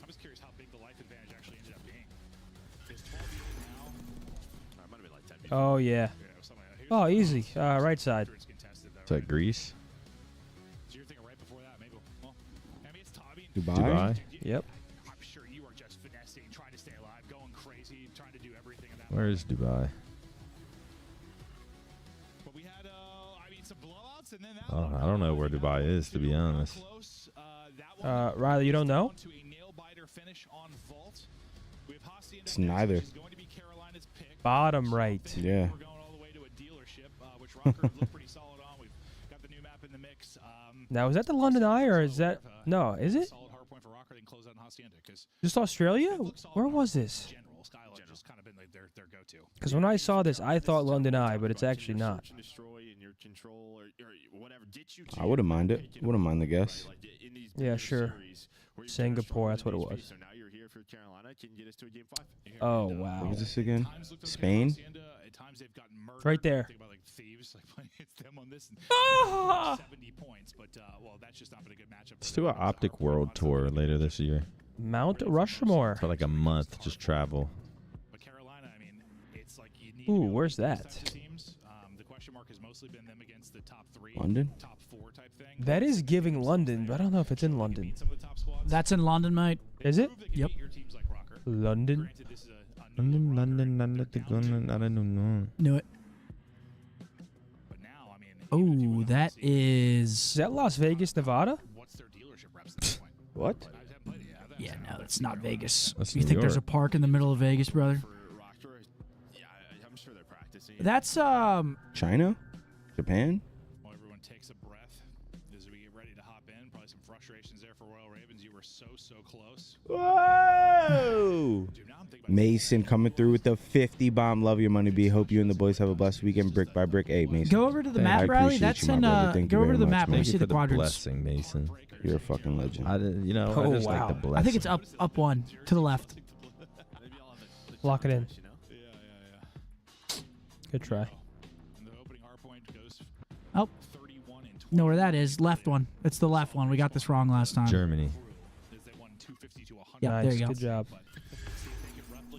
I'm just curious how big the life advantage actually ended up being. It's 12 now. It might have been like 10. Oh, yeah. Oh, easy. Right side. Is that Greece? Dubai? Yep. I'm sure you are just finessing, trying to stay alive, going crazy, trying to do everything in that. Where is Dubai? But we had, some blowouts, and then that Oh, I don't know where Dubai is, to be honest. Riley, you don't know? It's neither. Bottom right. Yeah. Now, is that the London Eye, or is that... No, is it? Just Australia? Where was this? Because when I saw this, I thought London Eye, but it's actually not. I wouldn't mind it. Wouldn't mind the guess. Yeah, sure. Singapore, that's what it was. Oh, wow. What was this again? Spain? Right there. Let's do an OpTic World Tour later this year. Mount Rushmore. For like a month, just travel. Ooh, where's that? London? That is giving London, but I don't know if it's in London. That's in London, mate. Is it? Yep. London. London. I don't know. Knew it. Oh, that is... Is that Las Vegas, Nevada? What? Yeah, no, it's not Vegas. That's You New think there's a York. park in the middle of Vegas, brother? That's, China? Japan? While everyone takes a breath as we get ready to hop in, probably some frustrations there for Royal Ravens. You were so close. Whoa! Mason coming through with the 50 bomb. Love your money, B. Hope you and the boys have a blessed weekend. Brick by brick. Hey, Mason. Go over to the I map, Riley. appreciate That's you, my in, brother. Thank go you over to very the much, map. Let me man. see the quadrants. Blessing, Mason. You're a fucking legend. I just like the blessing. I think it's up one to the left. Lock it in. Good try. Oh. Know where that is. Left one. It's the left one. We got this wrong last time. Germany. Yeah, Nice. there you go. Good job.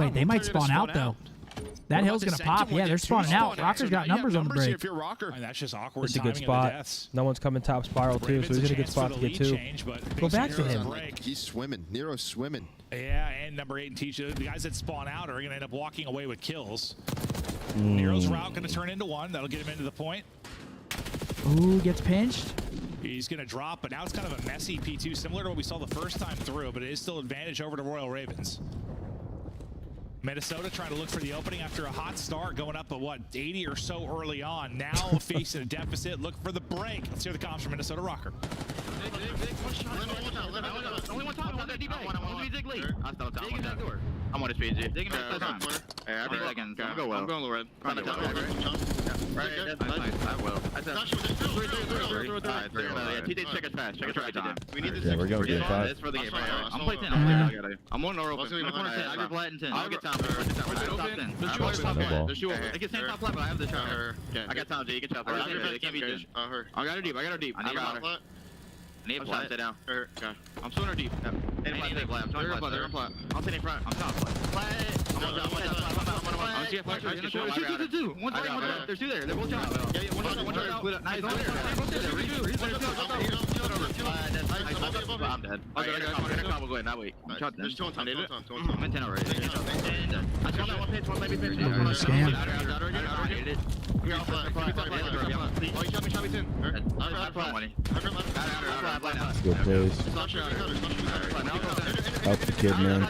Wait, they might spawn out though. That hill's going to pop. Yeah, they're spawning out. Rocker's got numbers on the break. If you're Rocker, and that's just awkward. It's a good spot. No one's coming top spiral, too, so he's in a good spot to get two. Go back to him. He's swimming. Nero's swimming. Yeah, and number 8 and TJ, the guys that spawn out are going to end up walking away with kills. Nero's route going to turn into 1. That'll get him into the point. Ooh, gets pinched. He's going to drop, but now it's kind of a messy P2, similar to what we saw the first time through, but it is still advantage over the Royal Ravens. Minnesota trying to look for the opening after a hot start, going up at, what, 80 or so early on. Now facing a deficit, look for the break. Let's hear the comms from Minnesota Rocker. I'm on his page. Digging back the time. I'm going low red. Yeah, we're going good. 5. I'm playing 10. I'm on or open. I got flat and 10. I'll get time. There's 2 open. I get 10 top flat, but I have the shot. I got time, Jay. You can chop. They can't beat this. I got her deep. I need her. Need flat. Stay down. I'm swimming her deep. Need flat. They're in flat. I'll take in front. I'm top flat. I'm on top. I'm see a flat. There's 2. There's 2 there. They're both top. Yeah, one shot. Nice. I'm dead. I gotta go ahead. Now wait. There's 2 on top. I'm in 10 already. I saw that one pitch. One maybe pitch. Scam. Shot me 10. Good plays. Help the kid, man.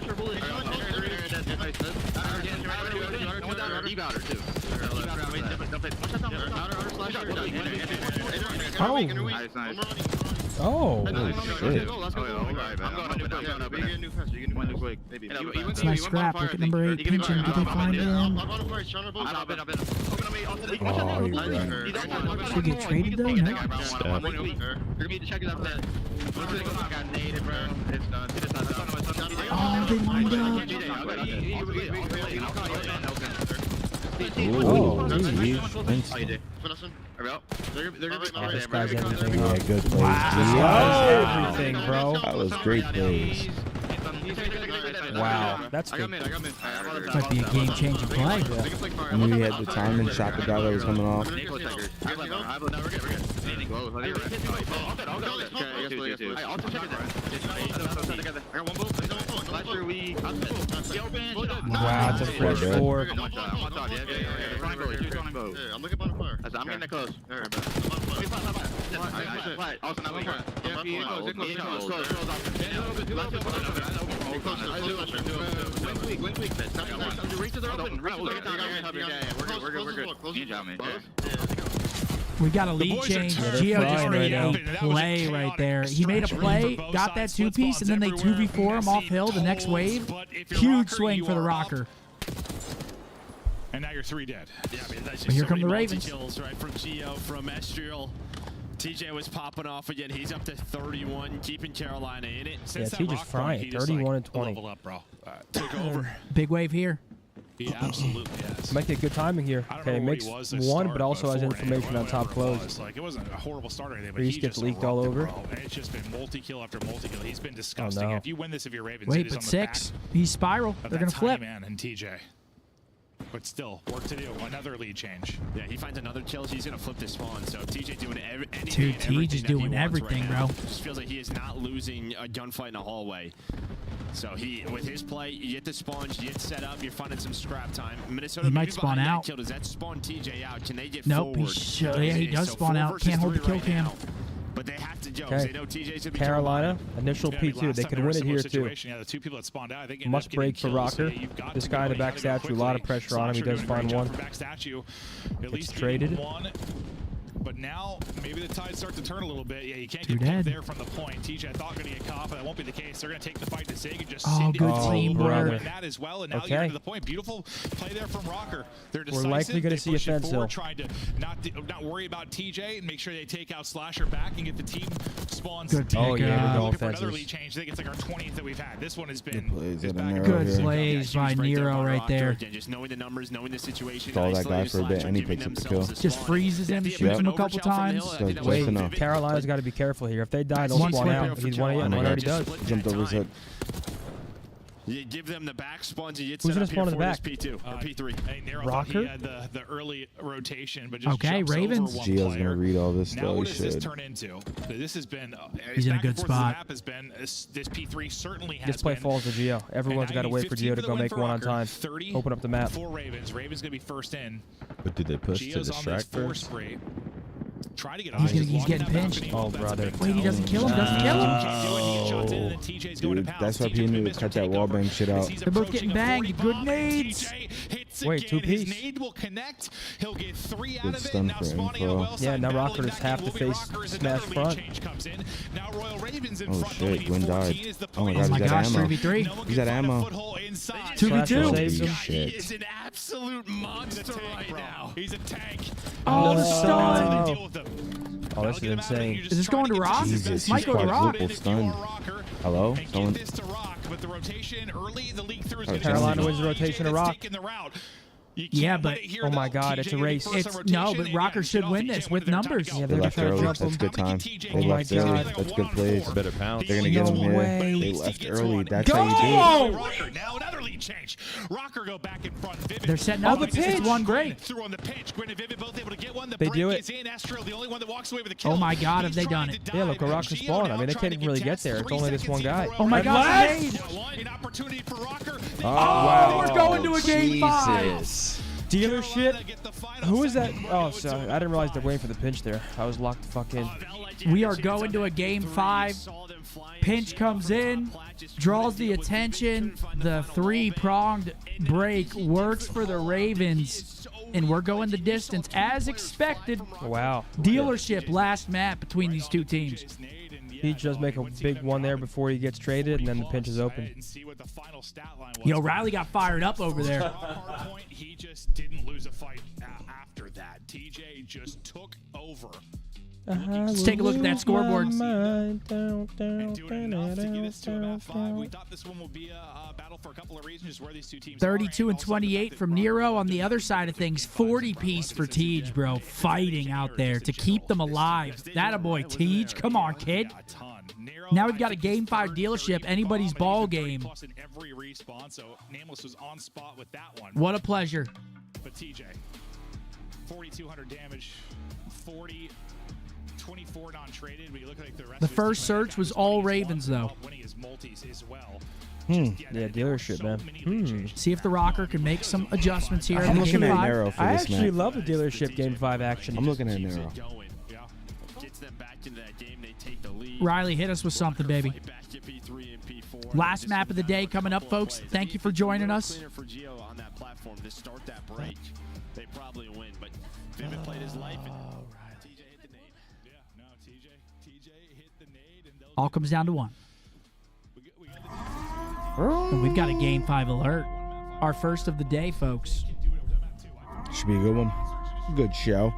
Oh, shit. It's nice scrap. Look at number 8 pinching. Did they find him? Should we get traded though? No. Oh, they lined up. Oh, This guy's everything. Yeah, good plays. Wow. Everything, bro. That was great plays. Wow, that's good. Might be a game-changing play. I knew he had the time and shot the guy that was coming off. Wow, it's a fresh 4. I'm looking on fire. I'm getting that close. We got a lead change. Gio just made a play right there. He made a play, got that 2-piece, and then they 2v4 him off hill the next wave. Huge swing for the Rocker. And now you're 3 dead. Yeah, I mean, that's But just here so come the many Ravens. multi-kills, right, from Gio, from Estriel. TJ was popping off again. He's up to 31, keeping Carolina in it. Yeah, TJ's frying. 31 and 20. Leveled up, bro. Took over. Big wave here. He absolutely has. Might get good timing here. Okay, he makes 1, but also has information on top close. Like, it wasn't a horrible start or anything, but Reese he gets just leaked all over. bro. And it's just been multi-kill after multi-kill. He's been disgusting. Oh, no. If you win this, if you're Ravens, Wait, it is but on the 6. back He's spiral. of They're that going to flip. tiny man and TJ. But still, work to do. Another lead change. Yeah, he finds another kill. He's going to flip this spawn. So TJ doing anything. Dude, TJ's doing everything, bro. Just feels like he is not losing a gunfight in a hallway. So he, with his play, you get the spawns, you get set up, you're finding some scrap time. Minnesota, He might spawn out. Kill. Does that spawn TJ out? Can they get Nope, forward? yeah, he does spawn out. Can't hold the kill cam. But they have to, Joe. Okay. They know TJ's to be Carolina, initial P2. They could win it here, too. Yeah, the 2 people that spawned out, I think Must break for Rocker. This guy in the back statue, a lot of pressure on him. He does find 1. Gets traded. But now, maybe the tides start to turn a little bit. Yeah, you can't Too get dead. there from the point. TJ, I thought, going to get caught, but that won't be the case. They're going to take the fight to Sig and just Oh, send it good to teamwork. and that as well. And now you're into the point. Beautiful play there from Rocker. They're decisive. We're likely going to see a fence hill. Trying to not worry about TJ and make sure they take out Slasher back and get the team spawns. Good Oh, yeah, we're going for another fences. lead change. I think it's like our 20th that we've had. This one has been Good plays by Nero right there. Again, just knowing the numbers, knowing the situation. Saw that guy for a bit, and he picks up the kill. Just freezes him, shoots him a couple times. Wait, Carolina's got to be careful here. If they die, they'll One spawn swipe out. He's 1 1 already does. Jumped over his head. You give them the back spawns, and you get Who's set gonna up here spawn in for the this back? P2 or P3. Hey, Nero Rocker? thought he had the early rotation, but just Okay, jumps Ravens. over one Gio's player. gonna read all this Now though. He what does this should. turn into? This has been He's in a back good and forth spot. The map has been this P3 certainly has This play been. falls to Gio. Everyone's got to wait for Gio to go make one on time. 30 Open up the map. for Ravens. Ravens gonna be first in. But did they push to Gio's on this distract 4 first? spree. Try to get He's getting pinched. Oh, brother. Wait, he doesn't kill him. Doesn't kill him. Dude, that's why people need to cut that wallbang shit out. They're both getting banged. Good nades. Wait, 2 piece. His nade will connect. He'll get 3 out Good of it. stun Now for spawning a info. well-side Yeah, now battle Rocker is half the exactly face Rocker is smash another lead front. change comes in. Now Royal Ravens in Oh front, shit, leading Gwyn 14 died. is the Oh my point. god, he's got ammo. 3v3. He's got ammo. 2v2. Saves him. He Shit. is an absolute monster right now. He's a tank. Oh, the That's how stun. they deal with him. Oh, this is insane. Is this going to Rock? Jesus, Might he's go to Rock. quadruple stunned. Hello? And Someone. get this to Rock, but the rotation early, the league through is Oh, going Carolina to wins the rotation to Rock. Yeah, but Oh my God, it's a race. no, but Rocker should win this with numbers. Yeah, They they're left trying to early. jump That's him. good time. Oh They my left early. God. That's good plays. Better pounce. They're gonna get No him here. way. They left early. That's Go! how you do it. Rocker, now another lead change. Rocker go back in front. Vivid. They're setting up. the It's pitch. one great. Through on the pitch. Gwen and Vivid both able to get one. The They break do it. is in. Astro, the only one that walks away with a kill. Oh my God, have He's they trying done to it? dive. Yeah, look, a Rocker Gio spawn. I now mean, they trying can't to really get get there. It's 3 only this seconds one guy. in for Oh my Red God, Flash. nade. An opportunity for Rocker. Oh, we're going to a game 5. Jesus. Dealership. Who is that? Oh, sorry. I didn't realize they're waiting for the pinch there. I was locked the fuck in. We are going to a game 5. Pinch comes in, draws the attention. The 3-pronged break works for the Ravens, and we're going the distance as expected. Wow. Dealership last map between these two teams. He just make a big one there before he gets traded, and then the pinch is open. Yo, Riley got fired up over there. Hardpoint, he just didn't lose a fight after that. TJ just took over. Let's take a look at that scoreboard. And doing enough to get us to about 5. We thought this one would be a battle for a couple of reasons, just where these two teams 32 are, and 28 from Nero. On the other side of things, 40 piece for Tej, bro. Fighting out there to keep them alive. That a boy, Tej. Come on, kid. Now we've got a game 5 dealership. Anybody's ball game. in every respawn, so Nameless was on spot with that one. What a pleasure. But TJ, 4,200 damage, 40, 24 non-traded. But you look like the rest The of his first team search was all Ravens, though. winning his multis as well. Yeah, dealership, man. See if the Rocker can make some adjustments here. I'm in looking game at 5. Nero for I this actually match. love the dealership game 5 action. I'm looking at Nero. Gets them back into that game. They take the lead. Riley, hit us with something, baby. Back to P3 and P4. Last map of the day coming up, folks. Thank you for joining us. Cleaner for Gio on that platform to start that break. They probably win, but Vivid played his life. And TJ hit the nade. Yeah, no, TJ hit the nade, and they'll All comes down to one. And we've got a game 5 alert. Our first of the day, folks. Should be a good one. Good show.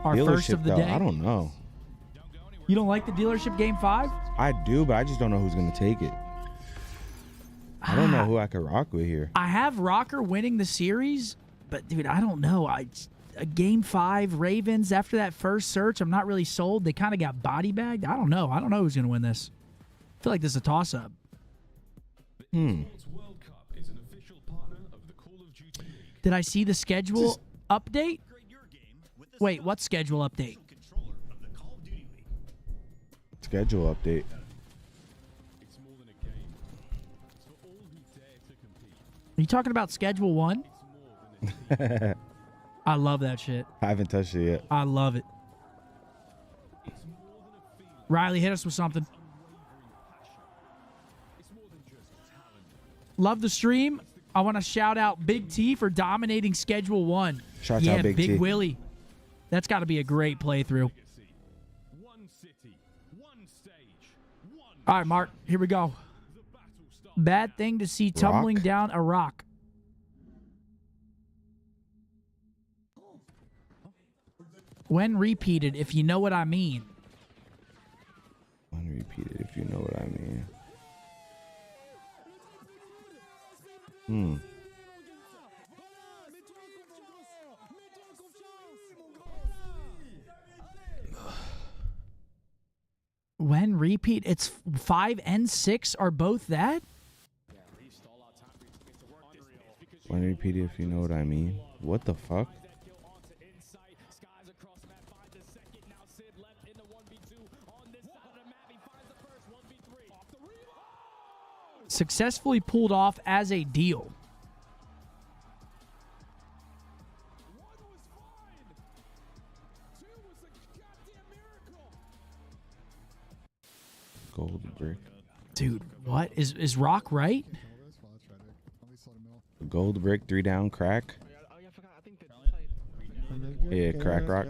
Our first Dealership, of the though, day. I don't know. You don't like the dealership game 5? I do, but I just don't know who's gonna take it. I don't know who I could rock with here. I have Rocker winning the series, but dude, I don't know. A game 5 Ravens after that first search, I'm not really sold. They kind of got body bagged. I don't know. I don't know who's gonna win this. I feel like this is a toss up. Did I see the schedule update? Wait, what schedule update? Schedule update. Are you talking about schedule 1? I love that shit. I haven't touched it yet. I love it. Riley, hit us with something. Love the stream. I want to shout out Big T for dominating Schedule 1. Shout out Big T. Willie. That's got to be a great playthrough. All right, Mark, here we go. Bad thing to see tumbling down a rock. When repeated, if you know what I mean. When repeated, if you know what I mean. When repeat, it's 5 and 6 are both that? repeat it if you know what I mean. What the fuck? Successfully pulled off as a deal. Gold brick. Dude, what? Is Rock right? Gold brick, 3 down, crack. Yeah, crack rock.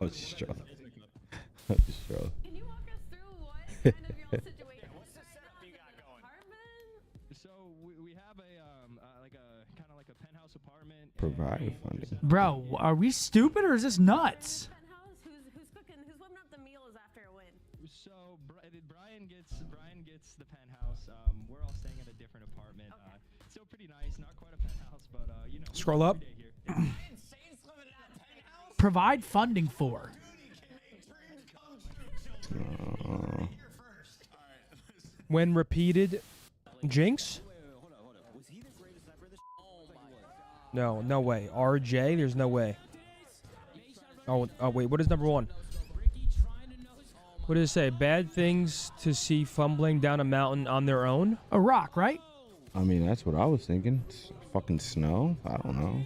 Oh, straw. Oh, straw. Can you walk us through what kind of your situation? What's the setup you got going? So we have a kind of like a penthouse apartment. Provide funding. Bro, are we stupid or is this nuts? Who's cooking? Who's whipping up the meals after a win? So Brian gets the penthouse. We're all staying in a different apartment. Still pretty nice, not quite a penthouse, but you know. Scroll up. Provide funding for. When repeated, Jinx? No, no way. RJ, there's no way. Oh, wait, what is number 1? What does it say? Bad things to see fumbling down a mountain on their own? A rock, right? I mean, that's what I was thinking. It's fucking snow. I don't know.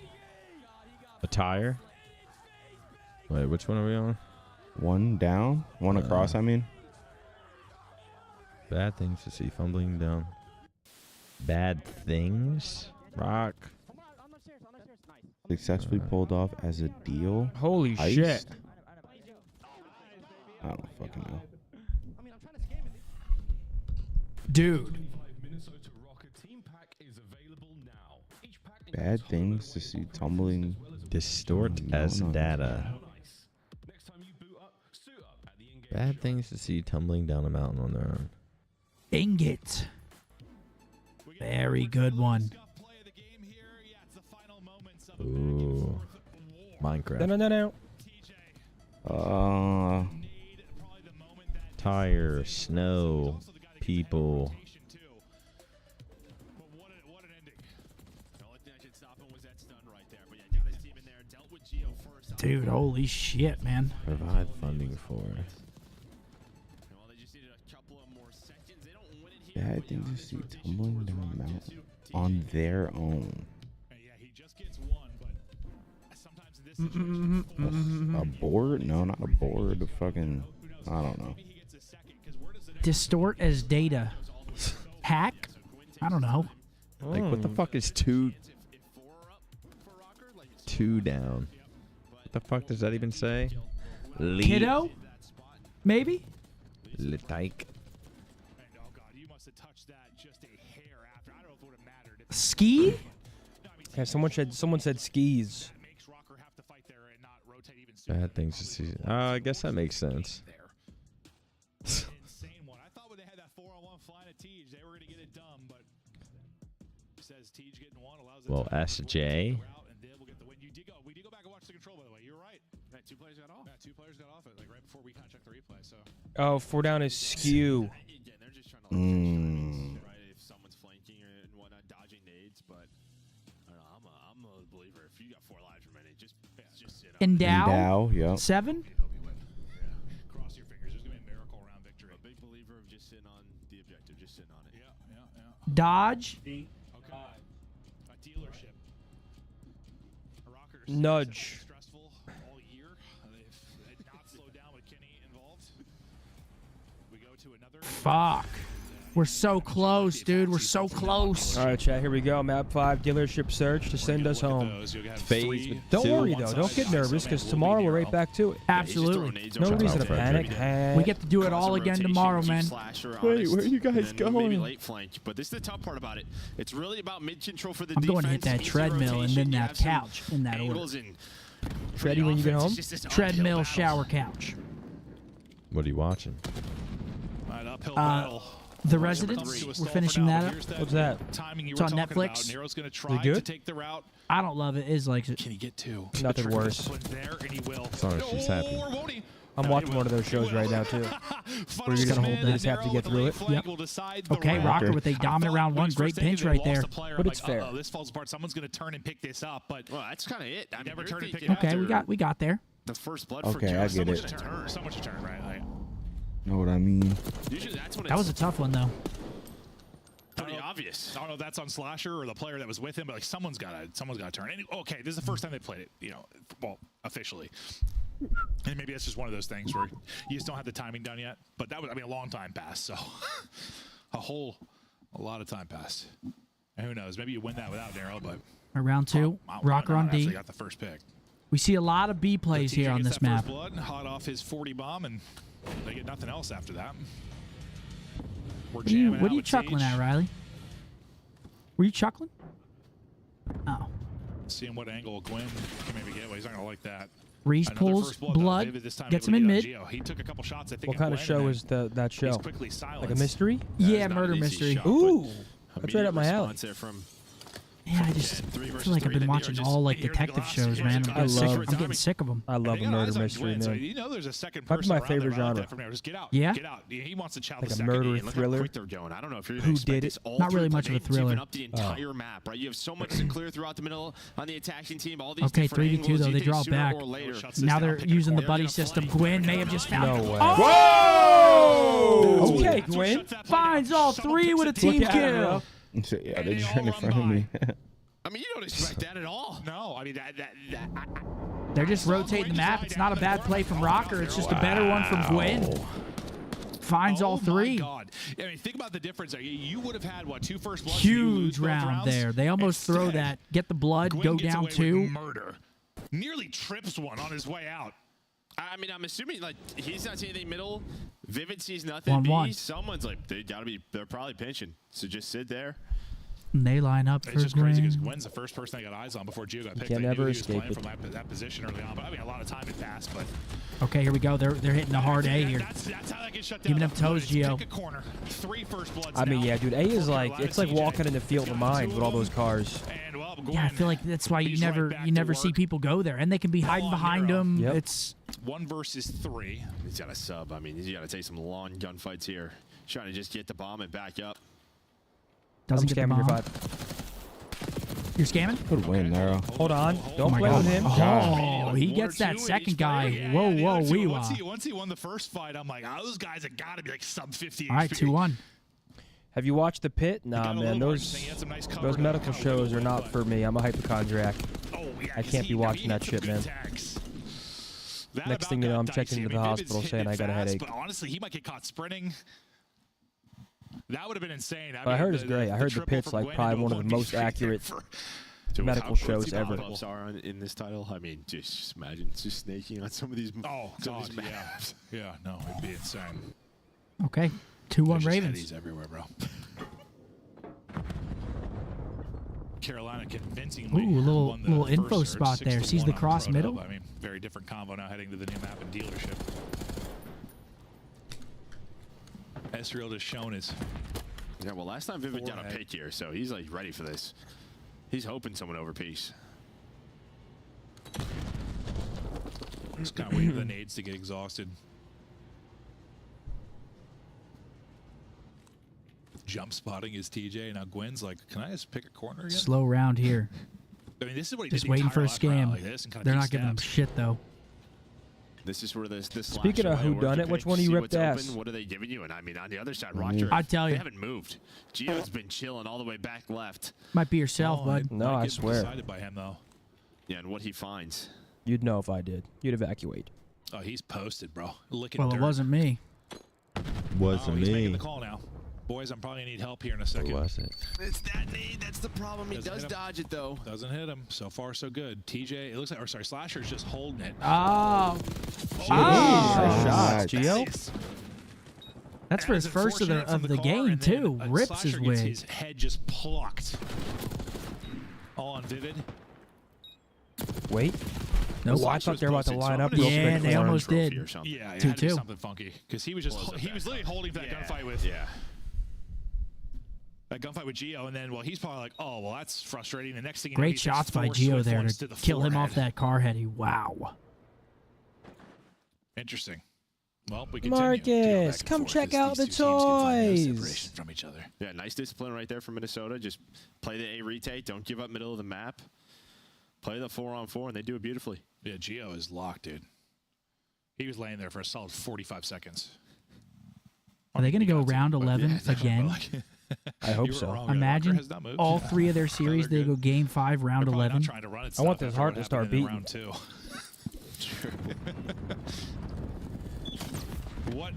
A tire? Wait, which one are we on? 1 down, 1 across, I mean. Bad things to see fumbling down. Bad things? Rock. Successfully pulled off as a deal. Holy Iced? shit. I don't fucking know. Dude. Bad things to see tumbling. Distort as data. Bad things to see tumbling down a mountain on their own. Ingot. Very good one. Ooh. Minecraft. No. Tire, snow, people. Dude, holy shit, man. Provide funding for. Bad things to see tumbling down a mountain on their own. A board? No, not a board. A fucking, I don't know. Distort as data. Hack? I don't know. Like, what the fuck is two down? What the fuck does that even say? Kiddo? Maybe? Litike. Ski? Yeah, someone said skis. Bad things to see. I guess that makes sense. Well, SJ. Oh, 4 down is skew. Endow? Yeah. 7? Cross your fingers. There's going to be a miracle round victory. A big believer of just sitting on the objective, just sitting on it. Yeah. Dodge? Okay. A dealership. Rockers. Nudge. Stressful all year. They've not slowed down with Kenny involved. We go to another. Fuck. We're so close, dude. We're so close. All right, chat. Here we go. Map 5 dealership search to send us home. Phase Don't 2. worry though. Don't get nervous because tomorrow we're right back to it. Absolutely. No reason to panic. We get to do it all again tomorrow, man. Wait, where are you guys going? Maybe late flank, but this is the tough part about it. It's really about mid control for the I'm defense. going to hit that easy treadmill and rotation, then you that have some couch in that order. angles and Tready when you get home? Treadmill, shower, couch. What are you watching? Right, uphill battle. The Residence. We're finishing that up. What's that? It's on Netflix. Nero's going to Is try it good? to take the route. I don't love it. It's like Can he get 2? Nothing worse. There, and he will. Sorry, she's happy. Or won't he? I'm watching one of those shows right now too. Where you're gonna hold that. Just have to get through it. Yep. Okay, Rocker with a dominant round one. Great pinch right there. But it's fair. This falls apart. Someone's going to turn and pick this up, but well, that's kind of it. I never mean, turn and pick it thinking up. Okay, we got there. the first blood Okay, for I Joe. get it. So much to turn, right? Like, Know what I mean? Usually that's when That was a tough one though. pretty obvious. I don't know if that's on Slasher or the player that was with him, but like someone's got to turn. And, okay, this is the first time they played it, you know, well, officially. And maybe that's just one of those things where you just don't have the timing done yet. But that was, I mean, a long time passed, so a lot of time passed. And who knows? Maybe you win that without Darryl, but Round two, Rocker on D. Got the first pick. We see a lot of B plays here on this map. Blood, hot off his 40 bomb, and they get nothing else after that. We're jamming What out are you with chuckling Sage. at, Riley? Were you chuckling? Oh. Seeing what angle Gwen can maybe get. Well, he's not going to like that. Reese Another pulls first blood, blood, David this time gets able him to in get mid. on Gio. He took a couple shots, I think. What kind of show is that show? He's quickly Like a silenced. mystery? Yeah, murder mystery. Ooh, that's right up my alley. Yeah, I just feel like I've been watching all like detective shows, man. I'm getting sick of them. I love a murder mystery, So man. you know there's a second Might be person my around there, favorite but I like genre. that from there. Just get out. Yeah? Get out. He wants to chow Like the a second. murder Look how thriller. Quick they're going. I don't know if you're Who did it? Not really much of a thriller. Up the entire map, right? You have so much to clear throughout the middle on the attacking team. All these Okay, different 3v2 angles. though. You They think draw sooner back. or later- Now they're using the buddy system. Gwen may have just found. No way. Oh! Okay, Gwen. Finds all three with a team Look at it, kill. bro. So, yeah, they're just right in front of me. I mean, you don't expect that at all. No, I mean that They're just rotating the map. It's not a bad play from Rocker. It's just a better one from Gwen. Finds all three. God. I mean, think about the difference. You would have had what, 2 first bloods? Huge round there. They almost throw that. Get the blood. Gwen Go gets down away with 2. murder. Nearly trips one on his way out. I mean, I'm assuming like he's not seeing anything middle. Vivid sees nothing. 1-1. B, someone's like they're probably pinching. So just sit there. And they line up It's for just crazy because Gwen. Gwen's the first person I got eyes on before Gio got picked. can I knew never he was escape playing it. from that position early on, but I mean, a lot of time had passed. But Okay, here we go. They're hitting the hard A here. that's how that gets shut down. Giving them toes, Gio. Pick a corner. 3 first bloods. I mean, now. yeah, dude. A is like it's like CJ. walking in the field of mine with all those cars. And well, Yeah, I feel like that's why you never see people go there, and they can be hiding behind them. Yep. It's 1 versus 3. He's got a sub. I mean, he's got to take some long gunfights here. Trying to just get the bomb and back up. doesn't I'm get the scamming your bomb. 5. You're scamming? Good win, Nero. Hold on. Don't my play God. with him. Oh, he gets that second guy. Whoa, whoa, wee Once he won the first fight, I'm like, those guys have got to be like sub 50. All right, 2-1. Have you watched The Pit? Nah, got a man. little more Those interesting. He had some nice cover those to medical cover shows the are not but- for me. I'm a hypochondriac. Oh, yeah, I 'cause can't be he watching hit that some shit, good man. tags. That Next about thing you know, got I'm dicey. checking into I the mean, hospital Vivid's saying hitting I got a fast, headache. But honestly, he might get caught sprinting. That would have been insane. I heard it's great. I heard The triple Pit's from like Gwen probably into one a of the most 1v3 there accurate for- Dude, medical how shows crazy ever. pop-ups are in this title. I mean, just imagine just snaking on some of these. Oh, some of God, these yeah. maps. Yeah, no, it'd be insane. Okay, There's 2-1 just Ravens. eddies everywhere, bro. Carolina convincingly Ooh, a little- won the little first info surge, spot there. 6-1 Sees the on cross Pro middle. Dub. I mean, very different combo now heading to the new map and dealership. Esriel just shown his. Yeah, well, last time Vivid got a pick here, so he's like ready for this. He's hoping someone over piece. Just kind of waiting for the nades to get exhausted. Jump spotting is TJ. Now Gwen's like, can I just pick a corner again? Slow round here. I mean, this is what he Just did the waiting entire for a last round, scam. like this and kinda They're keep not giving them steps. shit though. This is where this Speaking of whodunit, which one of you ripped ass? What are they giving you? And I mean, on the other side, Roger. I tell you. They haven't moved. Gio's been chilling all the way back left. Might be yourself, bud. No, I Get swear. decided by him though. Yeah, and what he finds. You'd know if I did. You'd evacuate. Oh, he's posted, bro. Licking Well, dirt. it wasn't me. Wasn't He's making me. the call now. Boys, I'm probably gonna need help here in a second. Who was it? It's that need. That's the problem. He Doesn't does hit him. dodge it though. Doesn't hit him. So far, so good. TJ, it looks like, or sorry, Slasher's just holding it. Oh. Nice Oh. shots, Gio. That's for his first of the game too. Rips his Slasher gets wig. his head just plucked. All on Vivid. Wait. Nope. Oh, I thought they were about to line up. real Yeah, quick they for him. almost did. Yeah, it had to be 2-2. something funky because he was just he was literally holding that gunfight with that gunfight with Gio, and then he's probably like, oh well, that's frustrating. The next thing you know, Great he takes shots by 4 Gio swift there ones to the kill him off forehead. that car heady. Wow. Interesting. Well, we continue. Marcus, come check out the toys. From each other. Yeah, nice discipline right there from Minnesota. Just play the A retake. Don't give up middle of the map. Play the 4-on-4, and they do it beautifully. Yeah, Gio is locked, dude. He was laying there for a solid 45 seconds. Are they going to go round 11 again? I hope so. Imagine all 3 of their series, they go game 5, round 11. I want this heart to start beating. Round 2. What?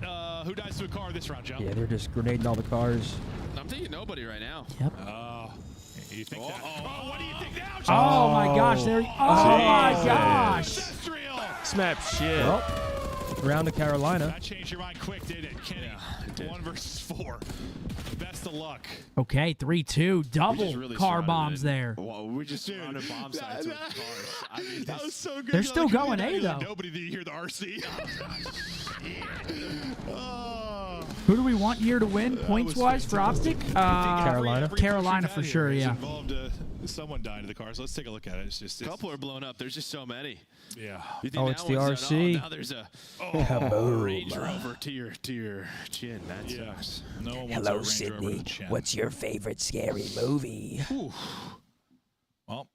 Who dies to a car this round, Joe? Yeah, they're just grenading all the cars. I'm thinking nobody right now. Yep. You think that? Oh, what do you think now, Joe? Oh my gosh! There. Oh my gosh! Snap shit. Well, round to Carolina. That changed your mind quick, did it, Kenny? Yeah, 1 versus 4. Best of luck. Okay, 3-2, double really car bombs there. Well, we just surrounded bomb sites with cars. I mean, that was so good. They're still going A though. Nobody did hear the RC. Who do we want here to win points wise for OpTic? Carolina. Carolina for sure. Yeah. Involved someone dying to the cars. Let's take a look at it. It's just a couple are blown up. There's just so many. Yeah. Oh, it's the RC. Now there's a Range Rover to your chin. That sucks. No one wants Hello, a Range Rover Sydney. to the chin. What's your favorite scary movie? Well,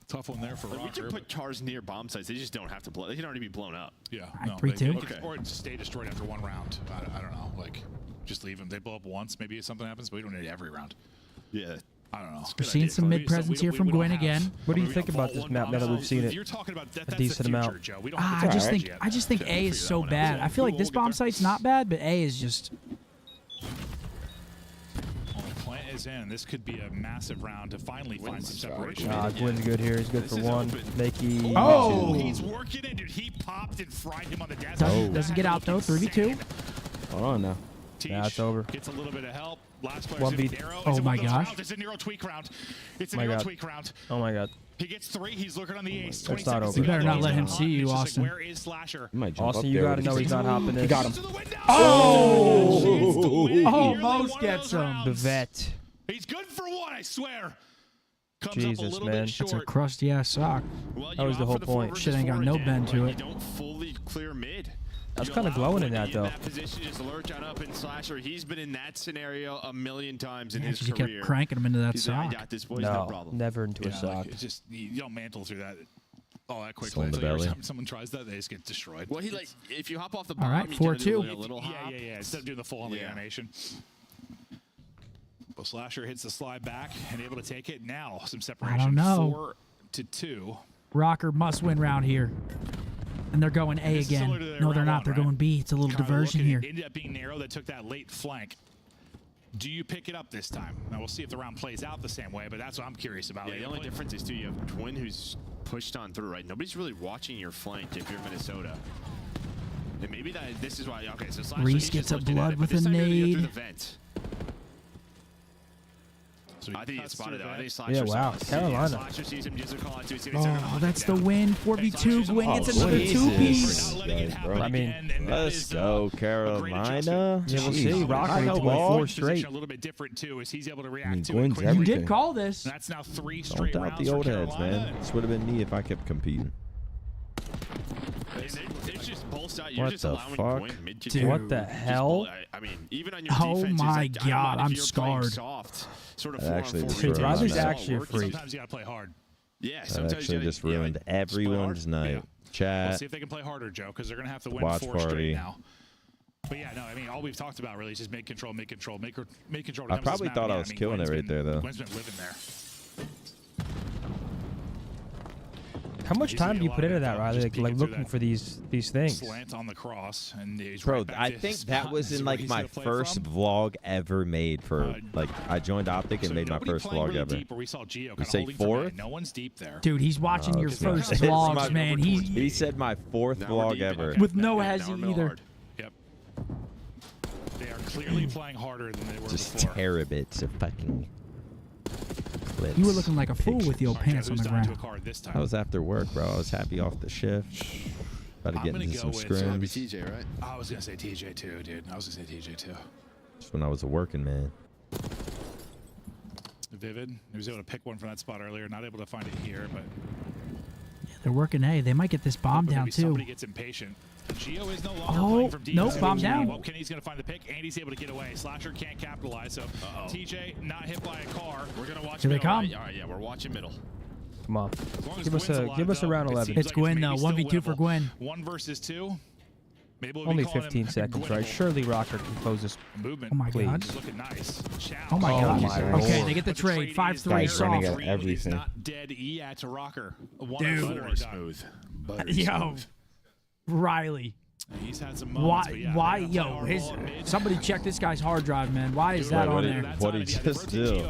tough one there for Rocker. We can put cars near bomb sites. They just don't have to blow. They can already be blown up. Yeah. No, 3-2. Okay. Or stay destroyed after 1 round. I don't know. Like, just leave them. They blow up once. Maybe something happens, but we don't need every round. Yeah. I don't know. We're seeing some mid presence here from Gwyn again. What do you think about this map now that we've seen it You're talking about a decent amount? I just think A is so bad. I feel like this bomb site's not bad, but A is just. Well, the plant is in. This could be a massive round to finally find some separation. Gwyn's good here. He's good for 1. Makey. Oh, he's working it, dude. He popped and fried him on the desk. Doesn't get out though. 3v2. Hold on now. Yeah, it's over. Gets a little bit of help. Last player 1v. Oh my gosh. It's a Nero tweak round. It's a Nero tweak round. Oh my god. He gets 3. He's looking on the ace. It's not over. You better not let him see you, Austin. Where is Slasher? Austin, you gotta know he's not hopping in. He got him. Oh! Almost gets him. The vet. He's good for 1, I swear. Comes Jesus, up a little man. bit short. That's a crusty ass sock. Well, That was the whole point. Shit ain't got no bend to it. You don't fully clear mid. I was kind of glowing in that, though. In that position, just lurch on up in Slasher. He's been in that scenario a million times in his You career. kept cranking him into that He's like, sock. I got this, boys, no No, problem. never into a sock. Like, it's just you don't mantle through that all that quickly. Still in the Until belly. someone tries that, they just get destroyed. Well, he like if you hop off the All bomb, right, you kinda do 4-2. a little hop. Yeah. Instead of doing the full on the animation. But Slasher hits the slide back and able to take it. Now some separation. I don't know. 4-2. Rocker must win round here. And they're going A This is similar again. to their No, they're round not. one, They're right? going B. It's a little Kinda diversion looking, here. It ended up being Narrow that took that late flank. Do you pick it up this time? Now we'll see if the round plays out the same way, but that's what I'm curious about. Yeah, the only difference is too you have Twin who's pushed on through, right? Nobody's really watching your flank if you're Minnesota. And maybe this is why. Okay, so Slasher, Reese he's gets just a looking at blood it, with but this a time you're gonna go through nade. the vent. So I think he spotted it. I think Slasher Yeah, wow. saw it. Carolina. Slasher sees him, just a call out to him. Oh, that's the win. 4v2. Gwyn gets another Jesus. 2-piece. Guys, bro. I mean, Let's go, Carolina. Yeah, we'll see. Jeez. Rocker needs to win ball. 4 straight. A little bit different too, is he's able to I react mean, to it Gwyn's quickly. You everything. did call this. That's now 3 Don't straight doubt rounds the for old heads, Carolina. man. This would have been me if I kept competing. It's just both sides. What You're just the allowing fuck? Gwyn mid to Dude, what the hell? I mean, even on your Oh defense, my it's like, I don't God, mind if I'm you're playing scarred. Soft, sort of That actually 4-on-4 just Dude, range. ruined Riley's my night. actually a freak. Sometimes you gotta play hard. Yeah, That sometimes actually you just gotta, ruined play everyone's hard. night. We'll Chat. see if they can play harder, Joe, because they're gonna have to win Watch 4 party. straight now. But yeah, no, I mean, all we've talked about really is just make control. When I it comes to this probably map. thought Yeah, I was mean, killing it Gwyn's right there, though. Gwyn's been living there. How much He's time do you getting a put lot into of that, info, Riley? just Like peeking through looking that for these things. Slant on the cross, and he's Bro, right back I to think his that spot. was This is in where like he's my gonna play first from. vlog ever made for like I joined OpTic and So made my nobody first playing vlog really ever. deep where we saw Gio You kinda say holding for man. fourth? No one's deep there. Dude, he's watching your Okay. first It's vlogs, my- man. He said my 4th Now we're vlog deep. ever. With no Yeah, hezzy now we're either. hard. Yep. They are clearly playing harder than they were Just before. terabits of fucking clips. You were looking like a fool with your Alright, pants Joe, on who's the dying to a ground. card this time? I was after work, bro. I was happy off the shift. About to I'm get gonna into go some with- That'd be scrims. TJ, right? I was gonna say TJ too, dude. I was gonna say TJ too. Just when I was a working man. Vivid. He was able to pick one from that spot earlier. Not able to find it here, but They're working A. They might get this bomb down too. Somebody gets impatient. Gio is no longer playing from deep. Nope, bomb down. Well, Kenny's going to find the pick, and he's able to get away. Slasher can't capitalize, so TJ not hit by a car. We're going to watch Here they middle. come. All right, yeah, we're watching middle. Come on. Give us a round 11. It's Gwyn though. 1v2 for Gwyn. 1 versus 2. Maybe we'll Only be calling 15 him seconds, right? Surely Rocker can close this. Movement. Oh my please. God. He's looking nice. Oh my God. my Okay, Lord. they get the trade. 5-3 Guys running soft. at everything. Not dead. To Rocker. Dude. Smooth. Yo, Riley. He's had some moments, Why? but yeah, Why? they're gonna Yo, play our ball mid. somebody check this guy's hard drive, man. Why is that on there? What did he just do?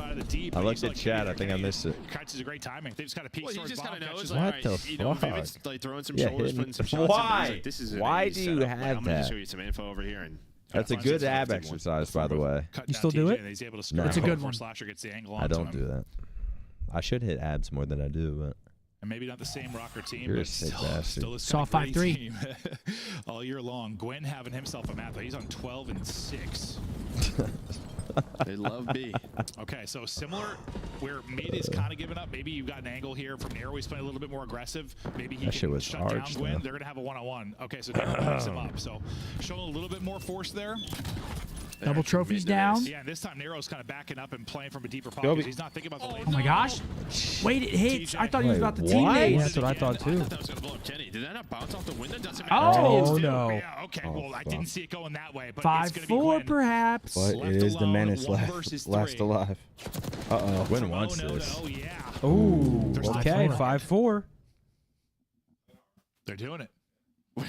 I looked at chat. I think I missed it. Catches a great timing. They just kind of peek Well, he towards just bomb kind of knows. catches. Like, What all right, the you know, fuck? Vivid's like throwing some Yeah, shoulders, hit putting some me. shots. in, but Why? he's like, this is an Why A do you setup. have I'm gonna that? show you some info over here. And That's a good ab exercise, by the way. Cut You down still do TJ, it? and he's able to No. score It's a before good one. Slasher gets the angle I onto don't him. do that. I should hit abs more than I do, but And maybe not the same Rocker team, You're a but sick still, bastard. still a Saw great 5-3. team all year long. Gwyn having himself a map, though. He's on 12 and 6. They love B. Okay, so similar where mid is kind of giving up. Maybe you've got an angle here from Nero. He's playing a little bit more aggressive. Maybe he That shit can was shut down arched, Gwyn. though. They're going to have a one-on-one. Okay, so Nero picks him up. So showing a little bit more force there. Double trophies down. Yeah, and this time Nero's kind of backing up and playing from a deeper pocket. 'Cause he's not thinking about the lane. Oh my gosh. Wait, it hits. I thought he was about to Yeah, teammate. that's what I thought too. I thought that was gonna blow up Kenny. Did that not bounce off the window? Doesn't Oh, matter. no. Yeah, okay. Well, I didn't see it going that way, but it's going to be 5-4 Gwyn. perhaps. But Left it is the alone, menace one left, versus last three. alive. Uh-oh. Gwyn wants no, this. no, yeah. Ooh, There's okay, 5-4. They're doing it.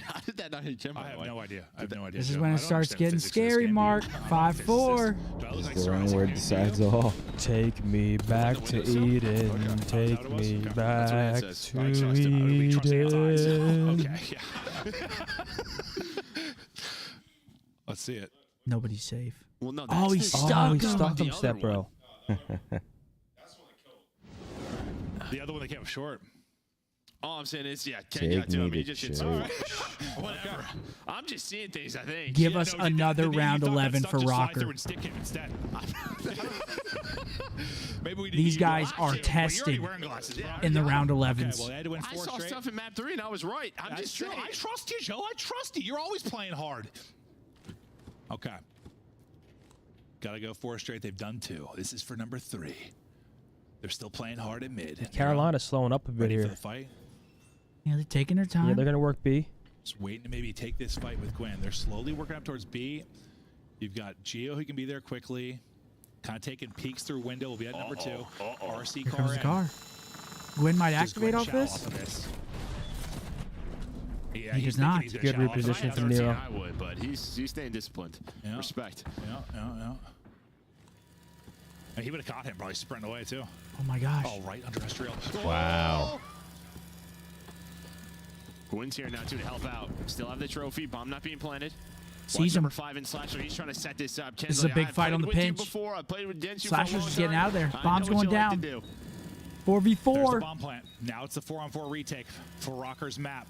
How did that not hit Jim? I have no idea. I have no idea. This is Joe. when I it don't starts understand getting physics of this scary, game. Mark. I'm not a 5-4. physicist. Do I look like The Sir round Isaac word Newton? decides all. Take me back to Eden. Take me That's what it back says. to I trust him. I would be trusting his eyes. Eden. Okay, yeah. Let's see it. Nobody's safe. Well, no, Oh, he that's the- stuck Oh, he him. stuck The him, other step one. bro. The other one that came up short. All I'm saying is, yeah, Take Kenya too. I me mean, to just it's church. whatever. I'm just seeing things. I think. Give Yeah, us no, another you round thought that 11 stuff for just fly Rocker. through and stick him instead. Maybe we need These you guys glasses. are Well, you're tested already wearing glasses, bro. in the round Okay, 11s. well, they had to win I 4 saw straight. stuff in map 3 and I was right. I'm That's just true. saying. I trust you, Joe. I trust you. You're always playing hard. Okay. Got to go 4 straight. They've done 2. This is for number 3. They're still playing hard at mid. Carolina's slowing up a bit Ready for here. the fight. Yeah, they're taking their time. Yeah, they're gonna work B. Just waiting to maybe take this fight with Gwyn. They're slowly working up towards B. You've got Gio who can be there quickly. Kind of taking peeks through window. Will be at number 2. RC Here car comes the in. car. Gwyn might Does activate Gwyn off chow this. of this? Yeah, He he's does thinking not. he's gonna Good chow off this. reposition I from don't see Nero. how- I would, but he's staying disciplined. Yeah. Respect. Yeah. And he would have caught him, probably sprinting away too. Oh my gosh. Oh, right under industrial. Wow. Gwyn's here now too to help out. Still have the trophy. Bomb not being planted. Sees him. Number 5 in Slasher. He's trying to set this up. This is a big fight on the pinch. Before. I played with Denshu Slasher's just getting out of there. Bomb's going going down. 4v4. There's the bomb plant. Now it's the 4-on-4 retake for Rocker's map.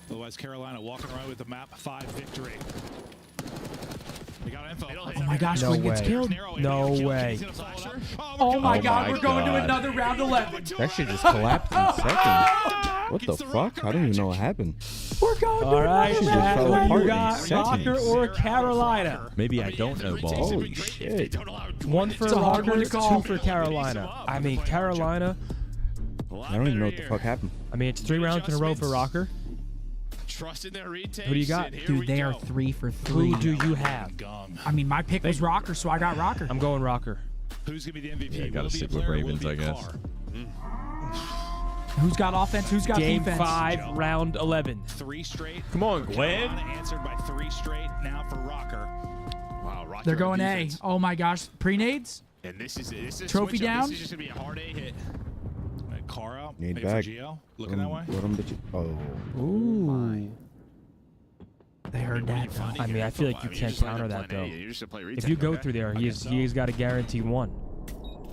Otherwise, Carolina walking around with the map 5 victory. They got info. Oh my gosh, No Gwyn gets way. killed. No way. Oh my Oh god, my we're going to God. another round 11. That shit just collapsed in seconds. What the fuck? I don't even know what happened. We're going All to right, Shit just Matt, fell apart you in got seconds. Rocker or Carolina? Maybe I don't know ball. Holy shit. 1 for It's a hard one Rocker, to call. 2 for Carolina. I mean, Carolina. I don't even know what the fuck happened. I mean, it's 3 rounds in a row for Rocker. Trust in their retakes. Who do you got? and here Dude, we they are go. 3 for 3. Who do you have? I mean, my pick was Rocker, so I got Rocker. I'm going Rocker. Who's going to be the MVP? Yeah, Will gotta it be a stick with player or will it Ravens, be a I guess. car? Who's got offense? Who's got Game defense? 5, round 11. 3 straight. Come on, for Gwen. Carolina, answered by 3 straight now for Rocker. Wow, Rocker They're on going A. defense. Oh my gosh. Pre-nades? And this is a Trophy switch up. down? This is just going to be a hard A hit. Car out. Need Maybe back. for Gio. Looking that way. What them bitches? Oh. Ooh. They heard that, though. I mean, I feel like you can't counter that, though. If you go through there, he's got a guaranteed 1.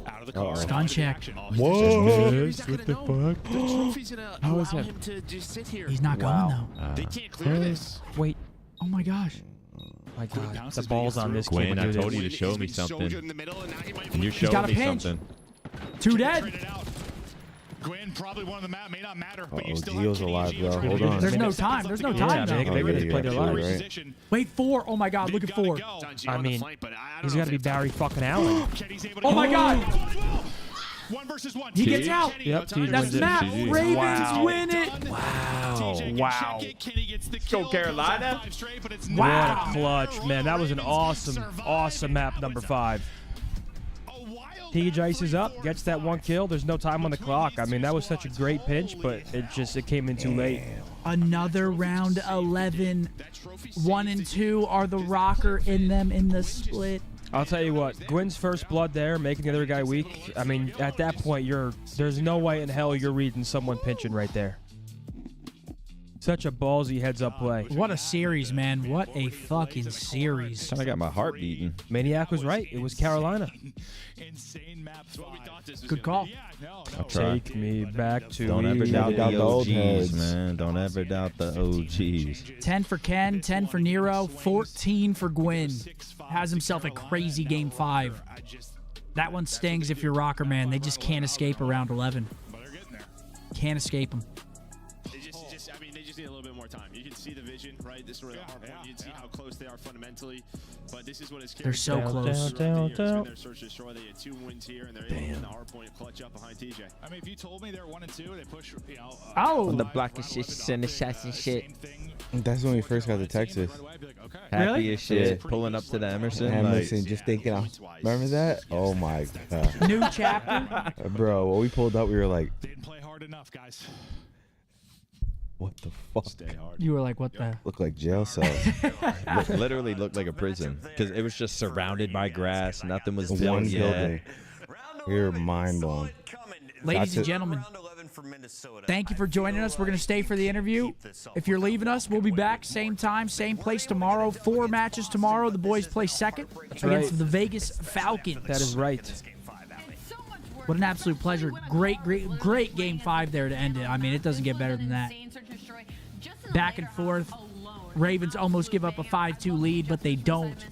Out of the car. Stun check. What? Yes, What the fuck? The trophy's going to How allow is that? him to just sit here. He's not Wow. going, though. They can't clear this. Wait. Oh my gosh. My God. The bounces, balls but on this Gwen, kid I to do told you this. to show me something. And you showed got a me pinch. something. 2 dead. Traded out. Gwyn, probably one of the map, may not matter, but you still Gio's have alive, bro. Hold on. There's no time. There's no time. Yeah, they really play their lives. Right. Wait, 4. Oh my God, look at 4. I mean, he's got to be Barry fucking Allen. Oh my God. 1 versus 1. He gets out. Yep, That's map. Ravens win it. Wow. Go Carolina. What a clutch, man. That was an awesome map, number 5. TJ ices up, gets that 1 kill. There's no time on the clock. I mean, that was such a great pinch, but it came in too late. Another round 11. 1 and 2 are the rocker in them in the split. I'll tell you what, Gwyn's first blood there, making the other guy weak. I mean, at that point, there's no way in hell you're reading someone pinching right there. Such a ballsy heads-up play. What a series, man. What a fucking series. Kind of got my heart beating. Maniac was right. It was Carolina. Good call. Take me back to Don't ever doubt doubt the the old OGs, heads. man. Don't ever doubt the OGs. 10 for Ken, 10 for Nero, 14 for Gwyn. Has himself a crazy game 5. That one stings if you're rocker, man. They just can't escape around 11. Can't escape them. They just need a little bit more time. You can see the vision, right? This is where the Hardpoint. You can see how close they are fundamentally. But this is what is. They're so close. Down. Their search and destroy. They had 2 wins here, and they're able to win the Hardpoint clutch up behind TJ. I mean, if you told me they're 1 and 2, they push. On the block and shit, send the shots and shit. That's when we first got to Texas. Happy as shit. Pulling up to the Emerson. Emerson, just thinking, remember that? Oh my God. New chapter. Bro, when we pulled up, we were like, Didn't play hard enough, guys. what the fuck? You were like, what the? Look like jail cells. Literally looked like a prison because it was just surrounded by grass. Nothing was built One yet. building. We were mind blown. Ladies and gentlemen, thank you for joining us. We're going to stay for the interview. If you're leaving us, we'll be back same time, same place tomorrow. 4 matches tomorrow. The boys play second against the Vegas Falcons. That is right. What an absolute pleasure. Great game 5 there to end it. I mean, it doesn't get better than that. Back and forth. Ravens almost give up a 5-2 lead, but they don't.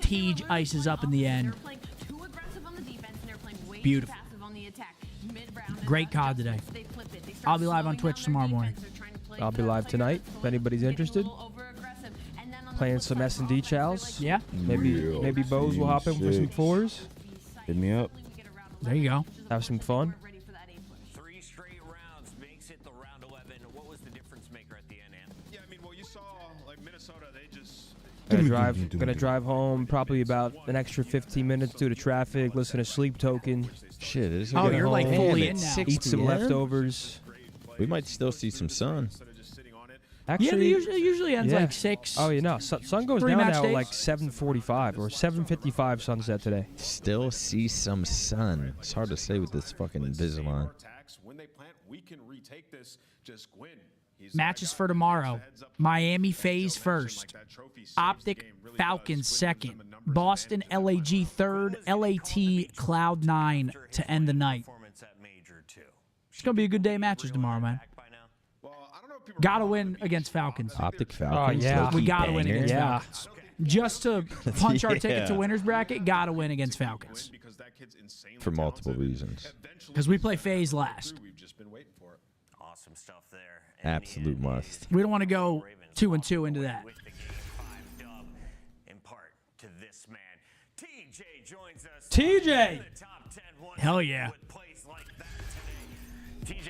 Tej ices up in the end. Beautiful. Great COD today. I'll be live on Twitch tomorrow morning. I'll be live tonight if anybody's interested. Playing some S&D chows. Yeah. Maybe Bose will hop in for some 4s. Hit me up. There you go. Have some fun. 3 straight rounds makes it the round 11. What was the difference maker at the end, Ant? Yeah, I mean, well, you saw like Minnesota, they just. Gonna drive home probably about an extra 15 minutes due to traffic. Listen to Sleep Token. Shit, it is. Oh, you're like fully in it's now. Eat some leftovers. We might still see some sun. Actually, yeah, it usually ends like 6. Oh, you know, sun goes down now at like 7:45 or 7:55 sunset today. Still see some sun. It's hard to say with this fucking Invisalign. When they plant, we can retake this. Just Gwyn. Matches for tomorrow. Miami FaZe first. OpTic Falcons second. Boston LAG third. LAT Cloud9 to end the night. It's going to be a good day of matches tomorrow, man. Gotta win against Falcons. OpTic Falcons. Oh, yeah. We gotta win against Yeah. Falcons. Just to punch our ticket to Yeah. winners bracket, gotta win against Falcons. For multiple reasons. Because we play FaZe last. Awesome stuff there. Absolute must. We don't want to go 2-2 into that. In part to this man. TJ joins us. TJ! Hell yeah. TJ,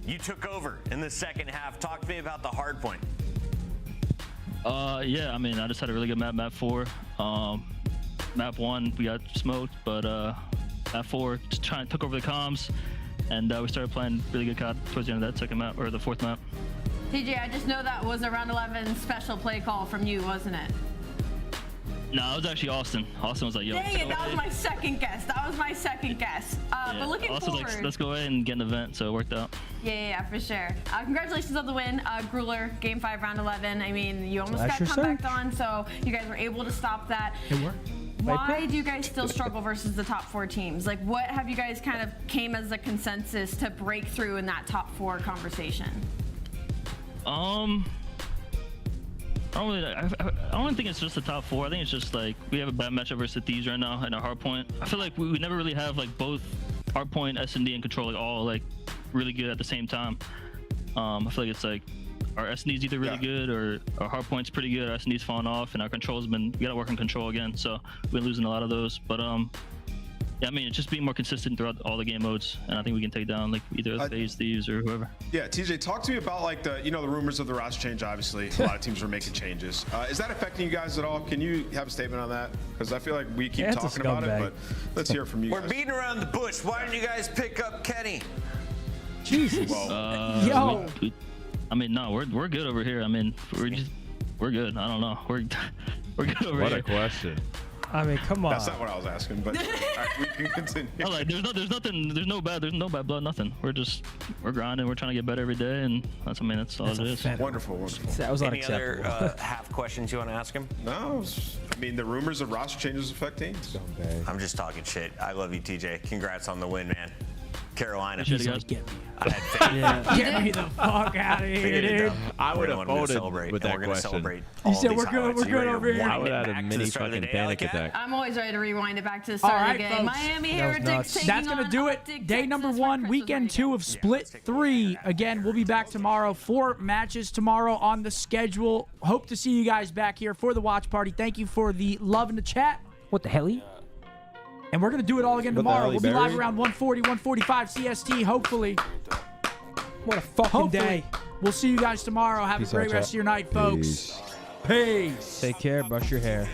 you took over in the second half. Talk to me about the hard point. Yeah, I mean, I just had a really good map 4. Map 1, we got smoked, but map 4, just took over the comms, and we started playing really good COD towards the end of that second map, or the 4th map. TJ, I just know that was a round 11 special play call from you, wasn't it? No, it was actually Austin. Austin was like, yo. Dang it, that was my second guess. Yeah, But looking Austin was forward. like, let's go ahead and get an event, so it worked out. Yeah, for sure. Congratulations on the win, Grueler, Game 5, Round 11. I mean, you almost That's got your comebacked on, so you guys were able to stop that. It worked. Why do you guys still struggle versus the top 4 teams? Like, what have you guys kind of came as a consensus to break through in that top 4 conversation? I don't think it's just the top 4. I think it's just like we have a bad matchup versus these right now in our hard point. I feel like we never really have like both Hardpoint, S&D, and Control like all like really good at the same time. I feel like it's like our S&D's either really good or our Hardpoint's pretty good. Our S&D's falling off, and our Control's been, we got to work on Control again. So we've been losing a lot of those. But yeah, I mean, it's just being more consistent throughout all the game modes, and I think we can take down like either the FaZe, Thieves, or whoever. Yeah, TJ, talk to me about like the the rumors of the roster change. Obviously, a lot of teams are making changes. Is that affecting you guys at all? Can you have a statement on that? Because I feel like we keep talking about it, but let's hear it from you. We're beating around the bush. Why didn't you guys pick up Kenny? Jesus. Yo. I mean, no, we're good over here. I mean, we're good. I don't know. We're good over here. What a question. I mean, come on. That's not what I was asking, but we can continue. No, like, there's no bad blood, nothing. We're grinding. We're trying to get better every day, and that's all it is. Wonderful. That was Any unacceptable. other half questions you want to ask him? No, I mean the rumors of roster changes affect teams. I'm just talking shit. I love you, TJ. Congrats on the win, man. Carolina. Appreciate it, guys. I had faith. Get me the fuck out of here, dude. I would have voted celebrate, with and that we're gonna question. celebrate You all said these we're good. highlights. We're You ready good to over here. wind I would it have had a back to mini the start of the fucking day, panic like that? attack. I'm always ready to rewind it back to the start All of the right, game. folks. Miami That was Heretics nuts. taking That's on going to do it. OpTic, Day Texas. number Where 1, Chris was weekend ready to 2 of Split 3. Again, we'll be back tomorrow. 4 matches tomorrow on the schedule. Hope to see you guys back here for the watch party. Thank you for the love in the chat. What the hell? And we're going to do it all again What the tomorrow. hell, We'll be live Barry? around 1:40, 1:45 CST, hopefully. What a fucking Hopefully. day. We'll see you guys tomorrow. Have Peace a great out, rest chat. of your night, folks. Peace. Take care. Brush your hair.